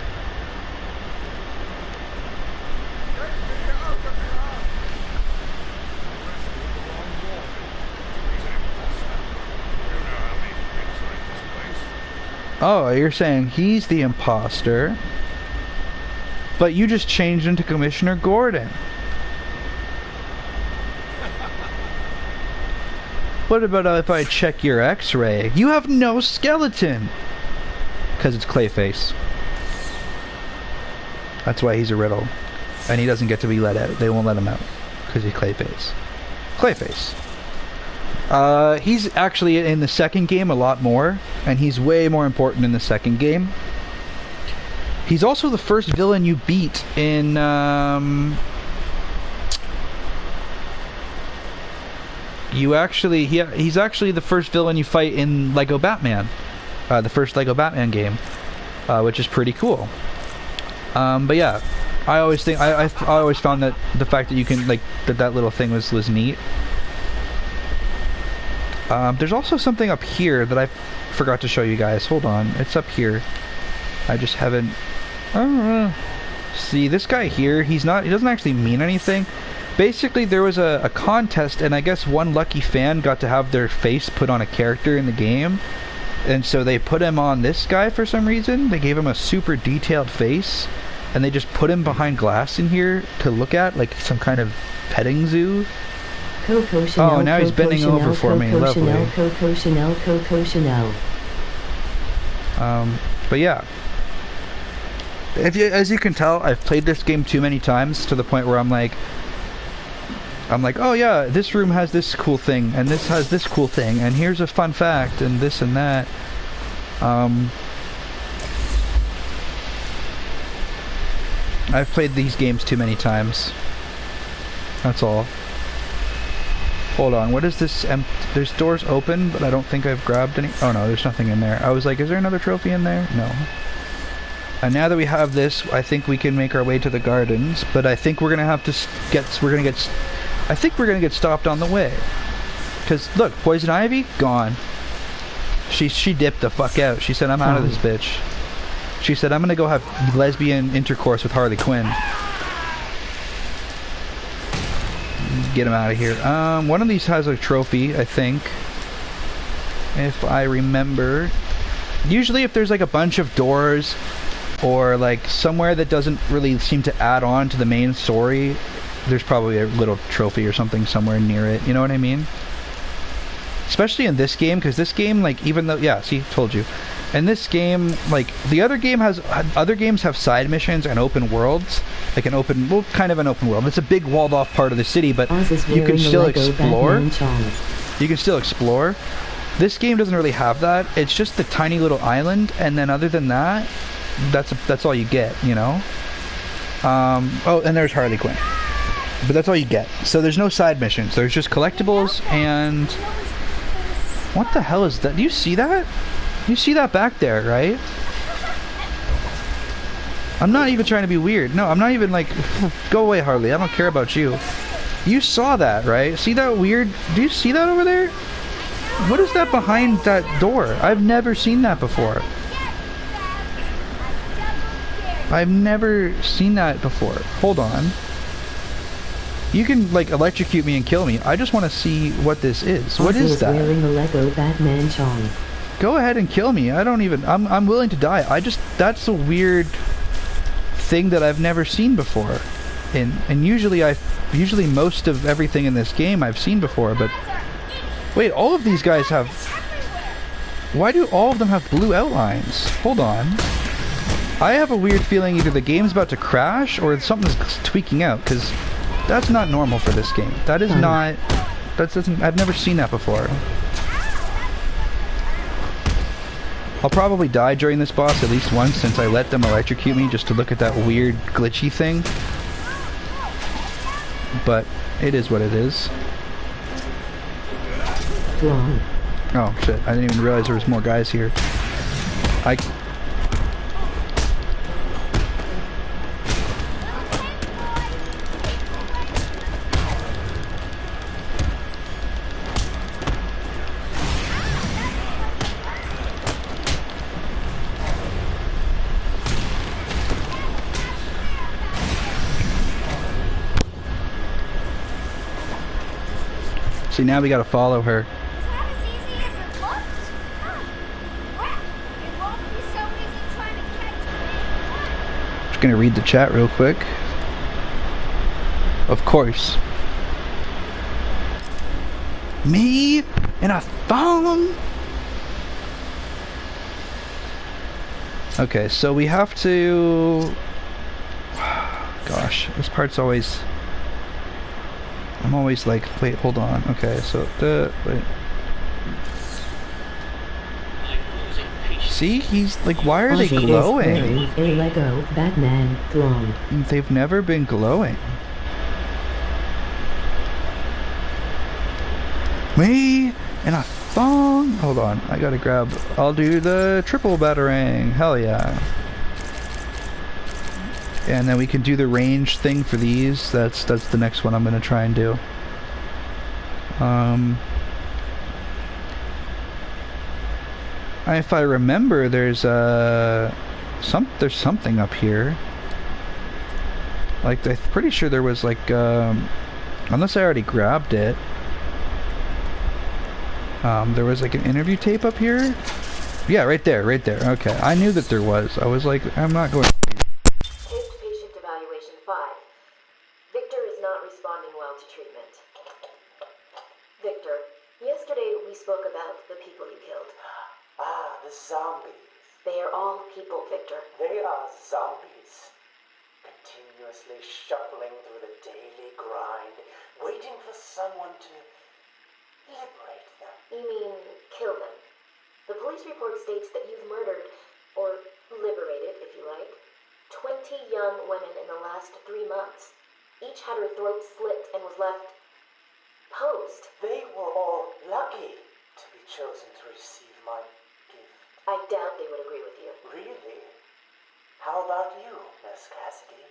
Oh, you're saying he's the imposter, but you just changed into Commissioner Gordon. What about if I check your x-ray? You have no skeleton! Because it's Clayface. That's why he's a riddle. And he doesn't get to be let out. They won't let him out. Because he's Clayface. Clayface. He's actually in the second game a lot more, and he's way more important in the second game. He's also the first villain you beat in, he's actually the first villain you fight in Lego Batman. The first Lego Batman game, which is pretty cool. But yeah, I always think, I always found that the fact that you can, like, that little thing was neat. There's also something up here that I forgot to show you guys. Hold on, it's up here. I just haven't. See, this guy here, he doesn't actually mean anything. Basically, there was a contest, and I guess one lucky fan got to have their face put on a character in the game, and so they put him on this guy for some reason. They gave him a super detailed face, and they just put him behind glass in here to look at, like some kind of petting zoo. Coco Chanel, oh, now he's bending Chanel, over for Coco me. Chanel, Lovely. Coco Chanel, Coco Chanel. But yeah. As you can tell, I've played this game too many times to the point where I'm like, oh yeah, this room has this cool thing, and this has this cool thing, and here's a fun fact, and this and that. I've played these games too many times. That's all. Hold on, what is this? There's doors open, but I don't think I've grabbed any. Oh no, there's nothing in there. I was like, is there another trophy in there? No. And now that we have this, I think we can make our way to the gardens, but I think we're gonna have to I think we're gonna get stopped on the way. Cause look, Poison Ivy, gone. She dipped the fuck out. She said, I'm out of this bitch. She said, I'm gonna go have lesbian intercourse with Harley Quinn. Get him out of here. One of these has a trophy, I think. If I remember. Usually if there's like a bunch of doors or like somewhere that doesn't really seem to add on to the main story, there's probably a little trophy or something somewhere near it. You know what I mean? Especially in this game, because this game, like, even though, yeah, see, told you. In this game, like, other games have side missions and open worlds. Like an open, well, kind of an open world. It's a big walled off part of the city, but you can still explore. You can still explore. This game doesn't really have that. It's just the tiny little island, and then other than that, that's all you get, you know? Oh, and there's Harley Quinn. But that's all you get. So there's no side missions. There's just collectibles and... What the hell is that? Do you see that? You see that back there, right? I'm not even trying to be weird. No, I'm not even like... Go away, Harley. I don't care about you. You saw that, right? See that weird... Do you see that over there? What is that behind that door? I've never seen that before. I've never seen that before. Hold on. You can, like, electrocute me and kill me. I just want to see what this is. What is that? Wearing a Lego Batman chong. Go ahead and kill me. I don't even... I'm willing to die. That's a weird thing that I've never seen before. And usually most of everything in this game I've seen before, but... Wait, all of these guys have... Why do all of them have blue outlines? Hold on. I have a weird feeling either the game's about to crash or something's tweaking out, because that's not normal for this game. That is not... I've never seen that before. I'll probably die during this boss at least once since I let them electrocute me just to look at that weird glitchy thing. But it is what it is. Oh shit, I didn't even realize there was more guys here. See, now we gotta follow her. Just gonna read the chat real quick. Of course. Me in a thong? Okay, so we have to... Gosh, this part's always... I'm always like, wait, hold on. Okay, so wait. See, he's like, why are they glowing? A Lego Batman thong. They've never been glowing. Me and a thong. Hold on, I gotta grab. I'll do the triple batarang. Hell yeah. And then we can do the range thing for these. That's the next one I'm gonna try and do. If I remember, there's something up here. Like, I'm pretty sure there was like unless I already grabbed it. There was like an interview tape up here. Yeah, right there. Okay, I knew that there was. I was like, I'm not going. Patient evaluation 5. Victor is not responding well to treatment. Victor, yesterday we spoke about the people you killed. Ah, the zombies. They are all people, Victor. They are zombies. Continuously shuffling through the daily grind, waiting for someone to liberate them. You mean kill them? The police report states that you've murdered, or liberated, if you like, 20 young women in the last 3 months. Each had her throat slit and was left posed. They were all lucky to be chosen to receive my gift. I doubt they would agree with you. Really? How about you, Miss Cassidy?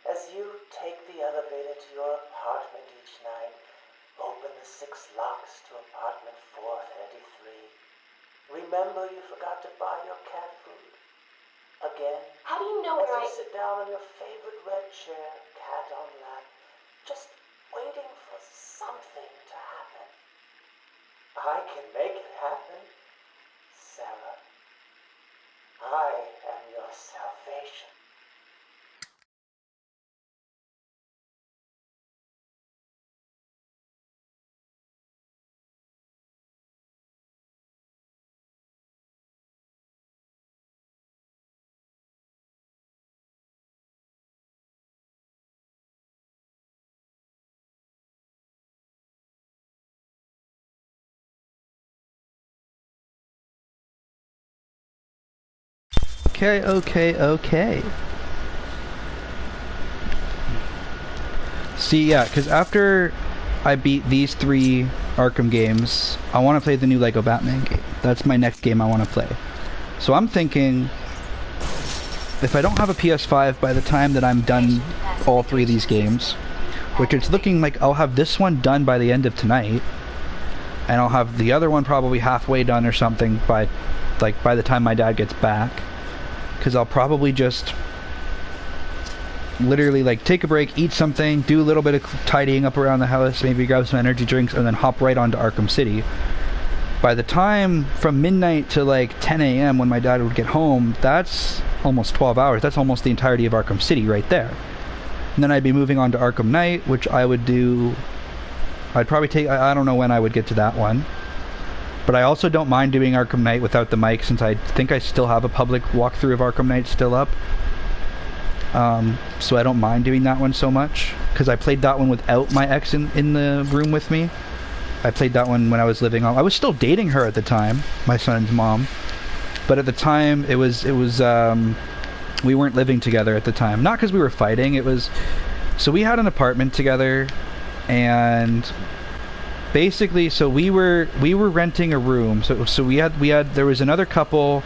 As you take the elevator to your apartment each night, open the 6 locks to apartment 433. Remember you forgot to buy your cat food. Again. How do you know as where you sit down on your favorite red chair, cat on lap, just waiting for something to happen. I can make it happen, Sarah. I am your salvation. Okay. See, yeah, because after I beat these 3 Arkham games, I want to play the new Lego Batman game. That's my next game I want to play. So I'm thinking, if I don't have a PS5 by the time that I'm done all 3 of these games, which it's looking like I'll have this one done by the end of tonight, and I'll have the other one probably halfway done or something by the time my dad gets back. Because I'll probably just literally like take a break, eat something, do a little bit of tidying up around the house, maybe grab some energy drinks, and then hop right onto Arkham City. By the time from midnight to like 10 a.m. when my dad would get home, that's almost 12 hours. That's almost the entirety of Arkham City right there. And then I'd be moving on to Arkham Knight, which I would do... I'd probably take... I don't know when I would get to that one. But I also don't mind doing Arkham Knight without the mic, since I think I still have a public walkthrough of Arkham Knight still up. So I don't mind doing that one so much, because I played that one without my ex in the room with me. I played that one when I was living on... I was still dating her at the time, my son's mom. But at the time, it was we weren't living together at the time. Not because we were fighting, it was... So we had an apartment together, and basically, so we were renting a room. So we had there was another couple.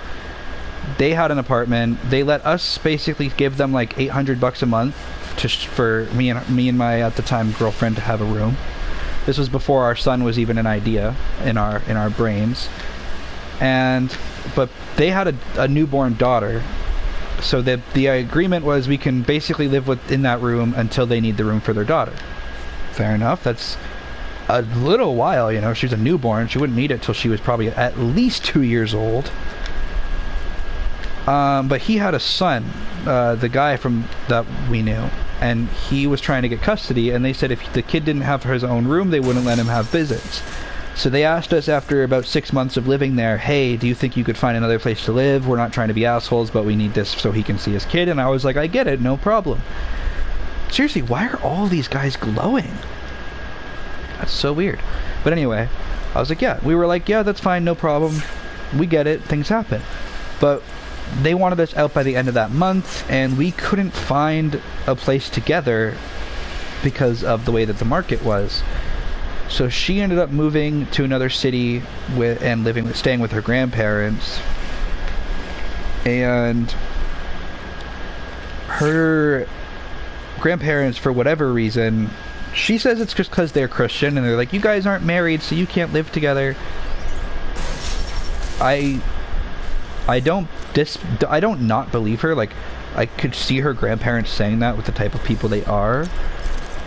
They had an apartment. They let us basically give them like $800 a month for me and my at the time girlfriend to have a room. This was before our son was even an idea in our brains. But they had a newborn daughter. So the agreement was we can basically live in that room until they need the room for their daughter. Fair enough. That's a little while, you know. She's a newborn. She wouldn't need it till she was probably at least 2 years old. But he had a son, the guy from that we knew, and he was trying to get custody, and they said if the kid didn't have his own room, they wouldn't let him have visits. So they asked us after about 6 months of living there, hey, do you think you could find another place to live? We're not trying to be assholes, but we need this so he can see his kid. And I was like, I get it, no problem. Seriously, why are all these guys glowing? That's so weird. But anyway, I was like, yeah. We were like, yeah, that's fine, no problem. We get it, things happen. But they wanted us out by the end of that month, and we couldn't find a place together because of the way that the market was. So she ended up moving to another city staying with her grandparents. And her grandparents, for whatever reason, she says it's just because they're Christian, and they're like, you guys aren't married, so you can't live together. I don't not believe her. Like, I could see her grandparents saying that with the type of people they are.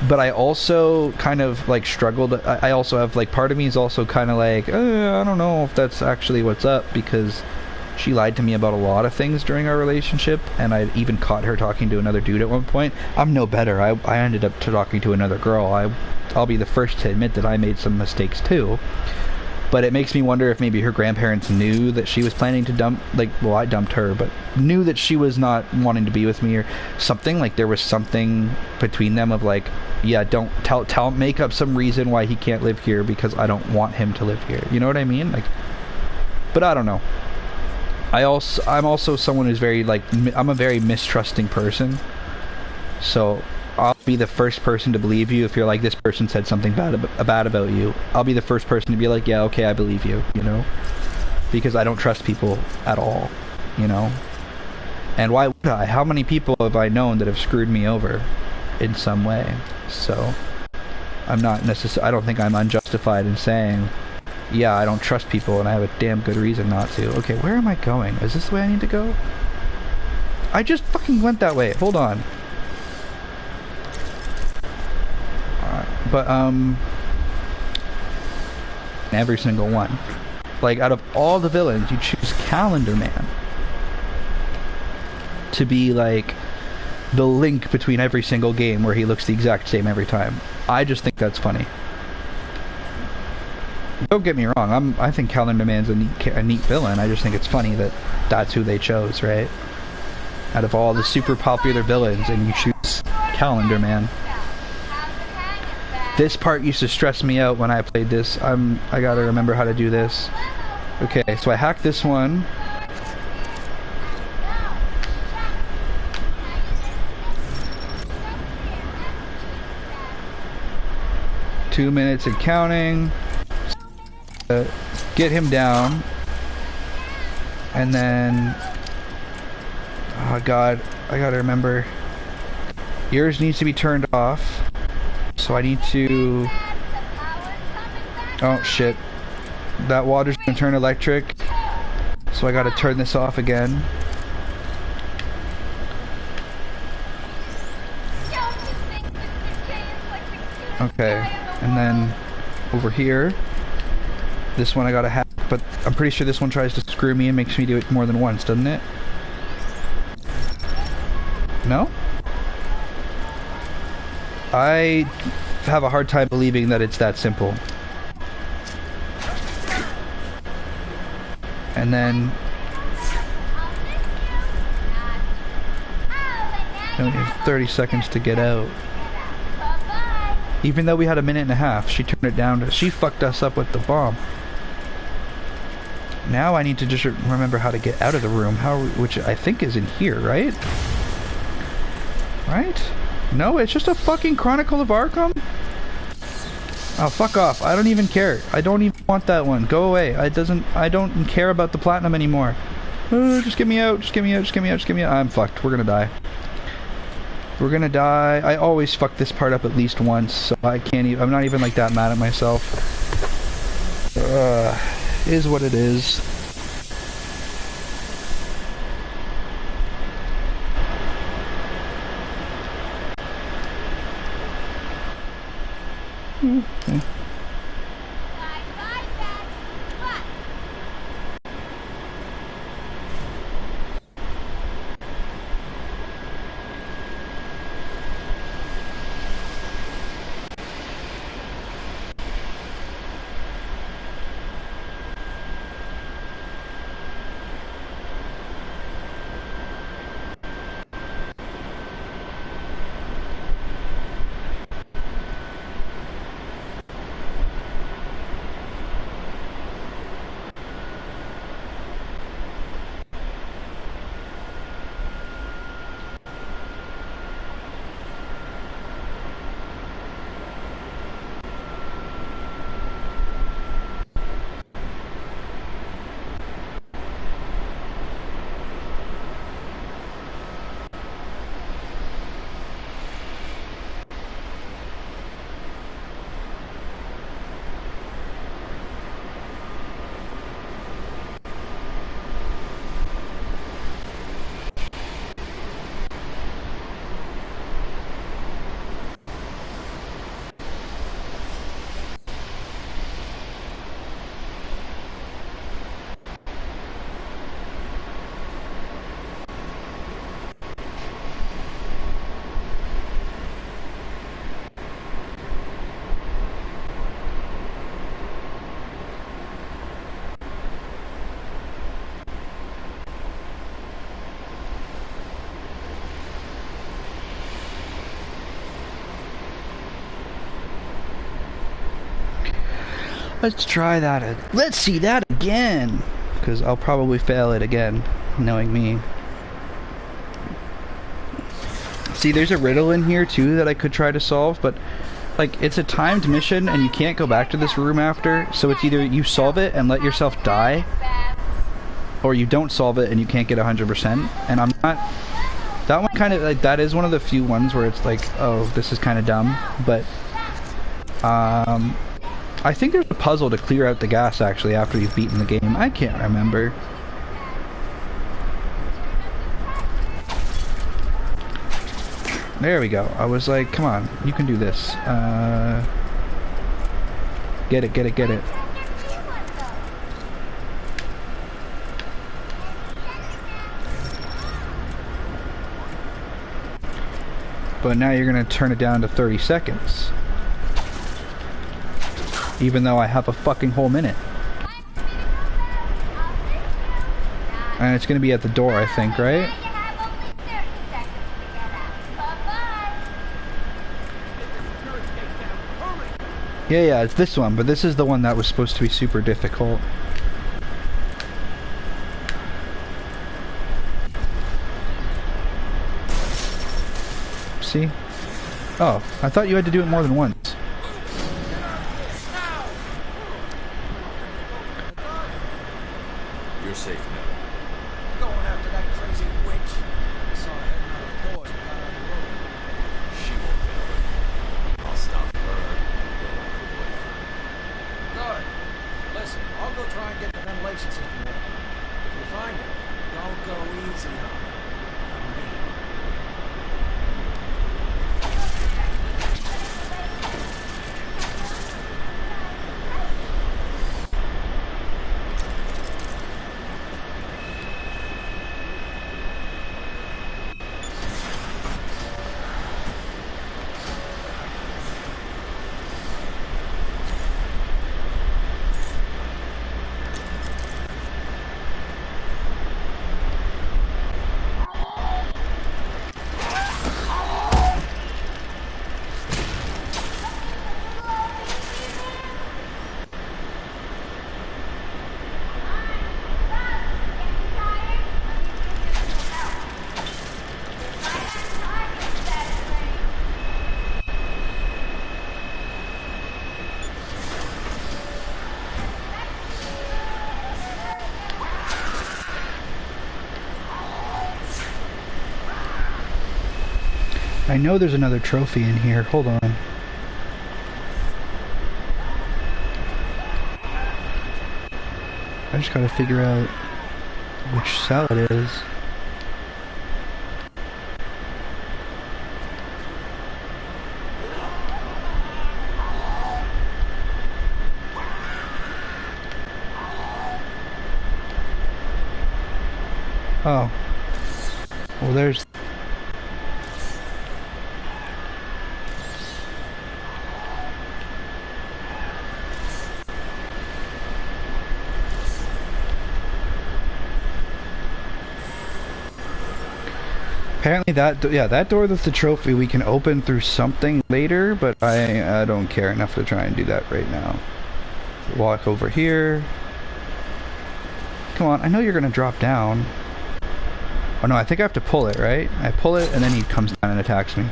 But I also kind of like struggled. I also have like part of me is also kind of like I don't know if that's actually what's up, because she lied to me about a lot of things during our relationship, and I even caught her talking to another dude at one point. I'm no better. I ended up talking to another girl. I'll be the first to admit that I made some mistakes too. But it makes me wonder if maybe her grandparents knew that she was planning to dump, like, well, I dumped her, but knew that she was not wanting to be with me or something. Like, there was something between them of like, yeah, don't make up some reason why he can't live here because I don't want him to live here. You know what I mean? Like, but I don't know. I'm also someone who's very, like, I'm a very mistrusting person. So I'll be the first person to believe you if you're like, this person said something bad about you. I'll be the first person to be like, yeah, okay, I believe you, you know? Because I don't trust people at all, you know? And why would I? How many people have I known that have screwed me over in some way? So I'm not I don't think I'm unjustified in saying, yeah, I don't trust people, and I have a damn good reason not to. Okay, where am I going? Is this the way I need to go? I just fucking went that way. Hold on. But, every single one. Like, out of all the villains, you choose Calendar Man to be, like, the link between every single game where he looks the exact same every time. I just think that's funny. Don't get me wrong, I think Calendar Man's a neat villain. I just think it's funny that that's who they chose, right? Out of all the super popular villains, and you choose Calendar Man. This part used to stress me out when I played this. I gotta remember how to do this. Okay, so I hacked this one. Two minutes and counting. Get him down. And then... oh god, I gotta remember. Yours needs to be turned off. So I need to... oh shit. That water's gonna turn electric. So I gotta turn this off again. Okay, and then over here, this one I gotta hack, but I'm pretty sure this one tries to screw me and makes me do it more than once, doesn't it? No? I have a hard time believing that it's that simple. And then... I only have 30 seconds to get out. Even though we had a minute and a half, she turned it down to... She fucked us up with the bomb. Now I need to just remember how to get out of the room, which I think is in here, right? Right? No, it's just a fucking Chronicle of Arkham? Oh, fuck off. I don't even care. I don't even want that one. Go away. I don't care about the platinum anymore. Just get me out. Just get me out. Just get me out. Just get me out. I'm fucked. We're gonna die. We're gonna die. I always fuck this part up at least once, so I can't even... I'm not even like that mad at myself. Is what it is. Okay. Let's try that. Let's see that again. Because I'll probably fail it again, knowing me. See, there's a riddle in here too that I could try to solve, but like it's a timed mission and you can't go back to this room after, so it's either you solve it and let yourself die, or you don't solve it and you can't get 100%. And I'm not... That one kind of, like, that is one of the few ones where it's like, oh, this is kind of dumb, but I think there's a puzzle to clear out the gas actually after you've beaten the game. I can't remember. There we go. I was like, come on, you can do this. Get it, get it, get it. But now you're gonna turn it down to 30 seconds. Even though I have a fucking whole minute. And it's gonna be at the door, I think, right? Yeah, it's this one, but this is the one that was supposed to be super difficult. See? Oh, I thought you had to do it more than once. You're safe now. Going after that crazy witch. I saw her heading out the doors but not on the road. She won't get away. I'll stop her. Good. Listen, I'll go try and get the ventilation system working. If you find it, don't go easy on it. I know there's another trophy in here. Hold on. I just gotta figure out which cell it is. Oh. Well, there's... Apparently that door that's the trophy we can open through something later, but I don't care enough to try and do that right now. Walk over here. Come on, I know you're gonna drop down. Oh no, I think I have to pull it, right? I pull it and then he comes down and attacks me.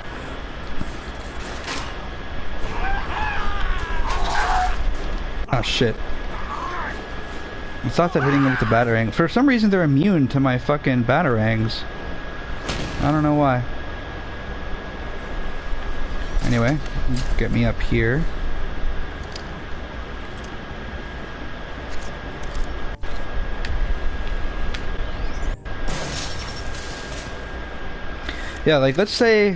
Oh shit. I thought that hitting him with the batarang. For some reason they're immune to my fucking batarangs. I don't know why. Anyway, get me up here. Yeah, like let's say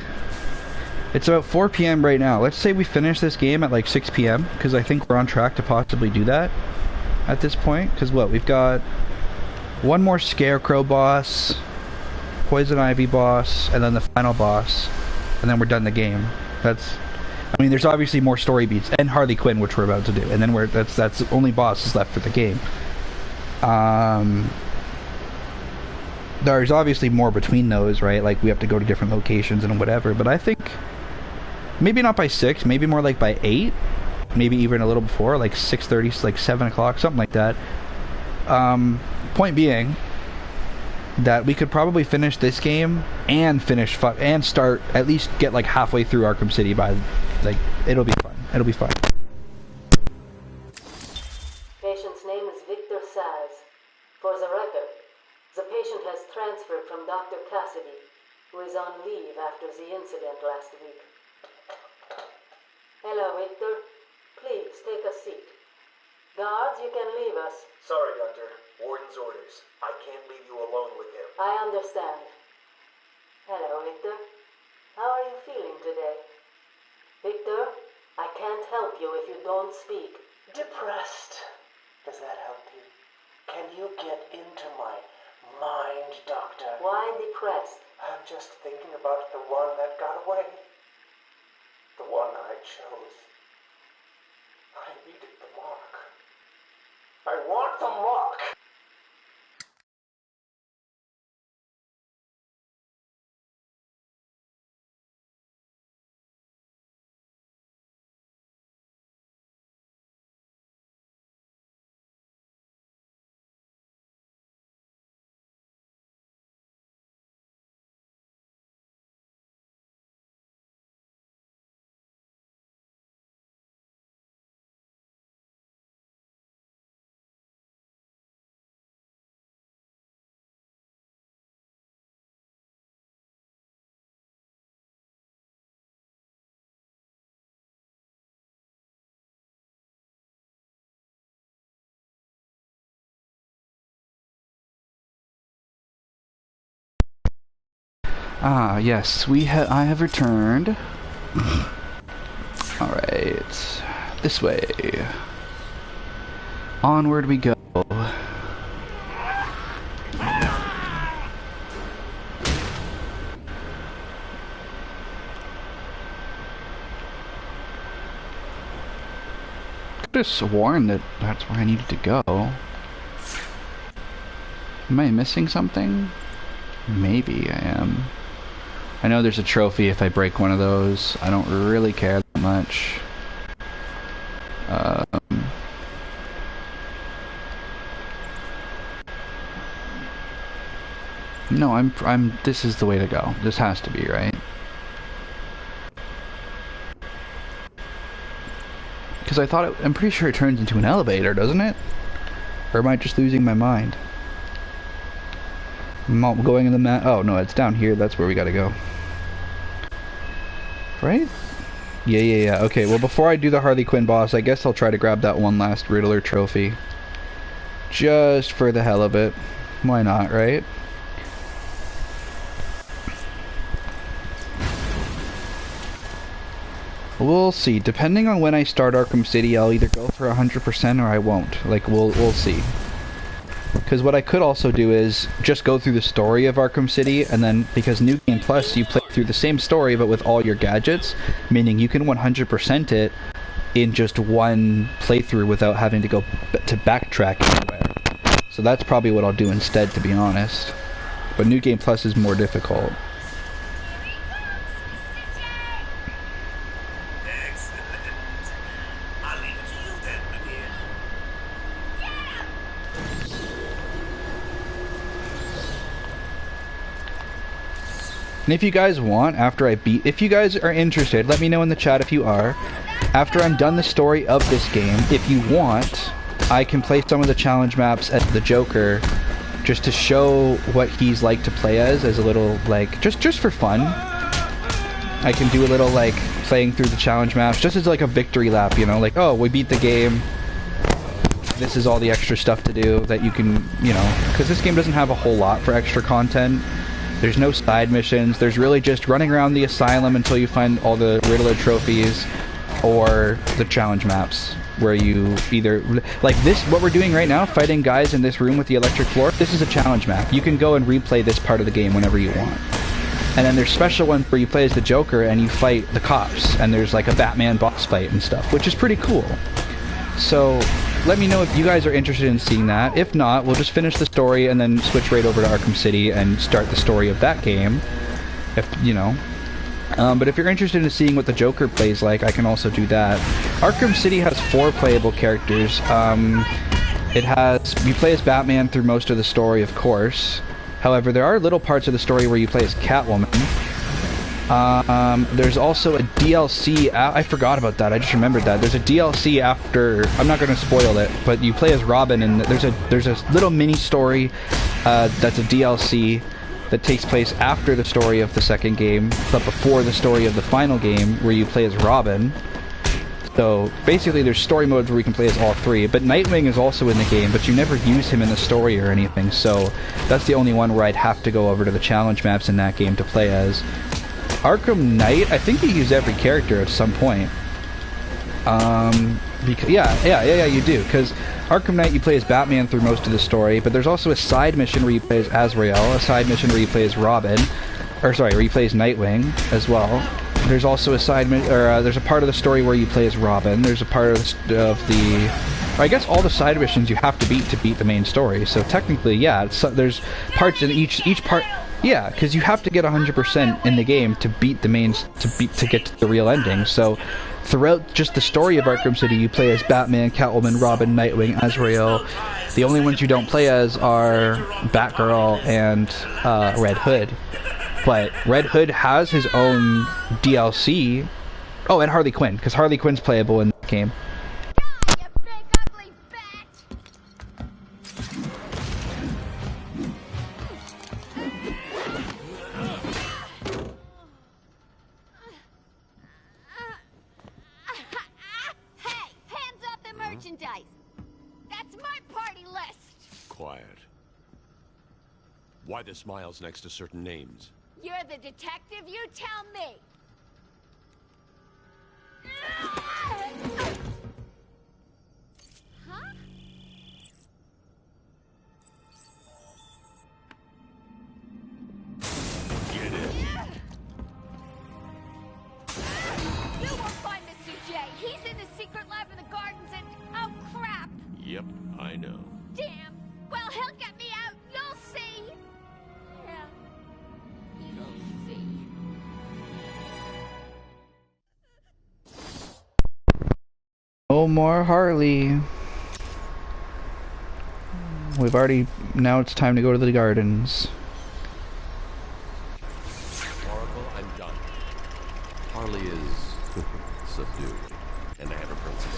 it's about 4 p.m. right now. Let's say we finish this game at like 6 p.m. because I think we're on track to possibly do that at this point. Because what, we've got one more Scarecrow boss, Poison Ivy boss, and then the final boss, and then we're done the game. That's, I mean, there's obviously more story beats and Harley Quinn, which we're about to do, and then that's the only bosses left for the game. There's obviously more between those, right? Like we have to go to different locations and whatever, but I think maybe not by 6, maybe more like by 8, maybe even a little before, like 6:30, like 7 o'clock, something like that. Point being that we could probably finish this game and and start, at least get like halfway through Arkham City by, like, it'll be fun. It'll be fun. Patient's name is Victor Saz. For the record, the patient has transferred from Dr. Cassidy, who is on leave after the incident last week. Hello, Victor. Please, take a seat. Guards, you can leave us. Sorry, Doctor. Warden's orders. I can't leave you alone with him. I understand. Hello, Victor. How are you feeling today? Victor, I can't help you if you don't speak. Depressed. Does that help you? Can you get into my mind, Doctor? Why depressed? I'm just thinking about the one that got away. The one I chose. I needed the mark. I want the mark! Ah, yes, I have returned. Alright, this way. Onward we go. Could have sworn that that's where I needed to go. Am I missing something? Maybe I am. I know there's a trophy if I break one of those. I don't really care that much. No, this is the way to go. This has to be, right? Because I thought I'm pretty sure it turns into an elevator, doesn't it? Or am I just losing my mind? I'm going in the map. Oh no, it's down here. That's where we gotta go. Right? Yeah. Okay, well before I do the Harley Quinn boss, I guess I'll try to grab that one last Riddler trophy. Just for the hell of it. Why not, right? We'll see. Depending on when I start Arkham City, I'll either go for 100% or I won't. Like, we'll see. Because what I could also do is just go through the story of Arkham City, and then, because New Game Plus, you play through the same story but with all your gadgets, meaning you can 100% it in just one playthrough without having to go to backtrack anywhere. So that's probably what I'll do instead, to be honest. But New Game Plus is more difficult. And if you guys want, if you guys are interested, let me know in the chat if you are. After I'm done the story of this game, if you want, I can play some of the challenge maps as the Joker, just to show what he's like to play as a little, like, just for fun. I can do a little, like, playing through the challenge maps, just as, like, a victory lap, you know? Like, oh, we beat the game. This is all the extra stuff to do that you can, you know, because this game doesn't have a whole lot for extra content. There's no side missions. There's really just running around the asylum until you find all the Riddler trophies, or the challenge maps, where you either, like this, what we're doing right now, fighting guys in this room with the electric floor, this is a challenge map. You can go and replay this part of the game whenever you want. And then there's special ones where you play as the Joker and you fight the cops, and there's like a Batman boss fight and stuff, which is pretty cool. So let me know if you guys are interested in seeing that. If not, we'll just finish the story and then switch right over to Arkham City and start the story of that game. If, you know. But if you're interested in seeing what the Joker plays like, I can also do that. Arkham City has 4 playable characters. You play as Batman through most of the story, of course. However, there are little parts of the story where you play as Catwoman. There's also a DLC, I forgot about that, I just remembered that. There's a DLC after, I'm not going to spoil it, but you play as Robin, and there's a little mini story that's a DLC that takes place after the story of the second game, but before the story of the final game, where you play as Robin. So basically there's story modes where you can play as all 3, but Nightwing is also in the game, but you never use him in the story or anything, so that's the only one where I'd have to go over to the challenge maps in that game to play as. Arkham Knight, I think you use every character at some point. Yeah, you do, because Arkham Knight you play as Batman through most of the story, but there's also a side mission where you play as Azrael, a side mission where you play as Robin, where you play as Nightwing as well. There's also a there's a part of the story where you play as Robin. There's a part of I guess all the side missions you have to beat the main story. So technically, yeah, there's parts in each part. Yeah, because you have to get 100% in the game to beat the mains, to get to the real ending. So throughout just the story of Arkham City, you play as Batman, Catwoman, Robin, Nightwing, Azrael. The only ones you don't play as are Batgirl and Red Hood. But Red Hood has his own DLC. Oh, and Harley Quinn, because Harley Quinn's playable in the game. That's my party list! Quiet. Why the smiles next to certain names? You're the detective, you tell me! Huh? Get it. You won't find Mr. J. He's in the secret lab in the gardens and... oh, crap! Yep, I know. Damn! Well, he'll get me out, you'll see! Yeah, you'll see. No more Harley. We've already... now it's time to go to the gardens. Oracle, I'm done. Harley is subdued, and I have a principle.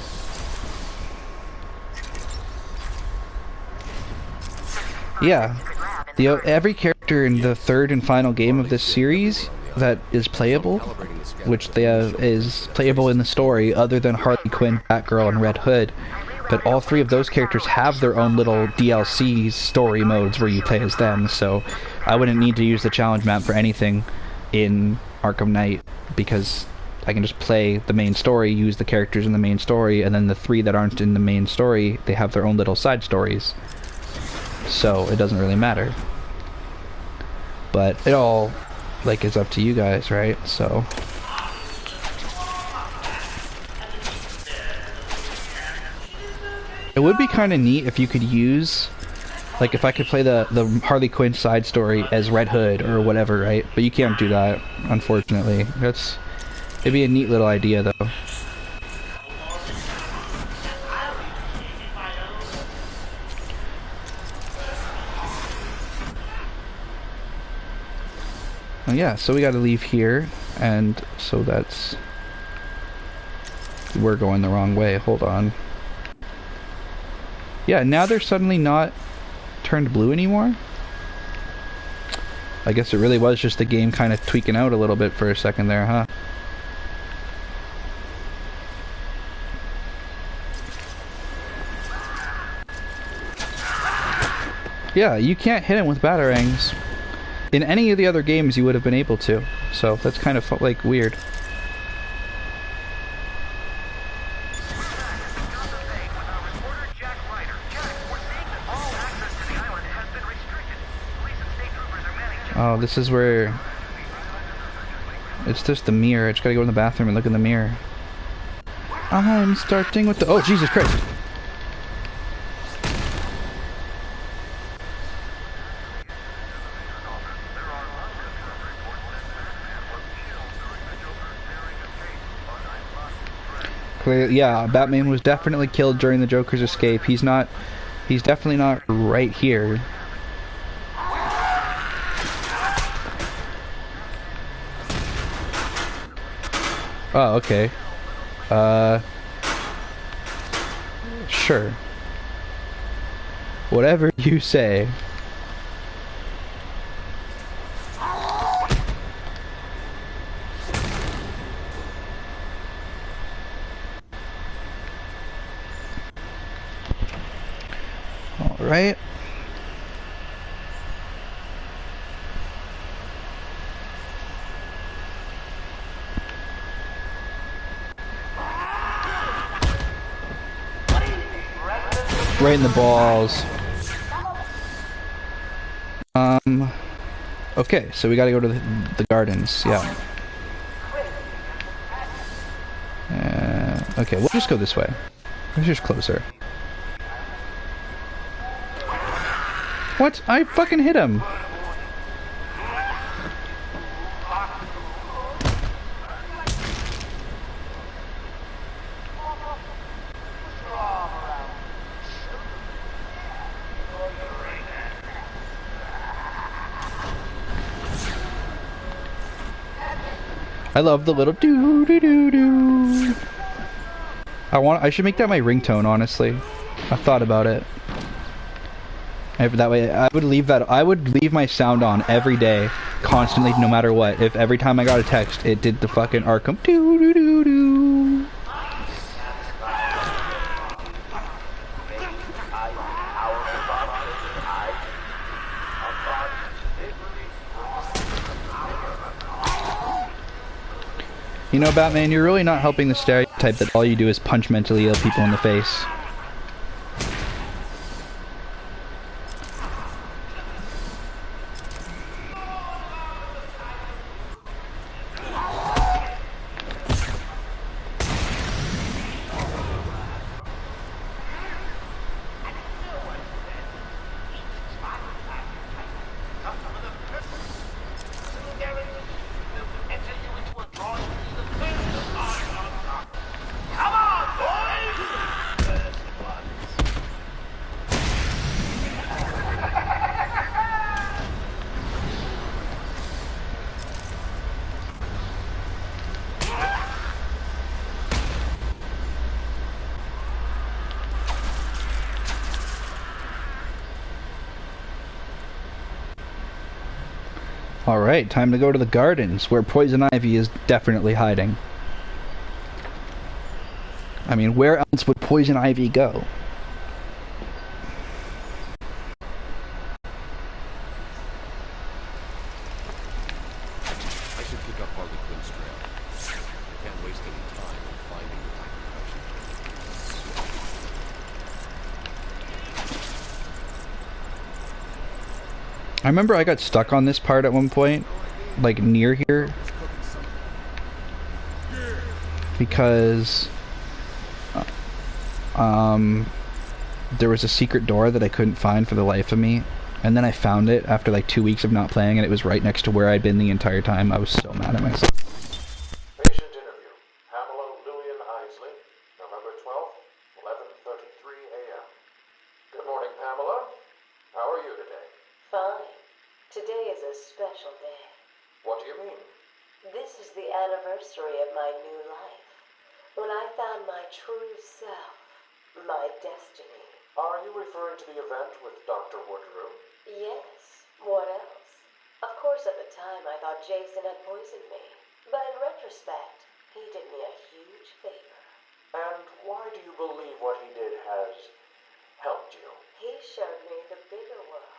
Yeah. Every character in the third and final game of this series that is playable, which they have, is playable in the story other than Harley Quinn, Batgirl, and Red Hood. But all three of those characters have their own little DLC story modes where you play as them, so I wouldn't need to use the challenge map for anything in Arkham Knight, because I can just play the main story, use the characters in the main story, and then the three that aren't in the main story, they have their own little side stories. So it doesn't really matter. But it all, like, is up to you guys, right? So... it would be kind of neat if you could use, like, if I could play the Harley Quinn side story as Red Hood or whatever, right? But you can't do that, unfortunately. It'd be a neat little idea, though. Oh yeah, so we gotta leave here, and so that's... we're going the wrong way, hold on. Yeah, now they're suddenly not turned blue anymore? I guess it really was just the game kind of tweaking out a little bit for a second there, huh? Yeah, you can't hit him with batarangs. In any of the other games you would have been able to, so that's kind of like weird. Oh, this is where... it's just the mirror. I just gotta go in the bathroom and look in the mirror. I'm starting with the... oh, Jesus Christ! Clearly, yeah, Batman was definitely killed during the Joker's escape. He's definitely not right here. Oh, okay. Sure. Whatever you say. All right. Right in the balls. Okay, so we gotta go to the gardens, yeah. Okay, we'll just go this way. It's just closer. What? I fucking hit him! I love the little doo doo doo doo. I should make that my ringtone, honestly. I thought about it. That way, I would leave my sound on every day, constantly, no matter what. If every time I got a text, it did the fucking Arkham doo doo doo doo. You know, Batman, you're really not helping the stereotype that all you do is punch mentally ill people in the face. Alright, time to go to the gardens, where Poison Ivy is definitely hiding. I mean, where else would Poison Ivy go? I should pick up Harley Quinn's trail. I can't waste any time on finding the I remember I got stuck on this part at one point, like near here, because there was a secret door that I couldn't find for the life of me, and then I found it after like 2 weeks of not playing, and it was right next to where I'd been the entire time. I was so mad at myself. Patient interview. Pamela Lillian Isley, November 12th, 11:33 a.m. Good morning, Pamela. How are you today? Fine. Today is a special day. What do you mean? This is the anniversary of my new life. When I found my true self, my destiny. Are you referring to the event with Dr. Woodrow? Yes. What else? Of course, at the time, I thought Jason had poisoned me. But in retrospect, he did me a huge favor. And why do you believe what he did has helped you? He showed me the bigger world.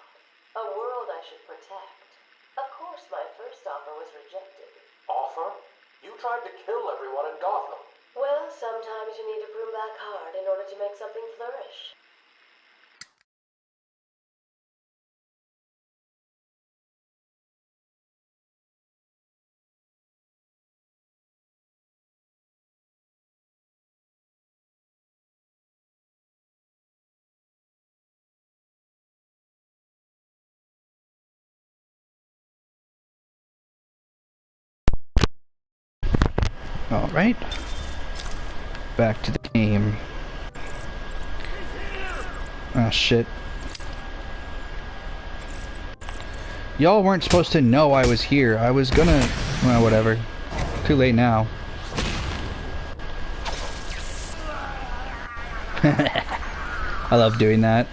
A world I should protect. Of course, my first offer was rejected. Offer? You tried to kill everyone in Gotham. Well, sometimes you need to prune back hard in order to make something flourish. Alright. Back to the game. Oh shit. Y'all weren't supposed to know I was here. I was gonna... well, whatever. Too late now. I love doing that.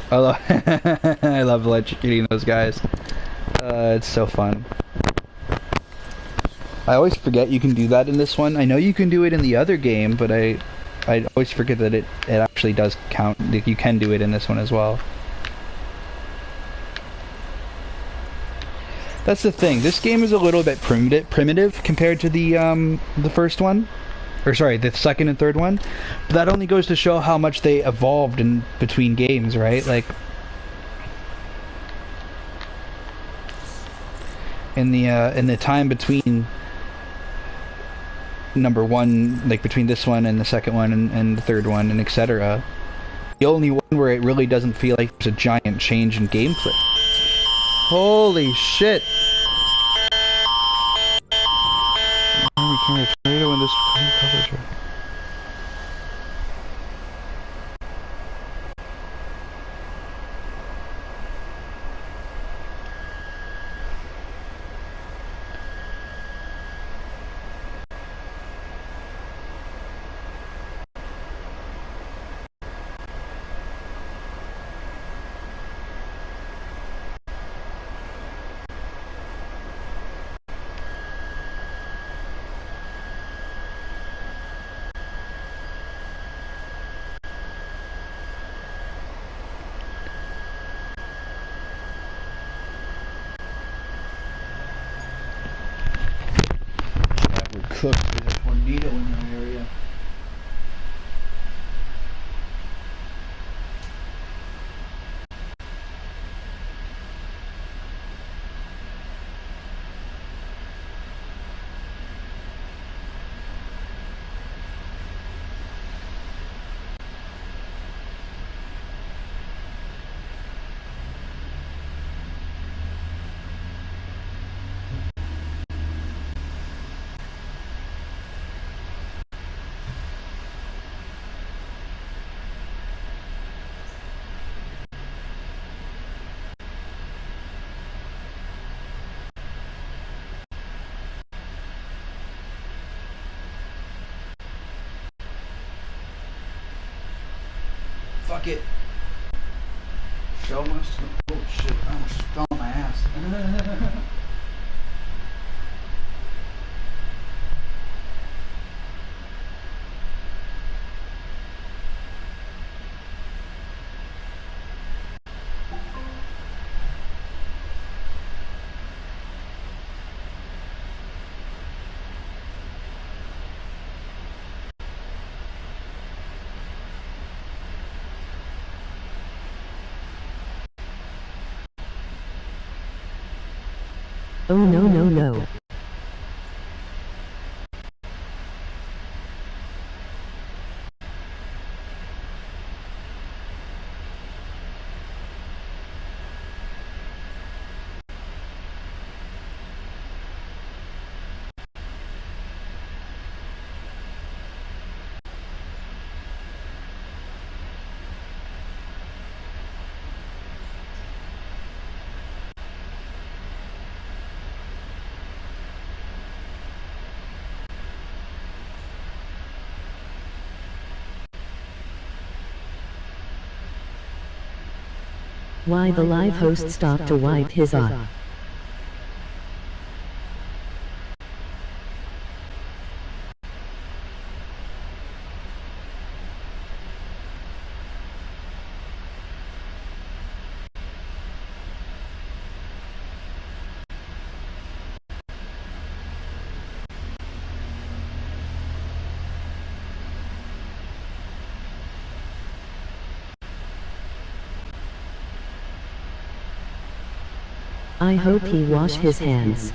I love I love electrocuting those guys. It's so fun. I always forget you can do that in this one. I know you can do it in the other game, but I always forget that it actually does count. You can do it in this one as well. That's the thing. This game is a little bit primitive compared to the first one. Or sorry, the second and third one. But that only goes to show how much they evolved in between games, right? Like in the time between number one, like between this one and the second one and the third one and etc. The only one where it really doesn't feel like there's a giant change in gameplay. Holy shit! We can return to when this coverage. Cooked. There's a tornado in the area. Fuck it. Show must. Oh shit! I almost fell on my ass. Oh no no no. Why the live host stopped to wipe his eye. I hope he wash his hands.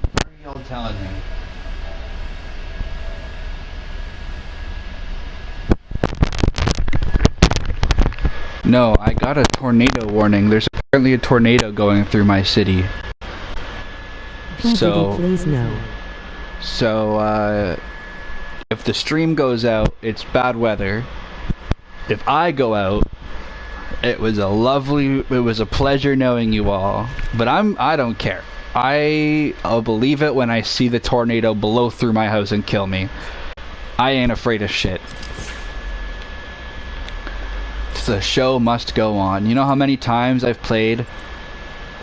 What are y'all telling me? No, I got a tornado warning. There's apparently a tornado going through my city. So, please no. So, if the stream goes out, it's bad weather. If I go out, it was a pleasure knowing you all. But I don't care. I'll believe it when I see the tornado blow through my house and kill me. I ain't afraid of shit. The show must go on. You know how many times I've played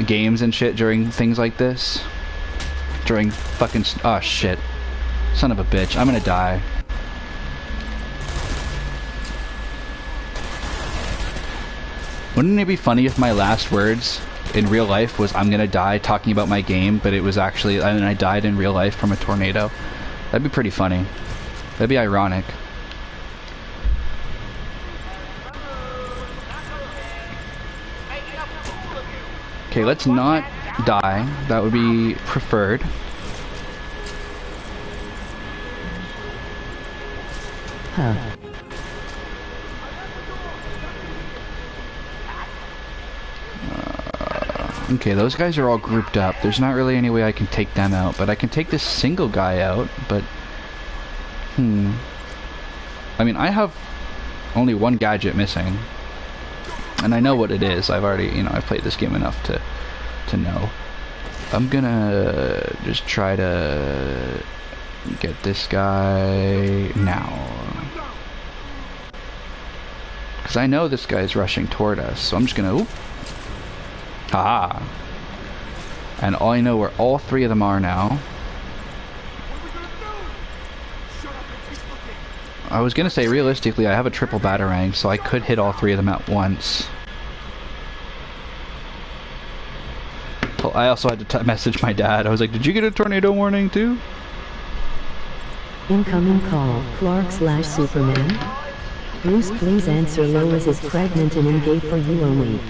games and shit during things like this? During fucking... Oh, shit. Son of a bitch. I'm gonna die. Wouldn't it be funny if my last words in real life was I'm gonna die talking about my game, but it was actually... and I died in real life from a tornado? That'd be pretty funny. That'd be ironic. Okay, let's not die. That would be preferred. Huh. Okay, those guys are all grouped up. There's not really any way I can take them out, but I can take this single guy out, but... I mean, I have only one gadget missing. And I know what it is. I've already, you know, I've played this game enough to know. I'm gonna just try to get this guy now. Because I know this guy's rushing toward us, so I'm just gonna... Oop. Haha. And I know where all three of them are now. I was gonna say, realistically, I have a triple batarang, so I could hit all three of them at once. Well, I also had to message my dad. I was like, did you get a tornado warning too? Incoming call, Clark/Superman. Bruce, please answer. Lois is pregnant and in gay for you only.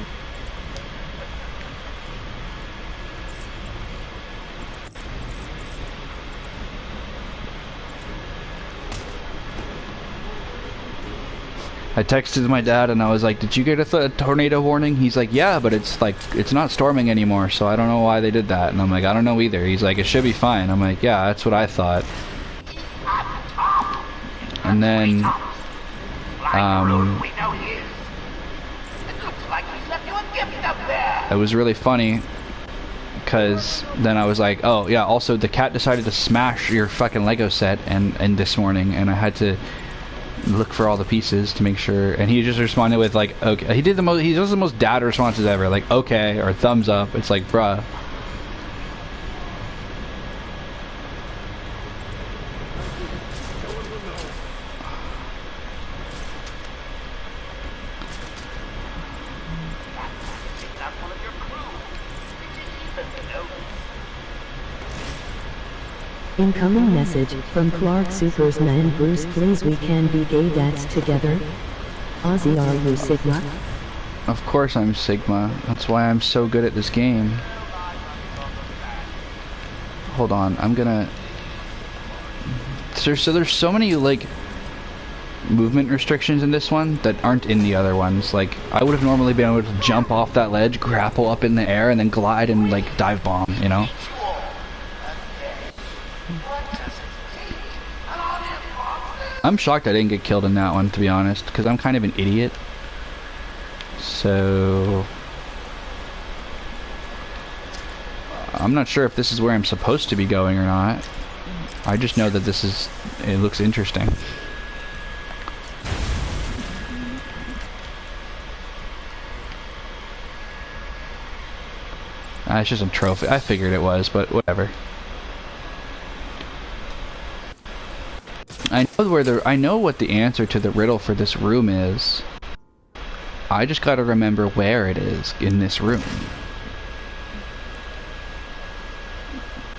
I texted my dad and I was like, did you get a tornado warning? He's like, yeah, but it's like, it's not storming anymore, so I don't know why they did that. And I'm like, I don't know either. He's like, it should be fine. I'm like, yeah, that's what I thought. And then, it was really funny, because then I was like, oh, yeah, also the cat decided to smash your fucking Lego set and this morning, and I had to look for all the pieces to make sure, and he just responded with like, okay. He does the most dad responses ever, like okay or thumbs up. It's like, bruh. Incoming message from Clark Super's man Bruce, please we can be gay dads together. Ozzy, are you Sigma? Of course I'm Sigma. That's why I'm so good at this game. Hold on, I'm gonna... So there's so many, like, movement restrictions in this one that aren't in the other ones. Like, I would have normally been able to jump off that ledge, grapple up in the air, and then glide and, like, dive bomb, you know? I'm shocked I didn't get killed in that one, to be honest, because I'm kind of an idiot. So... I'm not sure if this is where I'm supposed to be going or not. I just know that this is... it looks interesting. It's just a trophy. I figured it was, but whatever. I know what the answer to the riddle for this room is. I just gotta remember where it is in this room.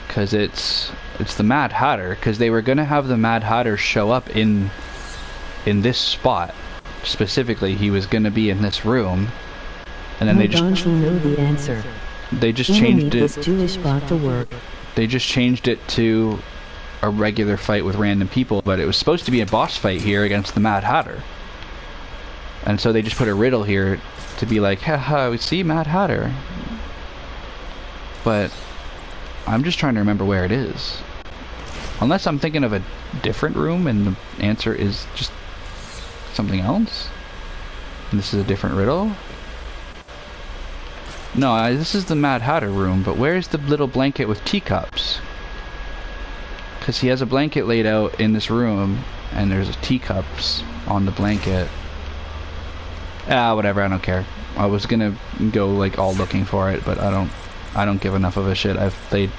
Cause it's the Mad Hatter, cause they were gonna have the Mad Hatter show up in this spot. Specifically, he was gonna be in this room. And then they just... don't you know the answer? They just changed it. This Jewish bot to work. They just changed it to a regular fight with random people, but it was supposed to be a boss fight here against the Mad Hatter. And so they just put a riddle here to be like, haha, we see Mad Hatter. But I'm just trying to remember where it is. Unless I'm thinking of a different room and the answer is just something else. And this is a different riddle. No, this is the Mad Hatter room, but where's the little blanket with teacups? Because he has a blanket laid out in this room, and there's teacups on the blanket. Ah, whatever, I don't care. I was gonna go, like, all looking for it, but I don't give enough of a shit. I've played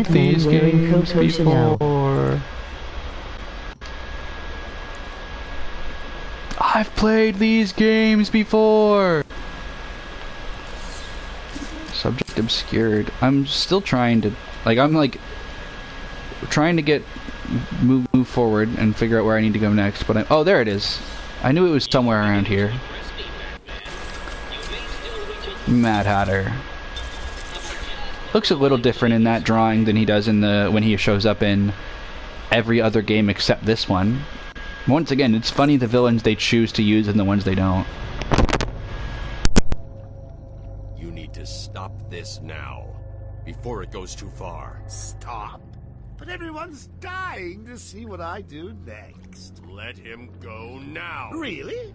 these games before. I've played these games before! Subject obscured. I'm still trying to... trying to get... Move forward and figure out where I need to go next, but oh, there it is. I knew it was somewhere around here. Mad Hatter. Looks a little different in that drawing than he does in when he shows up in every other game except this one. Once again, it's funny the villains they choose to use and the ones they don't. You need to stop this now, before it goes too far. Stop? But everyone's dying to see what I do next. Let him go now. Really?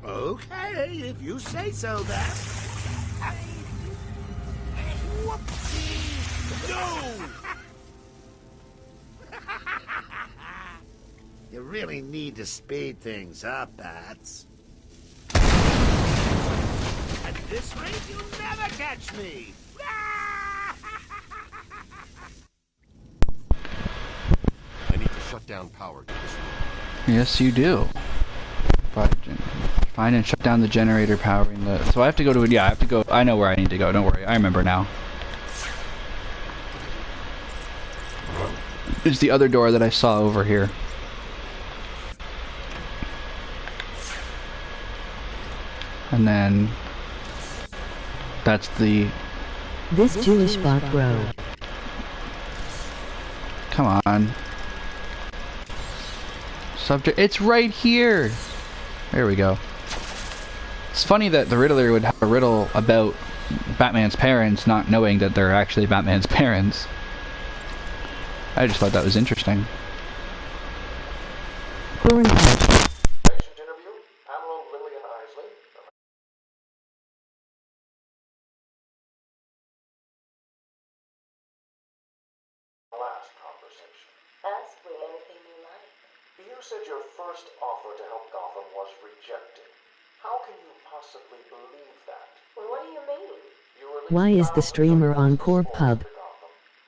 Okay, if you say so, then. Whoopsie! No! You really need to speed things up, Bats. At this rate, you'll never catch me! I need to shut down power to this room. Yes, you do. Find and shut down the generator powering the... So I have to go to... Yeah, I have to go... I know where I need to go. Don't worry. I remember now. It's the other door that I saw over here. And then... That's the... This Jewish bot, bro. Come on. Subject... It's right here! There we go. It's funny that the Riddler would have a riddle about Batman's parents not knowing that they're actually Batman's parents. I just thought that was interesting. Patient interview, Pamela Lillian Isley. Last conversation. Ask me anything you like. You said your first offer to help Gotham was rejected. How can you possibly believe that? Well, what do you mean? You Why is the streamer on Core Pub?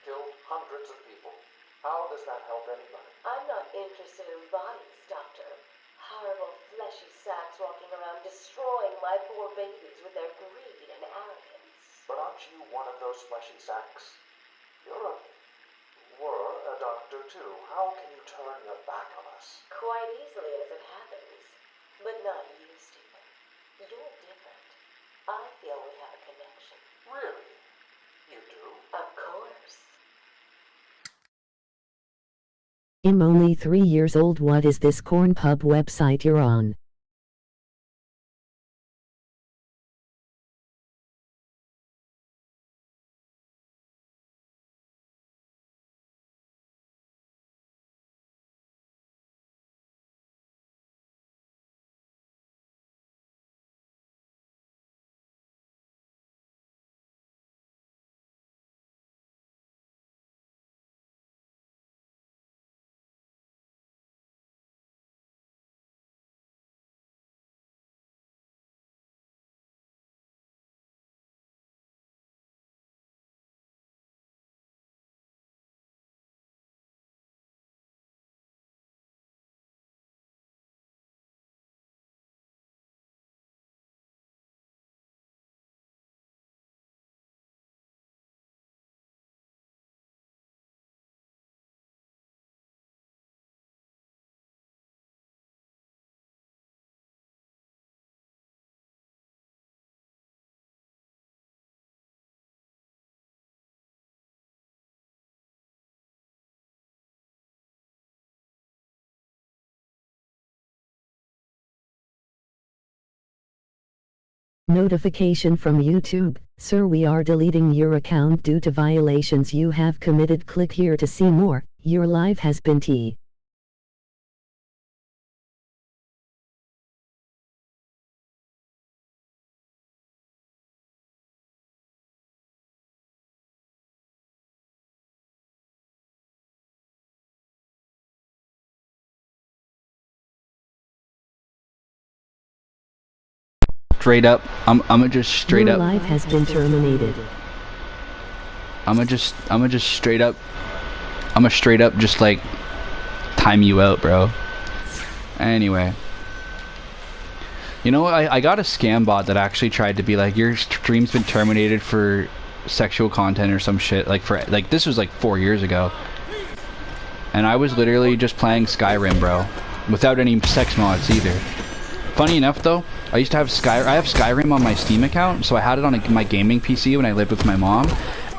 killed hundreds of people. How does that help anybody? I'm not interested in bodies, Doctor. Horrible fleshy sacks walking around destroying my poor babies with their greed and arrogance. But aren't you one of those fleshy sacks? You're a were a doctor too. How can you turn your back on us? Quite easily as it happens. But not you, Stephen. You're different. I feel we have a connection. Really? You do? Of course. I'm only 3 years old. What is this corn pub website you're on? Notification from YouTube. Sir, we are deleting your account due to violations you have committed. Click here to see more. Your live has been T. Straight up, I'ma just straight Your up. live has been terminated. I'ma just straight up. I'ma straight up just like time you out, bro. Anyway. You know what? I got a scam bot that actually tried to be like, your stream's been terminated for sexual content or some shit. Like this was like 4 years ago. And I was literally just playing Skyrim, bro. Without any sex mods either. Funny enough though, I used to have I have Skyrim on my Steam account, so I had it on my gaming PC when I lived with my mom,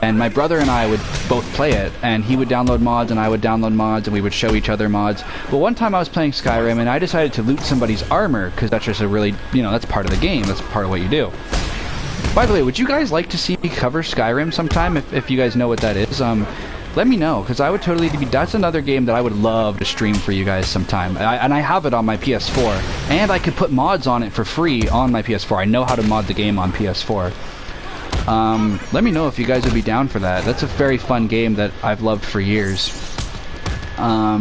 and my brother and I would both play it, and he would download mods and I would download mods, and we would show each other mods. But one time I was playing Skyrim and I decided to loot somebody's armor, because that's just a really, you know, that's part of the game, that's part of what you do. By the way, would you guys like to see me cover Skyrim sometime, if you guys know what that is? Let me know, because I would totally be... That's another game that I would love to stream for you guys sometime. And I have it on my PS4. And I could put mods on it for free on my PS4. I know how to mod the game on PS4. Let me know if you guys would be down for that. That's a very fun game that I've loved for years. I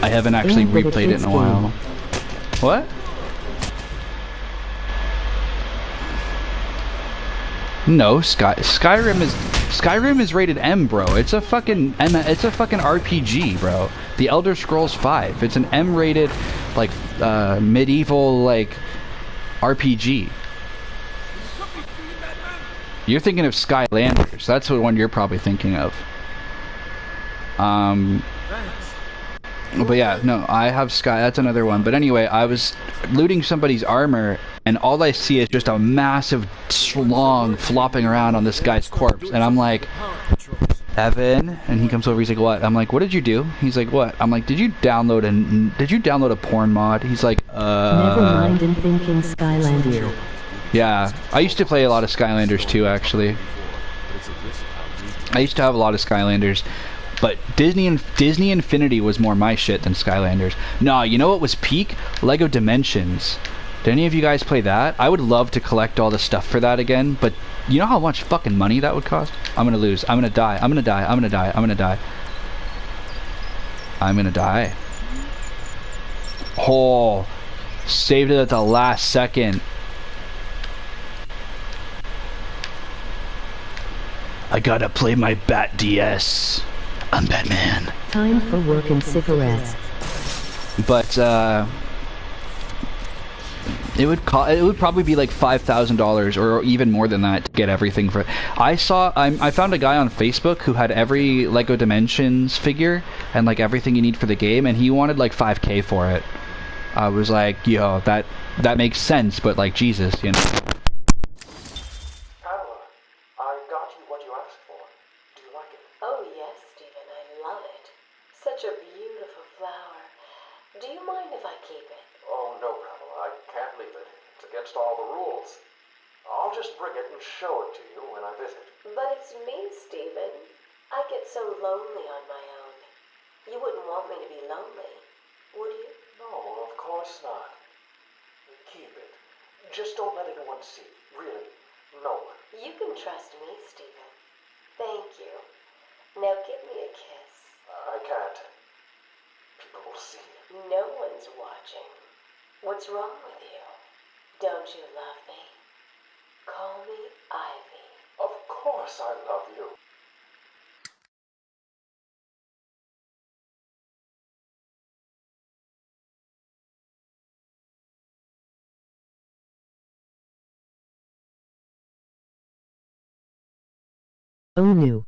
haven't actually replayed it in a while. What? No, Skyrim is rated M, bro. It's a fucking RPG, bro. The Elder Scrolls V. It's an M-rated, like, medieval, like, RPG. You're thinking of Skylanders. That's the one you're probably thinking of. But yeah, no, I have that's another one. But anyway, I was looting somebody's armor, and all I see is just a massive slong flopping around on this guy's corpse. And I'm like, Evan, and he comes over, he's like, what? I'm like, what did you do? He's like, what? I'm like, did you download a porn mod? He's like, Never mind, I'm thinking Skylander. Yeah, I used to play a lot of Skylanders too, actually. I used to have a lot of Skylanders. But Disney Infinity was more my shit than Skylanders. Nah, you know what was peak? Lego Dimensions. Did any of you guys play that? I would love to collect all the stuff for that again, but you know how much fucking money that would cost? I'm gonna lose. I'm gonna die. I'm gonna die. I'm gonna die. I'm gonna die. I'm gonna die. Oh, saved it at the last second. I gotta play my Bat DS. I'm Batman. Time for work and cigarettes. But, It would probably be like $5,000 or even more than that to get everything for it. I found a guy on Facebook who had every Lego Dimensions figure and like everything you need for the game, and he wanted like $5K for it. I was like, yo, that makes sense, but like, Jesus, you know. Pamela, I got you what you asked for. Do you like it? Oh yes, Stephen, I love it. Such a beautiful flower. Do you mind if I keep it? Oh, no, Pamela, I can't leave it. It's against all the rules. I'll just bring it and show it to you when I visit. But it's me, Stephen. I get so lonely on my own. You wouldn't want me to be lonely, would you? No, of course not. Keep it. Just don't let anyone see. Really, no one. You can trust me, Stephen. Thank you. Now give me a kiss. I can't. People will see. No one's watching. What's wrong with you? Don't you love me? Call me Ivy. Of course I love you. Oh no.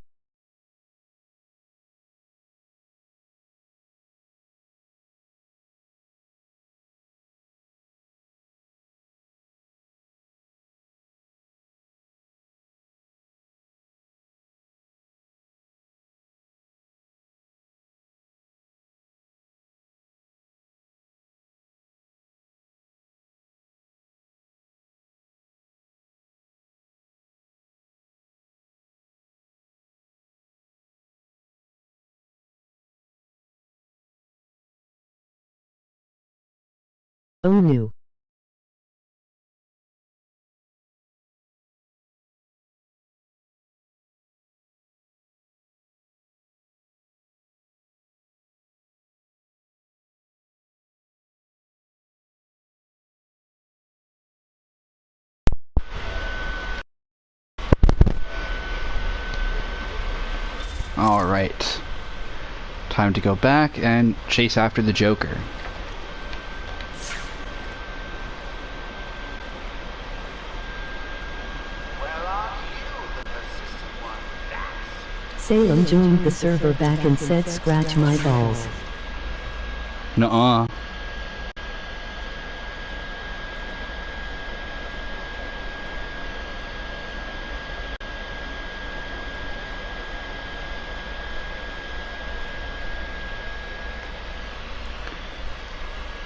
Oh no. Alright. Time to go back and chase after the Joker. Salem joined the server back and said scratch my balls. Nuh-uh.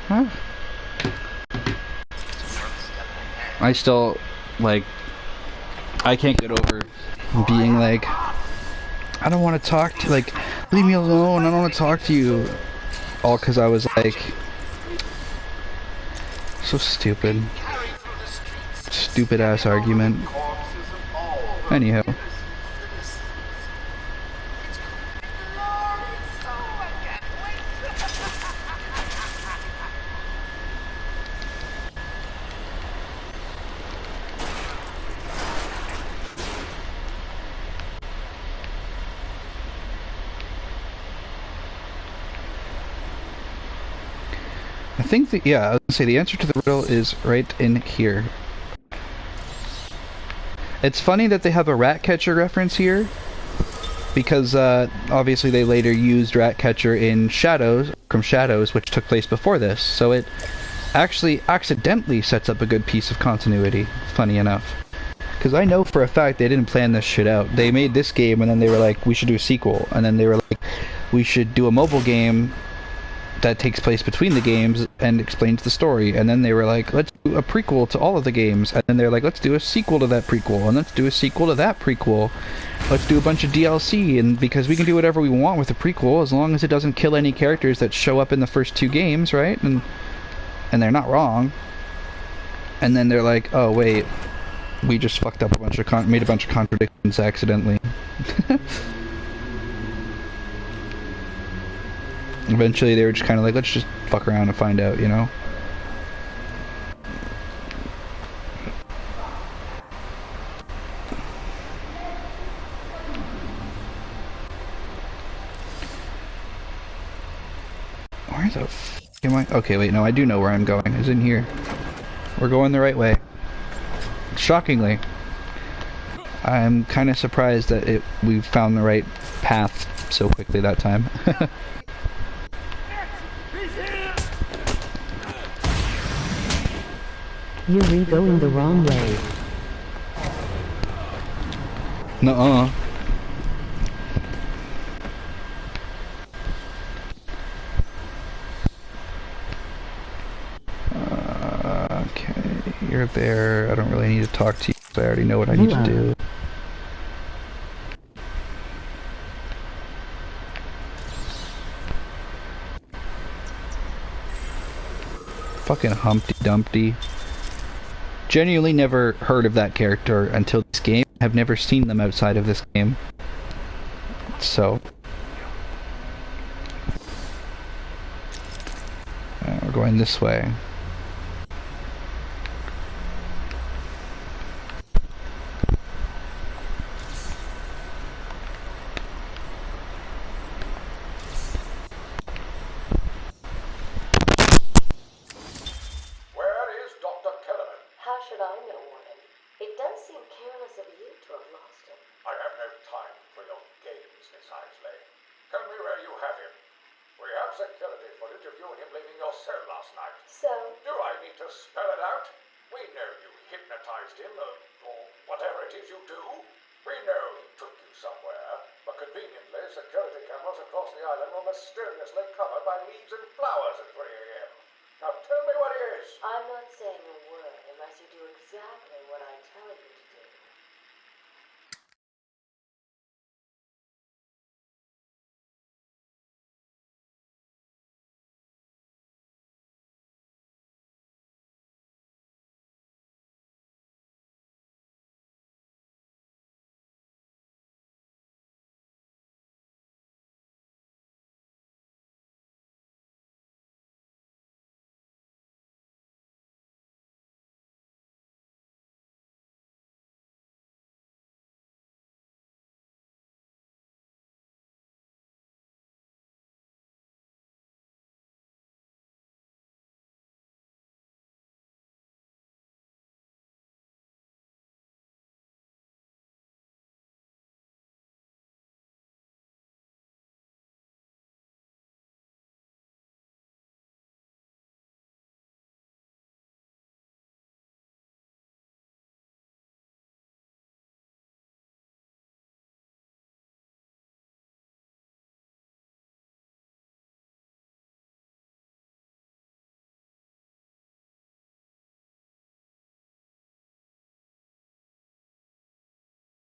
Huh? I still, like, I can't get over being like, I don't want to talk to, like, leave me alone, I don't want to talk to you. All because I was like, so stupid. Stupid ass argument. Anyhow. I think that, yeah, I was gonna say the answer to the riddle is right in here. It's funny that they have a Ratcatcher reference here, because obviously they later used Ratcatcher in Shadows, from Shadows, which took place before this, so it actually accidentally sets up a good piece of continuity, funny enough. Because I know for a fact they didn't plan this shit out. They made this game and then they were like, we should do a sequel, and then they were like, we should do a mobile game that takes place between the games and explains the story, and then they were like, let's do a prequel to all of the games, and then they're like, let's do a sequel to that prequel, and let's do a sequel to that prequel, let's do a bunch of DLC, and because we can do whatever we want with a prequel as long as it doesn't kill any characters that show up in the first two games, right? And they're not wrong. And then they're like, oh wait, we just fucked up a bunch of made a bunch of contradictions accidentally. Eventually they were just kind of like, let's just fuck around and find out, you know? Where the f am I? Okay, wait, no, I do know where I'm going. It's in here. We're going the right way. Shockingly. I'm kind of surprised that we found the right path so quickly that time. You're going the wrong way. Nuh-uh. Okay, you're there. I don't really need to talk to you, so I already know what I need to do. Fucking Humpty Dumpty. Genuinely never heard of that character until this game. I've never seen them outside of this game. So. We're going this way.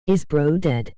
Is bro dead?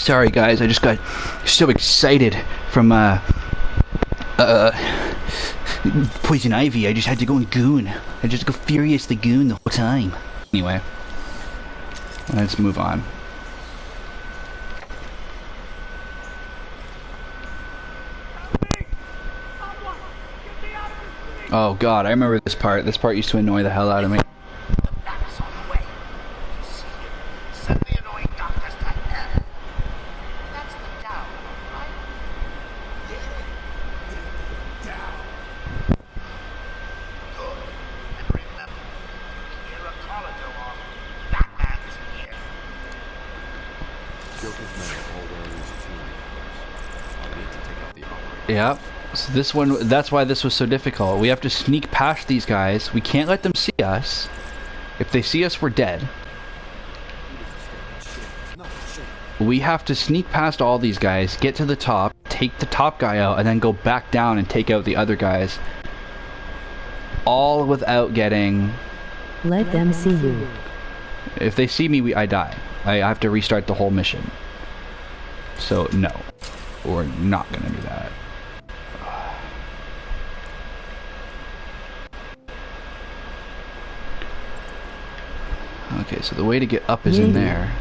Sorry guys, I just got so excited from Poison Ivy. I just had to go and goon. I just go furiously goon the whole time. Anyway, let's move on. Oh god, I remember this part. This part used to annoy the hell out of me. Send the annoying doctors to hell. That's the down, right? Yeah. Down. Good. And remember, hear a corridor off. Batman's here. Joker's men are all wearing security clothes. I'll need to take out the operator. Yep. So this one, that's why this was so difficult. We have to sneak past these guys. We can't let them see us. If they see us, we're dead. We have to sneak past all these guys, get to the top, take the top guy out, and then go back down and take out the other guys. All without getting... Let them see you. If they see me, I die. I have to restart the whole mission. So, no. We're not gonna do that. Okay, so the way to get up is in there.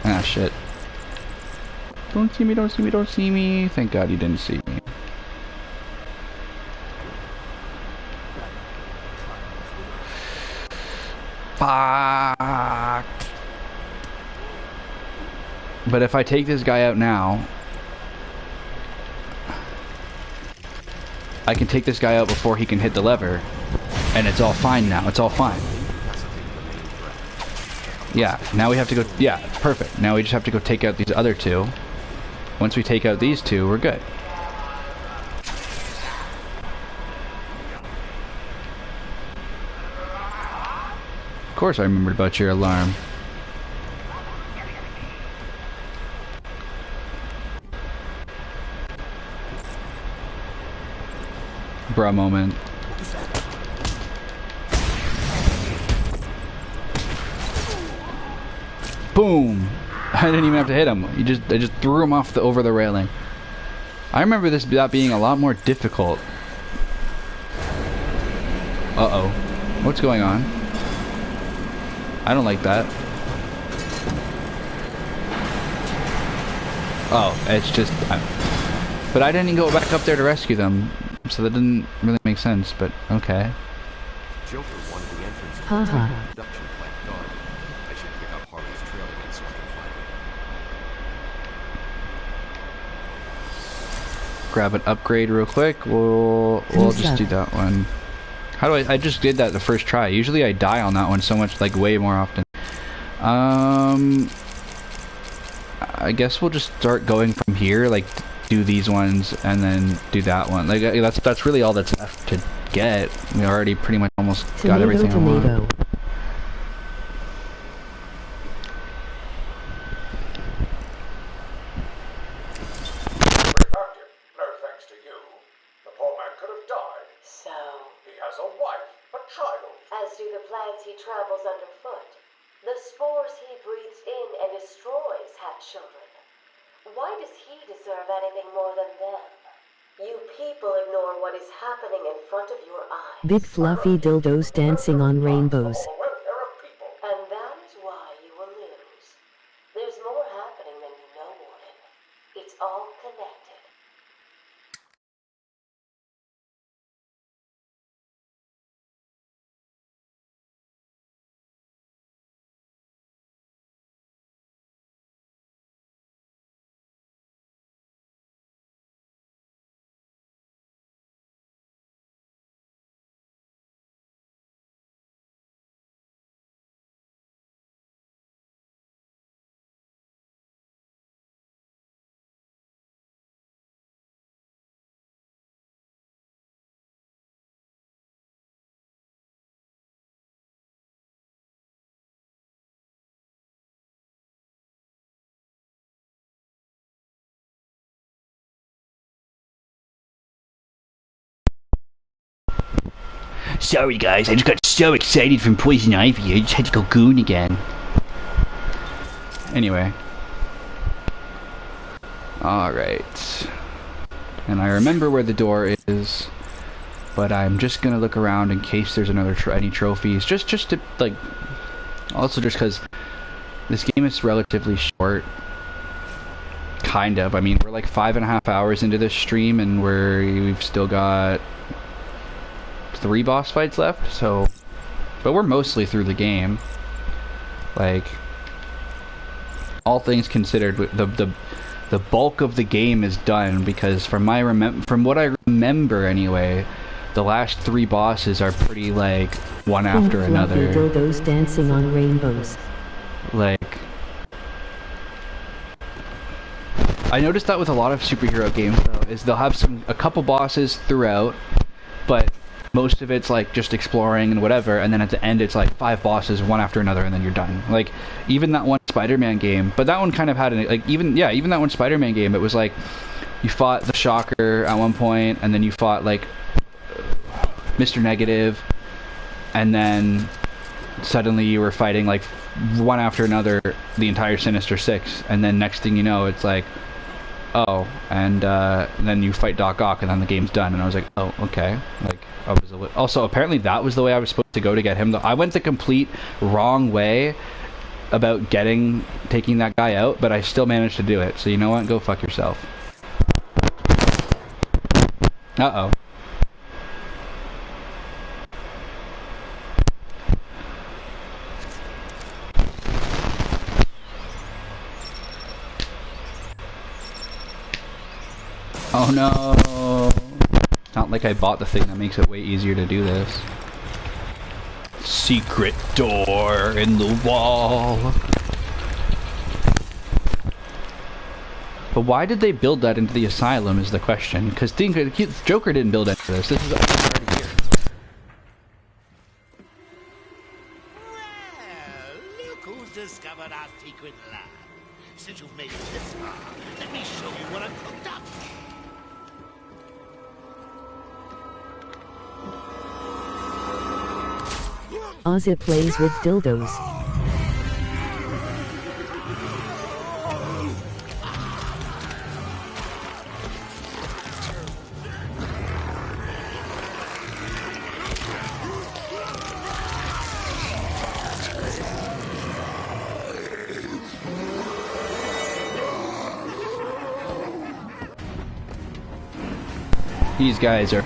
Ah, shit. Don't see me, don't see me, don't see me. Thank God you didn't see me. Fuck. But if I take this guy out now, I can take this guy out before he can hit the lever, and it's all fine now. It's all fine. Yeah, now we have to go... Yeah, perfect. Now we just have to go take out these other two. Once we take out these two, we're good. Of course I remembered about your alarm. Bruh moment. Boom! I didn't even have to hit him. I just threw him off over the railing. I remember that being a lot more difficult. Uh-oh. What's going on? I don't like that. Oh, it's just... But I didn't go back up there to rescue them, so that didn't really make sense, but okay. Joker wanted the entrance of Haha. the production plant guarded. I should pick up Harley's trail again so I can find it. Grab an upgrade real quick. We'll just do that one. How do I just did that the first try. Usually I die on that one so much, like way more often. I guess we'll just start going from here, like do these ones and then do that one. Like that's really all that's left to get. We already pretty much almost got everything I want. No thanks to you. The poor man could have died. So? He has a wife, a child. As do the plants he travels underfoot. The spores he breathes in and destroys have children. Why does he deserve anything more than them? You people ignore what is happening in front of your eyes. Big fluffy dildos dancing on rainbows. And that is why you will lose. There's more happening than you know, Warden. It's all connected. Sorry guys, I just got so excited from Poison Ivy, I just had to go goon again. Anyway. Alright. And I remember where the door is, but I'm just gonna look around in case there's any trophies. Just to, like, also just because this game is relatively short. Kind of. I mean, we're like 5.5 hours into this stream, and we've still got 3 boss fights left, so... But we're mostly through the game. Like, all things considered, the bulk of the game is done, because from what I remember anyway, the last 3 bosses are pretty, like, one after another. Dildos dancing on rainbows. Like, I noticed that with a lot of superhero games, though, is they'll have a couple bosses throughout, but most of it's like just exploring and whatever, and then at the end it's like 5 bosses one after another, and then you're done. Like, even that one Spider-Man game, but that one kind of had even that one Spider-Man game, it was like you fought the Shocker at one point, and then you fought like Mr. Negative, and then suddenly you were fighting like one after another the entire Sinister Six, and then next thing you know it's like, oh, and then you fight Doc Ock, and then the game's done. And I was like, oh, okay. Like, I was also apparently that was the way I was supposed to go to get him. I went the complete wrong way about taking that guy out, but I still managed to do it. So you know what? Go fuck yourself. Uh-oh. Oh no! It's not like I bought the thing that makes it way easier to do this. Secret door in the wall. But why did they build that into the asylum is the question. Because Joker didn't build into this. This is already here. Well, look who's discovered our secret lab. Since you've made it this far, let me show you what I've cooked up. Ozzy plays with dildos. These guys are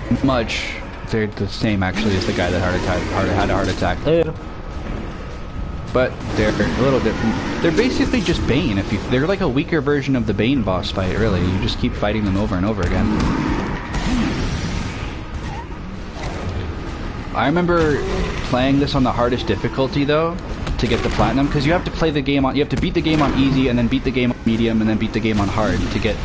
they're the same actually as the guy that had a heart attack. But they're a little different. They're basically just Bane. They're like a weaker version of the Bane boss fight, really. You just keep fighting them over and over again. I remember playing this on the hardest difficulty though, to get the platinum, because you have to beat the game on easy, and then beat the game on medium, and then beat the game on hard to get,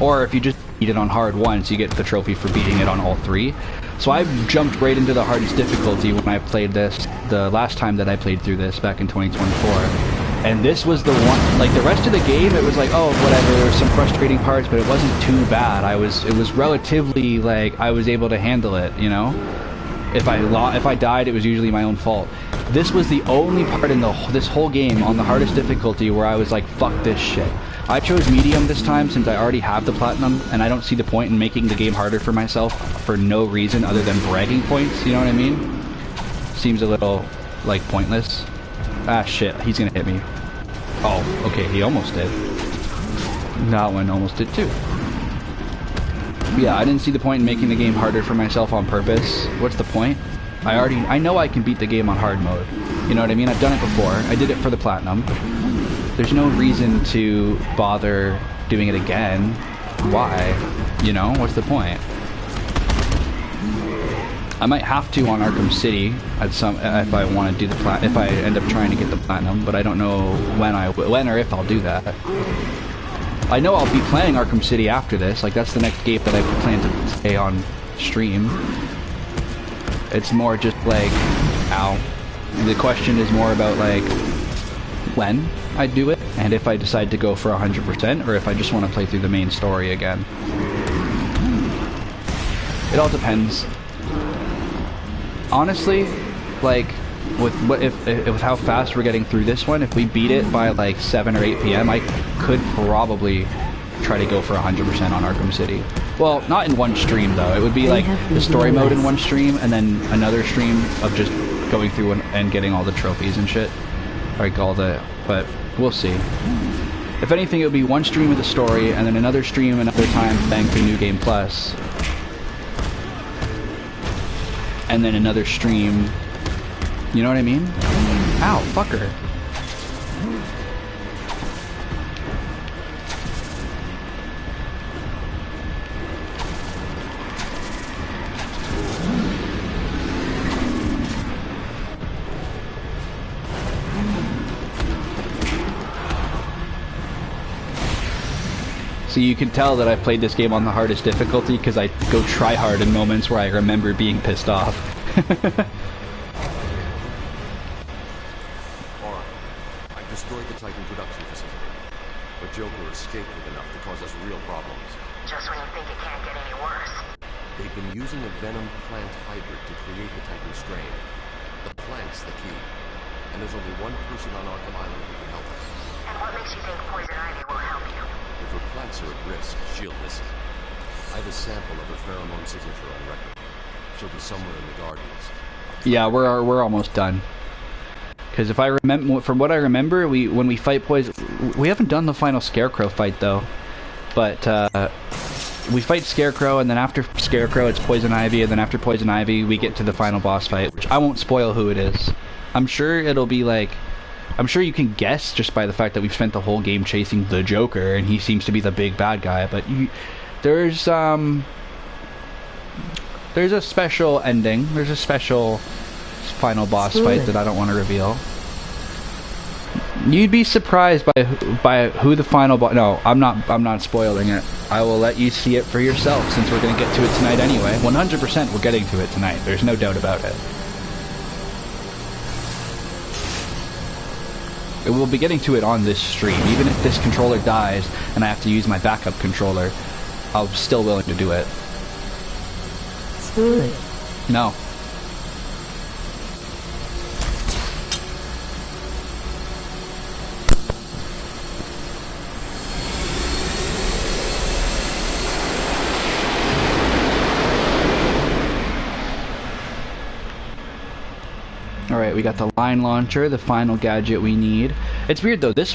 or if you just beat it on hard once, you get the trophy for beating it on all 3. So I jumped right into the hardest difficulty when I played this, the last time that I played through this back in 2024. And this was the one, like the rest of the game, it was like, oh, whatever, there were some frustrating parts, but it wasn't too bad. It was relatively, like, I was able to handle it, you know? If I died, it was usually my own fault. This was the only part in this whole game on the hardest difficulty where I was like, fuck this shit. I chose medium this time since I already have the platinum, and I don't see the point in making the game harder for myself for no reason other than bragging points, you know what I mean? Seems a little, like, pointless. Ah, shit, he's gonna hit me. Oh, okay, he almost did. That one almost did too. Yeah, I didn't see the point in making the game harder for myself on purpose. What's the point? I know I can beat the game on hard mode. You know what I mean? I've done it before. I did it for the platinum. There's no reason to bother doing it again. Why? You know, what's the point? I might have to on Arkham City if I want to do if I end up trying to get the platinum, but I don't know when or if I'll do that. I know I'll be playing Arkham City after this. Like, that's the next game that I plan to play on stream. It's more just like, ow. The question is more about like when I do it, and if I decide to go for 100%, or if I just want to play through the main story again. It all depends. honestly, like, with how fast we're getting through this one, if we beat it by like 7 or 8 p.m., I could probably try to go for 100% on Arkham City. Well, not in one stream though. It would be like the story mode in one stream, and then another stream of just going through and getting all the trophies and shit. Like all the, but we'll see. If anything, it would be one stream of the story, and then another stream another time playing through New Game Plus, and then another stream. You know what I mean? Ow, fucker. So you can tell that I played this game on the hardest difficulty because I go try hard in moments where I remember being pissed off. I destroyed the Titan production facility, but Joker escaped with enough to cause us real problems. Just when you think it can't get any worse. They've been using a venom plant hybrid to create the Titan strain. The plant's the key, and there's only one person on Arkham Island who can help us. And what makes you think Poison Ivy will help you? If her plants are at risk, she'll listen. I have a sample of her pheromone signature on record. She'll be somewhere in the gardens. Yeah, we're almost done. Because if I remember, from what I remember, when we fight Poison, we haven't done the final Scarecrow fight though. But we fight Scarecrow, and then after Scarecrow, it's Poison Ivy, and then after Poison Ivy, we get to the final boss fight, which I won't spoil who it is. I'm sure it'll be like, I'm sure you can guess just by the fact that we've spent the whole game chasing the Joker, and he seems to be the big bad guy. But there's a special ending. There's a special final boss fight that I don't want to reveal. You'd be surprised by who the final boss. No, I'm not spoiling it. I will let you see it for yourself, since we're gonna get to it tonight anyway. 100% we're getting to it tonight. There's no doubt about it. We'll be getting to it on this stream. Even if this controller dies and I have to use my backup controller, I'm still willing to do it. Spoil it. No. Alright, we got the line launcher, the final gadget we need. It's weird though, this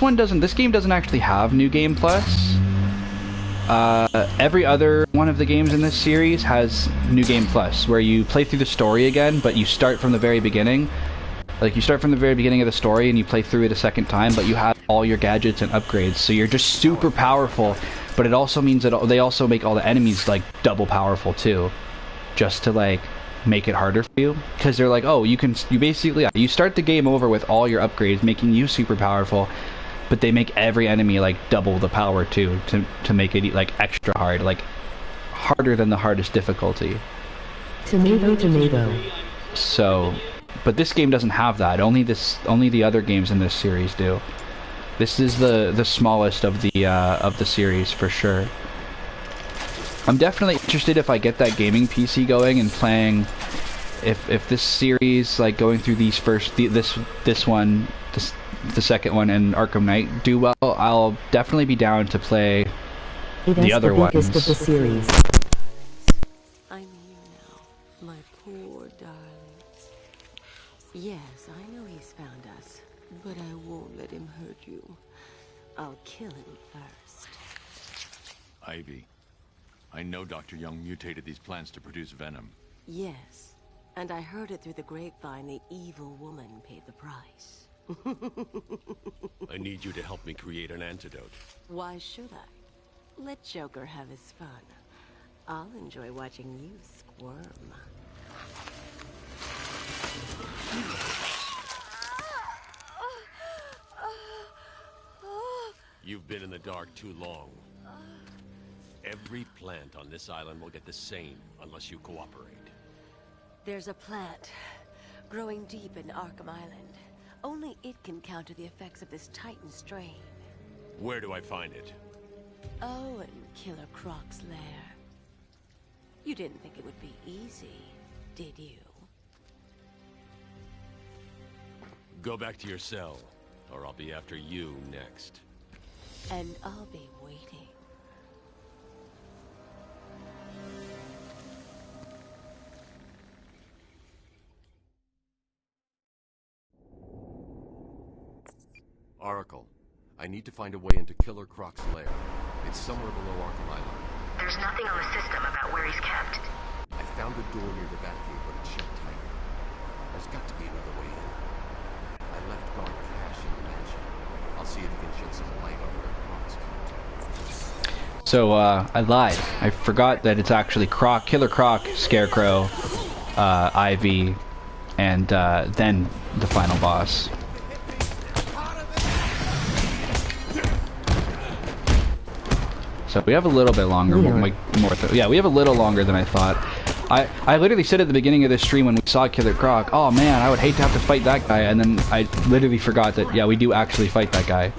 game doesn't actually have New Game Plus. Every other one of the games in this series has New Game Plus, where you play through the story again, but you start from the very beginning. Like, you start from the very beginning of the story and you play through it a second time, but you have all your gadgets and upgrades, so you're just super powerful, but it also means that they also make all the enemies, like, double powerful too. Just to, like, make it harder for you, because they're like, oh, you basically, you start the game over with all your upgrades, making you super powerful, but they make every enemy like double the power too, to make it like extra hard, like harder than the hardest difficulty. Tomato, tomato. So, but this game doesn't have that. Only the other games in this series do. This is the smallest of the series for sure. I'm definitely interested if I get that gaming PC going and playing. If this series, like going through these this one, the second one, and Arkham Knight do well, I'll definitely be down to play the other ones. It is the biggest of the series. I'm here now, my poor darling. Yes, I know he's found us, but I won't let him hurt you. I'll kill him first. Ivy, I know Dr. Young mutated these plants to produce venom. Yes, and I heard it through the grapevine the evil woman paid the price. I need you to help me create an antidote. Why should I? Let Joker have his fun. I'll enjoy watching you squirm. You've been in the dark too long. Every plant on this island will get the same unless you cooperate. There's a plant growing deep in Arkham Island. Only it can counter the effects of this Titan strain. Where do I find it? Oh, in Killer Croc's lair. You didn't think it would be easy, did you? Go back to your cell, or I'll be after you next. And I'll be waiting. Oracle, I need to find a way into Killer Croc's lair. It's somewhere below Arkham Island. There's nothing on the system about where he's kept. I found a door near the Batcave, but it's shut tight. There's got to be another way in. I left guard cash in the mansion. I'll see if you can shed some light on where Croc's kept. So, I lied. I forgot that it's actually Croc, Killer Croc, Scarecrow, Ivy, and then the final boss. So we have a little bit longer, like more. Yeah, we have a little longer than I thought. I literally said at the beginning of this stream when we saw Killer Croc, oh man, I would hate to have to fight that guy, and then I literally forgot that, yeah, we do actually fight that guy.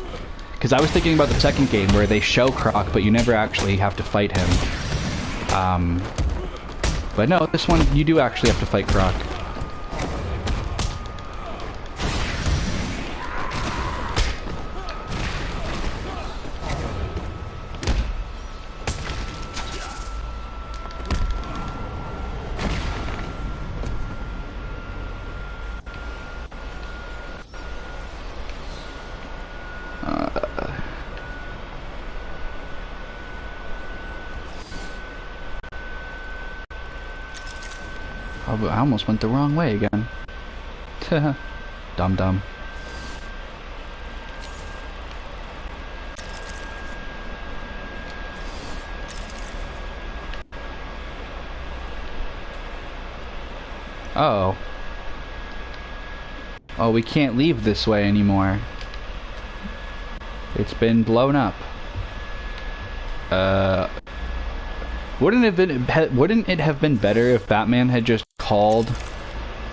Because I was thinking about the second game where they show Croc, but you never actually have to fight him. But no, this one, you do actually have to fight Croc. I almost went the wrong way again. Dumb. Oh. Oh, we can't leave this way anymore. It's been blown up. Wouldn't it have been better if Batman had just called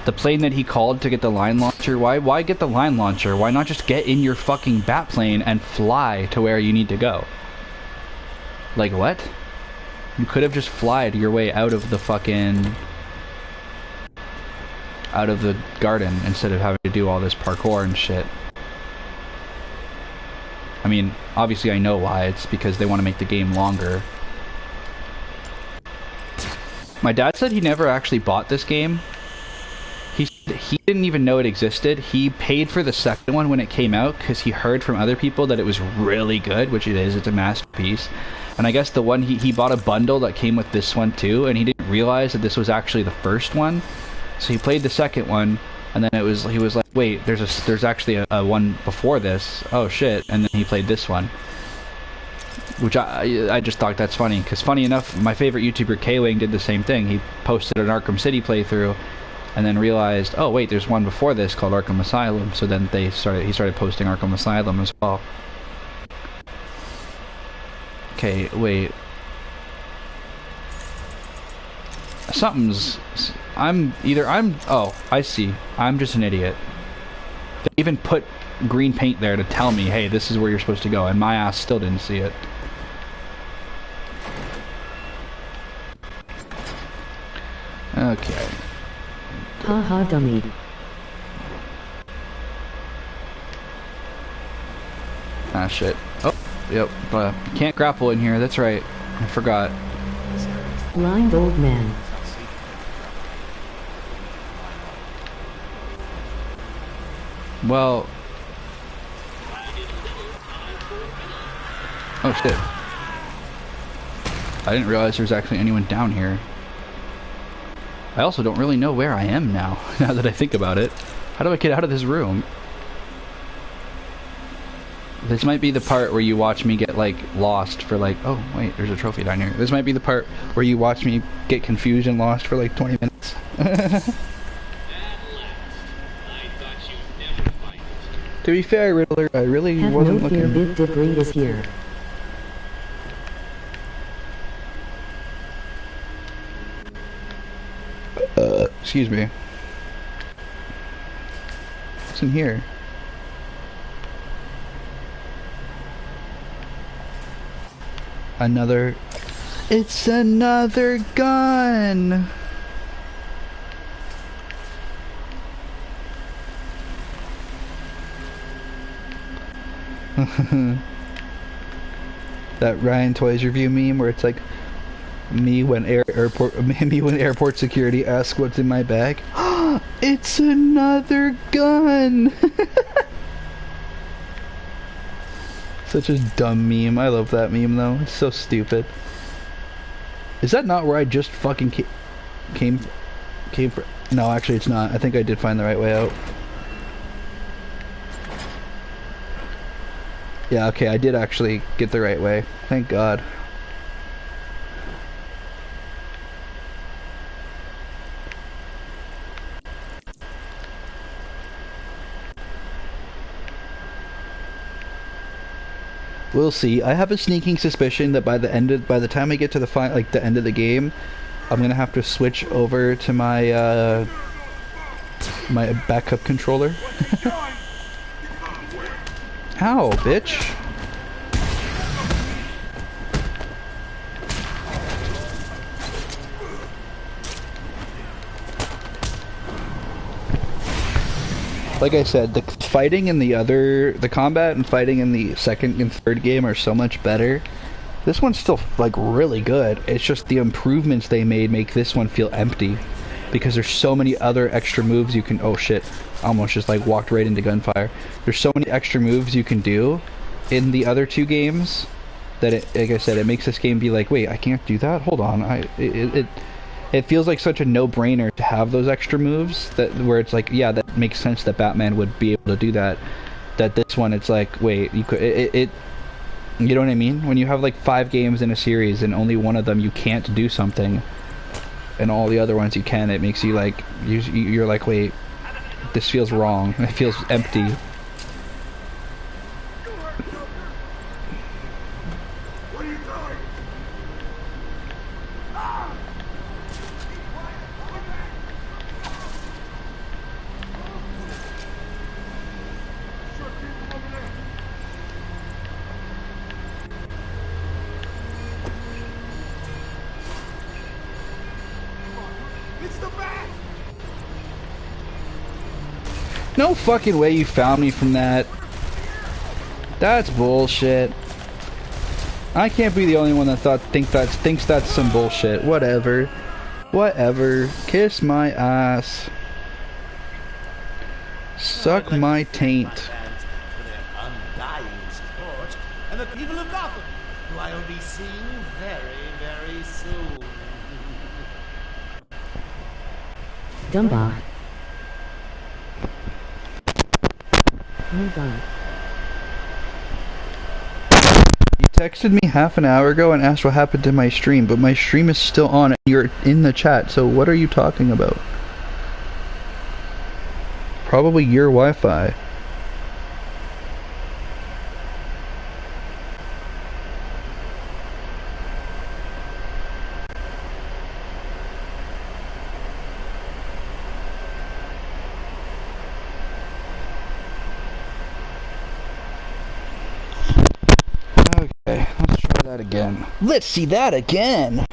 the plane that he called to get the line launcher? Why get the line launcher? Why not just get in your fucking bat plane and fly to where you need to go? Like what? You could have just flied your way out of the fucking garden instead of having to do all this parkour and shit. I mean, obviously I know why. It's because they want to make the game longer. My dad said he never actually bought this game. He didn't even know it existed. He paid for the second one when it came out because he heard from other people that it was really good, which it is. It's a masterpiece. And I guess the one he bought a bundle that came with this one too, and he didn't realize that this was actually the first one. So he played the second one, and then he was like, wait, there's actually a one before this. Oh shit! And then he played this one. Which I just thought that's funny, because funny enough, my favorite YouTuber K-Wing did the same thing. He posted an Arkham City playthrough, and then realized, oh wait, there's one before this called Arkham Asylum. So then he started posting Arkham Asylum as well. Okay, wait. Oh, I see. I'm just an idiot. They even put green paint there to tell me, hey, this is where you're supposed to go, and my ass still didn't see it. Okay. Haha, dummy. Ah, shit. Oh, yep. Can't grapple in here, that's right. I forgot. Blind old man. Well... Oh shit. I didn't realize there's actually anyone down here. I also don't really know where I am now that I think about it. How do I get out of this room? This might be the part where you watch me get, like, lost for, like... Oh, wait, there's a trophy down here. This might be the part where you watch me get confused and lost for, like, 20 minutes. To be fair, Riddler, I really wasn't looking... Have no fear, Big Debris is here. Excuse me. What's in here? Another... It's another gun! That Ryan Toys review meme where it's like me when airport security asks what's in my bag. It's another gun. Such a dumb meme. I love that meme though. It's so stupid. Is that not where I just fucking came from? No, actually it's not. I think I did find the right way out. Yeah, okay, I did actually get the right way. Thank God. We'll see. I have a sneaking suspicion that by the time I get to the end of the game, I'm gonna have to switch over to my my backup controller. Ow, bitch. Like I said, the fighting in the combat and fighting in the second and third game are so much better. This one's still, like, really good. It's just the improvements they made make this one feel empty. Because there's so many other extra moves you can... Oh shit, almost just, like, walked right into gunfire. There's so many extra moves you can do in the other two games that, like I said, it makes this game be like, wait, I can't do that? Hold on, it feels like such a no-brainer to have those extra moves where it's like, yeah, that makes sense that Batman would be able to do that. That this one, it's like, wait, you could, you know what I mean? When you have like 5 games in a series and only one of them you can't do something, and all the other ones you can, it makes you like, you're like, wait, this feels wrong. It feels empty. No fucking way you found me from that. That's bullshit. I can't be the only one that thinks that's some bullshit. Whatever. Whatever. Kiss my ass. Suck my taint. And the people of Gotham, who I will be seeing very, very soon. Dumba. Oh God. You texted me half an hour ago and asked what happened to my stream, but my stream is still on and you're in the chat, so what are you talking about? Probably your Wi-Fi. Okay, let's try that again. Let's see that again!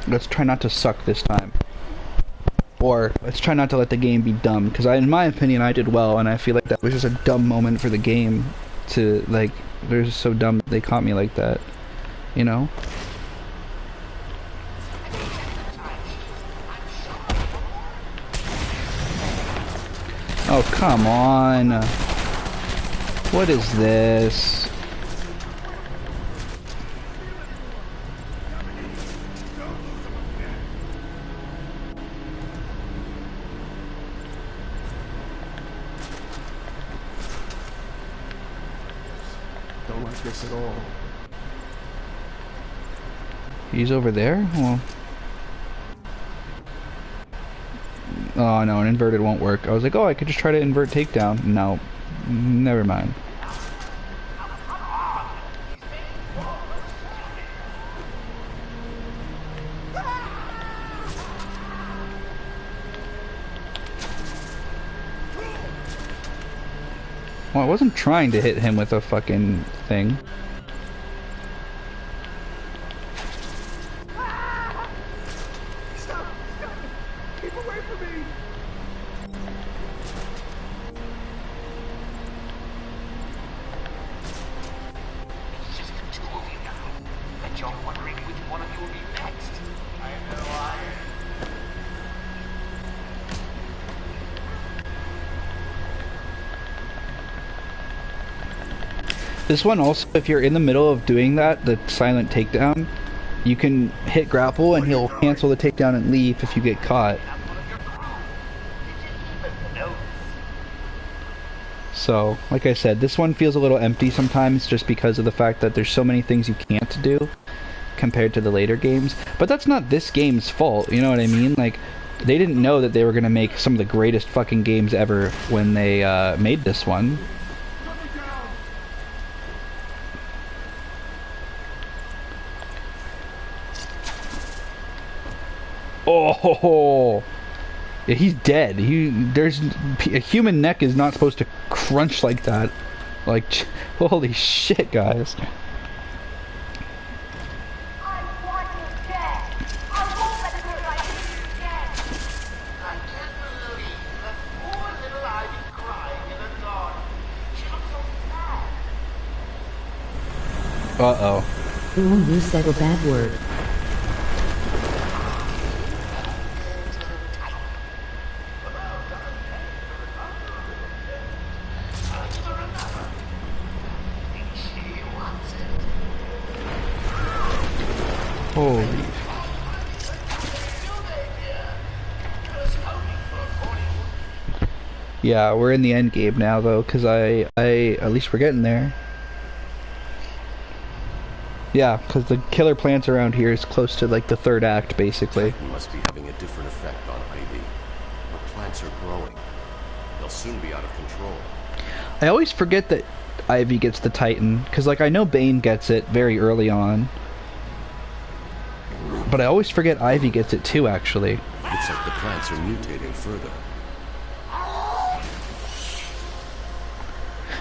Let's try not to suck this time. Or, let's try not to let the game be dumb, because in my opinion, I did well, and I feel like that was just a dumb moment for the game to, like, they're just so dumb they caught me like that. You know? Oh, come on. What is this? Don't like this at all. He's over there? Well... Oh no, an inverted won't work. I was like, oh, I could just try to invert takedown. No. Never mind. Well, I wasn't trying to hit him with a fucking thing. It's just the two of you now. Bet you're wondering which one of you will be next. I know I am. This one also, if you're in the middle of doing that, the silent takedown, you can hit grapple and he'll cancel the takedown and leave if you get caught. So, like I said, this one feels a little empty sometimes just because of the fact that there's so many things you can't do compared to the later games. But that's not this game's fault, you know what I mean? Like, they didn't know that they were going to make some of the greatest fucking games ever when they made this one. Oh, yeah, he's dead. A human neck is not supposed to crunch like that. Like, holy shit, guys. Uh-oh. Ooh, you said a bad word. Holy. Yeah, we're in the end game now though, because at least we're getting there. Yeah, because the killer plants around here is close to like the third act, basically. We must be having a different effect on Ivy. The plants are growing. They'll soon be out of control. I always forget that Ivy gets the Titan, because like I know Bane gets it very early on. But I always forget Ivy gets it too, actually. Looks like the plants are mutating further.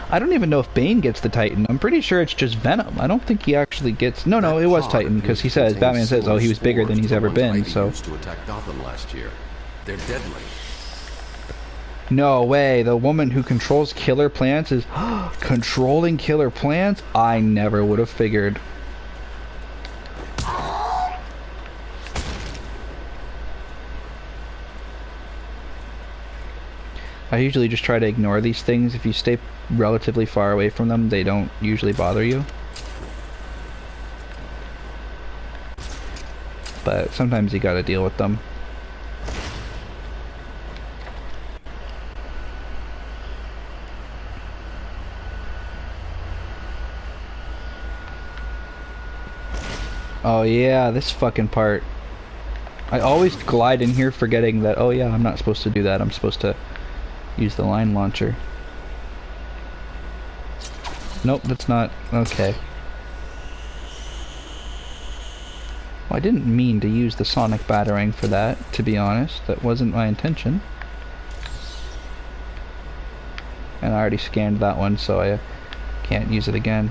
I don't even know if Bane gets the Titan. I'm pretty sure it's just Venom. I don't think he actually gets... No, it was Titan, because he says, Batman says, oh, he was bigger than he's ever been, so... To attack Gotham last year. They're deadly. No way, the woman who controls killer plants is... controlling killer plants? I never would have figured. I usually just try to ignore these things. If you stay relatively far away from them, they don't usually bother you. But sometimes you gotta deal with them. Oh yeah, this fucking part. I always glide in here forgetting that, oh yeah, I'm not supposed to do that. I'm supposed to use the line launcher. Nope, that's not... okay. Well, I didn't mean to use the sonic batarang for that, to be honest. That wasn't my intention. And I already scanned that one, so I can't use it again.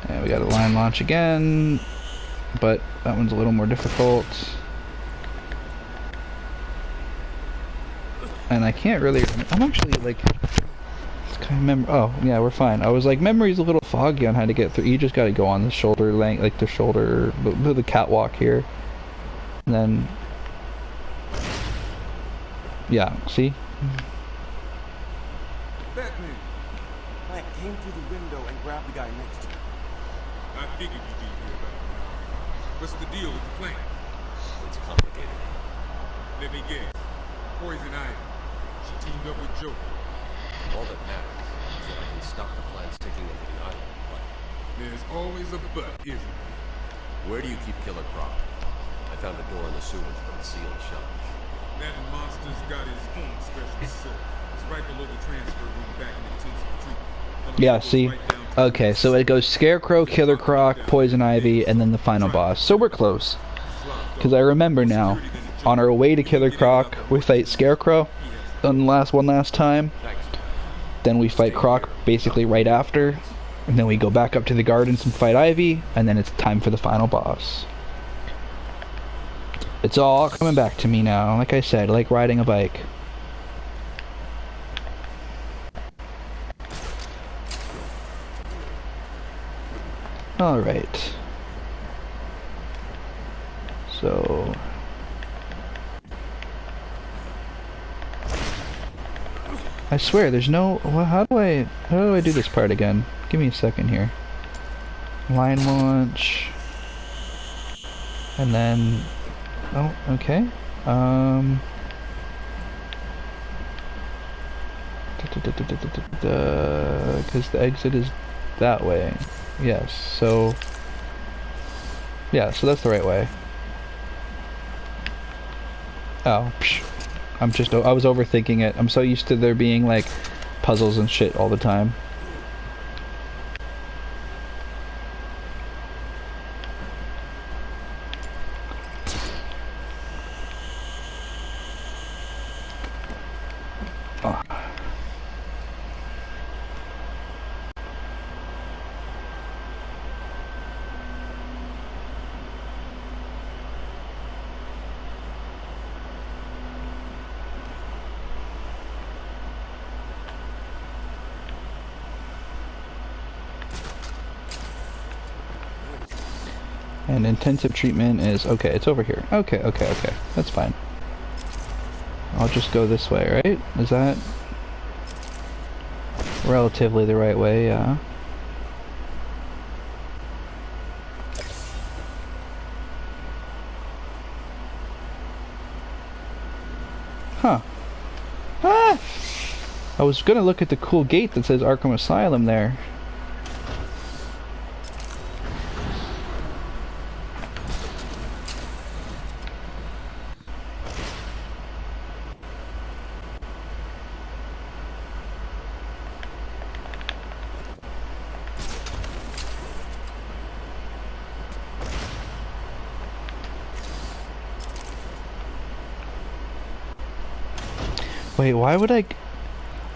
And we got a line launch again, but that one's a little more difficult. And I can't really... I'm actually like... oh, yeah, we're fine. I was like, memory's a little foggy on how to get through. You just gotta go on the shoulder length, like the shoulder... the catwalk here. And then... yeah, see? Batman! Black came through the window and grabbed the guy next to him. I figured you'd be here, Batman. What's the deal with the plant? It's complicated. Let me guess. Poison Ivy. She teamed up with Joker. All that matters is that I can stop the plants taking over the island. But there's always a but, isn't there? Where do you keep Killer Croc? I found a door in the sewers, but it's sealed shut. That monster's got his own special cell. It's right below the transfer room back in intensive treatment. Yeah, see? Okay, so it goes Scarecrow, Killer Croc, Poison Ivy, and then the final boss. So we're close. Because I remember now, on our way to Killer Croc, we fight Scarecrow one last time. Then we fight Croc basically right after. And then we go back up to the gardens and fight Ivy. And then it's time for the final boss. It's all coming back to me now. Like I said, like riding a bike. Alright. So... I swear, there's no... Well, how do I do this part again? Give me a second here. Line launch... And then... Oh, okay. Because the exit is that way. Yes, so... Yeah, so that's the right way. Oh, psh. I was overthinking it. I'm so used to there being, like, puzzles and shit all the time. Oh. And intensive treatment is... Okay, it's over here. Okay. That's fine. I'll just go this way, right? Is that... relatively the right way, yeah. Huh. Ah! I was gonna look at the cool gate that says Arkham Asylum there. Wait, why would I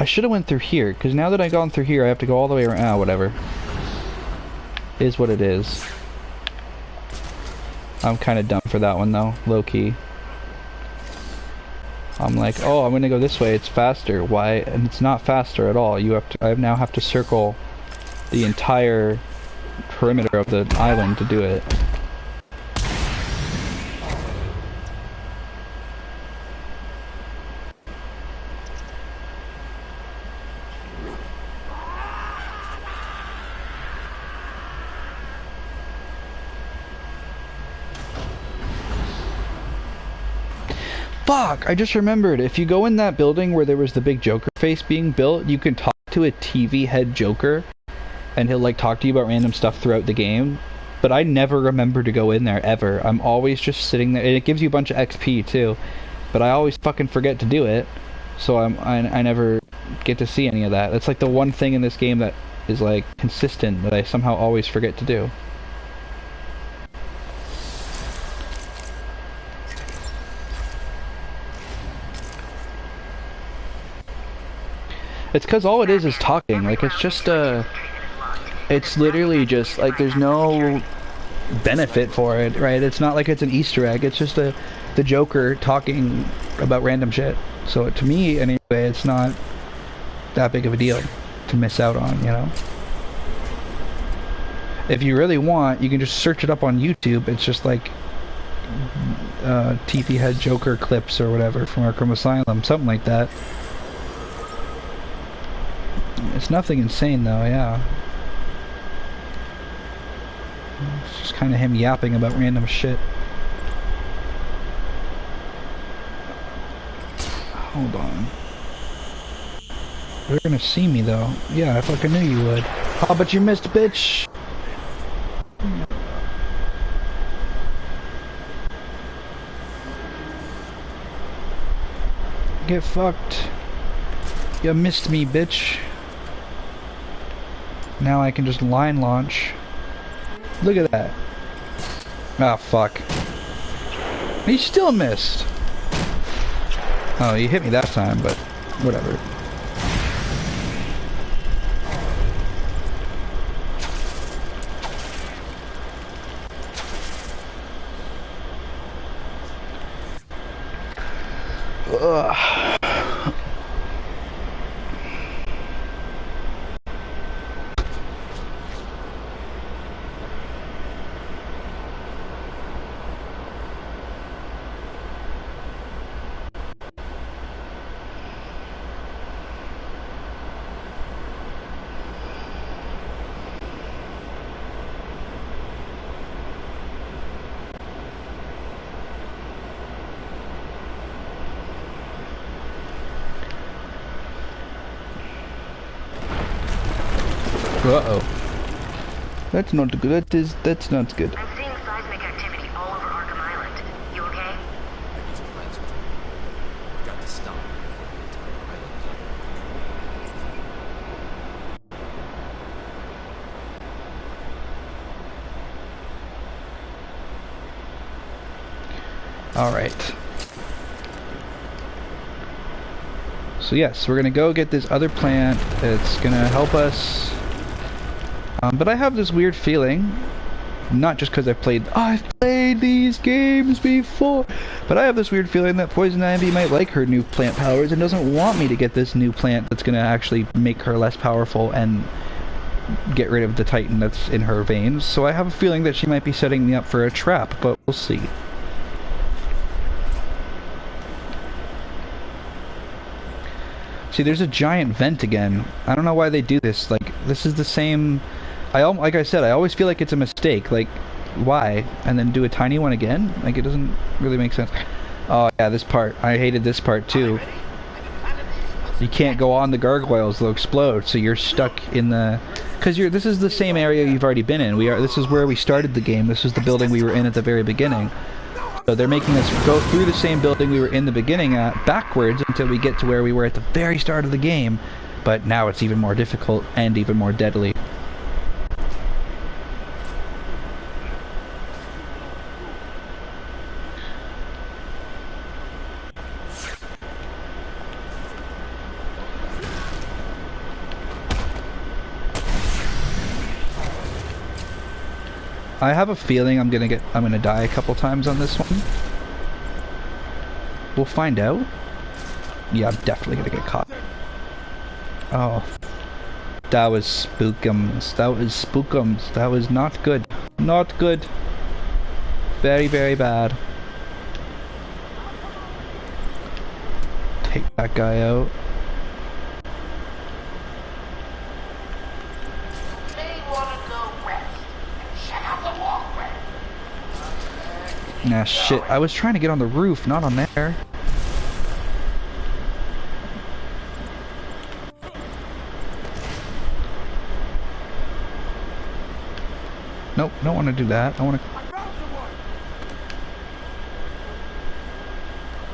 should have went through here, because now that I've gone through here, I have to go all the way around. Ah, whatever. Is what it is. I'm kind of dumb for that one, though. Low-key. I'm like, oh, I'm gonna go this way, it's faster. Why? And it's not faster at all. I now have to circle the entire perimeter of the island to do it. Fuck! I just remembered. If you go in that building where there was the big Joker face being built, you can talk to a TV head Joker, and he'll like talk to you about random stuff throughout the game. But I never remember to go in there ever. I'm always just sitting there, and it gives you a bunch of XP too. But I always fucking forget to do it, so I never get to see any of that. That's like the one thing in this game that is like consistent that I somehow always forget to do. It's because all it is talking. Like, it's just, it's literally just, like, there's no benefit for it, right? It's not like it's an Easter egg. It's just the Joker talking about random shit. So, to me, anyway, it's not that big of a deal to miss out on, you know? If you really want, you can just search it up on YouTube. It's just, like, TV head Joker clips or whatever from Arkham Asylum. Something like that. It's nothing insane though, yeah. It's just kind of him yapping about random shit. Hold on. They're gonna see me though. Yeah, I fucking knew you would. Oh, but you missed, bitch! Get fucked. You missed me, bitch. Now I can just line launch. Look at that. Ah, fuck. He still missed. Oh, he hit me that time, but whatever. Ugh. Uh-oh. That's not good. That's not good. I'm seeing seismic activity all over Arkham Island. You okay? I need some plans. We've got to stop before the entire island is under control. Alright. So yes, we're gonna go get this other plant. It's gonna help us. But I have this weird feeling, not just because I've played these games before, but I have this weird feeling that Poison Ivy might like her new plant powers and doesn't want me to get this new plant that's gonna actually make her less powerful and get rid of the Titan that's in her veins. So I have a feeling that she might be setting me up for a trap, but we'll see. See, there's a giant vent again. I don't know why they do this. Like, this is the same... like I said, I always feel like it's a mistake. Like, why? And then do a tiny one again? Like, it doesn't really make sense. Oh, yeah, this part. I hated this part, too. You can't go on the gargoyles. They'll explode. So you're stuck in the... Because this is the same area you've already been in. This is where we started the game. This was the building we were in at the very beginning. So they're making us go through the same building we were in the beginning at, backwards until we get to where we were at the very start of the game. But now it's even more difficult and even more deadly. I have a feeling I'm gonna die a couple times on this one. We'll find out. Yeah, I'm definitely gonna get caught. Oh. That was spookums. That was spookums. That was not good. Not good. Very, very bad. Take that guy out. Nah, shit. I was trying to get on the roof, not on there. Nope, don't want to do that. I want to...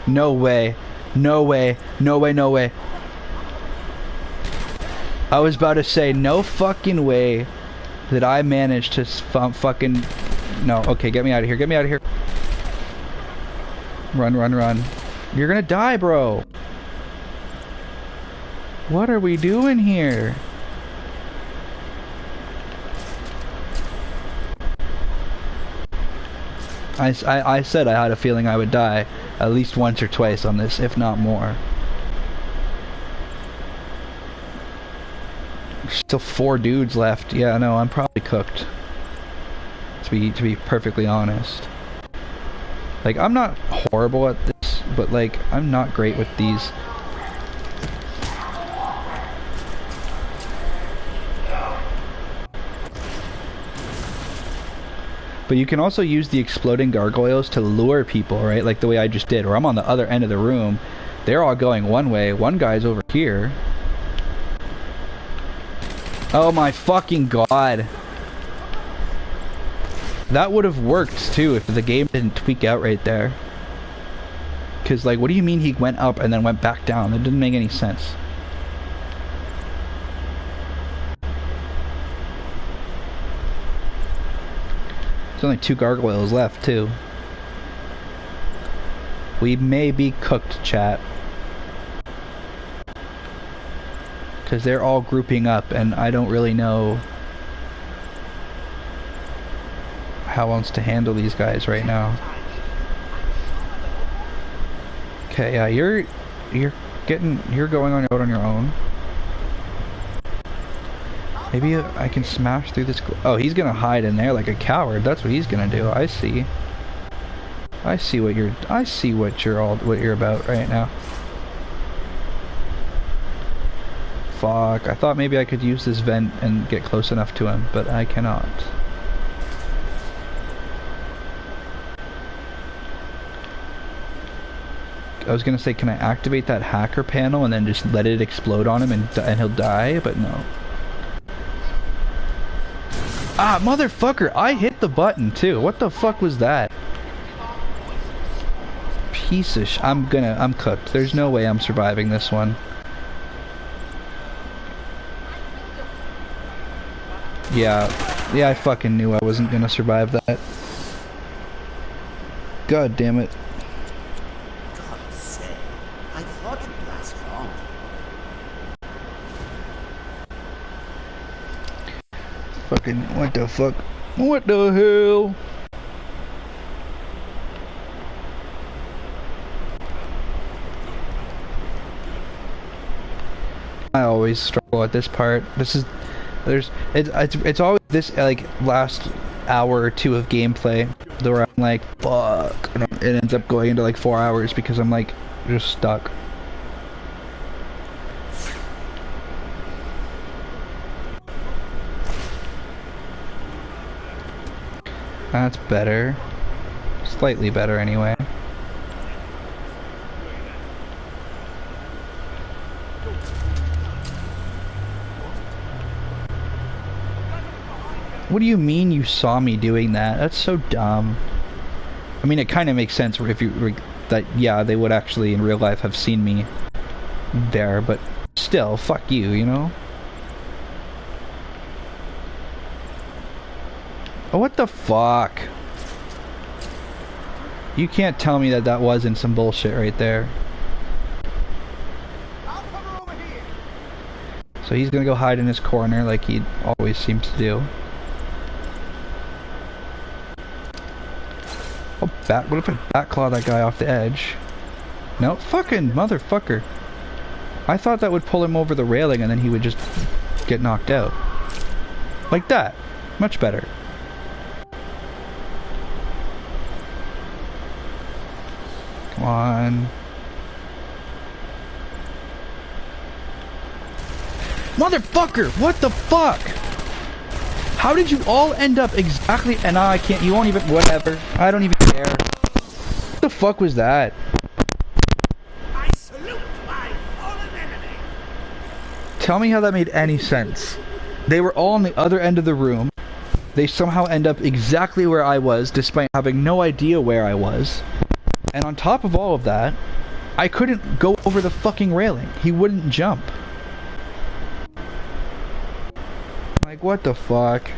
No way. No way. No way, no way. I was about to say, no fucking way that I managed to fucking... No, okay, get me out of here. Get me out of here. Run, run, run. You're gonna die, bro. What are we doing here? I said I had a feeling I would die at least once or twice on this, if not more. There's still 4 dudes left. Yeah, no, I'm probably cooked. To be perfectly honest. Like, I'm not horrible at this, but like, I'm not great with these. But you can also use the exploding gargoyles to lure people, right? Like the way I just did, or I'm on the other end of the room. They're all going one way. One guy's over here. Oh my fucking god. That would have worked too if the game didn't tweak out right there. Because, like, what do you mean he went up and then went back down? That didn't make any sense. There's only 2 gargoyles left, too. We may be cooked, chat. Because they're all grouping up, and I don't really know how else to handle these guys right now. Okay, yeah, you're going out on your own. Maybe I can smash through this. Oh, he's gonna hide in there like a coward. That's what he's gonna do. I see. I see what you're about right now. Fuck, I thought maybe I could use this vent and get close enough to him, but I cannot. I was gonna say, can I activate that hacker panel and then just let it explode on him and he'll die? But no. Ah, motherfucker! I hit the button too. What the fuck was that? Piece of I'm cooked. There's no way I'm surviving this one. Yeah, I fucking knew I wasn't gonna survive that. God damn it. God's sake, I thought you'd last long. Fucking, what the fuck? What the hell? I always struggle at this part. It's always this like last hour or two of gameplay where I'm like, fuck, and it ends up going into like 4 hours because I'm like just stuck. That's better. Slightly better anyway. What do you mean you saw me doing that? That's so dumb. I mean, it kind of makes sense if you that yeah, they would actually in real life have seen me there, but still, fuck you, you know? Oh, what the fuck? You can't tell me that that wasn't some bullshit right there. So he's gonna go hide in his corner like he always seems to do. Oh, what if I backclaw that guy off the edge? No, fucking motherfucker. I thought that would pull him over the railing and then he would just get knocked out. Like that. Much better. Come on. Motherfucker! What the fuck? How did you all end up exactly? And now I can't. You won't even. Whatever. I don't even care. What the fuck was that? I salute my fallen enemy. Tell me how that made any sense. They were all on the other end of the room. They somehow end up exactly where I was, despite having no idea where I was. And on top of all of that, I couldn't go over the fucking railing. He wouldn't jump. Like, what the fuck?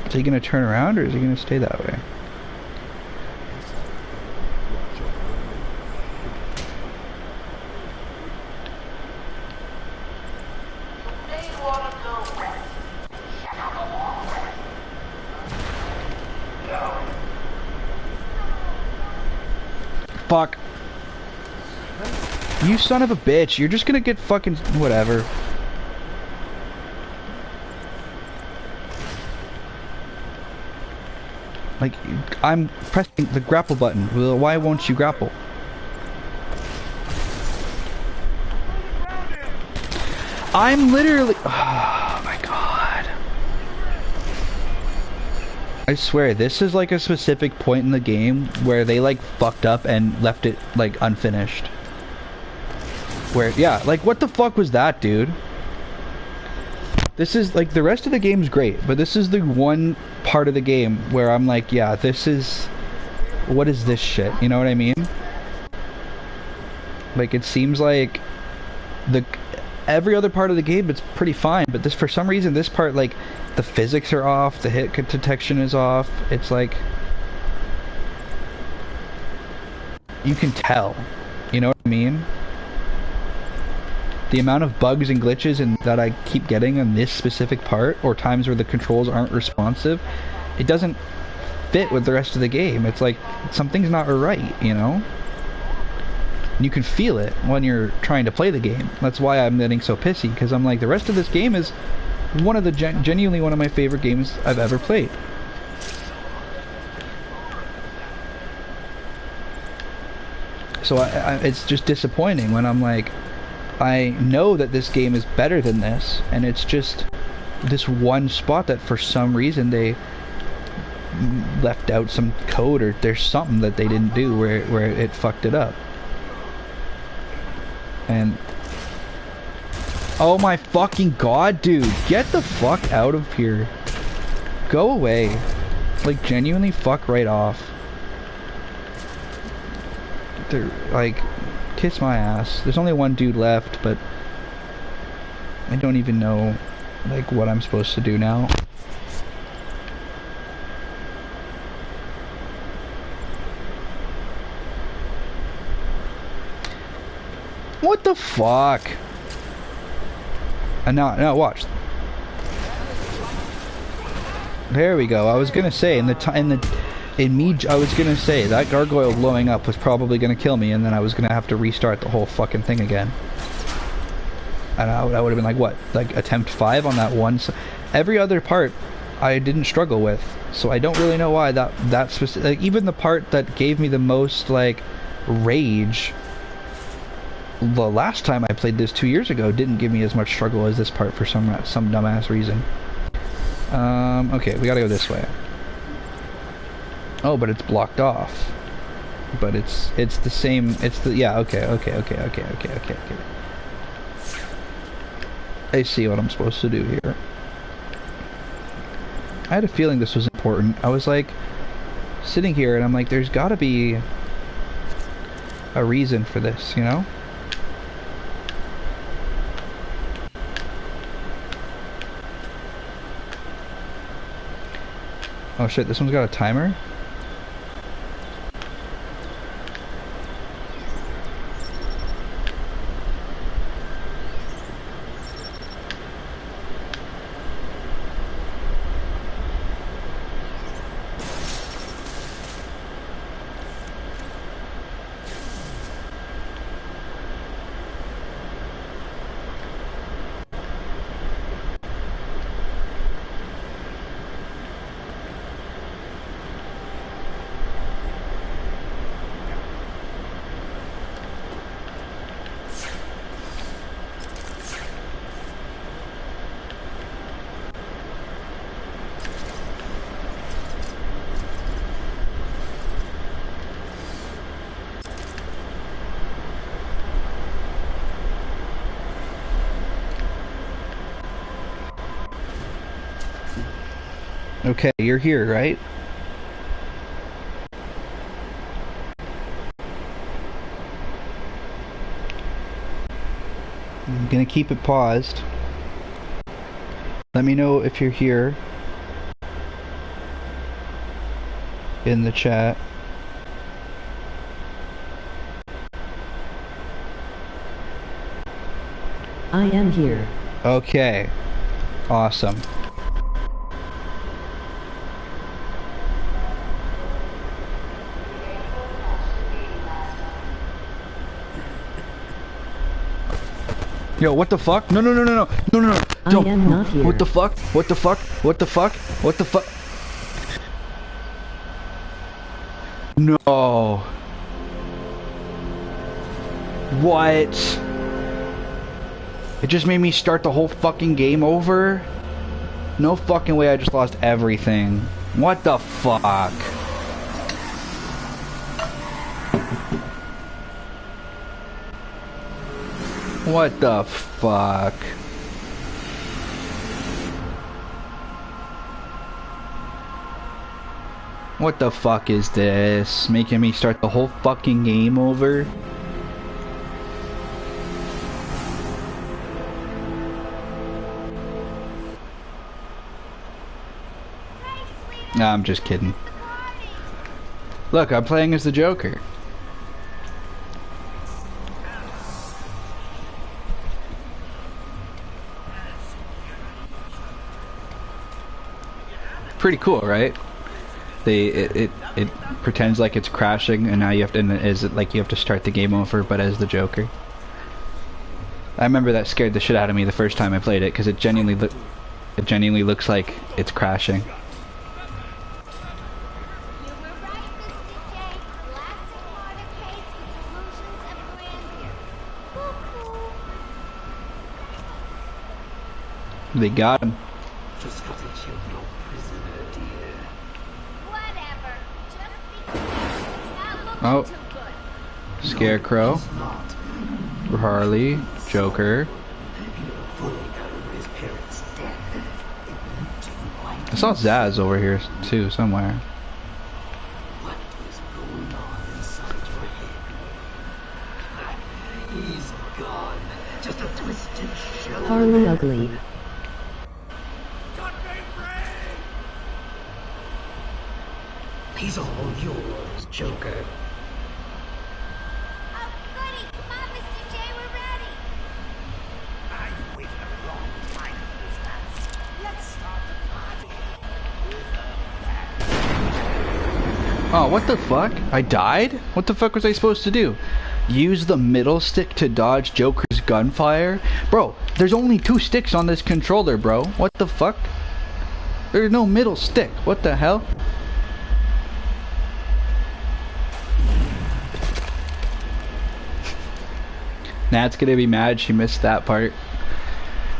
Is he gonna turn around or is he gonna stay that way? Fuck. You son of a bitch, you're just gonna get fucking whatever. Like, I'm pressing the grapple button. Well, why won't you grapple? I'm literally... Oh my god. I swear, this is like a specific point in the game where they like fucked up and left it like unfinished. Where, yeah, like what the fuck was that, dude? This is, like, the rest of the game's great, but this is the one part of the game where I'm like, yeah, this is... What is this shit? You know what I mean? Like, it seems like every other part of the game it's pretty fine, but this, for some reason, this part, like, the physics are off, the hit detection is off. It's like, you can tell. You know what I mean? The amount of bugs and glitches that I keep getting on this specific part, or times where the controls aren't responsive, it doesn't fit with the rest of the game. It's like, something's not right, you know? You can feel it when you're trying to play the game. That's why I'm getting so pissy, because I'm like, the rest of this game is one of the genuinely one of my favorite games I've ever played. So it's just disappointing when I'm like, I know that this game is better than this, and it's just this one spot that for some reason they left out some code, or there's something that they didn't do where it fucked it up. And oh my fucking god, dude, get the fuck out of here. Go away. Like, genuinely fuck right off. They're like, kiss my ass. There's only one dude left, but I don't even know like what I'm supposed to do now. What the fuck? And now watch. There we go. I was gonna say I was gonna say that gargoyle blowing up was probably gonna kill me, and then I was gonna have to restart the whole fucking thing again. And I would have been like, what? Like attempt 5 on that one. Every other part I didn't struggle with, so I don't really know why that specific. Like, even the part that gave me the most like rage the last time I played this 2 years ago didn't give me as much struggle as this part for some dumbass reason. Okay, we gotta go this way. Oh, but it's blocked off. But it's the same. Yeah. Okay. I see what I'm supposed to do here. I had a feeling this was important. I was like sitting here and I'm like, there's gotta be a reason for this, you know? Oh shit, this one's got a timer? Okay, you're here, right? I'm gonna keep it paused. Let me know if you're here in the chat. I am here. Okay. Awesome. Yo, what the fuck? No. I am not here. What the fuck? What the fuck? What the fuck? What the fuck? No. What? It just made me start the whole fucking game over? No fucking way, I just lost everything. What the fuck? What the fuck? What the fuck is this? Making me start the whole fucking game over? Nah, I'm just kidding. Look, I'm playing as the Joker. Pretty cool, right? It pretends like it's crashing, and now you have to, and is it like you have to start the game over, but as the Joker. I remember that scared the shit out of me the first time I played it, because it genuinely looks like it's crashing. They got him. Just because it's your prisoner, dear. Oh. Scarecrow. Harley. Joker. I saw Zaz over here too, somewhere. He's gone. Just a twisted shell. Harley ugly. He's all yours, Joker. Oh, goody! Come on, Mr. J, we're ready! I've waited a long time for this dance. Let's start the party with a Oh, what the fuck? I died? What the fuck was I supposed to do? Use the middle stick to dodge Joker's gunfire? Bro, there's only 2 sticks on this controller, bro. What the fuck? There's no middle stick. What the hell? Nat's gonna be mad she missed that part.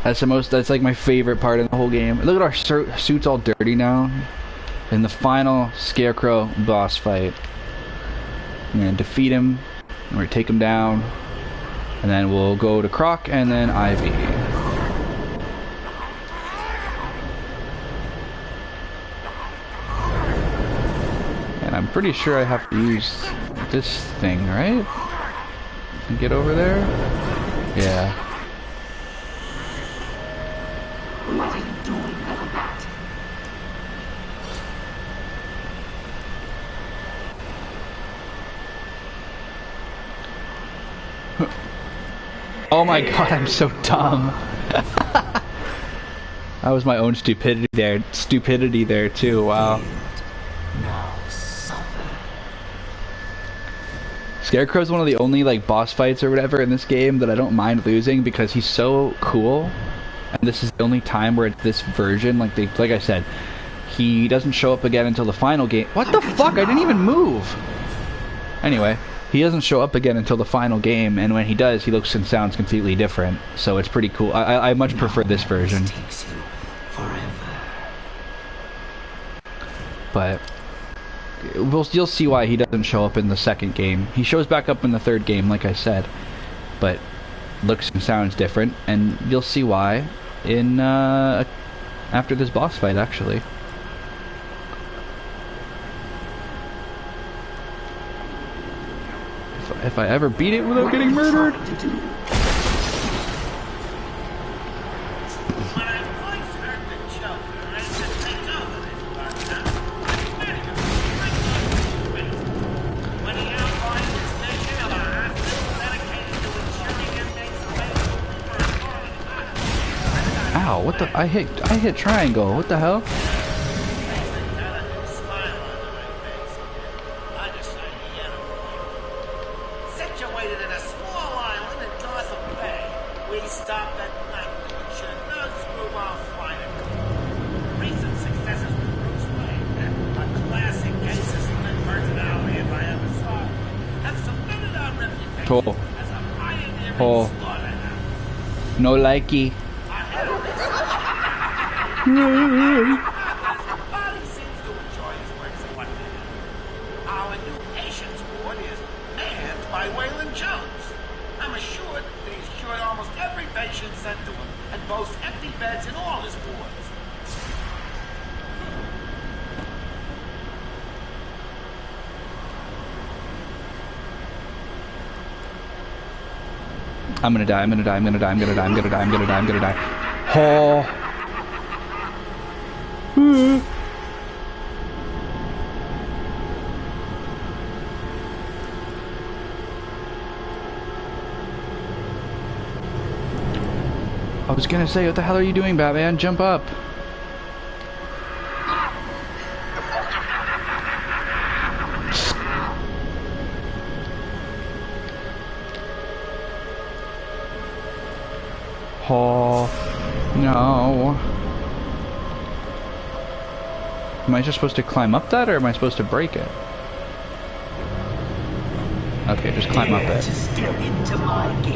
That's like my favorite part of the whole game. Look at our suits all dirty now. In the final Scarecrow boss fight. I'm gonna defeat him. We're gonna take him down. And then we'll go to Croc and then Ivy. And I'm pretty sure I have to use this thing, right? And get over there? Yeah. What are you doing, little bat? Oh my god, I'm so dumb. That was my own stupidity there too, wow. Scarecrow's one of the only like boss fights or whatever in this game that I don't mind losing because he's so cool. And this is the only time where it's this version, like I said, he doesn't show up again until the final game. What the fuck? I didn't even move. Anyway, he doesn't show up again until the final game, and when he does, he looks and sounds completely different. So it's pretty cool. I much prefer this version. But you'll see why he doesn't show up in the second game. He shows back up in the third game, like I said, but looks and sounds different, and you'll see why in after this boss fight, actually. If I ever beat it without getting murdered. Ow, what the? I hit triangle. What the hell? Situated in a small island in Gotham Bay, we stopped at night to ensure no screwball flying. Recent successes with Bruce Wayne, a classic case of split personality if I ever saw it, have cemented our reputation as a pioneering slaughterhouse. No likey. Bobby seems to enjoy his work somewhat. Our new patients ward is manned by Waylon Jones. I'm assured that he's cured almost every patient sent to him and boasts empty beds in all his wards. I'm gonna die, I'm gonna die, I'm gonna die, I'm gonna die, I'm gonna die, I'm gonna die, I'm gonna die. Oh. was gonna say, what the hell are you doing, Batman? Jump up. Oh, no. Am I just supposed to climb up that, or am I supposed to break it? Okay, just climb up it.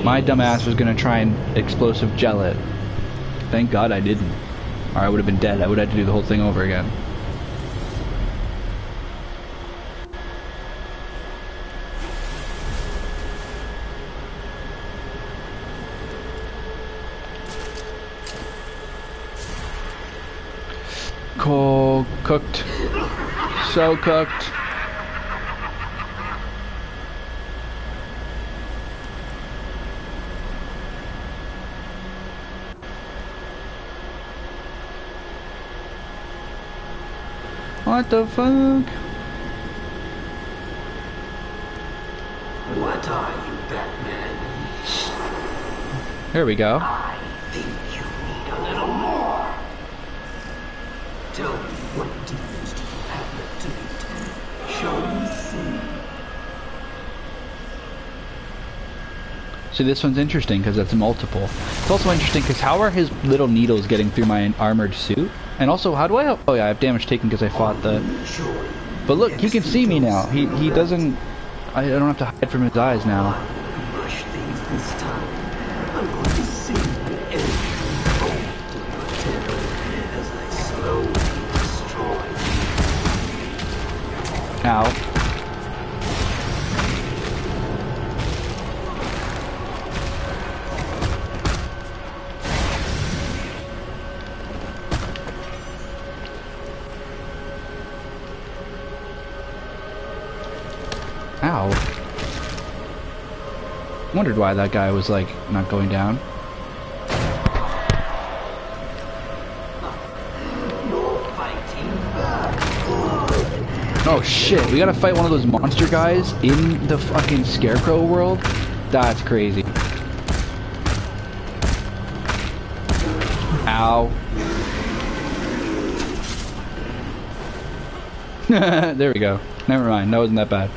My dumbass was gonna try and explosive gel it. Thank God I didn't. Or I would have been dead. I would have had to do the whole thing over again. Cooked. So cooked. What the fuck? What are you, Batman? Here we go. I think you need a little more. Tell me what demons do you have left to eat? Shall we see? See, this one's interesting because it's multiple. It's also interesting because how are his little needles getting through my armored suit? And also, how do I... Oh yeah, I have damage taken because I fought the... But look, he can see me now. He doesn't... I don't have to hide from his eyes now. Rush things this time. I'm going to see every bolt in your temple as I slowly destroy you. Ow. Ow. Wondered why that guy was like not going down. Oh shit, we gotta fight one of those monster guys in the fucking Scarecrow world? That's crazy. Ow. There we go. Never mind, that wasn't that bad.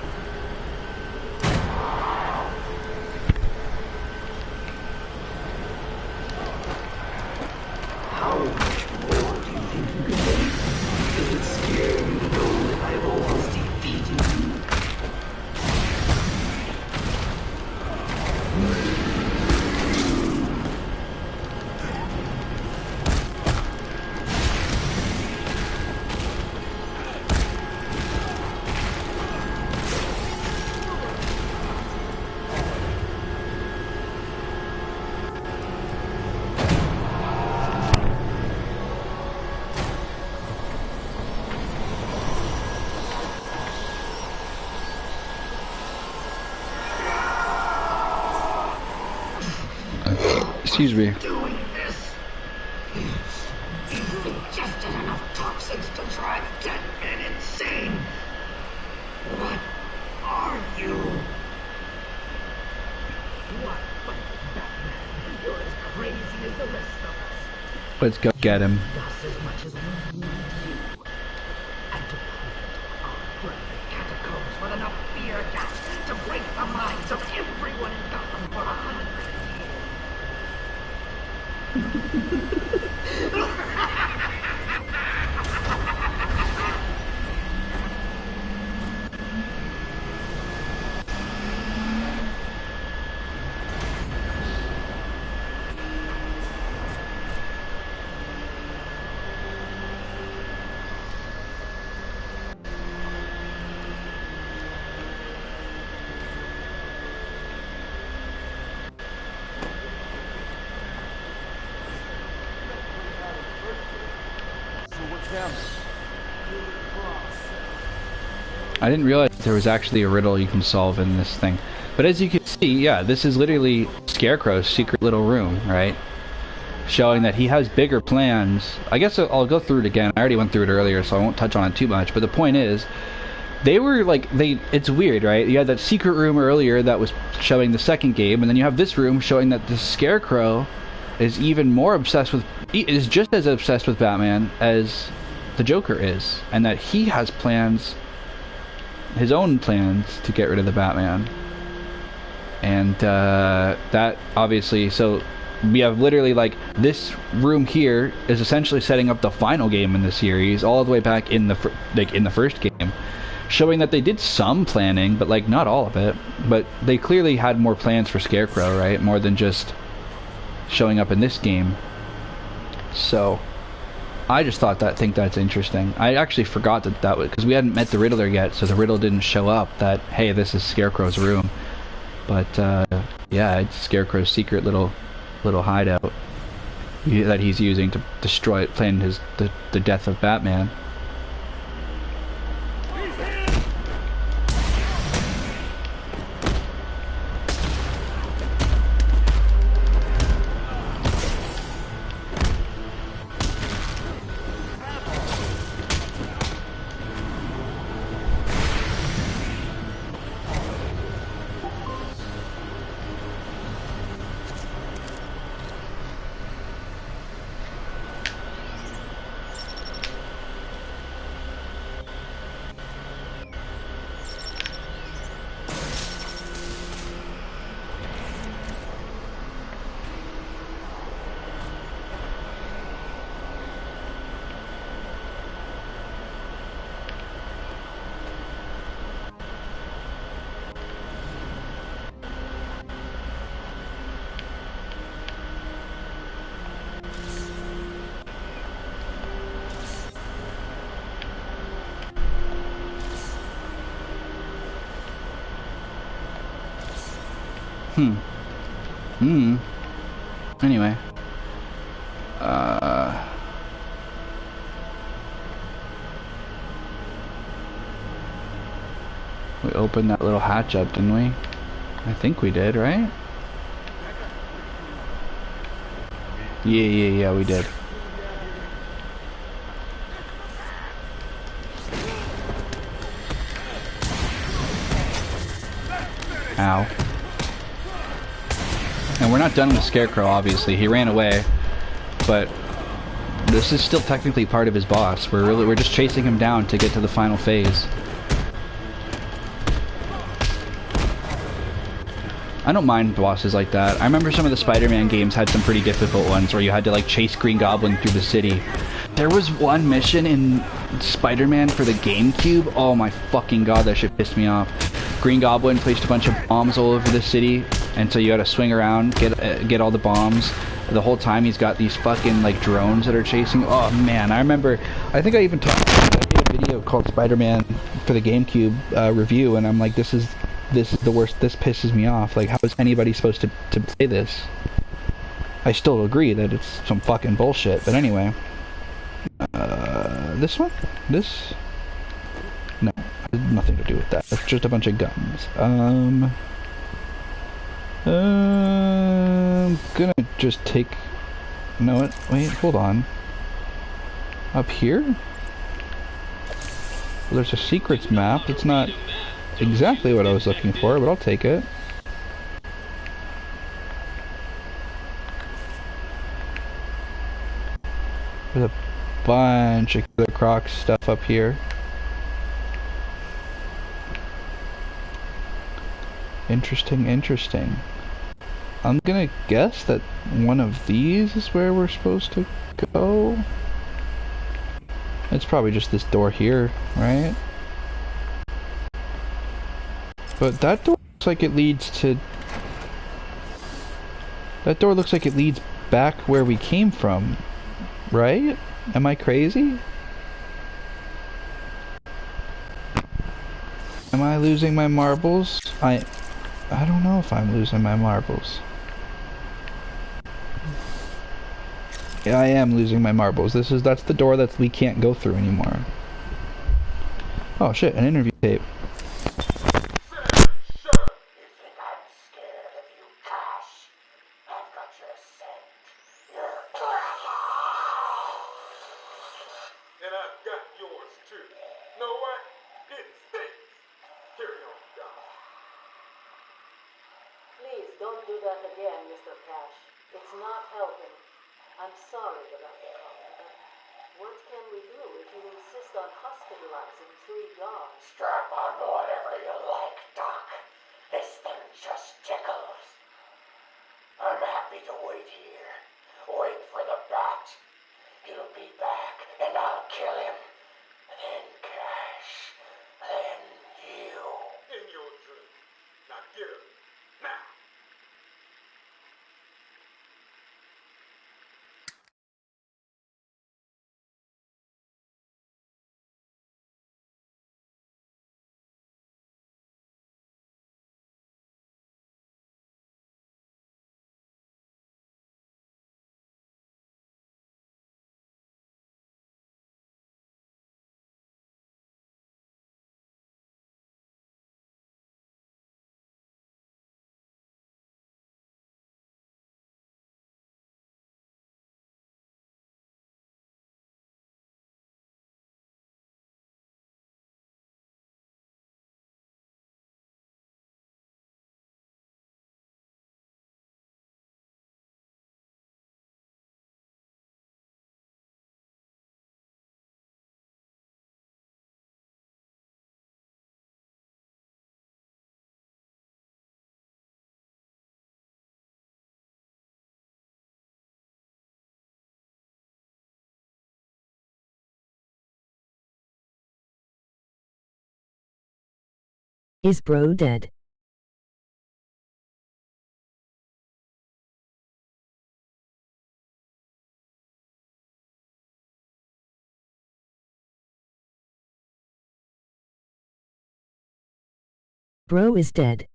How much more do you think you can take? Does it scare you to know that I've almost defeated Excuse me. doing this? You've ingested enough toxins to drive dead men insane. What are you? What? Batman, you're as crazy as the rest of us. Let's go get him. Us as much as we need you. And to prove it, I'll flood the catacombs with enough fear gas to break the minds of everyone in Gotham for 100 years. I didn't realize there was actually a riddle you can solve in this thing. But as you can see, yeah, this is literally Scarecrow's secret little room, right? Showing that he has bigger plans. I guess I'll go through it again. I already went through it earlier, so I won't touch on it too much. But the point is, they were like, it's weird, right? You had that secret room earlier that was showing the second game, and then you have this room showing that the Scarecrow is even more obsessed with, is just as obsessed with Batman as the Joker is, and that he has plans, his own plans to get rid of the Batman. And that obviously, so we have literally like this room here is essentially setting up the final game in the series, all the way back in the first game, showing that they did some planning, but like not all of it. But they clearly had more plans for Scarecrow, right? More than just showing up in this game. So I just think that's interesting. I actually forgot that was because we hadn't met the Riddler yet, so the Riddle didn't show up. That hey, this is Scarecrow's room. But yeah, it's Scarecrow's secret little hideout that he's using to plan the death of Batman. Anyway. We opened that little hatch up, didn't we? I think we did, right? Yeah, we did. Ow. And we're not done with Scarecrow, obviously. He ran away, but this is still technically part of his boss. We're just chasing him down to get to the final phase. I don't mind bosses like that. I remember some of the Spider-Man games had some pretty difficult ones where you had to like chase Green Goblin through the city. There was one mission in Spider-Man for the GameCube. Oh my fucking god, that shit pissed me off. Green Goblin placed a bunch of bombs all over the city, and so you gotta swing around, get all the bombs. The whole time he's got these fucking like drones that are chasing. Oh man, I remember. I think I even I made a video called Spider-Man for the GameCube review, and I'm like, this is the worst. This pisses me off. Like, how is anybody supposed to play this? I still agree that it's some fucking bullshit. But anyway, this one, this, no, it has nothing to do with that. It's just a bunch of guns. I'm gonna just take. No, wait, hold on. Up here, well, there's a secrets map. It's not exactly what I was looking for, but I'll take it. There's a bunch of Killer Croc stuff up here. Interesting. I'm gonna guess that one of these is where we're supposed to go. It's probably just this door here, right? But that door looks like it leads to... That door looks like it leads back where we came from, right? Am I crazy? Am I losing my marbles? I don't know if I'm losing my marbles. Yeah, I am losing my marbles. That's the door that we can't go through anymore. Oh shit, an interview tape. Please don't do that again, Mr. Cash. It's not helping. I'm sorry about the problem, but what can we do if you insist on hospitalizing 3 guards? Strap on whatever you like, Doc. This thing just tickles. I'm happy to wait here. Wait for the bat. He'll be back, and I'll kill him. Then Cash. Then you. In your dream. Now get him. Now. Is bro dead? Bro is dead.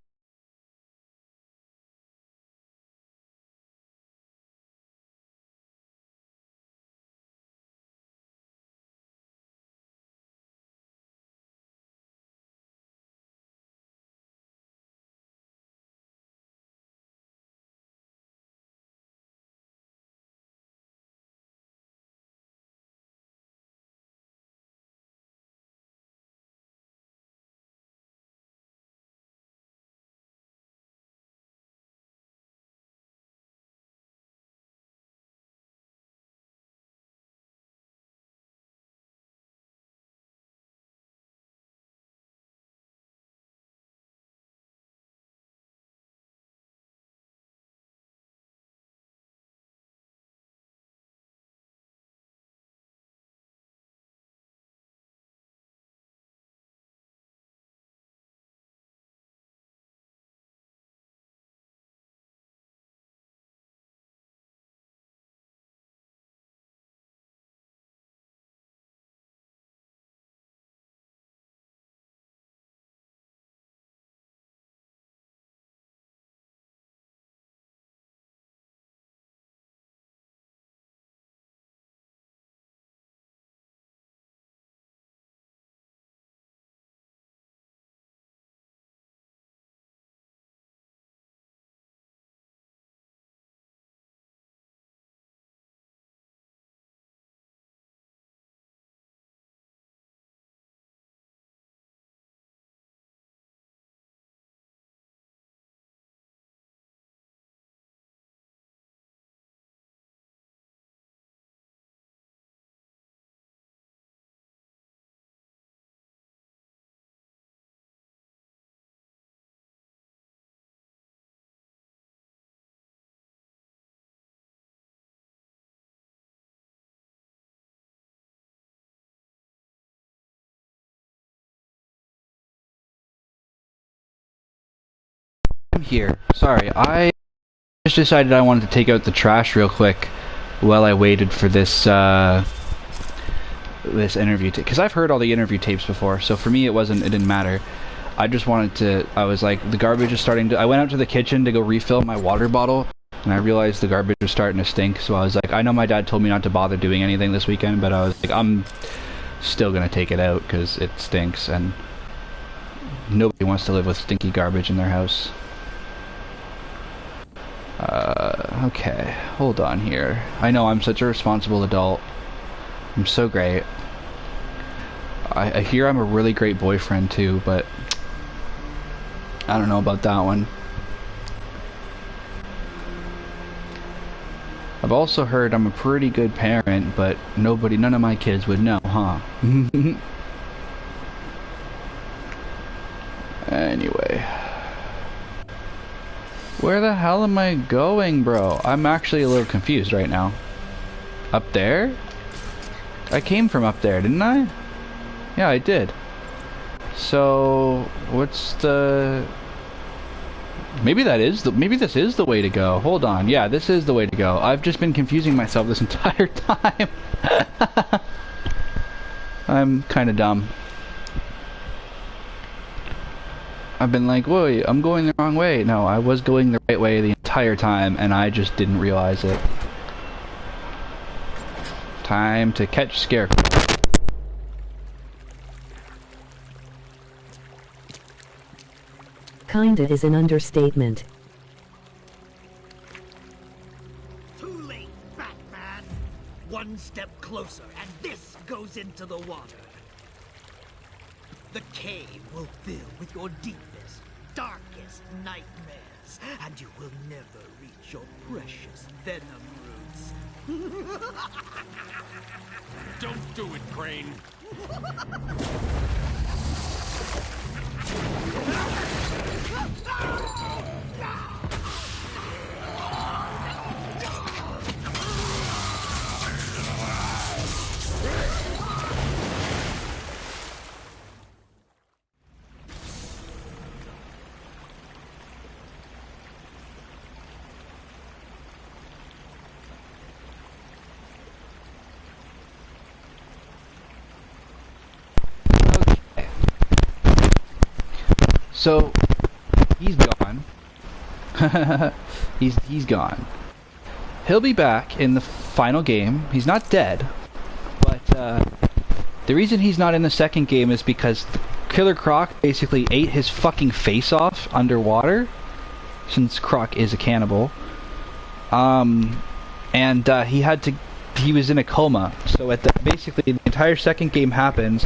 I'm here. Sorry, I just decided I wanted to take out the trash real quick while I waited for this this interview tape, because I've heard all the interview tapes before, so for me it didn't matter. I just wanted to, I was like, the garbage is starting to, I went out to the kitchen to go refill my water bottle, and I realized the garbage was starting to stink, so I was like, I know my dad told me not to bother doing anything this weekend, but I was like, I'm still gonna take it out, because it stinks, and nobody wants to live with stinky garbage in their house. Okay, hold on here. I know I'm such a responsible adult. I'm so great. I hear I'm a really great boyfriend too, but I don't know about that one. I've also heard I'm a pretty good parent, but none of my kids would know, huh? Anyway. Where the hell am I going, bro? I'm actually a little confused right now. Up there? I came from up there, didn't I? Yeah, I did. So, what's the... Maybe this is the way to go. Hold on. Yeah, this is the way to go. I've just been confusing myself this entire time. I'm kind of dumb. I've been like, whoa, I'm going the wrong way. No, I was going the right way the entire time, and I just didn't realize it. Time to catch Scarecrow. Kinda is an understatement. Too late, Batman. One step closer, and this goes into the water. The cave will fill with your deepest, darkest nightmares, and you will never reach your precious venom roots. Don't do it, Crane. So, he's gone. he's gone. He'll be back in the final game. He's not dead, but the reason he's not in the second game is because Killer Croc basically ate his fucking face off underwater, since Croc is a cannibal. And he was in a coma. So basically the entire second game happens.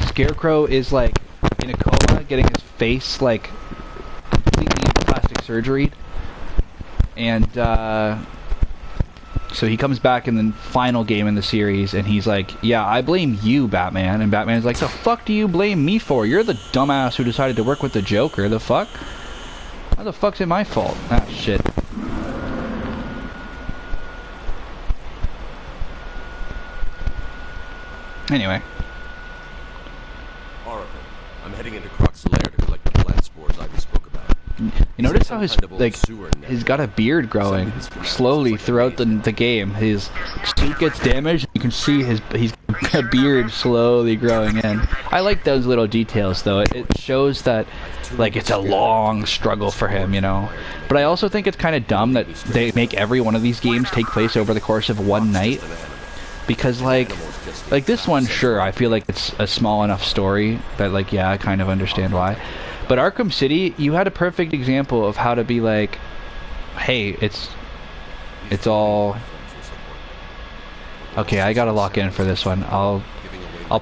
Scarecrow is like in a coma, getting his face like completely plastic surgery, and so he comes back in the final game in the series, and he's like, yeah, I blame you, Batman. And Batman's like, the fuck do you blame me for? You're the dumbass who decided to work with the Joker. The fuck? How the fuck's it my fault? Ah, shit. Anyway. Oracle, I'm heading into Croc's lair to collect the plant spores Ivy spoke about. You notice how he's got a beard growing slowly throughout the game. His suit gets damaged. You can see he's got a beard slowly growing in. I like those little details though. It shows that like it's a long struggle for him, you know. But I also think it's kind of dumb that they make every one of these games take place over the course of one night. Because like this one, sure, I feel like it's a small enough story that like, yeah, I kind of understand why. But Arkham City, you had a perfect example of how to be like, hey, it's all... Okay, I gotta lock in for this one. I'll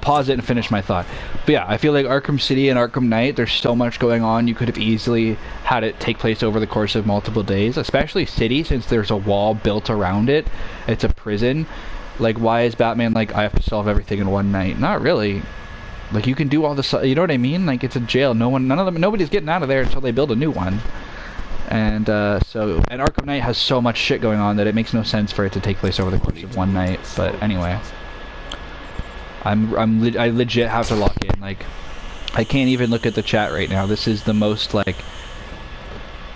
pause it and finish my thought. But yeah, I feel like Arkham City and Arkham Knight, there's so much going on, you could have easily had it take place over the course of multiple days. Especially City, since there's a wall built around it. It's a prison. Like, why is Batman like, I have to solve everything in one night? Not really. Like, you can do all this, you know what I mean? Like, it's a jail. Nobody's getting out of there until they build a new one. And, and Arkham Knight has so much shit going on that it makes no sense for it to take place over the course of one night. But anyway. I legit have to lock in. Like, I can't even look at the chat right now. This is the most, like...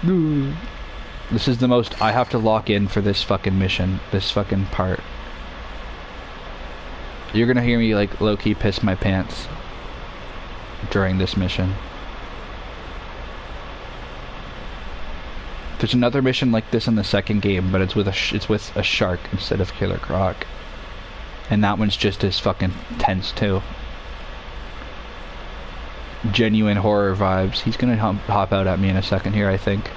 This is the most I have to lock in for this fucking mission. This fucking part. You're gonna hear me, like, low-key piss my pants during this mission. There's another mission like this in the second game, but it's with a shark instead of Killer Croc. And that one's just as fucking tense, too. Genuine horror vibes. He's gonna hop out at me in a second here, I think.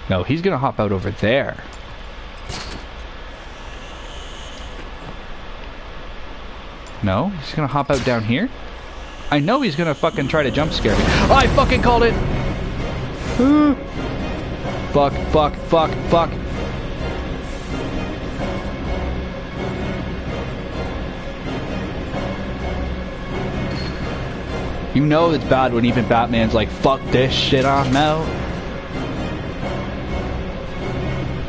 No, he's gonna hop out over there. No? He's gonna hop out down here? I know he's gonna fucking try to jump scare me. Oh, I fucking called it! Fuck, fuck, fuck, fuck. You know it's bad when even Batman's like, fuck this shit, I'm out.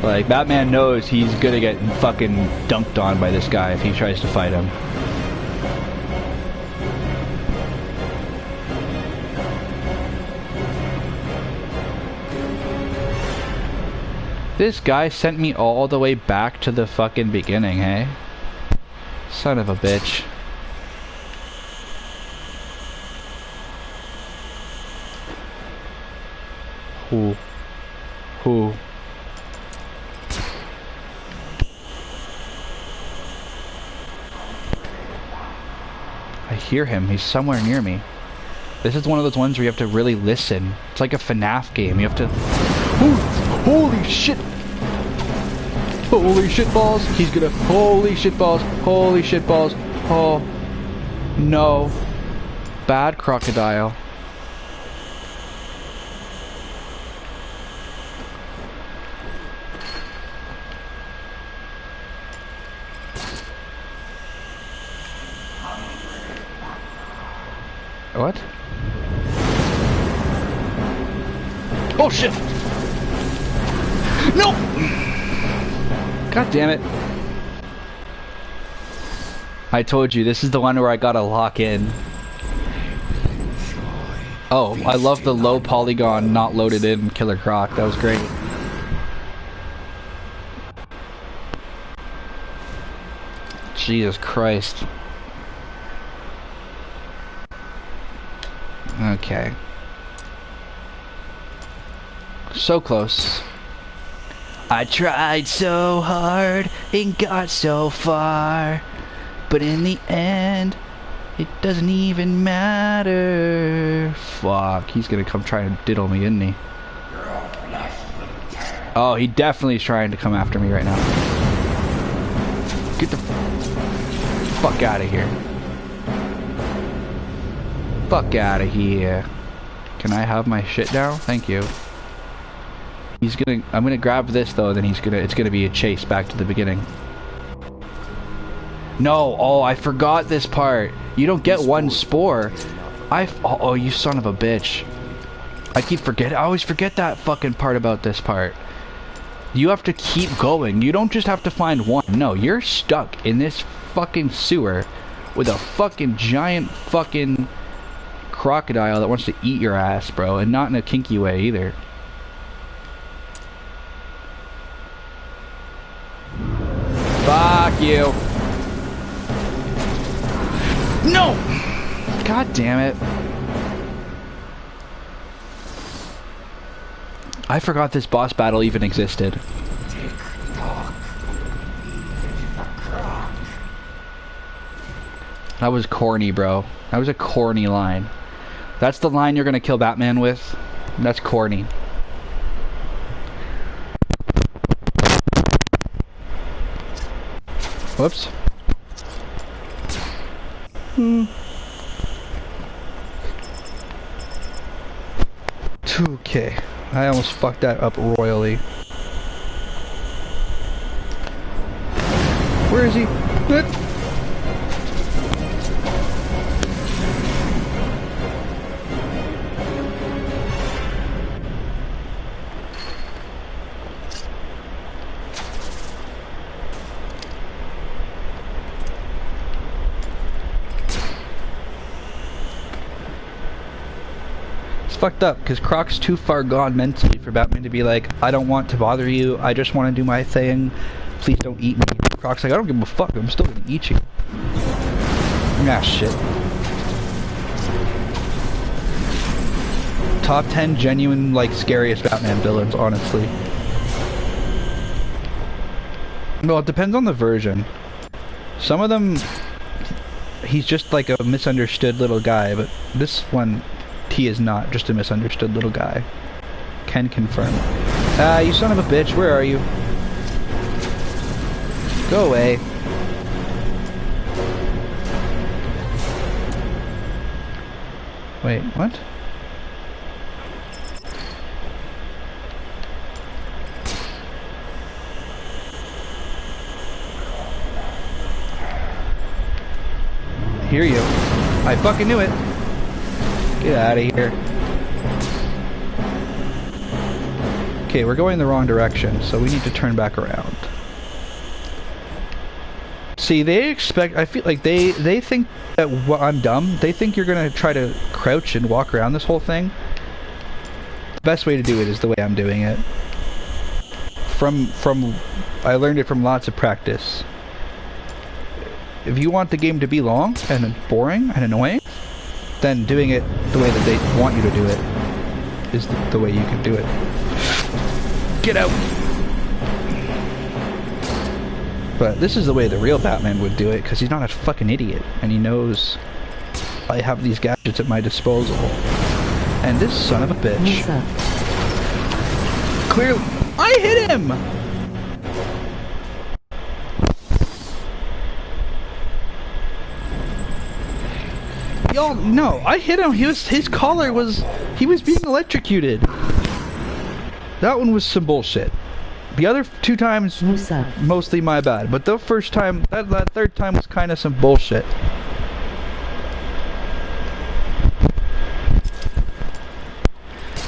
Like, Batman knows he's gonna get fucking dunked on by this guy if he tries to fight him. This guy sent me all the way back to the fucking beginning, hey? Son of a bitch. Who? I hear him. He's somewhere near me. This is one of those ones where you have to really listen. It's like a FNAF game. You have to... Holy shit! Holy shit balls! He's gonna... Holy shit balls! Holy shit balls! Oh... No. Bad crocodile. What? Oh shit! No! God damn it. I told you, this is the one where I gotta lock in. Oh, I love the low polygon, not loaded in Killer Croc. That was great. Jesus Christ. Okay. So close. I tried so hard and got so far, but in the end, it doesn't even matter. Fuck, he's gonna come try and diddle me, isn't he? Oh, he definitely is trying to come after me right now. Get the fuck out of here. Fuck out of here. Can I have my shit now? Thank you. He's gonna... I'm gonna grab this though, then it's gonna be a chase back to the beginning. No! Oh, I forgot this part. You don't get one spore. Oh, you son of a bitch. I keep forgetting. I always forget that fucking part about this part. You have to keep going. You don't just have to find one. No, you're stuck in this fucking sewer with a fucking giant fucking crocodile that wants to eat your ass, bro, and not in a kinky way either. Fuck you. No! God damn it. I forgot this boss battle even existed. That was corny, bro. That was a corny line. That's the line you're gonna kill Batman with? That's corny. Whoops. Okay. I almost fucked that up royally. Where is he? Fucked up because Croc's too far gone mentally for Batman to be like, I don't want to bother you, I just want to do my thing, please don't eat me. Croc's like, I don't give a fuck, I'm still gonna eat you. Ah, shit. Top 10 genuine, like, scariest Batman villains, honestly. Well, it depends on the version. Some of them, he's just like a misunderstood little guy, but this one, he is not just a misunderstood little guy. Can confirm. You son of a bitch, where are you? Go away. Wait, what? Hear you. I fucking knew it. Get out of here. Okay, we're going the wrong direction, so we need to turn back around. See, they expect... I feel like they think that I'm dumb. They think you're gonna try to crouch and walk around this whole thing. The best way to do it is the way I'm doing it. I learned it from lots of practice. If you want the game to be long and boring and annoying, then doing it the way that they want you to do it is the way you can do it. Get out! But this is the way the real Batman would do it, because he's not a fucking idiot, and he knows I have these gadgets at my disposal. And this son of a bitch... Clearly... I hit him! Y'all, no, I hit him. His collar was... He was being electrocuted. That one was some bullshit. The other two times, mostly my bad. But the first time, that third time was kind of some bullshit.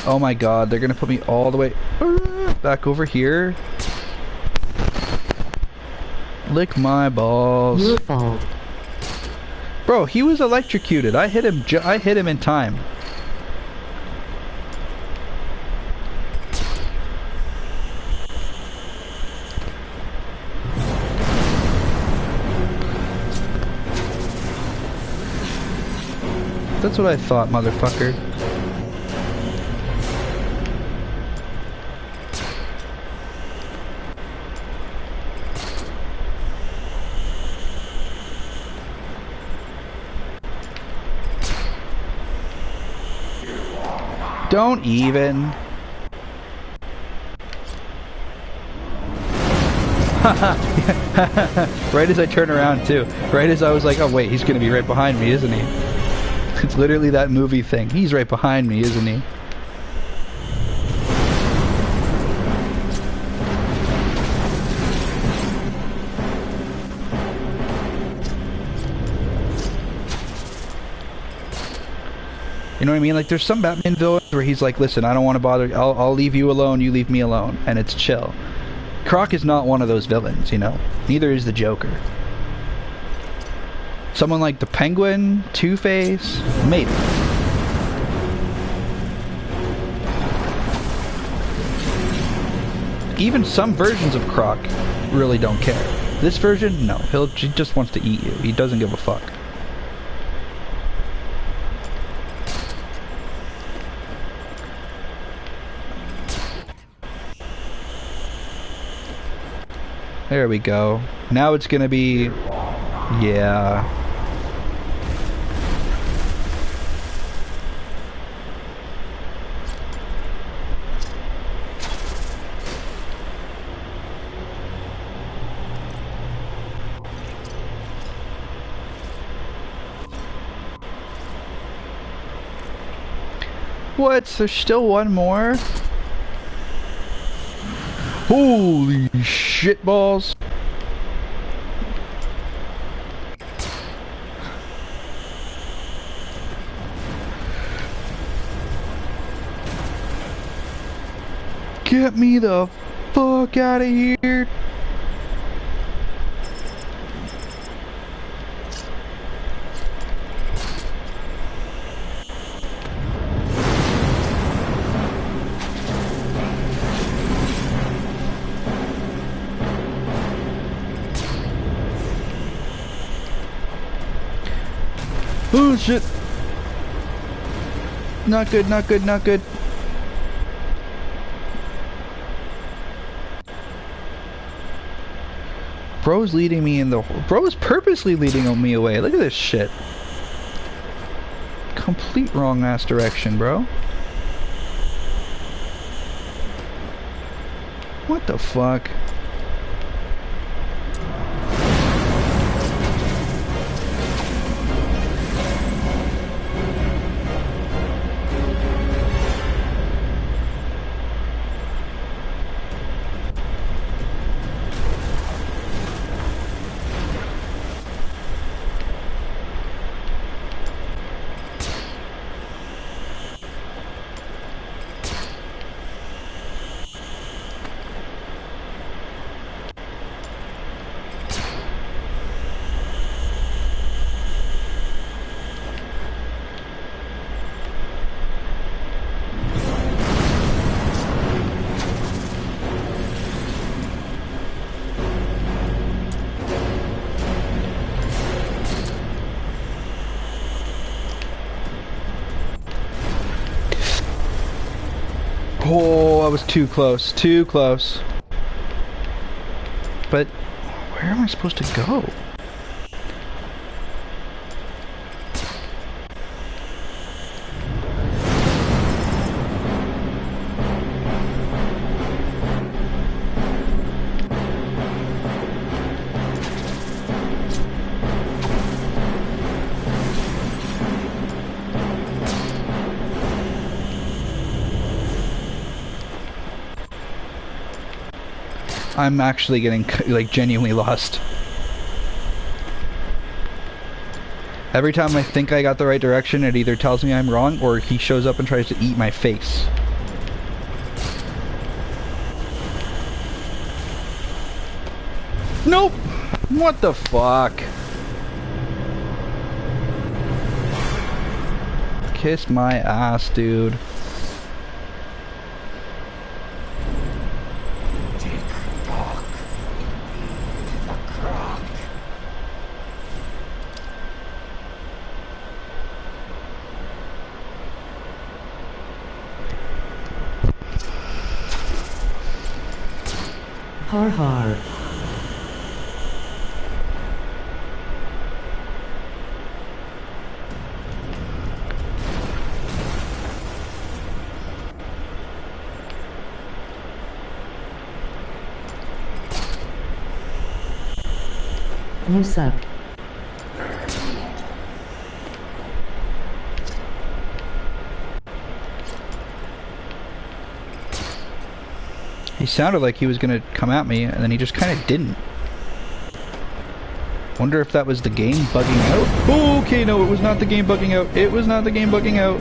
Oh my god, they're gonna put me all the way back over here. Lick my balls. Your fault. Bro, he was electrocuted. I hit him in time. That's what I thought, motherfucker. Don't even. Right as I turn around too. Right as I was like, oh wait, he's gonna be right behind me, isn't he? It's literally that movie thing. He's right behind me, isn't he? You know what I mean? Like, there's some Batman villains where he's like, listen, I don't want to bother, I'll leave you alone, you leave me alone, and it's chill. Croc is not one of those villains, you know? Neither is the Joker. Someone like the Penguin, Two-Face, maybe. Even some versions of Croc really don't care. This version, no. He just wants to eat you. He doesn't give a fuck. There we go. Now it's gonna be... yeah. What? There's still one more? Holy shit balls. Get me the fuck out of here. Oh shit. Not good, not good, not good. Bro's leading me in the... Bro's purposely leading me away. Look at this shit. Complete wrong ass direction, bro. What the fuck? I was too close. Too close. But where am I supposed to go? I'm actually getting, like, genuinely lost. Every time I think I got the right direction, it either tells me I'm wrong, or he shows up and tries to eat my face. Nope! What the fuck? Kiss my ass, dude. Har har. You suck. He sounded like he was gonna come at me, and then he just kind of didn't. Wonder if that was the game bugging out? Oh, okay, no, it was not the game bugging out. It was not the game bugging out.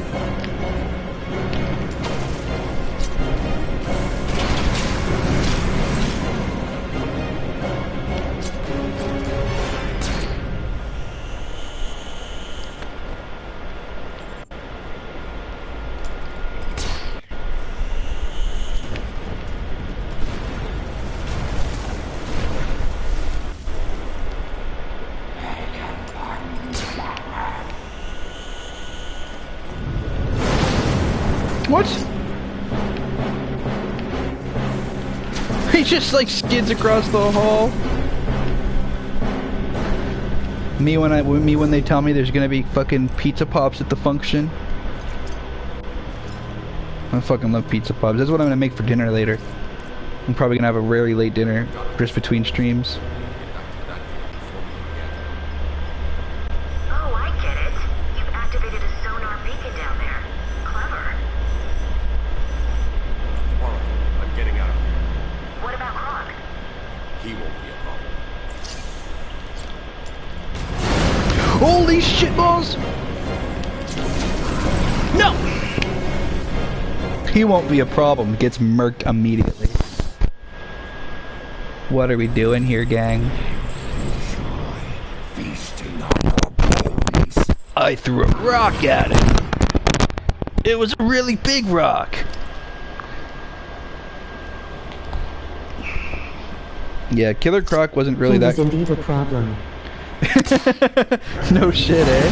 What? He just like skids across the hall. Me when they tell me there's gonna be fucking pizza pops at the function. I fucking love pizza pops. That's what I'm gonna make for dinner later. I'm probably gonna have a very late dinner just between streams. Oh, I get it. You've activated a sonar beacon down there. Clever. I'm getting out of here. What about Croc? He won't be a problem. Holy shitballs! No! He won't be a problem. Gets murked immediately. What are we doing here, gang? I threw a rock at him. It was a really big rock. Yeah, Killer Croc wasn't really that. He was indeed a problem. No shit, eh?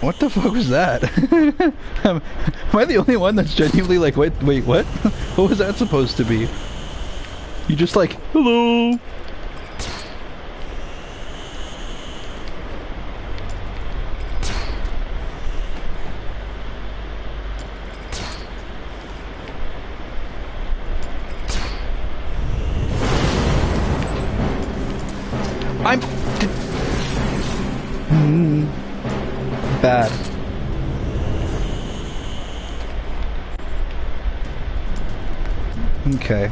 What the fuck was that? Am I the only one that's genuinely like, wait, what? What was that supposed to be? You just like, hello? Bad. Okay.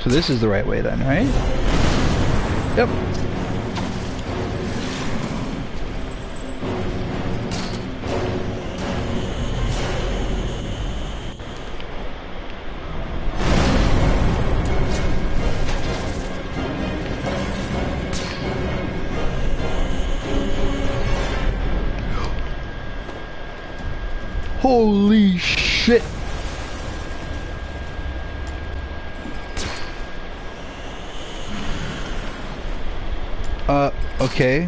So this is the right way then, right? Yep. Holy shit! Okay.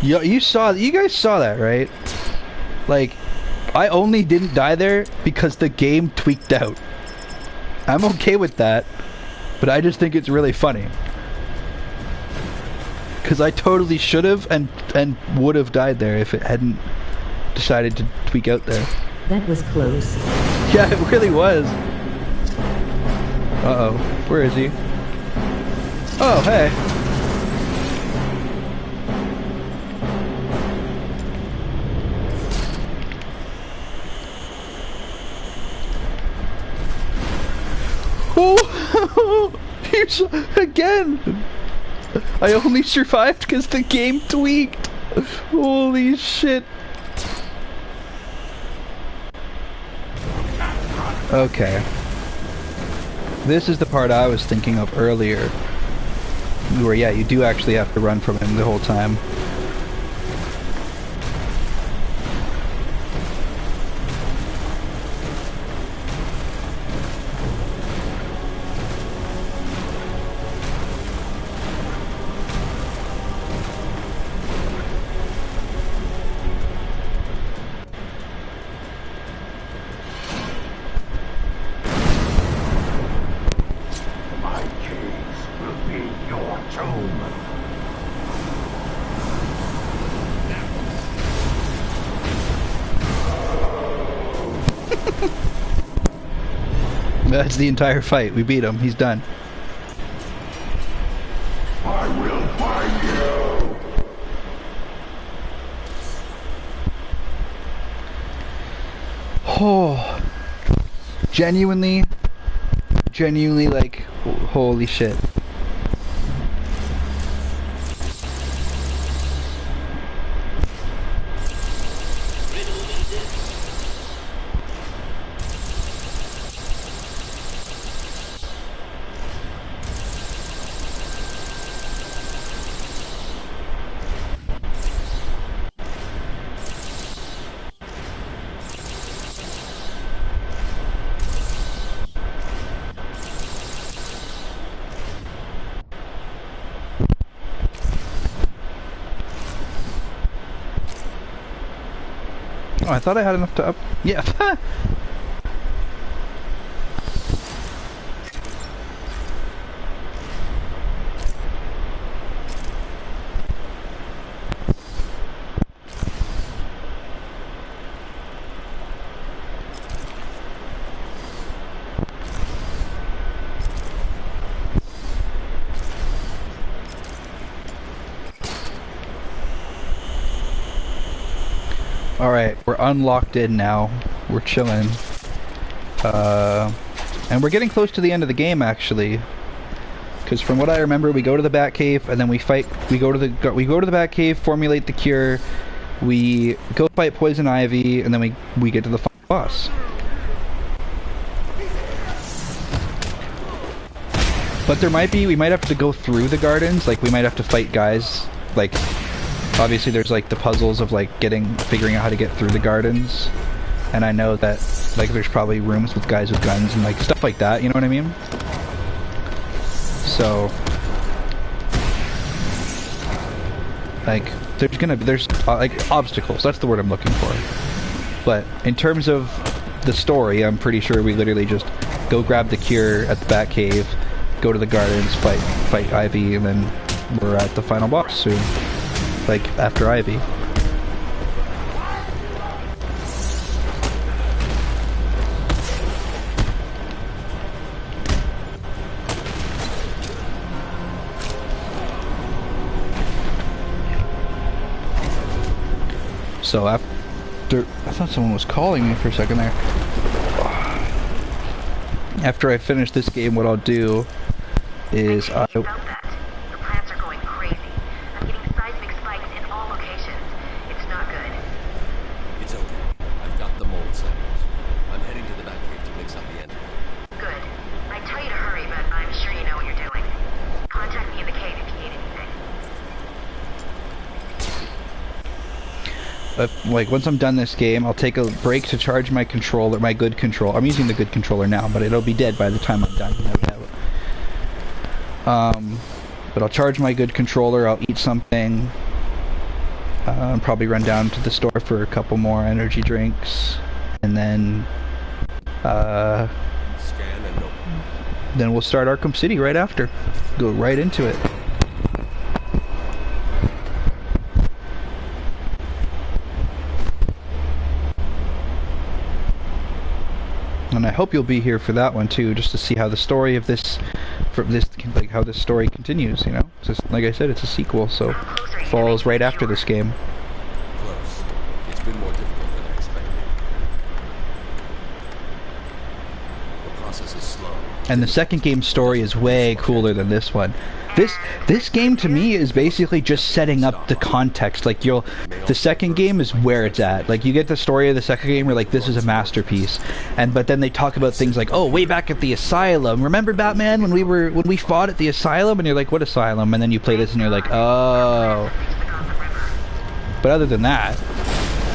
You guys saw that, right? Like, I only didn't die there because the game tweaked out. I'm okay with that, but I just think it's really funny. Because I totally should have and would have died there if it hadn't decided to tweak out there. That was close. Yeah, it really was. Uh-oh. Where is he? Oh, hey. Oh! Again! I only survived because the game tweaked! Holy shit! Okay. This is the part I was thinking of earlier. Where, yeah, you do actually have to run from him the whole time. That's the entire fight. We beat him. He's done. I will find you. Oh, genuinely, like, holy shit. Oh, I thought I had enough to up. Yeah. Alright, we're unlocked in now. We're chilling. And we're getting close to the end of the game, actually. Because from what I remember, we go to the Batcave, and then we fight. We go to the Batcave, formulate the cure. We go fight Poison Ivy, and then we get to the final boss. But we might have to go through the gardens. Like, we might have to fight guys. Like, obviously there's like the puzzles of like figuring out how to get through the gardens, and I know that like there's probably rooms with guys with guns and like stuff like that, you know what I mean? So like there's like obstacles, that's the word I'm looking for. But in terms of the story, I'm pretty sure we literally just go grab the cure at the Batcave, go to the gardens, fight Ivy, and then we're at the final boss soon. Like, after Ivy. So after... I thought someone was calling me for a second there. After I finish this game, what I'll do is like once I'm done this game, I'll take a break to charge my controller, my good controller. I'm using the good controller now, but it'll be dead by the time I'm done, no doubt. But I'll charge my good controller, I'll eat something, probably run down to the store for a couple more energy drinks, and then Scan and open. then we'll start Arkham City right after. Go right into it. And I hope you'll be here for that one too, just to see how the story of this, like how this story continues. You know, just like I said, it's a sequel, so it follows right after this game. Close. It's been more difficult than I expected. The process is slow. And the second game's story is way cooler than this one. This game to me is basically just setting up the context. Like the second game is where it's at. Like you get the story of the second game, you're like, this is a masterpiece. But then they talk about things like, oh, way back at the asylum. Remember Batman when we fought at the asylum? And you're like, what asylum? And then you play this and you're like, oh. But other than that,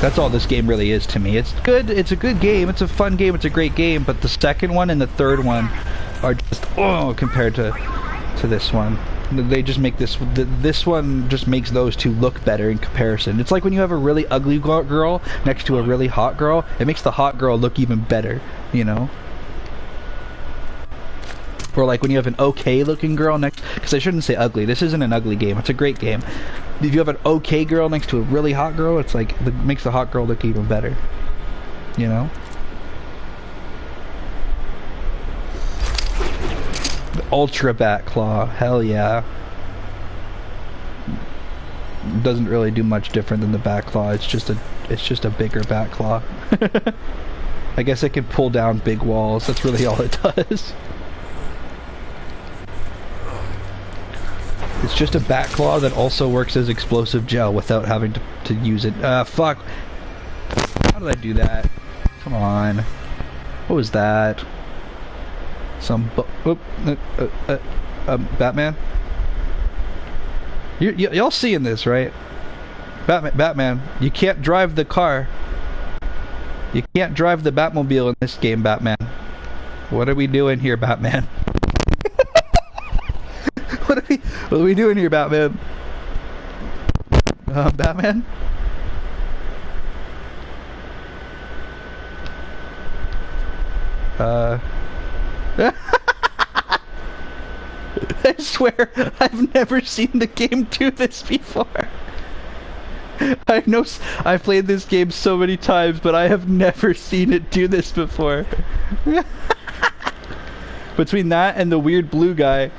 that's all this game really is to me. It's good. It's a good game. It's a fun game. It's a great game. But the second one and the third one are just compared to this one. They just make this one just makes those two look better in comparison. It's like when you have a really ugly girl next to a really hot girl, it makes the hot girl look even better, you know? Or like when you have an okay looking girl next, because I shouldn't say ugly, this isn't an ugly game, it's a great game. If you have an okay girl next to a really hot girl, it's like, it makes the hot girl look even better, you know? Ultra Bat Claw, hell yeah. Doesn't really do much different than the Bat Claw. It's just a bigger Bat Claw. I guess it can pull down big walls. That's really all it does. It's just a Bat Claw that also works as explosive gel without having to use it. Fuck. How did I do that? Come on. What was that? Batman? Y'all seeing this, right? Batman, you can't drive the car. You can't drive the Batmobile in this game, Batman. What are we doing here, Batman? What are we doing here, Batman? Batman? I swear, I've never seen the game do this before. I know I've played this game so many times, but I have never seen it do this before. Between that and the weird blue guys,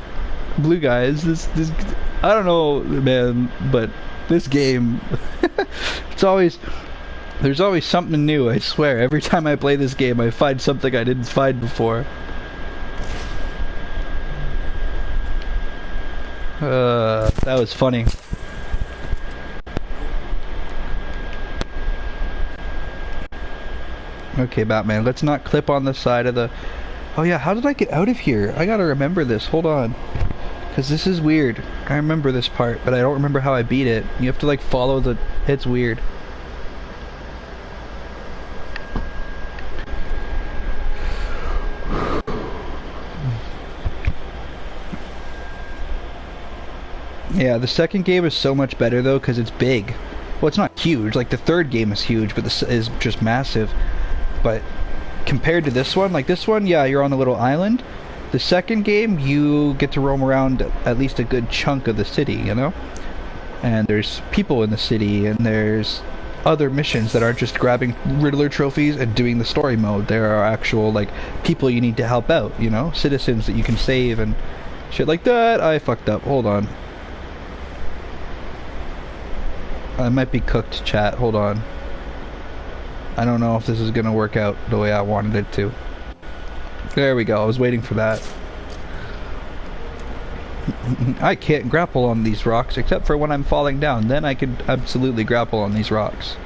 this I don't know, man, but this game, there's always something new, I swear. Every time I play this game, I find something I didn't find before. That was funny. Okay, Batman, let's not clip on the side of the... Oh yeah, how did I get out of here? I gotta remember this, hold on. Because this is weird. I remember this part, but I don't remember how I beat it. You have to like follow the... It's weird. Yeah, the second game is so much better though because it's big. Well, it's not huge. Like the third game is huge, but this is just massive. But compared to this one, like this one, yeah, you're on a little island. The second game, you get to roam around at least a good chunk of the city, you know? And there's people in the city, and there's other missions that aren't just grabbing Riddler trophies and doing the story mode. There are actual, like, people you need to help out, you know? Citizens that you can save and shit like that. I fucked up. Hold on. I might be cooked, chat. Hold on. I don't know if this is gonna work out the way I wanted it to. There we go. I was waiting for that. I can't grapple on these rocks except for when I'm falling down. Then I can absolutely grapple on these rocks.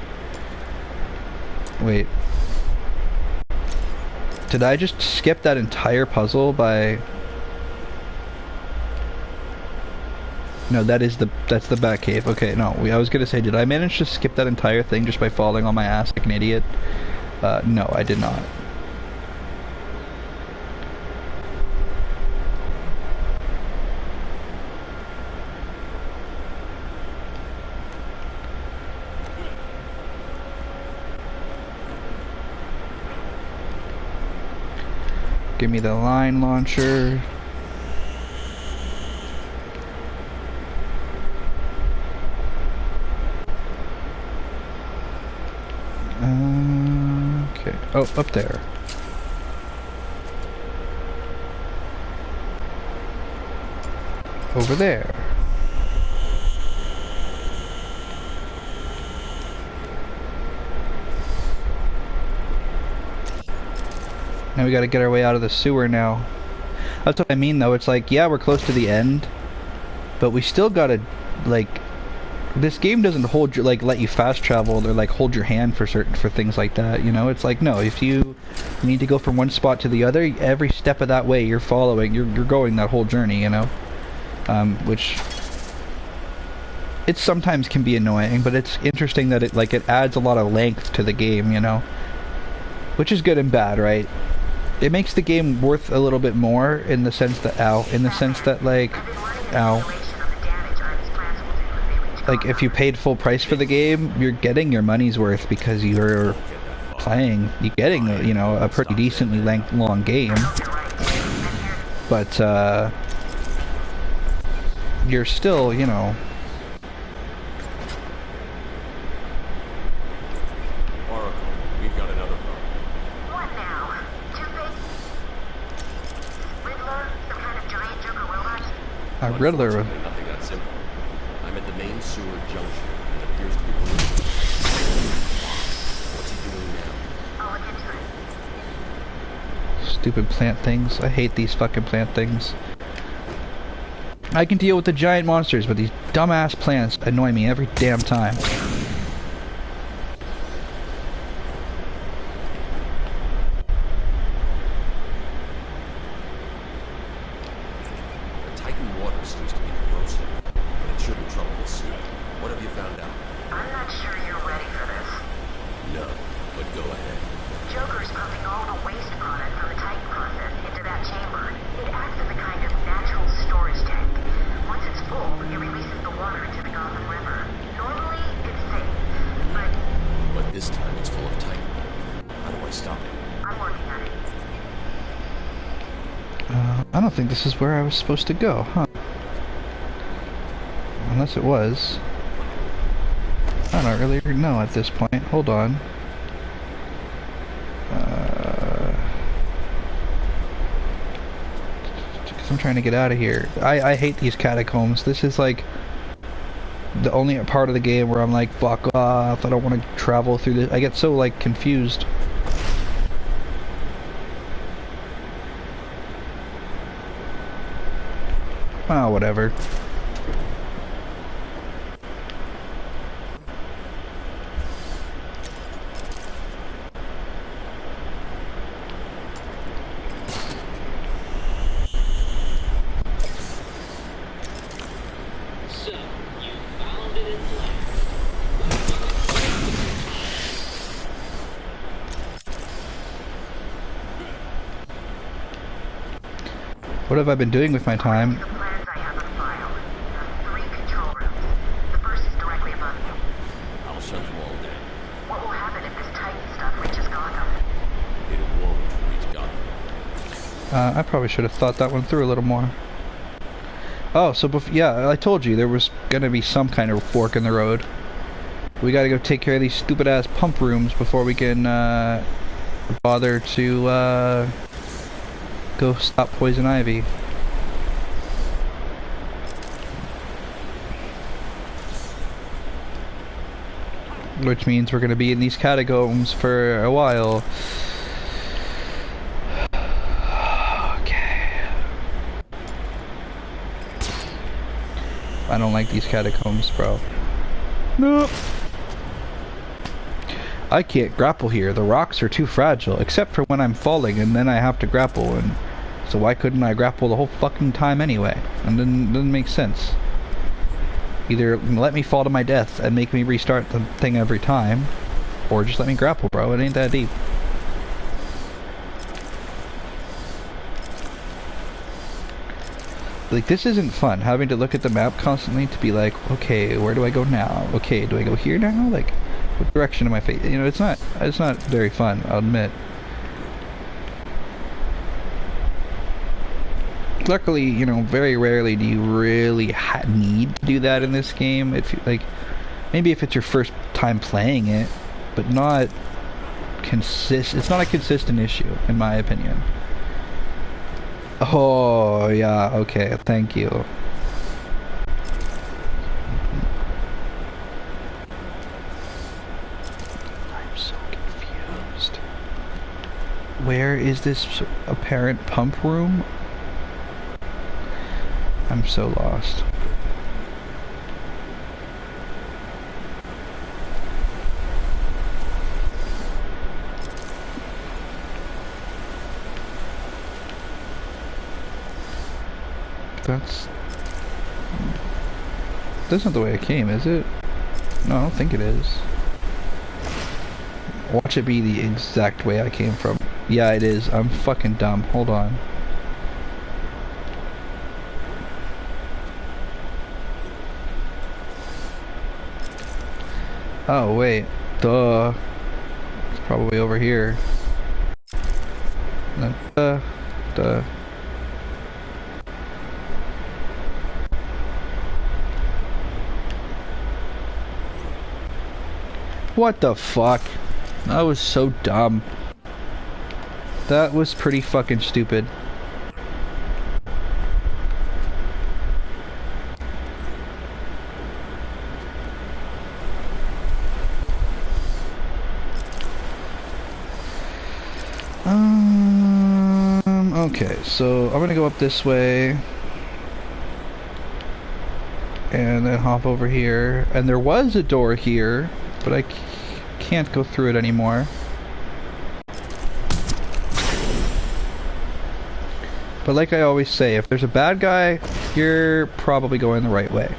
Wait. Did I just skip that entire puzzle by... No, that's the Batcave. Okay, no, I was gonna say, did I manage to skip that entire thing just by falling on my ass like an idiot? No, I did not. Give me the line launcher. Okay. Oh, up there. Over there. Now we gotta get our way out of the sewer now. That's what I mean though, it's like, yeah, we're close to the end, but we still gotta, like, this game doesn't hold you, like, let you fast travel or like hold your hand for things like that, you know? It's like, no, if you need to go from one spot to the other, every step of that way you're following, you're going that whole journey, you know? Which it sometimes can be annoying, but it's interesting that it adds a lot of length to the game, you know? Which is good and bad, right? It makes the game worth a little bit more in the sense that, like, if you paid full price for the game, you're getting your money's worth because you're getting, you know, a pretty decently long game. But, you're still, you know... A Riddler. Nothing that simple. I'm at the main sewer junction. It appears to be moving. What's he doing now? I'll look into it. Stupid plant things. I hate these fucking plant things. I can deal with the giant monsters, but these dumbass plants annoy me every damn time. I don't think this is where I was supposed to go, huh? Unless it was. I don't really know at this point. Hold on. Because I'm trying to get out of here. I hate these catacombs. This is like the only part of the game where I'm like, fuck off, I don't want to travel through this. I get so like confused. Oh, whatever. So, you found it in life. What have I been doing with my time? I probably should have thought that one through a little more. Oh, so yeah, I told you there was gonna be some kind of fork in the road. We gotta go take care of these stupid ass pump rooms before we can bother to go stop Poison Ivy. Which means we're gonna be in these catacombs for a while. I don't like these catacombs, bro. Nope. I can't grapple here. The rocks are too fragile, except for when I'm falling and then I have to grapple. And so why couldn't I grapple the whole fucking time anyway? And then it doesn't make sense. Either let me fall to my death and make me restart the thing every time, or just let me grapple, bro. It ain't that deep. Like, this isn't fun, having to look at the map constantly to be like, okay, where do I go now? Okay, do I go here now? Like, what direction am I facing? You know, it's not very fun, I'll admit. Luckily, you know, very rarely do you really need to do that in this game. If you, like, maybe if it's your first time playing it, but not it's not a consistent issue, in my opinion. Oh, yeah, okay, thank you. I'm so confused. Where is this apparent pump room? I'm so lost. That's not the way I came, is it? No, I don't think it is. Watch it be the exact way I came from. Yeah, it is. I'm fucking dumb. Hold on. Oh, wait. Duh. It's probably over here. No, duh. What the fuck? That was so dumb. That was pretty fucking stupid. Okay, so I'm gonna go up this way and then hop over here, and there was a door here, but I can't go through it anymore. But like I always say, if there's a bad guy, you're probably going the right way.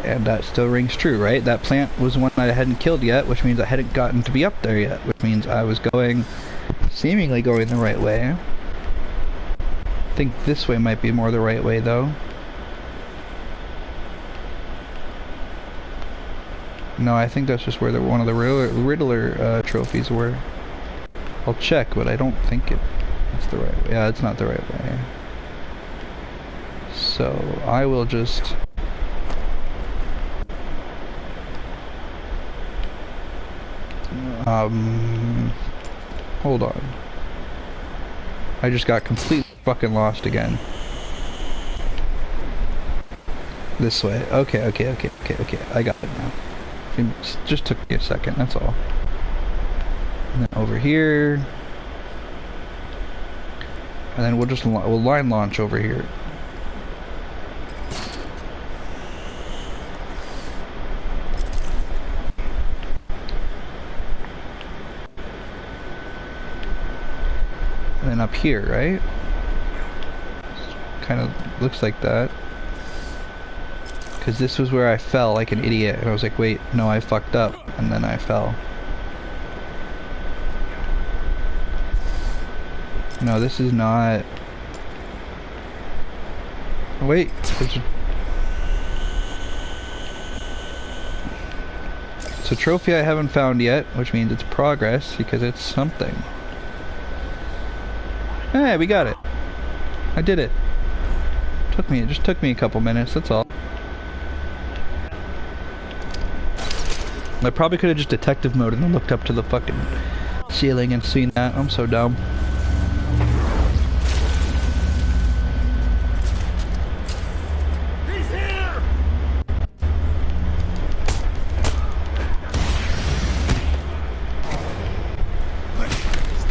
And that still rings true, right? That plant was one I hadn't killed yet, which means I hadn't gotten to be up there yet, which means I was seemingly going the right way. I think this way might be more the right way, though. No, I think that's just where one of the Riddler trophies were. I'll check, but I don't think it's the right way. Yeah, it's not the right way. So, I will just... hold on. I just got completely fucking lost again. This way. Okay. I got it now. It just took me a second, that's all. And then over here. And then we'll line launch over here. And then up here, right? Kind of looks like that. Because this was where I fell like an idiot. And I was like, wait, no, I fucked up. And then I fell. No, this is not... Wait. It's a trophy I haven't found yet, which means it's progress, because it's something. Hey, we got it. I did it. It just took me a couple minutes, that's all. I probably could have just detective mode and then looked up to the fucking ceiling and seen that. I'm so dumb. He's here!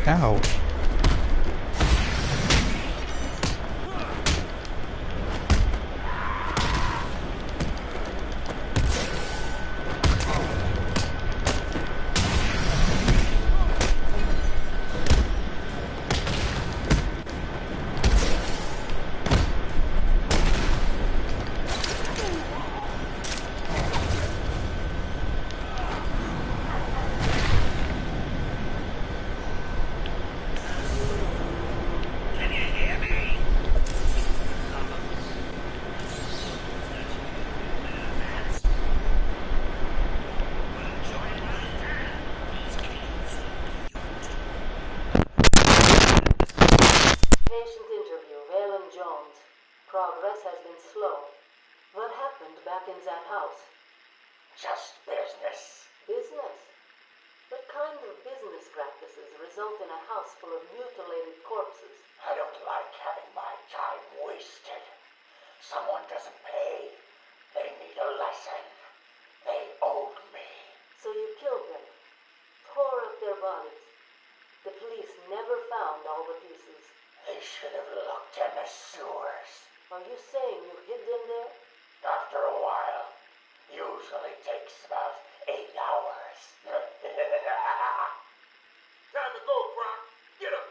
Ow. house? Just business. Business? What kind of business practices result in a house full of mutilated corpses? I don't like having my time wasted. Someone doesn't pay. They need a lesson. They owed me. So you killed them, tore up their bodies. The police never found all the pieces. They should have looked in the sewers. Are you saying you hid them there? After a while. Usually takes about 8 hours. Time to go, Brock. Get him.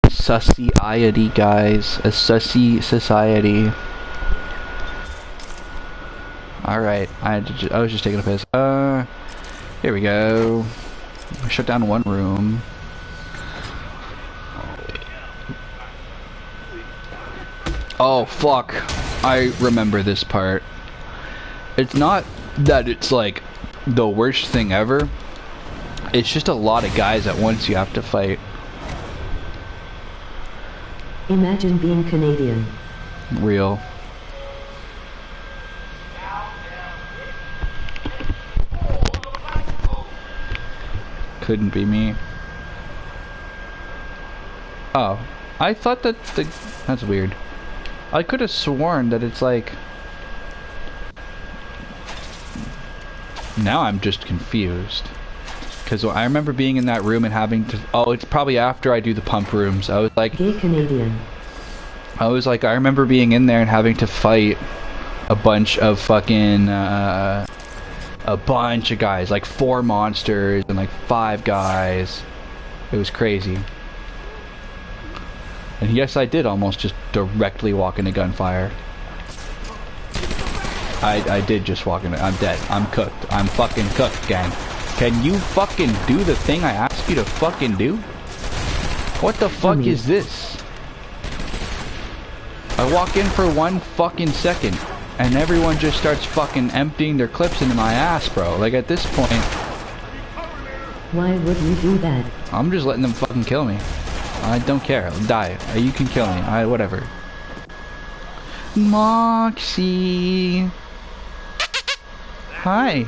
Society, guys. A sussy society. Alright, I was just taking a piss. Here we go. I shut down one room. Oh, fuck. I remember this part. It's not that it's like the worst thing ever. It's just a lot of guys at once you have to fight. Imagine being Canadian. Real. Couldn't be me. Oh, I thought that that's weird. I could have sworn that it's like... Now I'm just confused. Because I remember being in that room and having to... Oh, it's probably after I do the pump rooms. I was like... Gay Canadian. I was like, I remember being in there and having to fight a bunch of fucking... a bunch of guys. Like 4 monsters and like 5 guys. It was crazy. And yes, I did almost just directly walk into gunfire. I did just walk into... I'm dead. I'm cooked. I'm fucking cooked, gang. Can you fucking do the thing I asked you to fucking do? What the fuck is this? I walk in for 1 fucking second, and everyone just starts fucking emptying their clips into my ass, bro. Like, at this point... Why would you do that? I'm just letting them fucking kill me. I don't care. Die. You can kill me. Whatever. Moxie. Hi.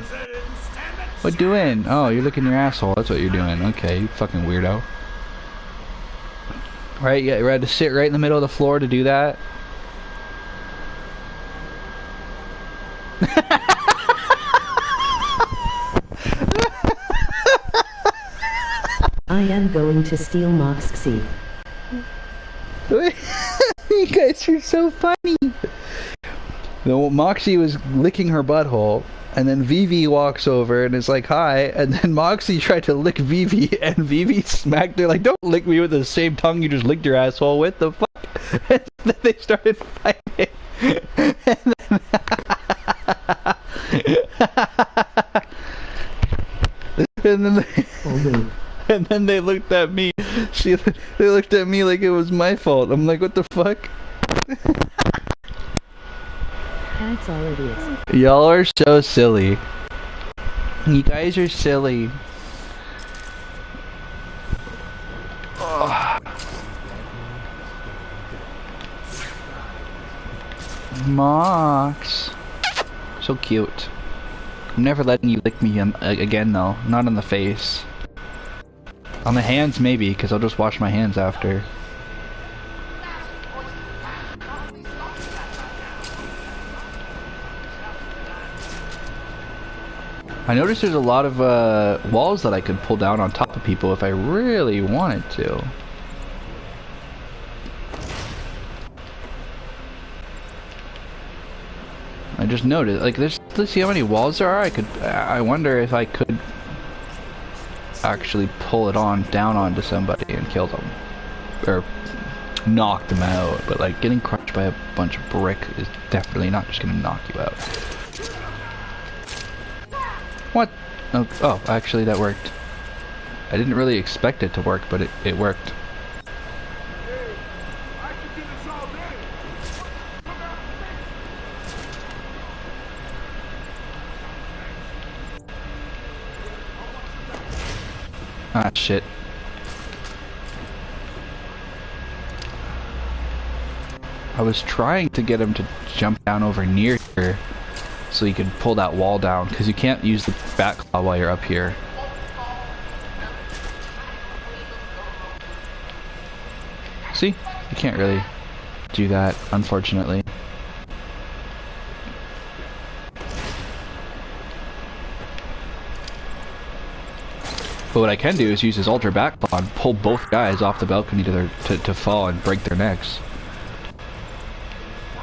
What doing? Oh, you're licking your asshole. That's what you're doing. Okay, you fucking weirdo. Right, yeah, you had to sit right in the middle of the floor to do that. I am going to steal Moxie. You guys are so funny. The Moxie was licking her butthole, and then Vivi walks over and is like, hi, and then Moxie tried to lick Vivi, and Vivi smacked her like, don't lick me with the same tongue you just licked your asshole with, the fuck? And then they started fighting. And then they looked at me. They looked at me like it was my fault. I'm like, what the fuck? That's all it is. Y'all are so silly. You guys are silly. Ugh. Mox. So cute. I'm never letting you lick me again though. Not on the face. On the hands maybe, because I'll just wash my hands after. I noticed there's a lot of walls that I could pull down on top of people if I really wanted to. I just noticed, like, let's see how many walls there are. I wonder if I could actually pull it down onto somebody and kill them, or knock them out. But like getting crushed by a bunch of brick is definitely not just gonna knock you out. What? Oh, actually that worked. I didn't really expect it to work, but it worked. Ah, shit. I was trying to get him to jump down over near here so he could pull that wall down, because you can't use the bat claw while you're up here. See? You can't really do that, unfortunately. But what I can do is use his ultra back claw and pull both guys off the balcony to fall and break their necks.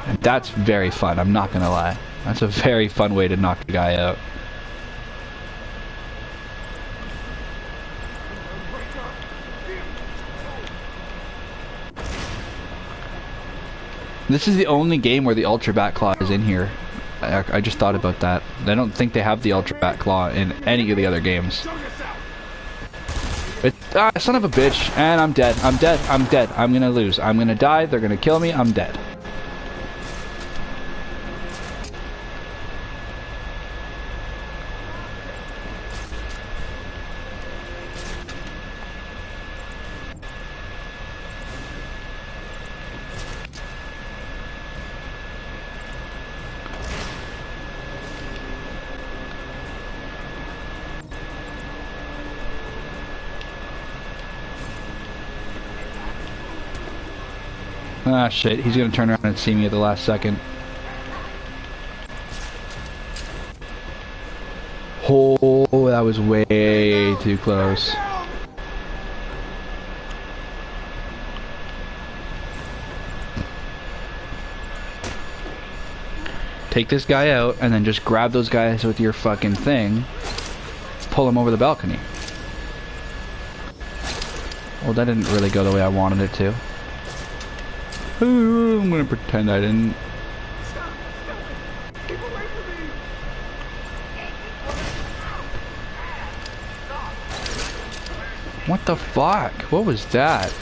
And that's very fun, I'm not gonna lie. That's a very fun way to knock the guy out. This is the only game where the ultra bat claw is in here. I just thought about that. I don't think they have the ultra bat claw in any of the other games. Son of a bitch, and I'm dead. I'm dead. I'm dead. I'm gonna lose. I'm gonna die. They're gonna kill me. I'm dead. Ah, shit. He's gonna turn around and see me at the last second. Oh, that was way too close. Take this guy out, and then just grab those guys with your fucking thing. Pull them over the balcony. Well, that didn't really go the way I wanted it to. I'm gonna pretend I didn't. What the fuck? What was that?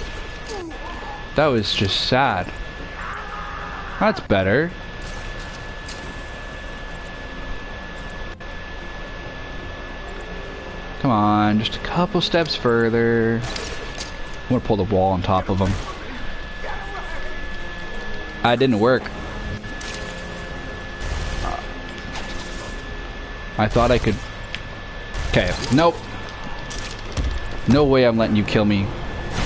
That was just sad. That's better. Come on, just a couple steps further. I'm gonna pull the wall on top of him. That didn't work. I thought I could... Okay, nope. No way I'm letting you kill me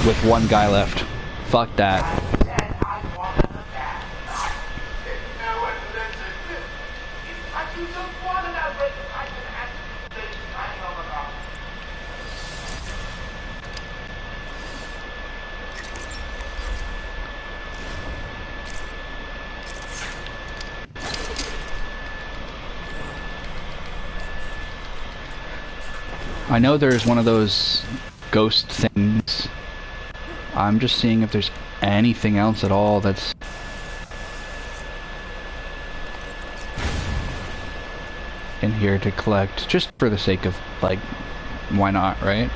with one guy left. Fuck that. I know there's one of those ghost things. I'm just seeing if there's anything else at all that's... in here to collect, just for the sake of, like, why not, right?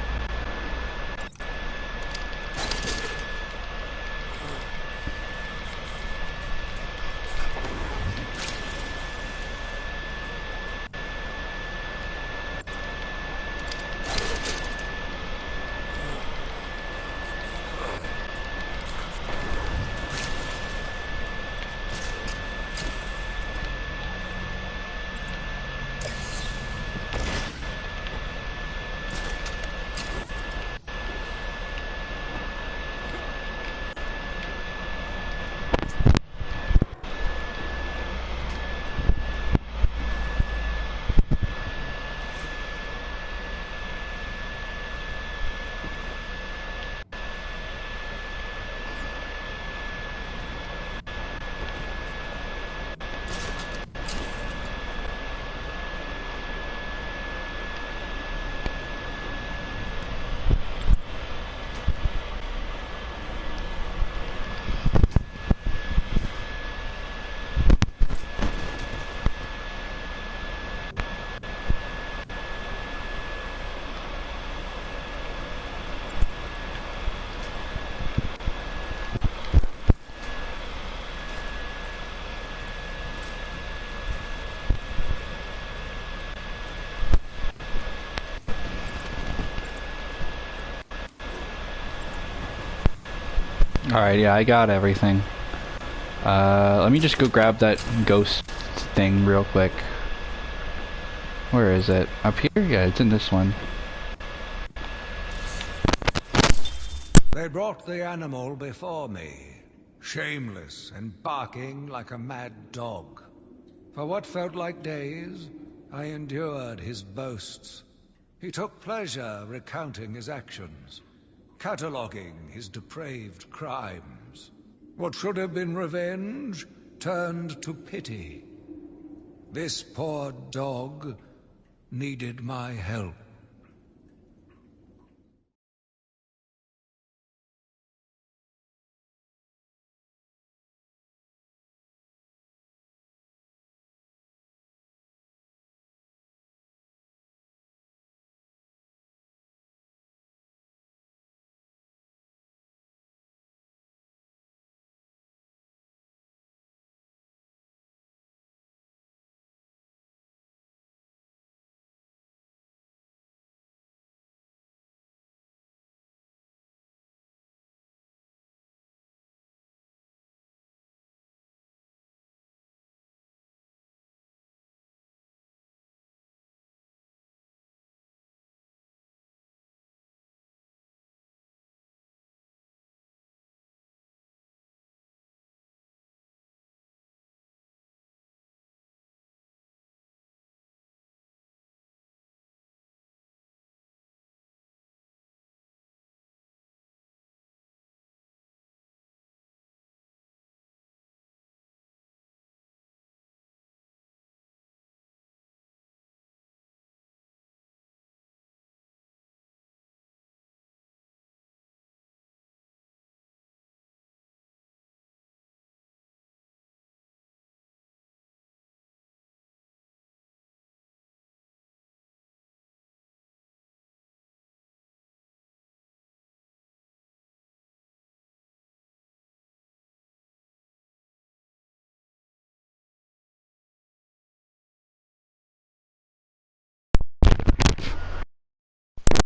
Alright, yeah, I got everything. Let me just go grab that ghost thing real quick. Where is it? Up here? Yeah, it's in this one. They brought the animal before me, shameless and barking like a mad dog. For what felt like days, I endured his boasts. He took pleasure recounting his actions, cataloguing his depraved crimes. What should have been revenge turned to pity. This poor dog needed my help.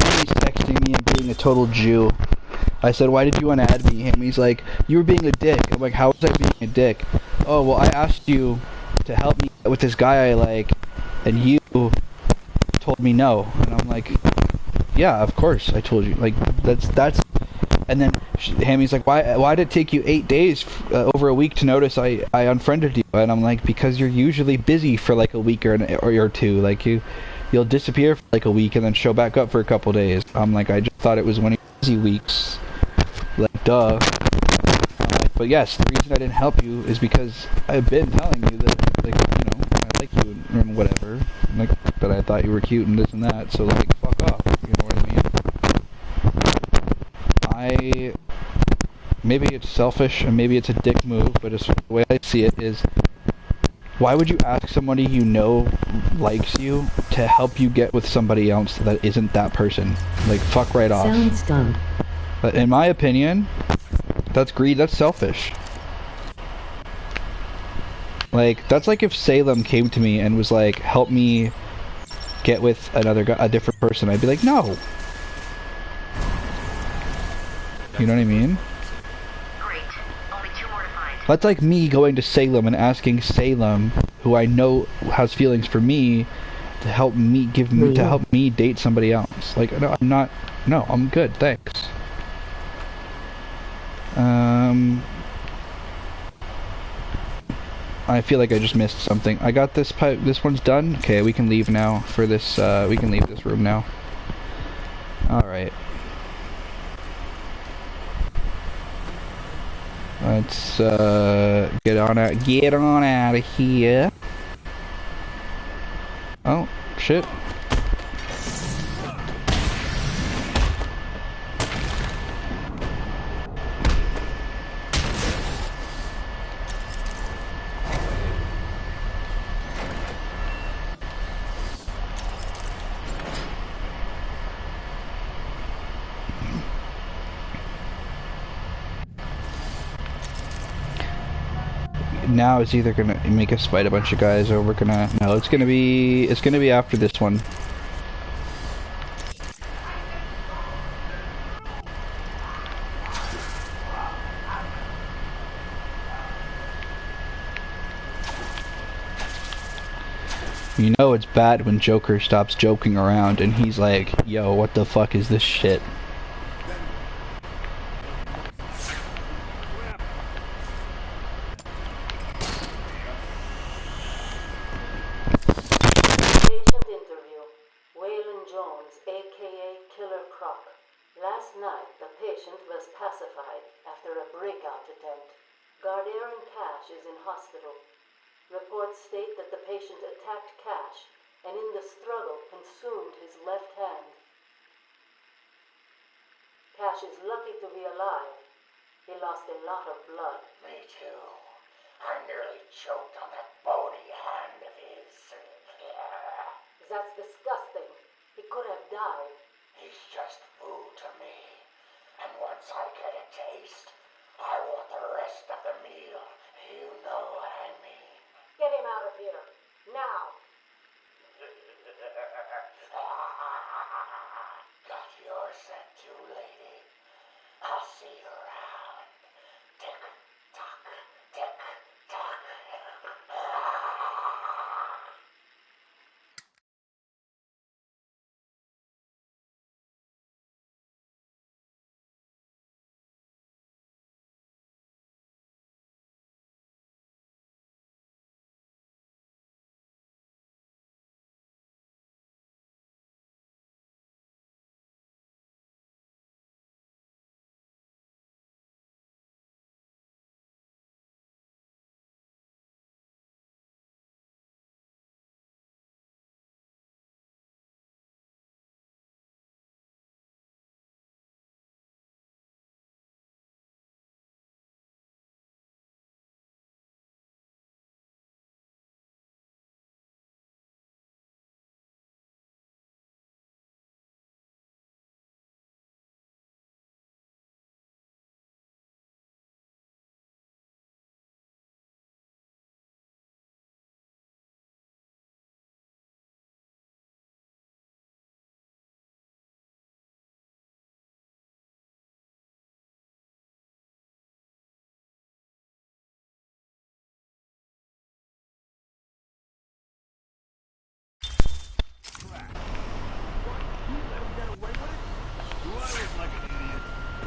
He's texting me and being a total Jew. I said, why did you want to add me? And he's like, you were being a dick. I'm like, how was I being a dick? Oh, well, I asked you to help me with this guy I like, and you told me no. And I'm like, yeah, of course I told you. Like, that's... And then Hammy's like, why did it take you 8 days, over a week to notice I unfriended you? And I'm like, because you're usually busy for like a week or two. Like, you'll disappear for like a week and then show back up for a couple days. I'm like, I just thought it was one of your busy weeks. Like, duh. But yes, the reason I didn't help you is because I've been telling you that, like, you know, I like you and whatever. Like, that I thought you were cute and this and that. So, like, fuck off. You know what I mean? Maybe it's selfish and maybe it's a dick move, but the way I see it is, why would you ask somebody you know likes you to help you get with somebody else that isn't that person? Like, fuck right off. Sounds dumb. But in my opinion, that's greed, that's selfish. Like, that's like if Salem came to me and was like, help me get with a different person. I'd be like, no. You know what I mean? Great. Only 2 more to find. That's like me going to Salem and asking Salem, who I know has feelings for me, to help me date somebody else. Like, no, I'm not. No, I'm good. Thanks. I feel like I just missed something. I got this pipe. This one's done. Okay, we can leave now for this. We can leave this room now. All right. Let's get on out of here. Oh shit. Now it's either gonna make us fight a bunch of guys, or we're gonna... No, it's gonna be after this one. You know it's bad when Joker stops joking around and he's like, yo, what the fuck is this shit? Last night, the patient was pacified after a breakout attempt. Gardner and Cash is in hospital. Reports state that the patient attacked Cash and in the struggle consumed his left hand. Cash is lucky to be alive. He lost a lot of blood. Me too. I nearly choked on that bony hand of his. That's disgusting. He could have died. He's just food to me. And once I get a taste, I want the rest of the meal. You know what I mean. Get him out of here. Now. Got your scent too, lady. I'll see you around. Tick.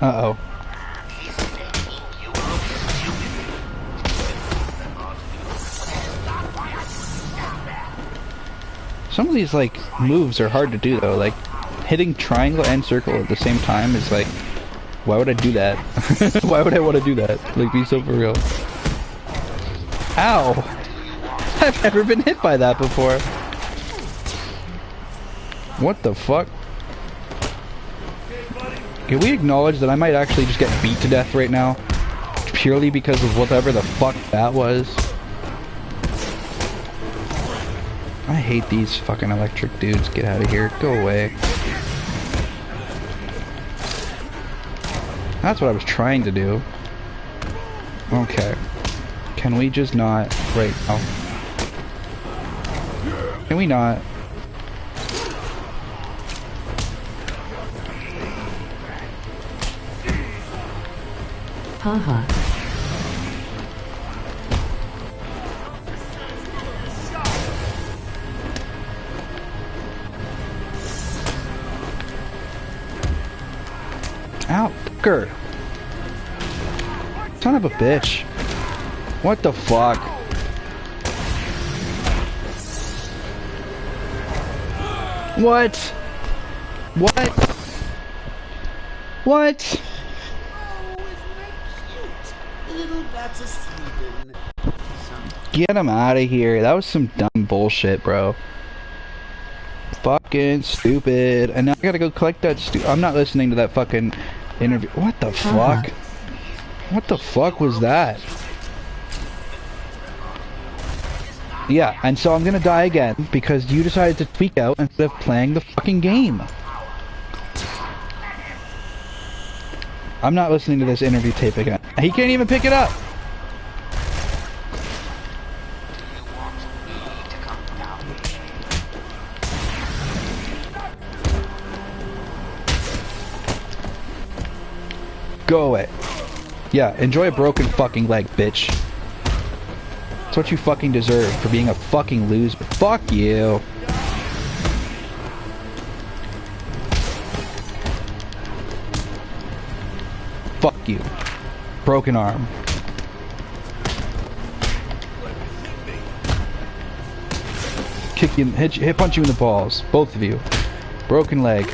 Uh-oh. Some of these, like, moves are hard to do, though. Like, hitting triangle and circle at the same time is like, why would I do that? Why would I want to do that? Like, be so for real. Ow! I've never been hit by that before. What the fuck? Can we acknowledge that I might actually just get beat to death right now? Purely because of whatever the fuck that was? I hate these fucking electric dudes. Get out of here. Go away. That's what I was trying to do. Okay. Can we just not right now? Can we not? Haha. Ow, fucker. Son of a bitch. What the fuck? What? What? What? Little bats asleep. Get him out of here. That was some dumb bullshit, bro. Fucking stupid. And now I gotta go collect that I'm not listening to that fucking interview. What the fuck? What the fuck was that? Yeah, and so I'm gonna die again because you decided to tweak out instead of playing the fucking game. I'm not listening to this interview tape again. He can't even pick it up. Go away. Yeah, enjoy a broken fucking leg, bitch. That's what you fucking deserve for being a fucking loser. Fuck you. Fuck you. Broken arm. Kick you, hit punch you in the balls. Both of you. Broken leg.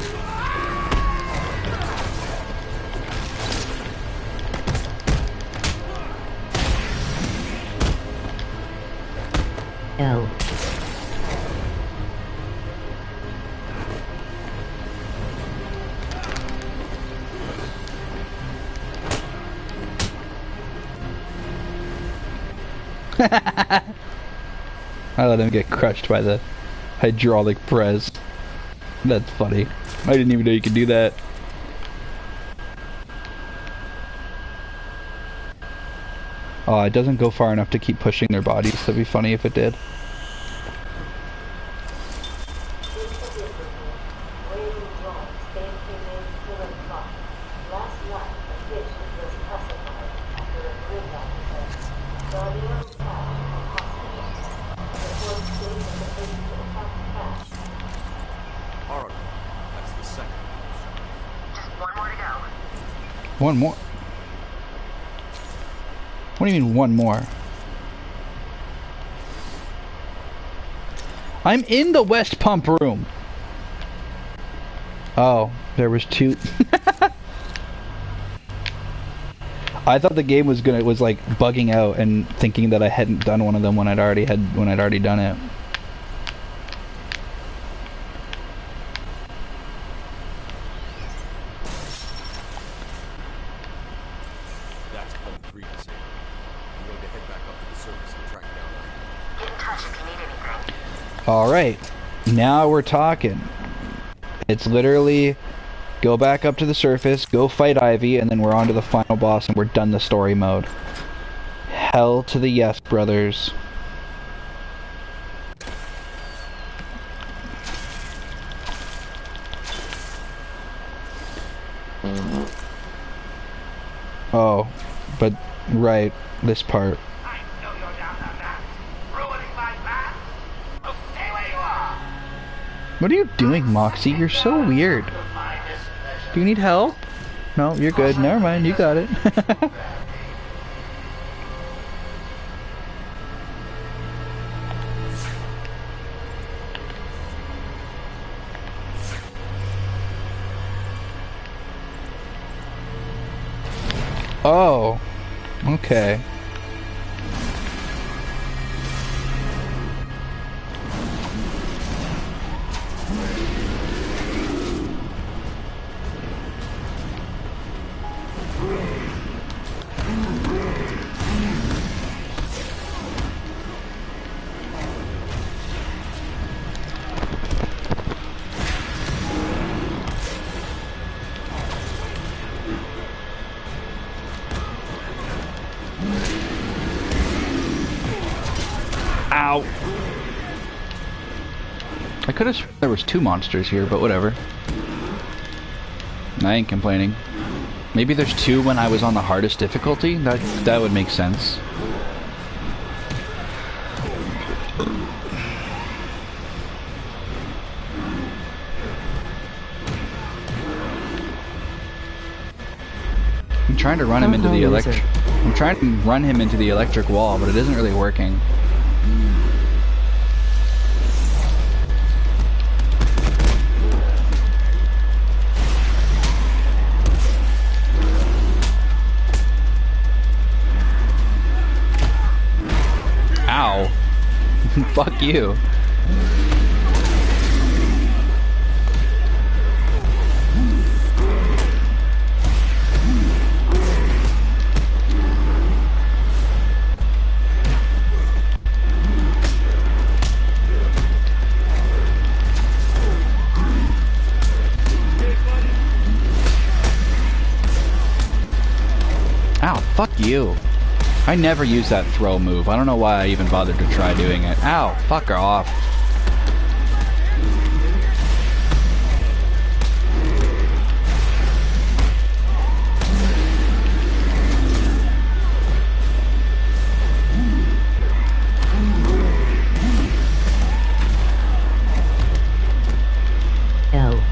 L. I let him get crushed by the hydraulic press. That's funny. I didn't even know you could do that. Oh, it doesn't go far enough to keep pushing their bodies. That'd be funny if it did. Alright, that's the second. Just one more to go. One more? What do you mean one more? I'm in the West Pump room. Oh, there was two. I thought the game was like bugging out and thinking that I hadn't done one of them when I'd already done it. That's uncreepy. I'm going to head back up to the surface and track down. Get in touch if you need anything. Alright, now we're talking. It's literally go back up to the surface, go fight Ivy, and then we're on to the final boss and we're done the story mode. Hell to the yes, brothers. Oh, but right, this part. What are you doing, Moxie? You're so weird. Do you need help? no, you're good. Never mind, you got it. Oh, okay. Ow! I could have sworn there was 2 monsters here, but whatever. I ain't complaining. Maybe there's 2 when I was on the hardest difficulty? That would make sense. I'm trying to run him into the electric. I'm trying to run him into the electric wall, but it isn't really working. Ow. Fuck you. Ow, fuck you. I never use that throw move. I don't know why I even bothered to try doing it. Ow, fuck her off. L.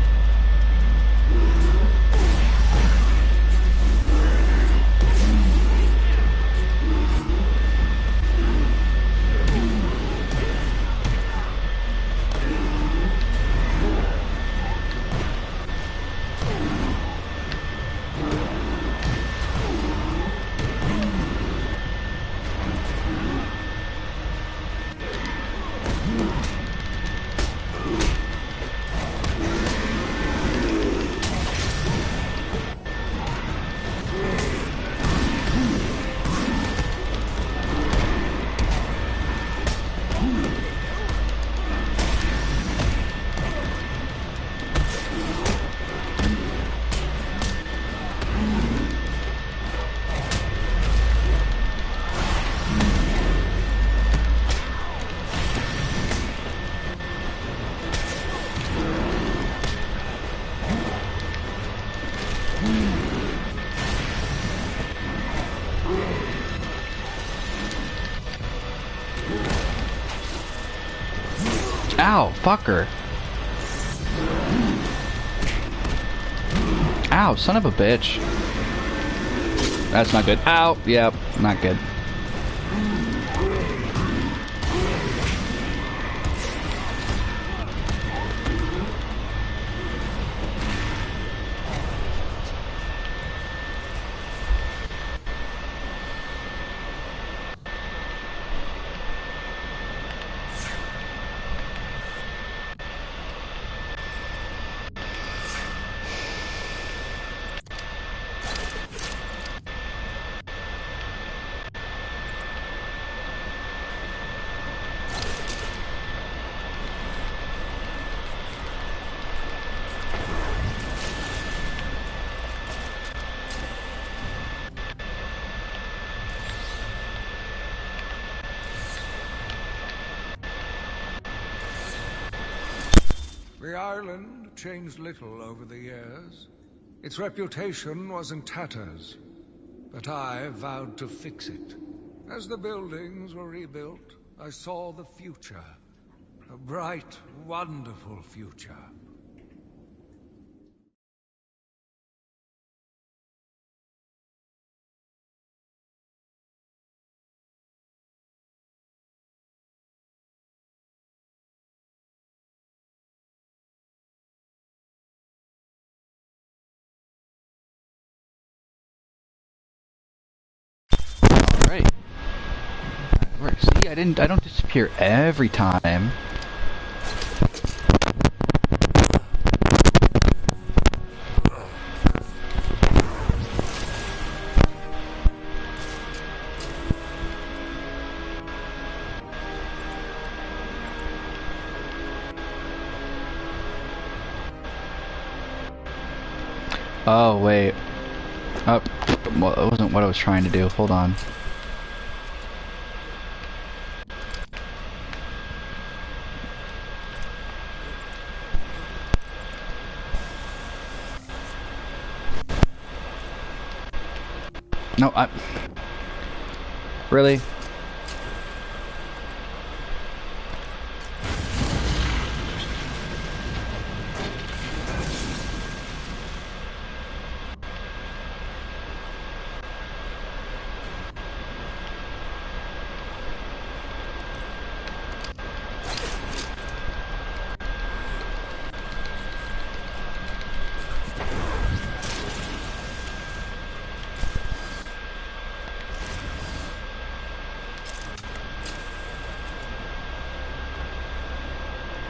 Ow, fucker. Ow, son of a bitch. That's not good. Ow, yep, not good. The island changed little over the years. Its reputation was in tatters, but I vowed to fix it. As the buildings were rebuilt, I saw the future. A bright, wonderful future. See, I don't disappear every time. Oh, wait. Oh, well, it wasn't what I was trying to do. Hold on. No, Really?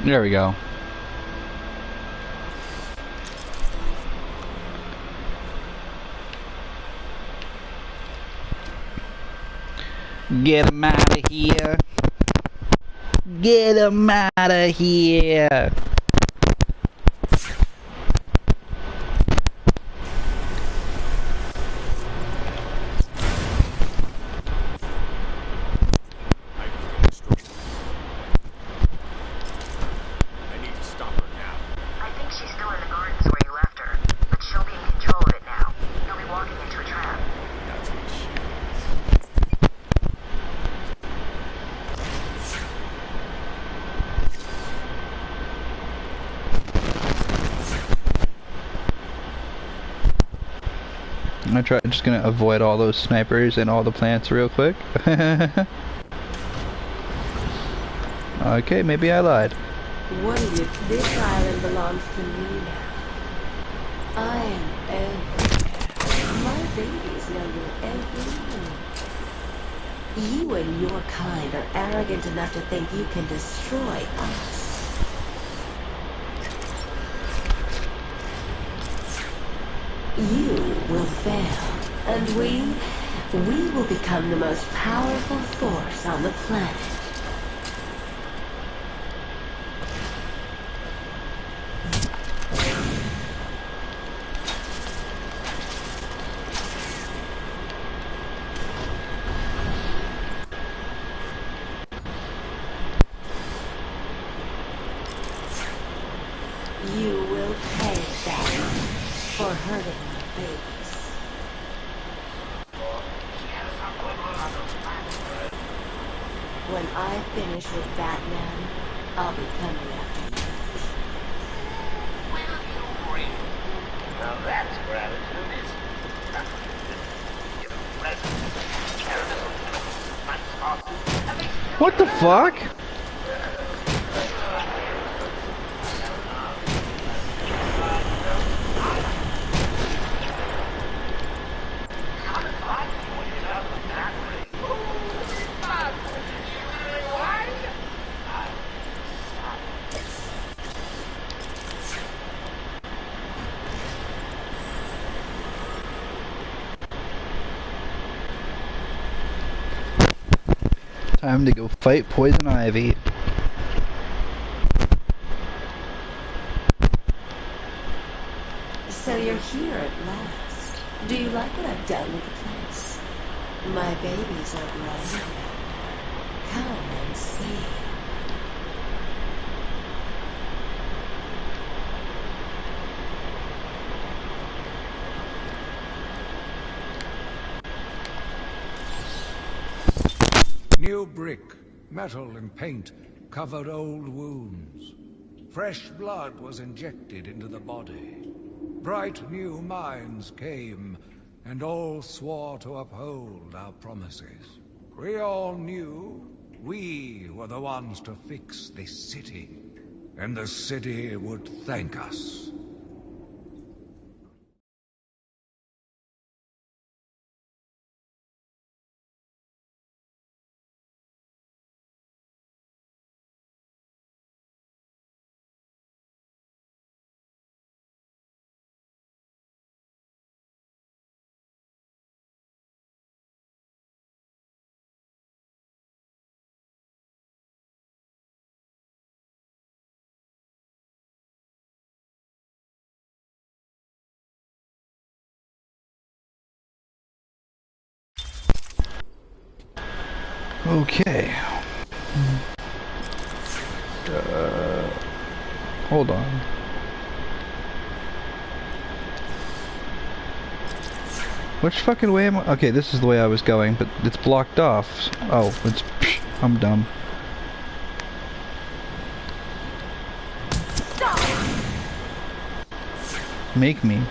There we go. Get him out of here. Get him out of here. I'm just gonna avoid all those snipers and all the plants real quick. Okay, maybe I lied. What if this island belongs to me now? I am everywhere. My babies know your every move. You and your kind are arrogant enough to think you can destroy us. You will fail, and we will become the most powerful force on the planet. You will pay that for hurting my babies. When I finish with Batman, I'll be coming after you. Now that's gratitude, is give a present, caramel, nice sauces. What the fuck? Time to go fight Poison Ivy. So you're here at last. Do you like what I've done with the place? My babies are grown. Come and see. New brick, metal and paint covered old wounds. Fresh blood was injected into the body. Bright new minds came, and all swore to uphold our promises. We all knew we were the ones to fix this city, and the city would thank us. Okay. Hold on. Which fucking way am I? Okay, this is the way I was going, but it's blocked off. Oh, it's... I'm dumb. Make me,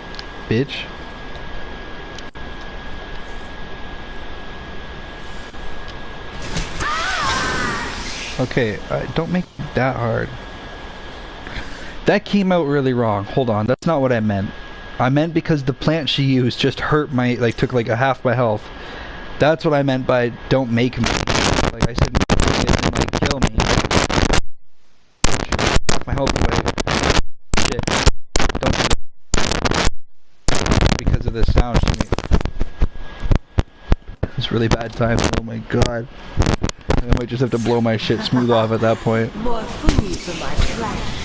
bitch. Okay, don't make it that hard. That came out really wrong. Hold on, that's not what I meant. I meant because the plant she used just hurt my, like, took like a half my health. That's what I meant by don't make me. Like I said, it might kill me. My health away. Shit. Don't do that. Because of the sound she made. It's really bad time. Oh my god. I might just have to blow my shit smooth off at that point. More food for my flat.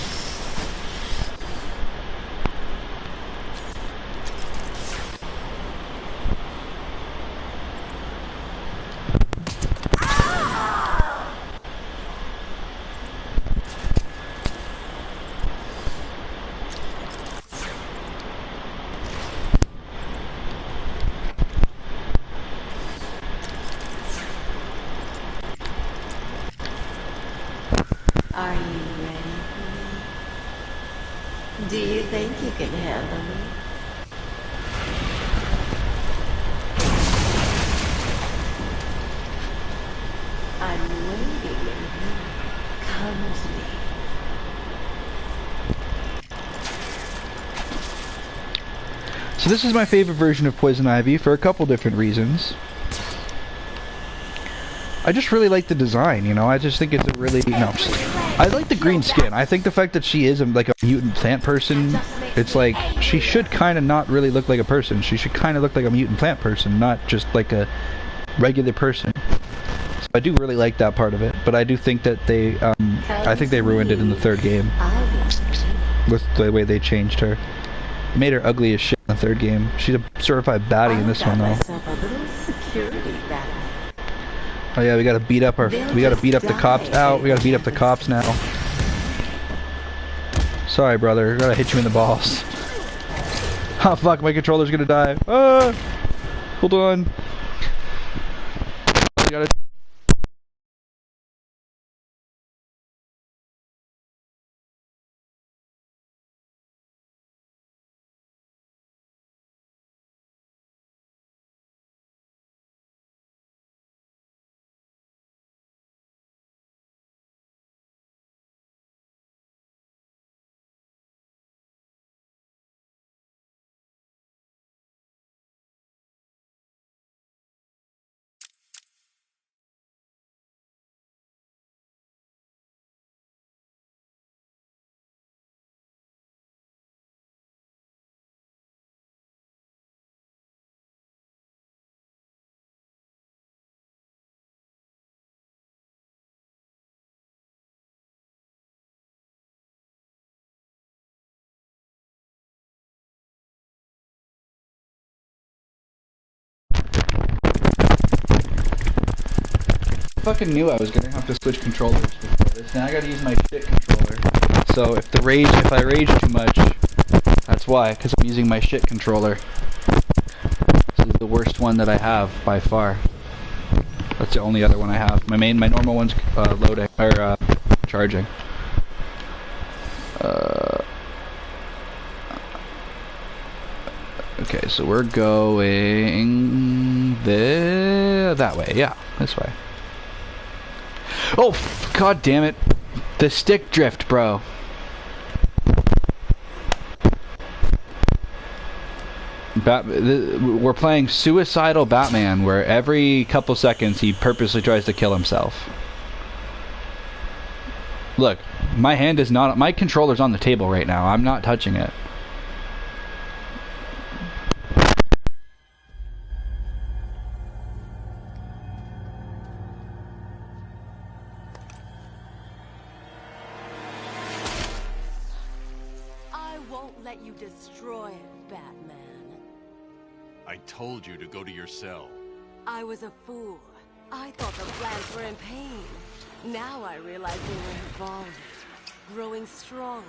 Are you ready for me? Do you think you can handle me? I'm waiting in here. Come to me. So this is my favorite version of Poison Ivy for a couple different reasons. I just really like the design, you know. I just think it's a really I like the green skin. I think the fact that she is like a mutant plant person, it's like she should kind of not really look like a person. She should kind of look like a mutant plant person, not just like a regular person. So I do really like that part of it, but I do think that they, I think they ruined it in the third game with the way they changed her. They made her ugly as shit in the third game. She's a certified baddie in this one though. Oh yeah, we gotta beat up the cops. Ow, we gotta beat up the cops now. Sorry, brother. Gotta hit you in the balls. Oh fuck, my controller's gonna die. Ah! Hold on. We gotta... fucking knew I was gonna have to switch controllers before this. Now I gotta use my shit controller. So if I rage too much, that's why, because I'm using my shit controller. This is the worst one that I have by far. That's the only other one I have. My normal one's loading or charging. Okay, so we're going that way. Yeah, this way. Oh, god damn it. The stick drift, bro. We're playing Suicidal Batman, where every couple seconds he purposely tries to kill himself. Look, my controller's on the table right now. I'm not touching it. I told you to go to your cell. I was a fool. I thought the plants were in pain. Now I realize they were evolving, growing stronger.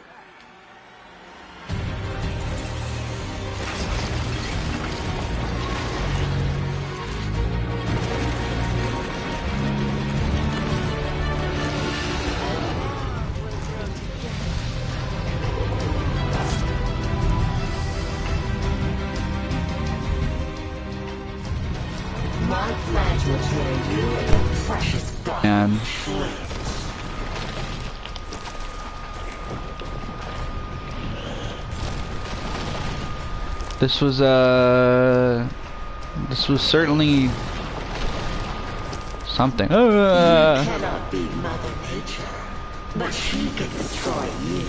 My plans will turn you into precious gold. And this was certainly something. You cannot be Mother Nature, but she can destroy you.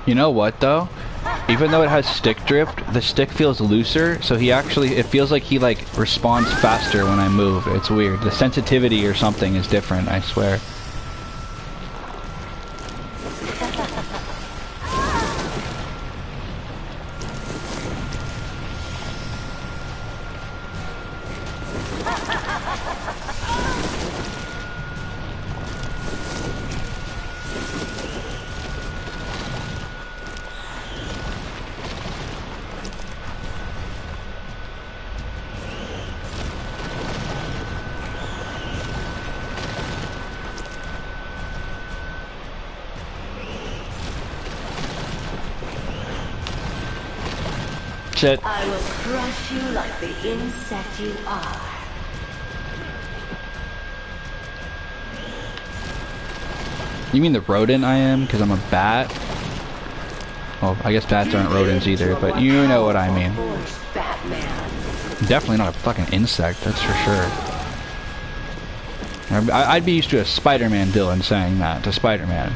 You know what though? Even though it has stick drift, the stick feels looser, so it feels like he like responds faster when I move. It's weird. The sensitivity or something is different, I swear. Shit. I will crush you like the insect you are. You mean the rodent I am? Because I'm a bat? Well, I guess bats aren't rodents either, but you know what I mean. Definitely not a fucking insect, that's for sure. I'd be used to a Spider-Man Dylan saying that to Spider-Man.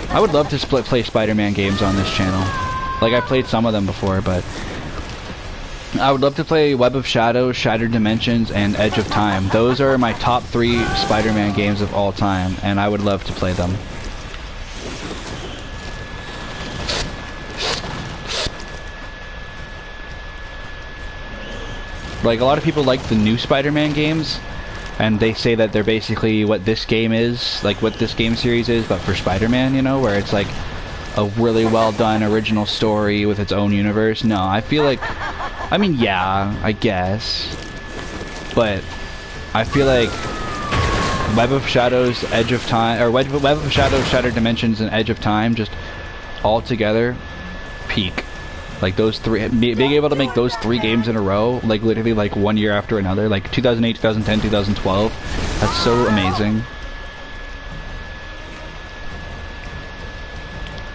I would love to play Spider-Man games on this channel. Like, I played some of them before, but I would love to play Web of Shadows, Shattered Dimensions, and Edge of Time. Those are my top 3 Spider-Man games of all time, and I would love to play them. Like, a lot of people like the new Spider-Man games, and they say that they're basically what this game is, like what this game series is, but for Spider-Man, you know, where it's like a really well done original story with its own universe. No, I feel like, I mean, yeah, I guess, but I feel like Web of Shadows, Edge of Time, or Web of Shadows, Shattered Dimensions, and Edge of Time, just all together, peak. Like those 3, being able to make those 3 games in a row, like literally like one year after another, like 2008, 2010, 2012, that's so amazing.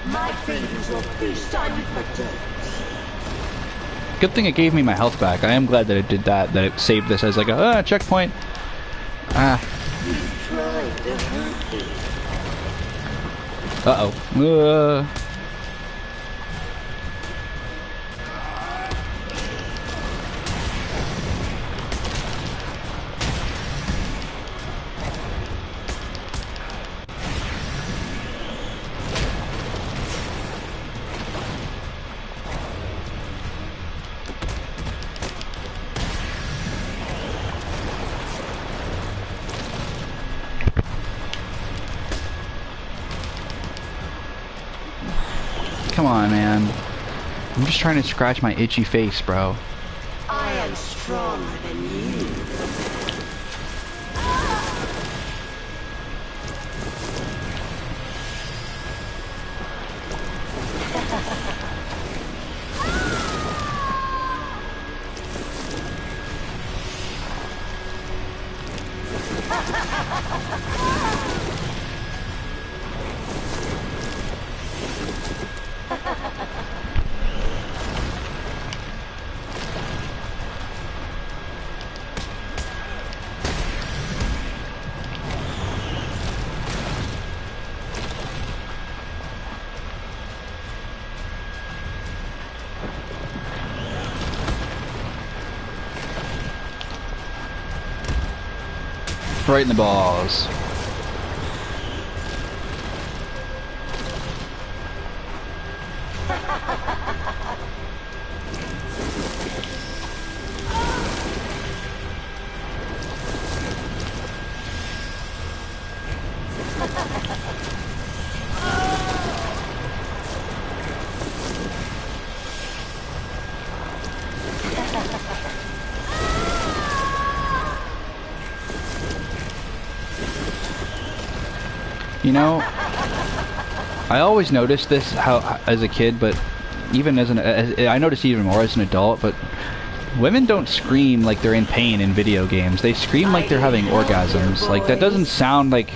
My fingers will feast on you for days. Good thing it gave me my health back. I am glad that it did that, that it saved this as like a checkpoint. Ah. You tried to hurt me. Uh-oh. Come on, man. I'm just trying to scratch my itchy face, bro. I am stronger than you. Right in the balls. You know, I always noticed this as a kid, but even I noticed even more as an adult, but women don't scream like they're in pain in video games. They scream like they're having orgasms. Like, that doesn't sound like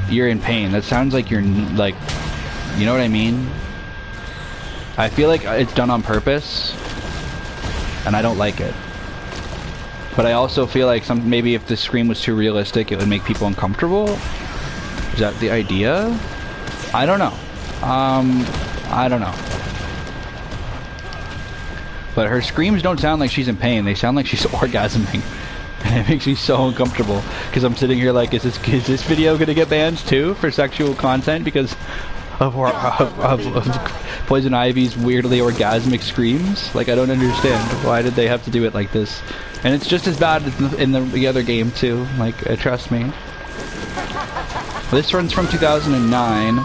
you're in pain. That sounds like you're, like, you know what I mean? I feel like it's done on purpose, and I don't like it. But I also feel like maybe if the scream was too realistic, it would make people uncomfortable. Is that the idea? I don't know. I don't know. But her screams don't sound like she's in pain. They sound like she's orgasming. And it makes me so uncomfortable. Because I'm sitting here like, is this video going to get banned too for sexual content? Because of Poison Ivy's weirdly orgasmic screams? Like, I don't understand. Why did they have to do it like this? And it's just as bad in the other game too. Like, trust me. This runs from 2009,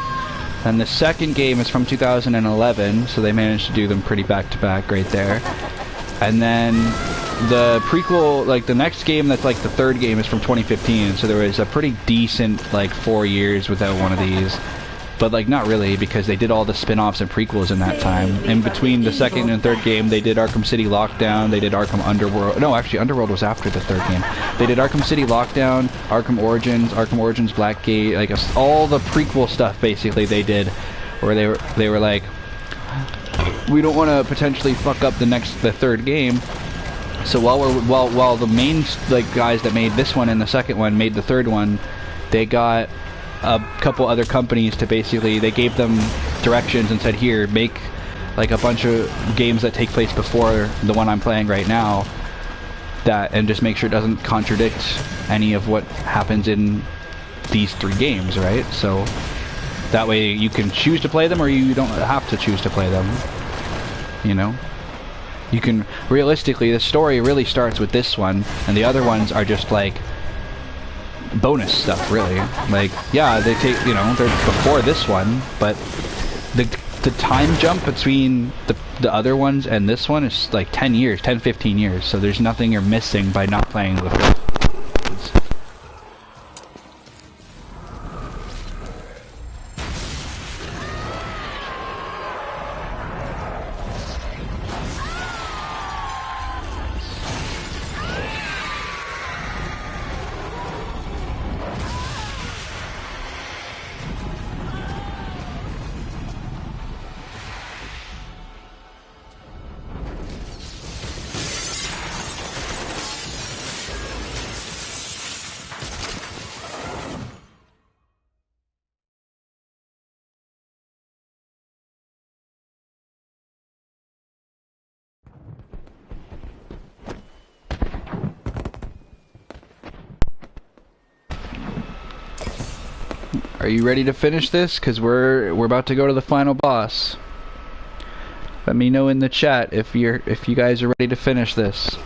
and the second game is from 2011, so they managed to do them pretty back-to-back right there. And then the prequel, like the next game that's like the third game, is from 2015, so there was a pretty decent, like, 4 years without one of these. But, like, not really, because they did all the spin-offs and prequels in that time. In between the second and third game, they did Arkham City Lockdown, they did Arkham Underworld. No, actually, Underworld was after the third game. They did Arkham City Lockdown, Arkham Origins Blackgate, like, all the prequel stuff, basically, they did, where they were like, we don't want to potentially fuck up the third game, so while the main, like, guys that made this one and the second one made the third one, they got a couple other companies to basically, they gave them directions and said, here, make like a bunch of games that take place before the one I'm playing right now, and just make sure it doesn't contradict any of what happens in these 3 games, right? So that way you can choose to play them, or you don't have to choose to play them, you know? You can, realistically, the story really starts with this one, and the other ones are just like bonus stuff, really. Like, yeah, they take, you know, they're before this one, but the time jump between the other ones and this one is like 10 years, 10-15 years, so there's nothing you're missing by not playing the first. Are you ready to finish this? Because we're about to go to the final boss. Let me know in the chat if you guys are ready to finish this.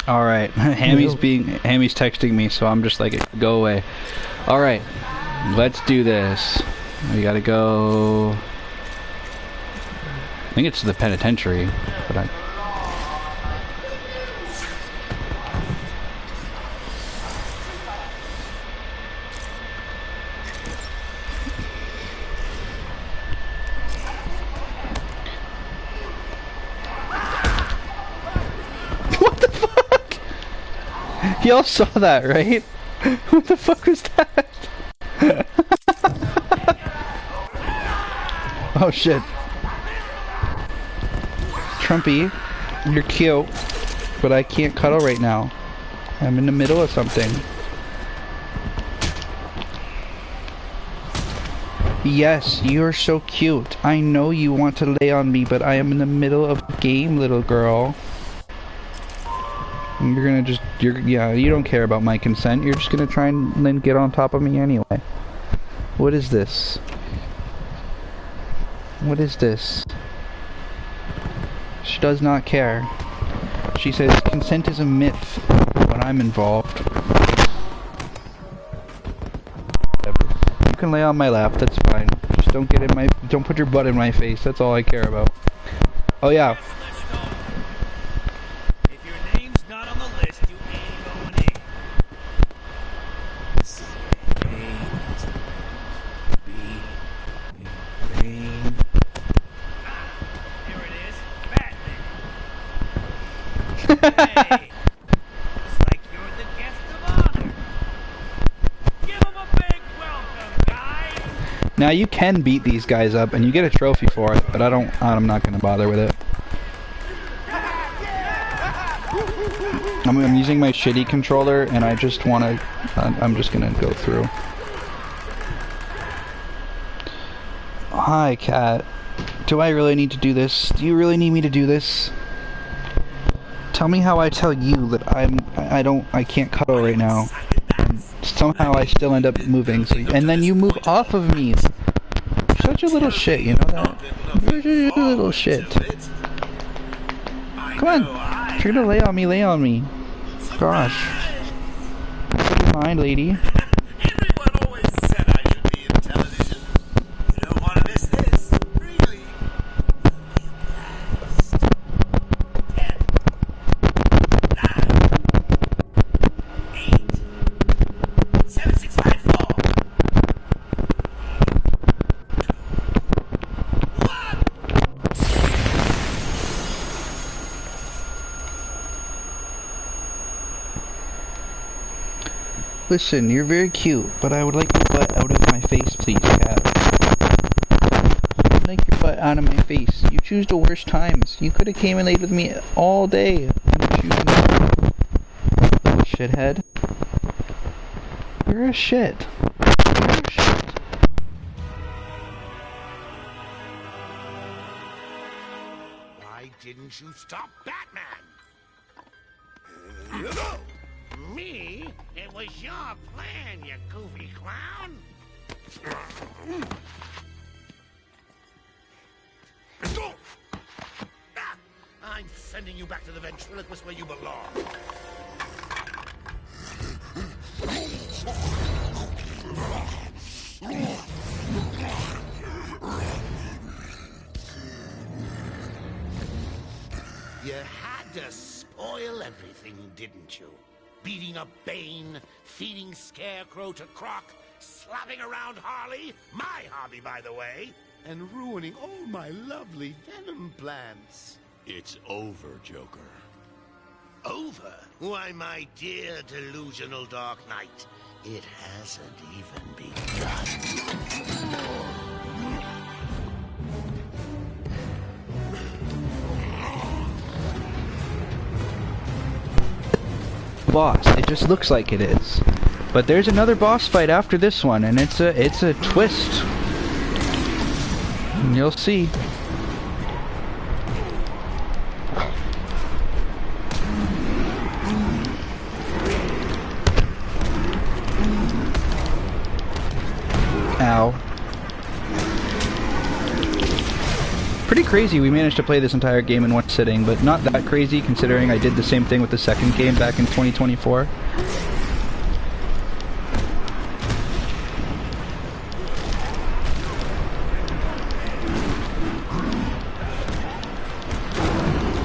Alright, Hammy's texting me, so I'm just like, go away. Alright, let's do this. We gotta go... I think it's the penitentiary, but I... Y'all saw that, right? What the fuck was that? Oh shit. Trumpy, you're cute, but I can't cuddle right now. I'm in the middle of something. Yes, you're so cute. I know you want to lay on me, but I am in the middle of a game, little girl. You're gonna just, yeah, you don't care about my consent. You're just gonna try and then get on top of me anyway. What is this? What is this? She does not care. She says consent is a myth when I'm involved. Whatever. You can lay on my lap, that's fine. Just don't get in my, don't put your butt in my face, that's all I care about. Oh yeah. Hey, looks like you're the guest of honor. Give them a big welcome, guys. Now you can beat these guys up and you get a trophy for it, but I'm not gonna bother with it. I'm using my shitty controller and I just wanna, I'm just gonna go through. Hi, cat. Do I really need to do this? Do you really need me to do this? Tell me how I tell you that I can't cuddle right now. Somehow I still end up moving, so, and then you move off of me. You're such a little shit, you know that? You're a little shit. Come on, if you're gonna lay on me, lay on me. Gosh. What's your mind, lady? Everyone always said I should be in television. You don't want to miss this, really. 10, 9, 8, 7, 6, 5, 4. Listen, you're very cute, but I would like your butt out of my face, please, cat. I'd like your butt out of my face. You choose the worst times. You could have came and laid with me all day. Little shithead. You're a shit. You're a shit. Why didn't you stop Batman? Me? It was your plan, you goofy clown. I'm sending you back to the ventriloquist where you belong. You had to spoil everything, didn't you? Beating up Bane, feeding Scarecrow to Croc, slapping around Harley, my hobby, by the way, and ruining all my lovely Venom plans. It's over, Joker. Over? Why, my dear delusional Dark Knight, it hasn't even begun. Boss. It just looks like it is. But there's another boss fight after this one, and it's a twist. And you'll see. Ow. Pretty crazy. We managed to play this entire game in one sitting, but not that crazy considering I did the same thing with the second game back in 2024.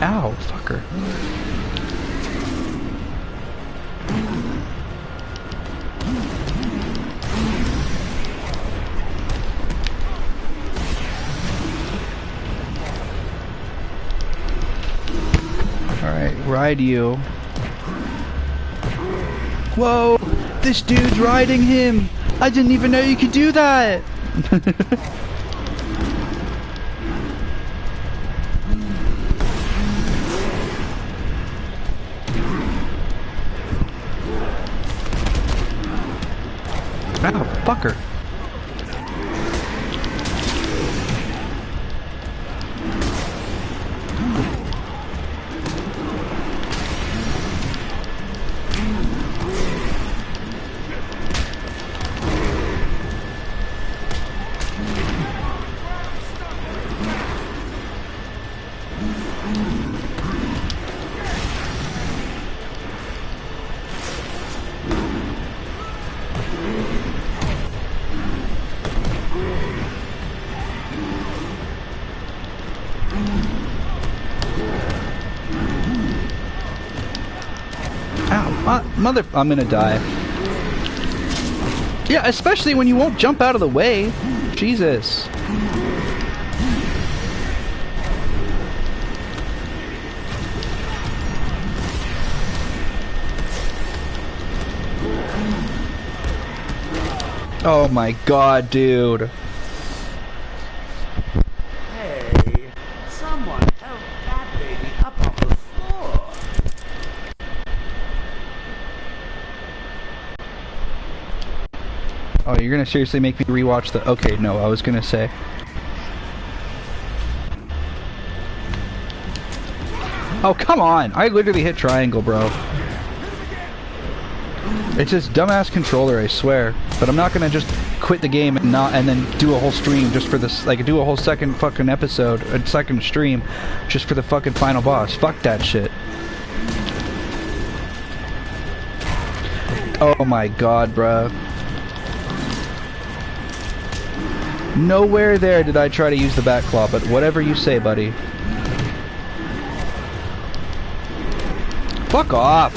Ow, fucker. Alright, ride you. Whoa! This dude's riding him! I didn't even know you could do that! Ow, fucker. Mother, I'm gonna die. Yeah, especially when you won't jump out of the way. Jesus. Oh my god, dude. Hey, someone help that baby up off the floor. Oh, you're gonna seriously make me rewatch the... Okay, no, I was gonna say. Oh, come on! I literally hit triangle, bro. It's this dumbass controller, I swear. But I'm not gonna just quit the game and then do a whole stream just for this, like, do a whole second fucking episode, a second stream, just for the fucking final boss. Fuck that shit. Oh my god, bro. Nowhere there did I try to use the back claw, but whatever you say, buddy. Fuck off!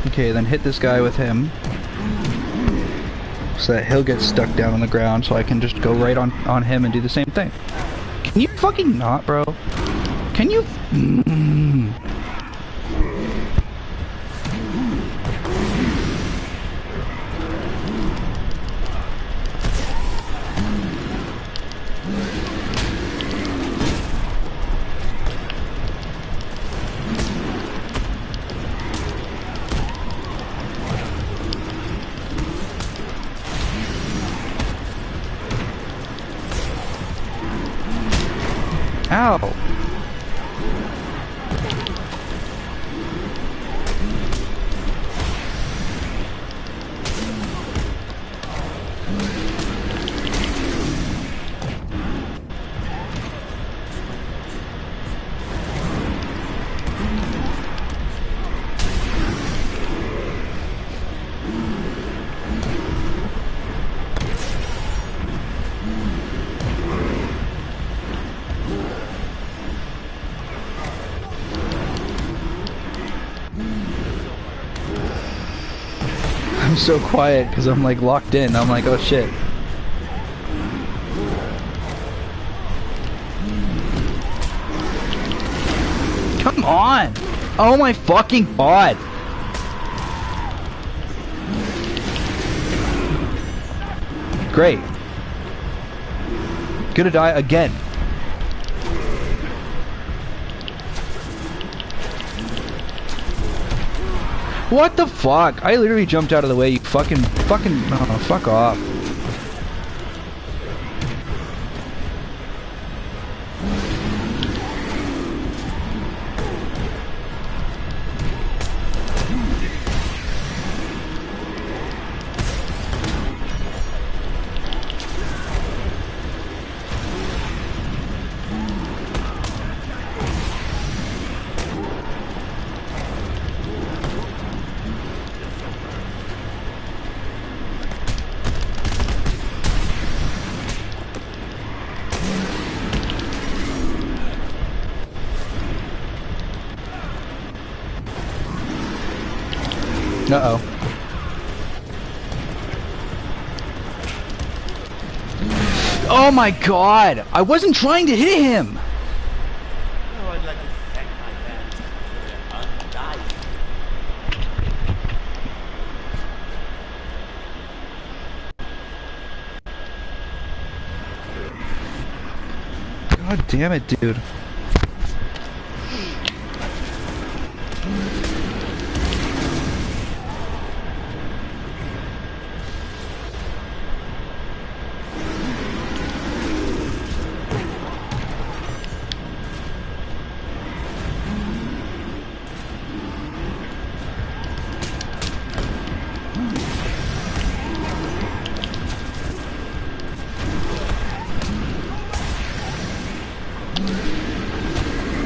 Okay, then hit this guy with him. So that he'll get stuck down on the ground, so I can just go right on him and do the same thing. Can you fucking not, bro? Can you... Ow! I'm so quiet because I'm like locked in. I'm like, oh shit. Come on! Oh my fucking god! Great. gonna die again. What the fuck? I literally jumped out of the way, you fucking, oh, fuck off. Uh-oh. Oh my god! I wasn't trying to hit him! Oh, I'd like to thank my fans for their undying. God damn it, dude.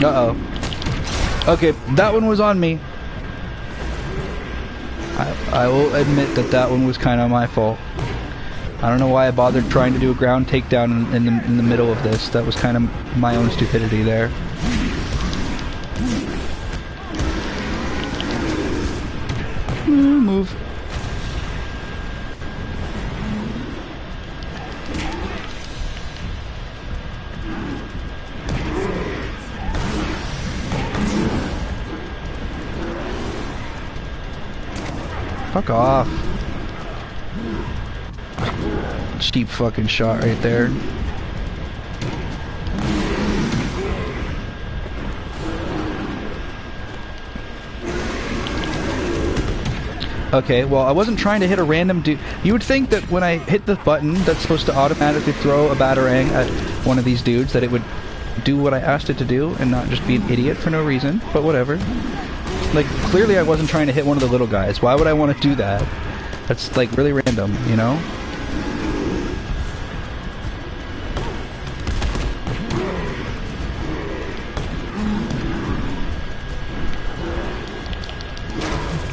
Uh-oh. Okay, that one was on me. I will admit that that one was kind of my fault. I don't know why I bothered trying to do a ground takedown in the middle of this. That was kind of my own stupidity there. Move. Fuck off. Cheap fucking shot right there. Okay, well, I wasn't trying to hit a random dude. You would think that when I hit the button that's supposed to automatically throw a batarang at one of these dudes, that it would do what I asked it to do and not just be an idiot for no reason, but whatever. Like, clearly I wasn't trying to hit one of the little guys. Why would I want to do that? That's, like, really random, you know?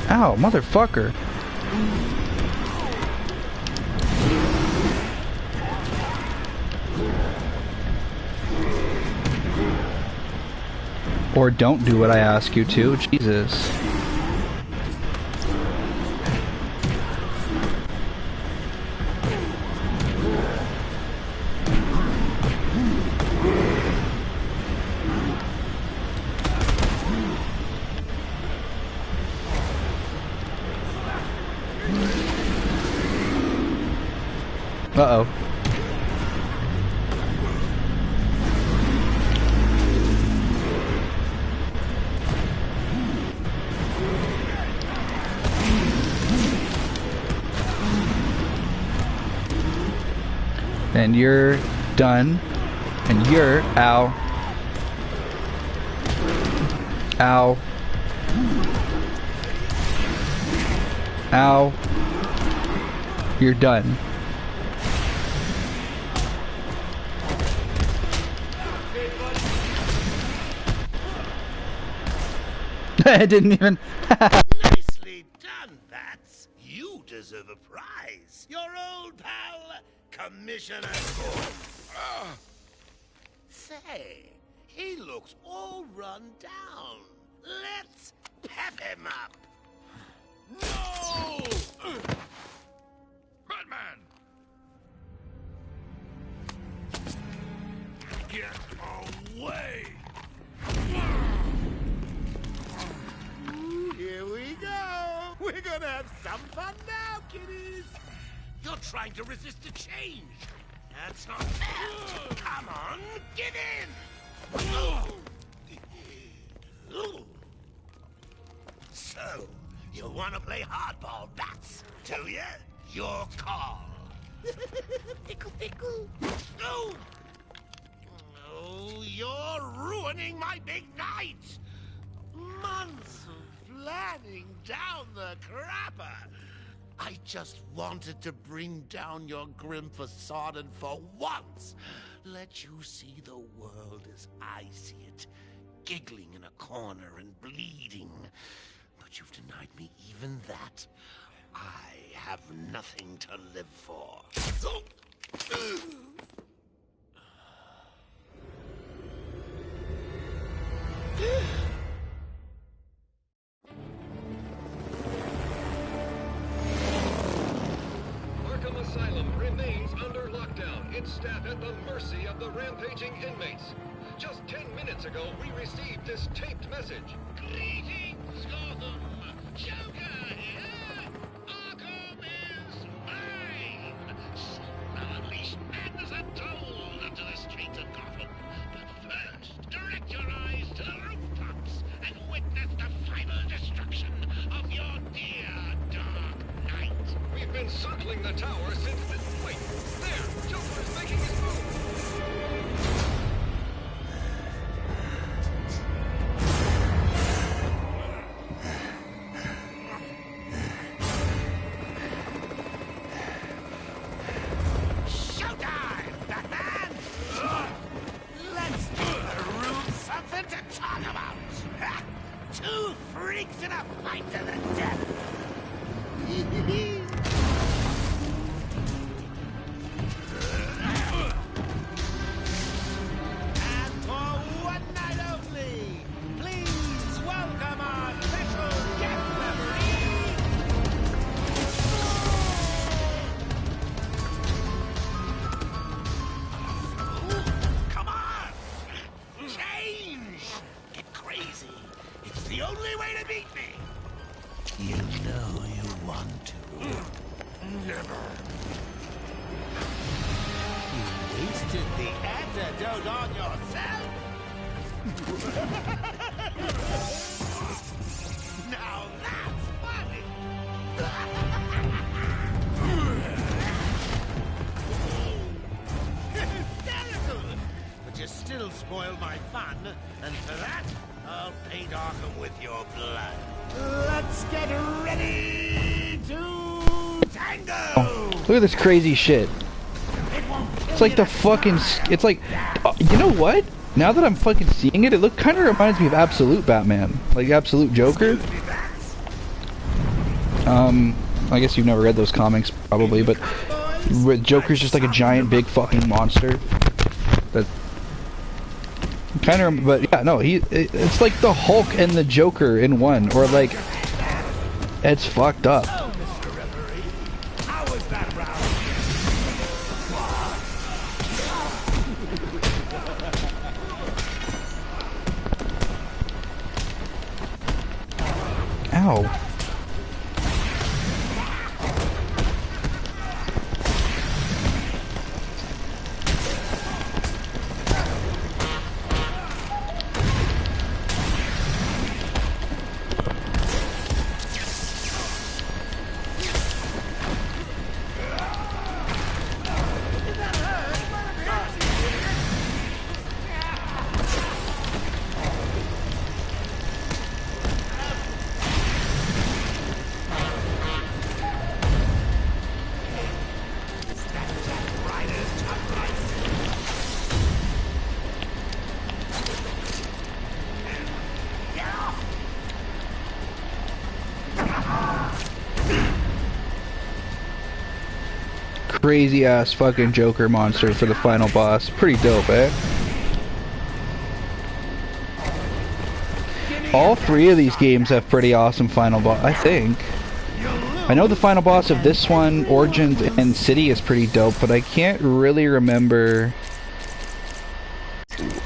Ow, motherfucker. Or don't do what I ask you to. Jesus. Uh-oh. And you're done. And you're... Ow. Ow. Ow. You're done. I didn't even... Nicely done, Bats. You deserve a prize. Your old pal, Commissioner Gordon. Say, he looks all run down. Let's pep him up. No! Batman! Get away! Here we go. We're gonna have some fun now, kiddies. You're trying to resist a change. That's not fair! Come on, get in! So, you want to play hardball, bats? Do ya? Your call. Pickle, pickle. No! Oh, you're ruining my big night! Months of planning down the crapper! I just wanted to bring down your grim facade and for once let you see the world as I see it, giggling in a corner and bleeding. But you've denied me even that. I have nothing to live for. Arkham Asylum remains under lockdown, its staff at the mercy of the rampaging inmates. Just 10 minutes ago, we received this taped message. Greetings, Gotham! Joker here! Arkham is mine! Soon I'll unleash madness untold onto the streets of Gotham. But first, direct your eyes to the rooftops and witness the final destruction of your dear Dark Knight. We've been circling the tower since the... Wait, there! Joker is making his move! Showtime, Batman! Let's give the room something to talk about! Two freaks in a fight to the death! And for one night only, please welcome our special guest referee, come on! Change! Get crazy. It's the only way to beat me. You know you want to. Never. You wasted the antidote on yourself? Now that's funny. Hysterical! But you still spoiled my fun, and for that, I'll paint Arkham with your blood. Let's get ready to tango! Look at this crazy shit. It's like the fucking... It's like... you know what? Now that I'm fucking seeing it, it kind of reminds me of Absolute Batman. Like Absolute Joker. I guess you've never read those comics, probably, but... Joker's just like a giant, big fucking monster. That... Kind of... But yeah, no, it's like the Hulk and the Joker in one. Or like... It's fucked up. Ow. Crazy ass fucking Joker monster for the final boss. Pretty dope, eh? All three of these games have pretty awesome final boss, I think. I know the final boss of this one, Origins and City, is pretty dope, but I can't really remember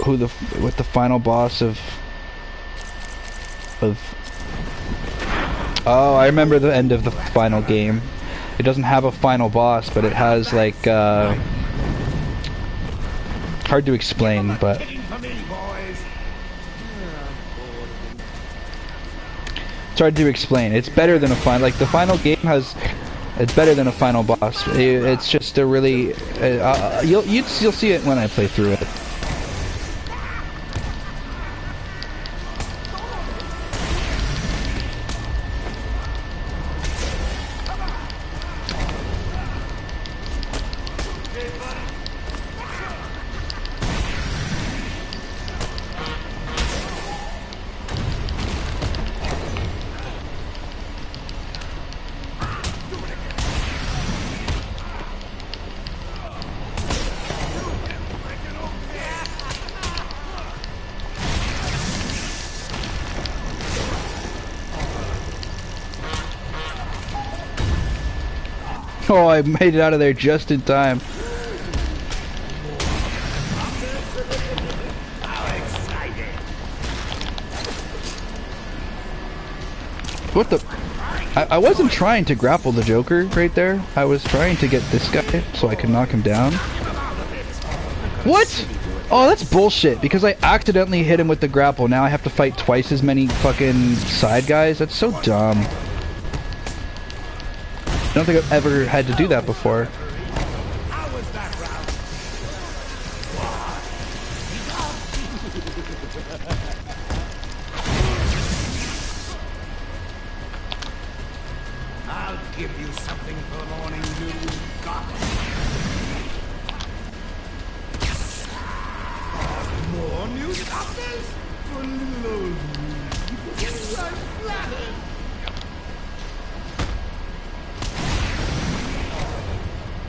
what the final boss of... Oh, I remember the end of the final game. It doesn't have a final boss, but it has like Hard to explain, but it's hard to explain. It's better than a final. Like the final game has, it's better than a final boss. It's just a really. You'll see it when I play through it. Oh, I made it out of there just in time. What the? I wasn't trying to grapple the Joker right there. I was trying to get this guy so I could knock him down. What? Oh, that's bullshit, because I accidentally hit him with the grapple. Now I have to fight twice as many fucking side guys. That's so dumb. I don't think I've ever had to do that before. I'll give you something for the morning dew, Gotham. More new doctors? For little old me. I'm flattered.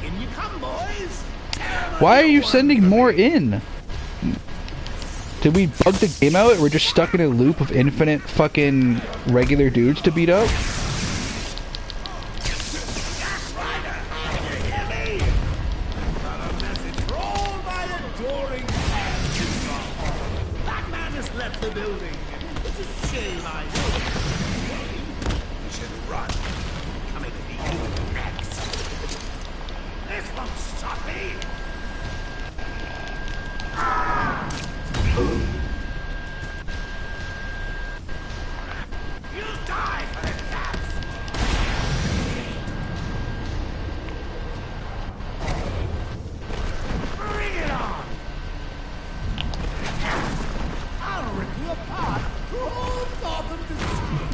In you come, boys. Why are you sending more in? Did we bug the game out? We're just stuck in a loop of infinite fucking regular dudes to beat up?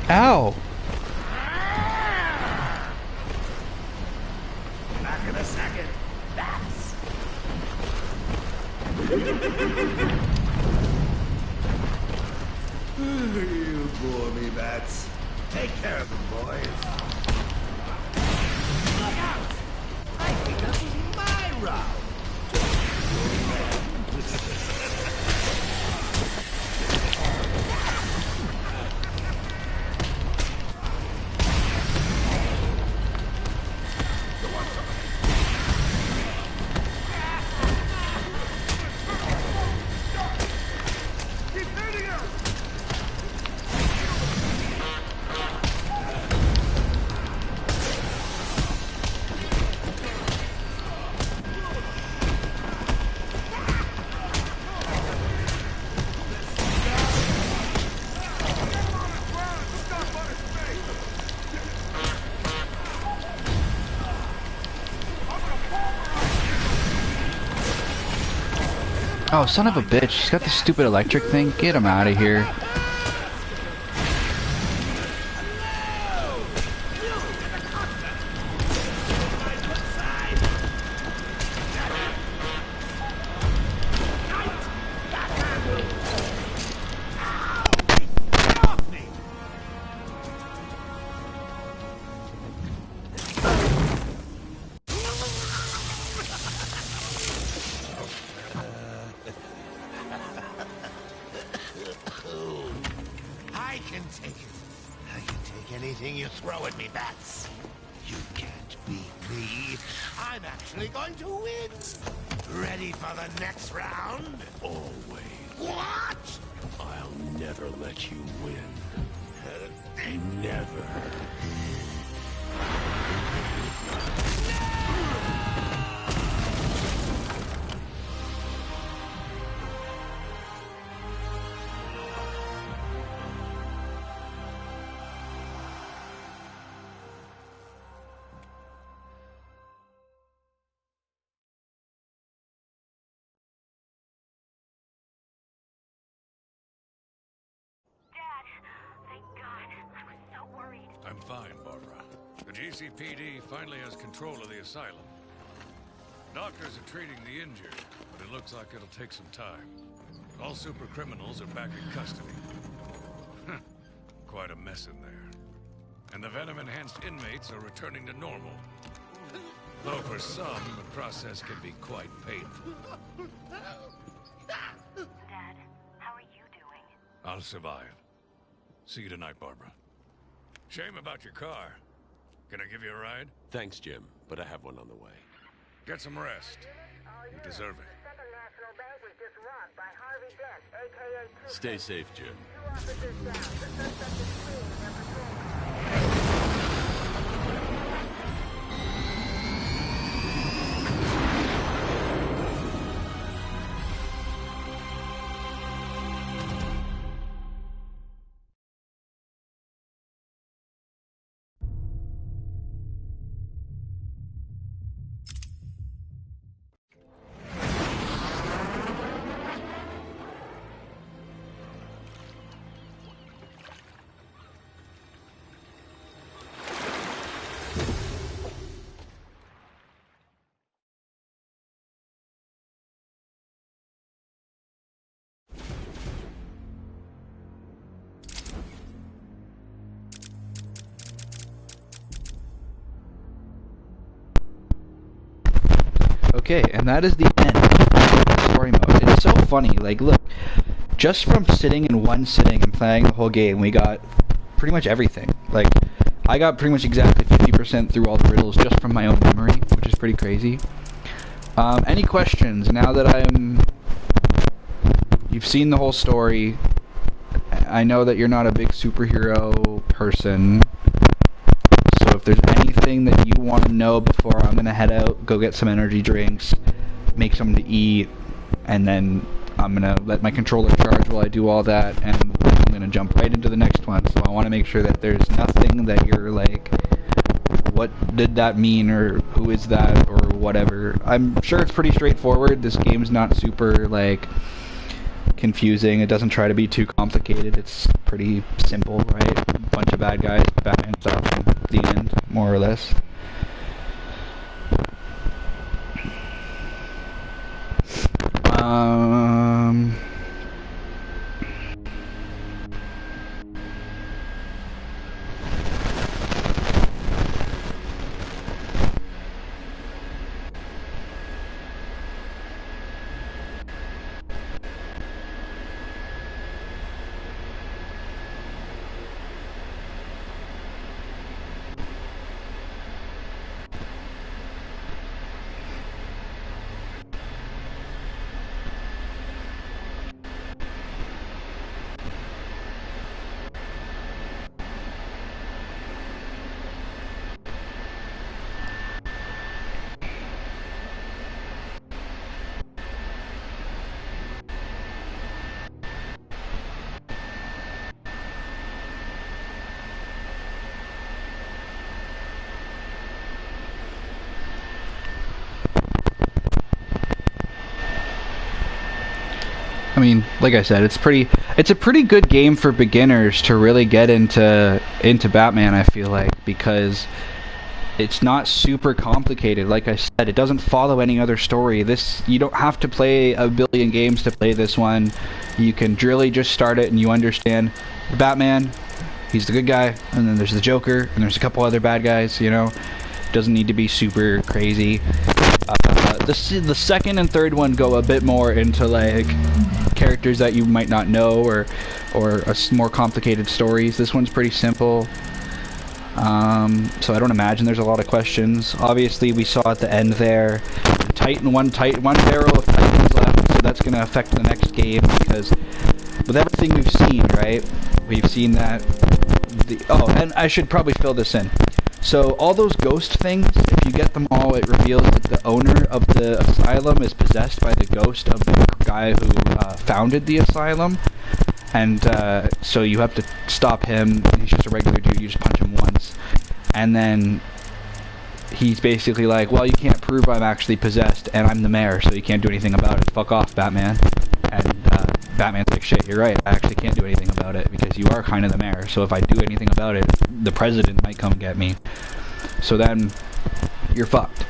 Ow! Back in a second. That's. You bore me, bats. Take care of them, boys. Look out! I think this is my round. Oh, son of a bitch. He's got this stupid electric thing. Get him out of here. I can take it. I can take anything you throw at me, bats. You can't beat me. I'm actually going to win. Ready for the next round? Always. What? I'll never let you win. Never. The GCPD finally has control of the asylum. Doctors are treating the injured, but it looks like it'll take some time. All super criminals are back in custody. Quite a mess in there. And the venom-enhanced inmates are returning to normal. Though for some, the process can be quite painful. Dad, how are you doing? I'll survive. See you tonight, Barbara. Shame about your car. Can I give you a ride? Thanks, Jim, but I have one on the way. Get some rest. You deserve it. Stay safe, Jim. Okay, and that is the end of the story mode. It's so funny, like, look, just from sitting in one sitting and playing the whole game, we got pretty much everything. Like, I got pretty much exactly 50% through all the riddles just from my own memory, which is pretty crazy. Any questions now that you've seen the whole story? I know that you're not a big superhero person, so if there's anything that you want to know before I'm going to head out, go get some energy drinks, make something to eat, and then I'm going to let my controller charge while I do all that, and I'm going to jump right into the next one. So I want to make sure that there's nothing that you're like, what did that mean, or who is that, or whatever. I'm sure it's pretty straightforward. This game's not super, like, confusing. It doesn't try to be too complicated. It's pretty simple, right? A bunch of bad guys, Batman stuff, and the end, more or less. I mean, like I said, it's a pretty good game for beginners to really get into Batman, I feel like, because it's not super complicated. Like I said, it doesn't follow any other story. You don't have to play a billion games to play this one. You can really just start it and you understand Batman, he's the good guy, and then there's the Joker, and there's a couple other bad guys, you know. It doesn't need to be super crazy. The second and third one go a bit more into, like, characters that you might not know, or more complicated stories. This one's pretty simple. So I don't imagine there's a lot of questions. Obviously, we saw at the end there, one barrel of Titans left, so that's going to affect the next game, because with everything we've seen, right, we've seen that and I should probably fill this in. So all those ghost things, if you get them all, it reveals that the owner of the asylum is possessed by the ghost of the guy who founded the asylum. And so you have to stop him. He's just a regular dude. You just punch him once. And then he's basically like, well, you can't prove I'm actually possessed, and I'm the mayor, so you can't do anything about it. Fuck off, Batman. And Batman's like, shit, you're right. I actually can't do anything about it, because you are kind of the mayor. So if I do anything about it, the president might come get me. So then you're fucked,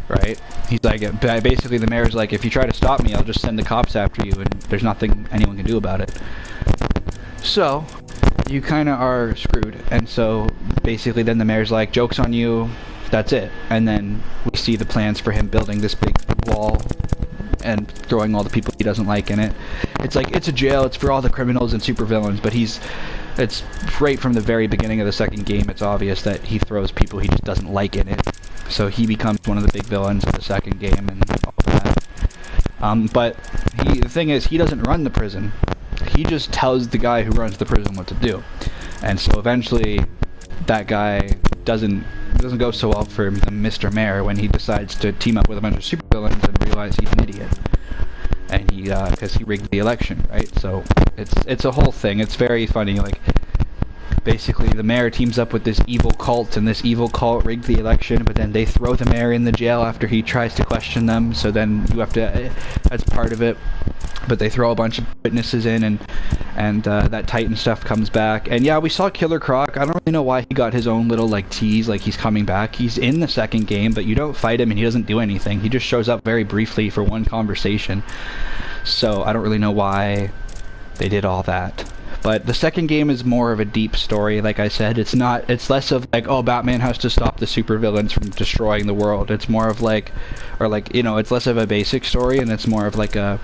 right? He's like, basically the mayor's like, if you try to stop me, I'll just send the cops after you, and there's nothing anyone can do about it. So you kind of are screwed. And so basically then the mayor's like, joke's on you, that's it. And then we see the plans for him building this big wall and throwing all the people he doesn't like in it. It's like, it's a jail, it's for all the criminals and supervillains, but it's right from the very beginning of the second game, it's obvious that he throws people he just doesn't like in it. So he becomes one of the big villains of the second game and all that. But the thing is, he doesn't run the prison. He just tells the guy who runs the prison what to do. And so eventually that guy doesn't go so well for Mr. Mayor when he decides to team up with a bunch of supervillains and realize he's an idiot. And he, because he rigged the election, right? So it's a whole thing. It's very funny. Like, basically the mayor teams up with this evil cult, and this evil cult rigged the election, but then they throw the mayor in the jail after he tries to question them. So then you have to, that's part of it. But they throw a bunch of witnesses in, and that Titan stuff comes back. And yeah, we saw Killer Croc. I don't really know why he got his own little like tease, like he's coming back. He's in the second game, but you don't fight him and he doesn't do anything. He just shows up very briefly for one conversation. So I don't really know why they did all that. But the second game is more of a deep story, like I said. It's less of like, oh, Batman has to stop the supervillains from destroying the world. It's more of like, or like, you know, it's less of a basic story, and it's more of like a,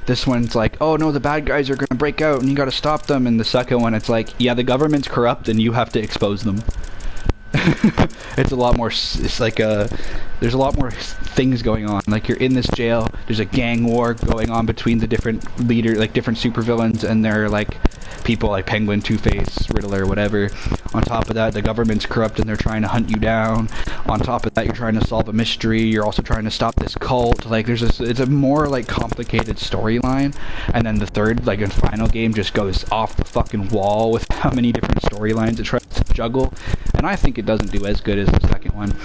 this one's like, oh no, the bad guys are gonna break out and you gotta stop them. And the second one, it's like, yeah, the government's corrupt and you have to expose them. It's a lot more, it's like there's a lot more things going on. Like, you're in this jail, there's a gang war going on between the different leaders, like different supervillains, and they're like people like Penguin, Two-Face, Riddler, whatever. On top of that, the government's corrupt and they're trying to hunt you down. On top of that, you're trying to solve a mystery, you're also trying to stop this cult. Like, there's this, it's a more like complicated storyline. And then the third, like, and final game just goes off the fucking wall with how many different storylines it tries to juggle. And I think it doesn't do as good as the second one.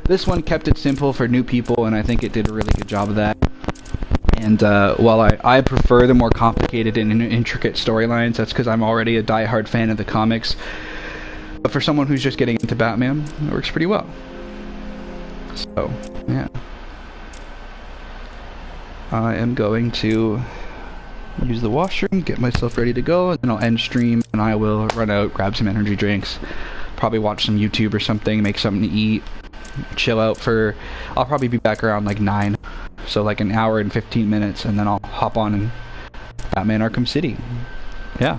This one kept it simple for new people, and I think it did a really good job of that. And while I prefer the more complicated and intricate storylines, that's because I'm already a diehard fan of the comics. But for someone who's just getting into Batman, it works pretty well. So, yeah. I am going to use the washroom, get myself ready to go, and then I'll end stream, and I will run out, grab some energy drinks, probably watch some YouTube or something, make something to eat, chill out for, I'll probably be back around like 9, so like an hour and 15 minutes, and then I'll hop on and Batman Arkham City. Yeah.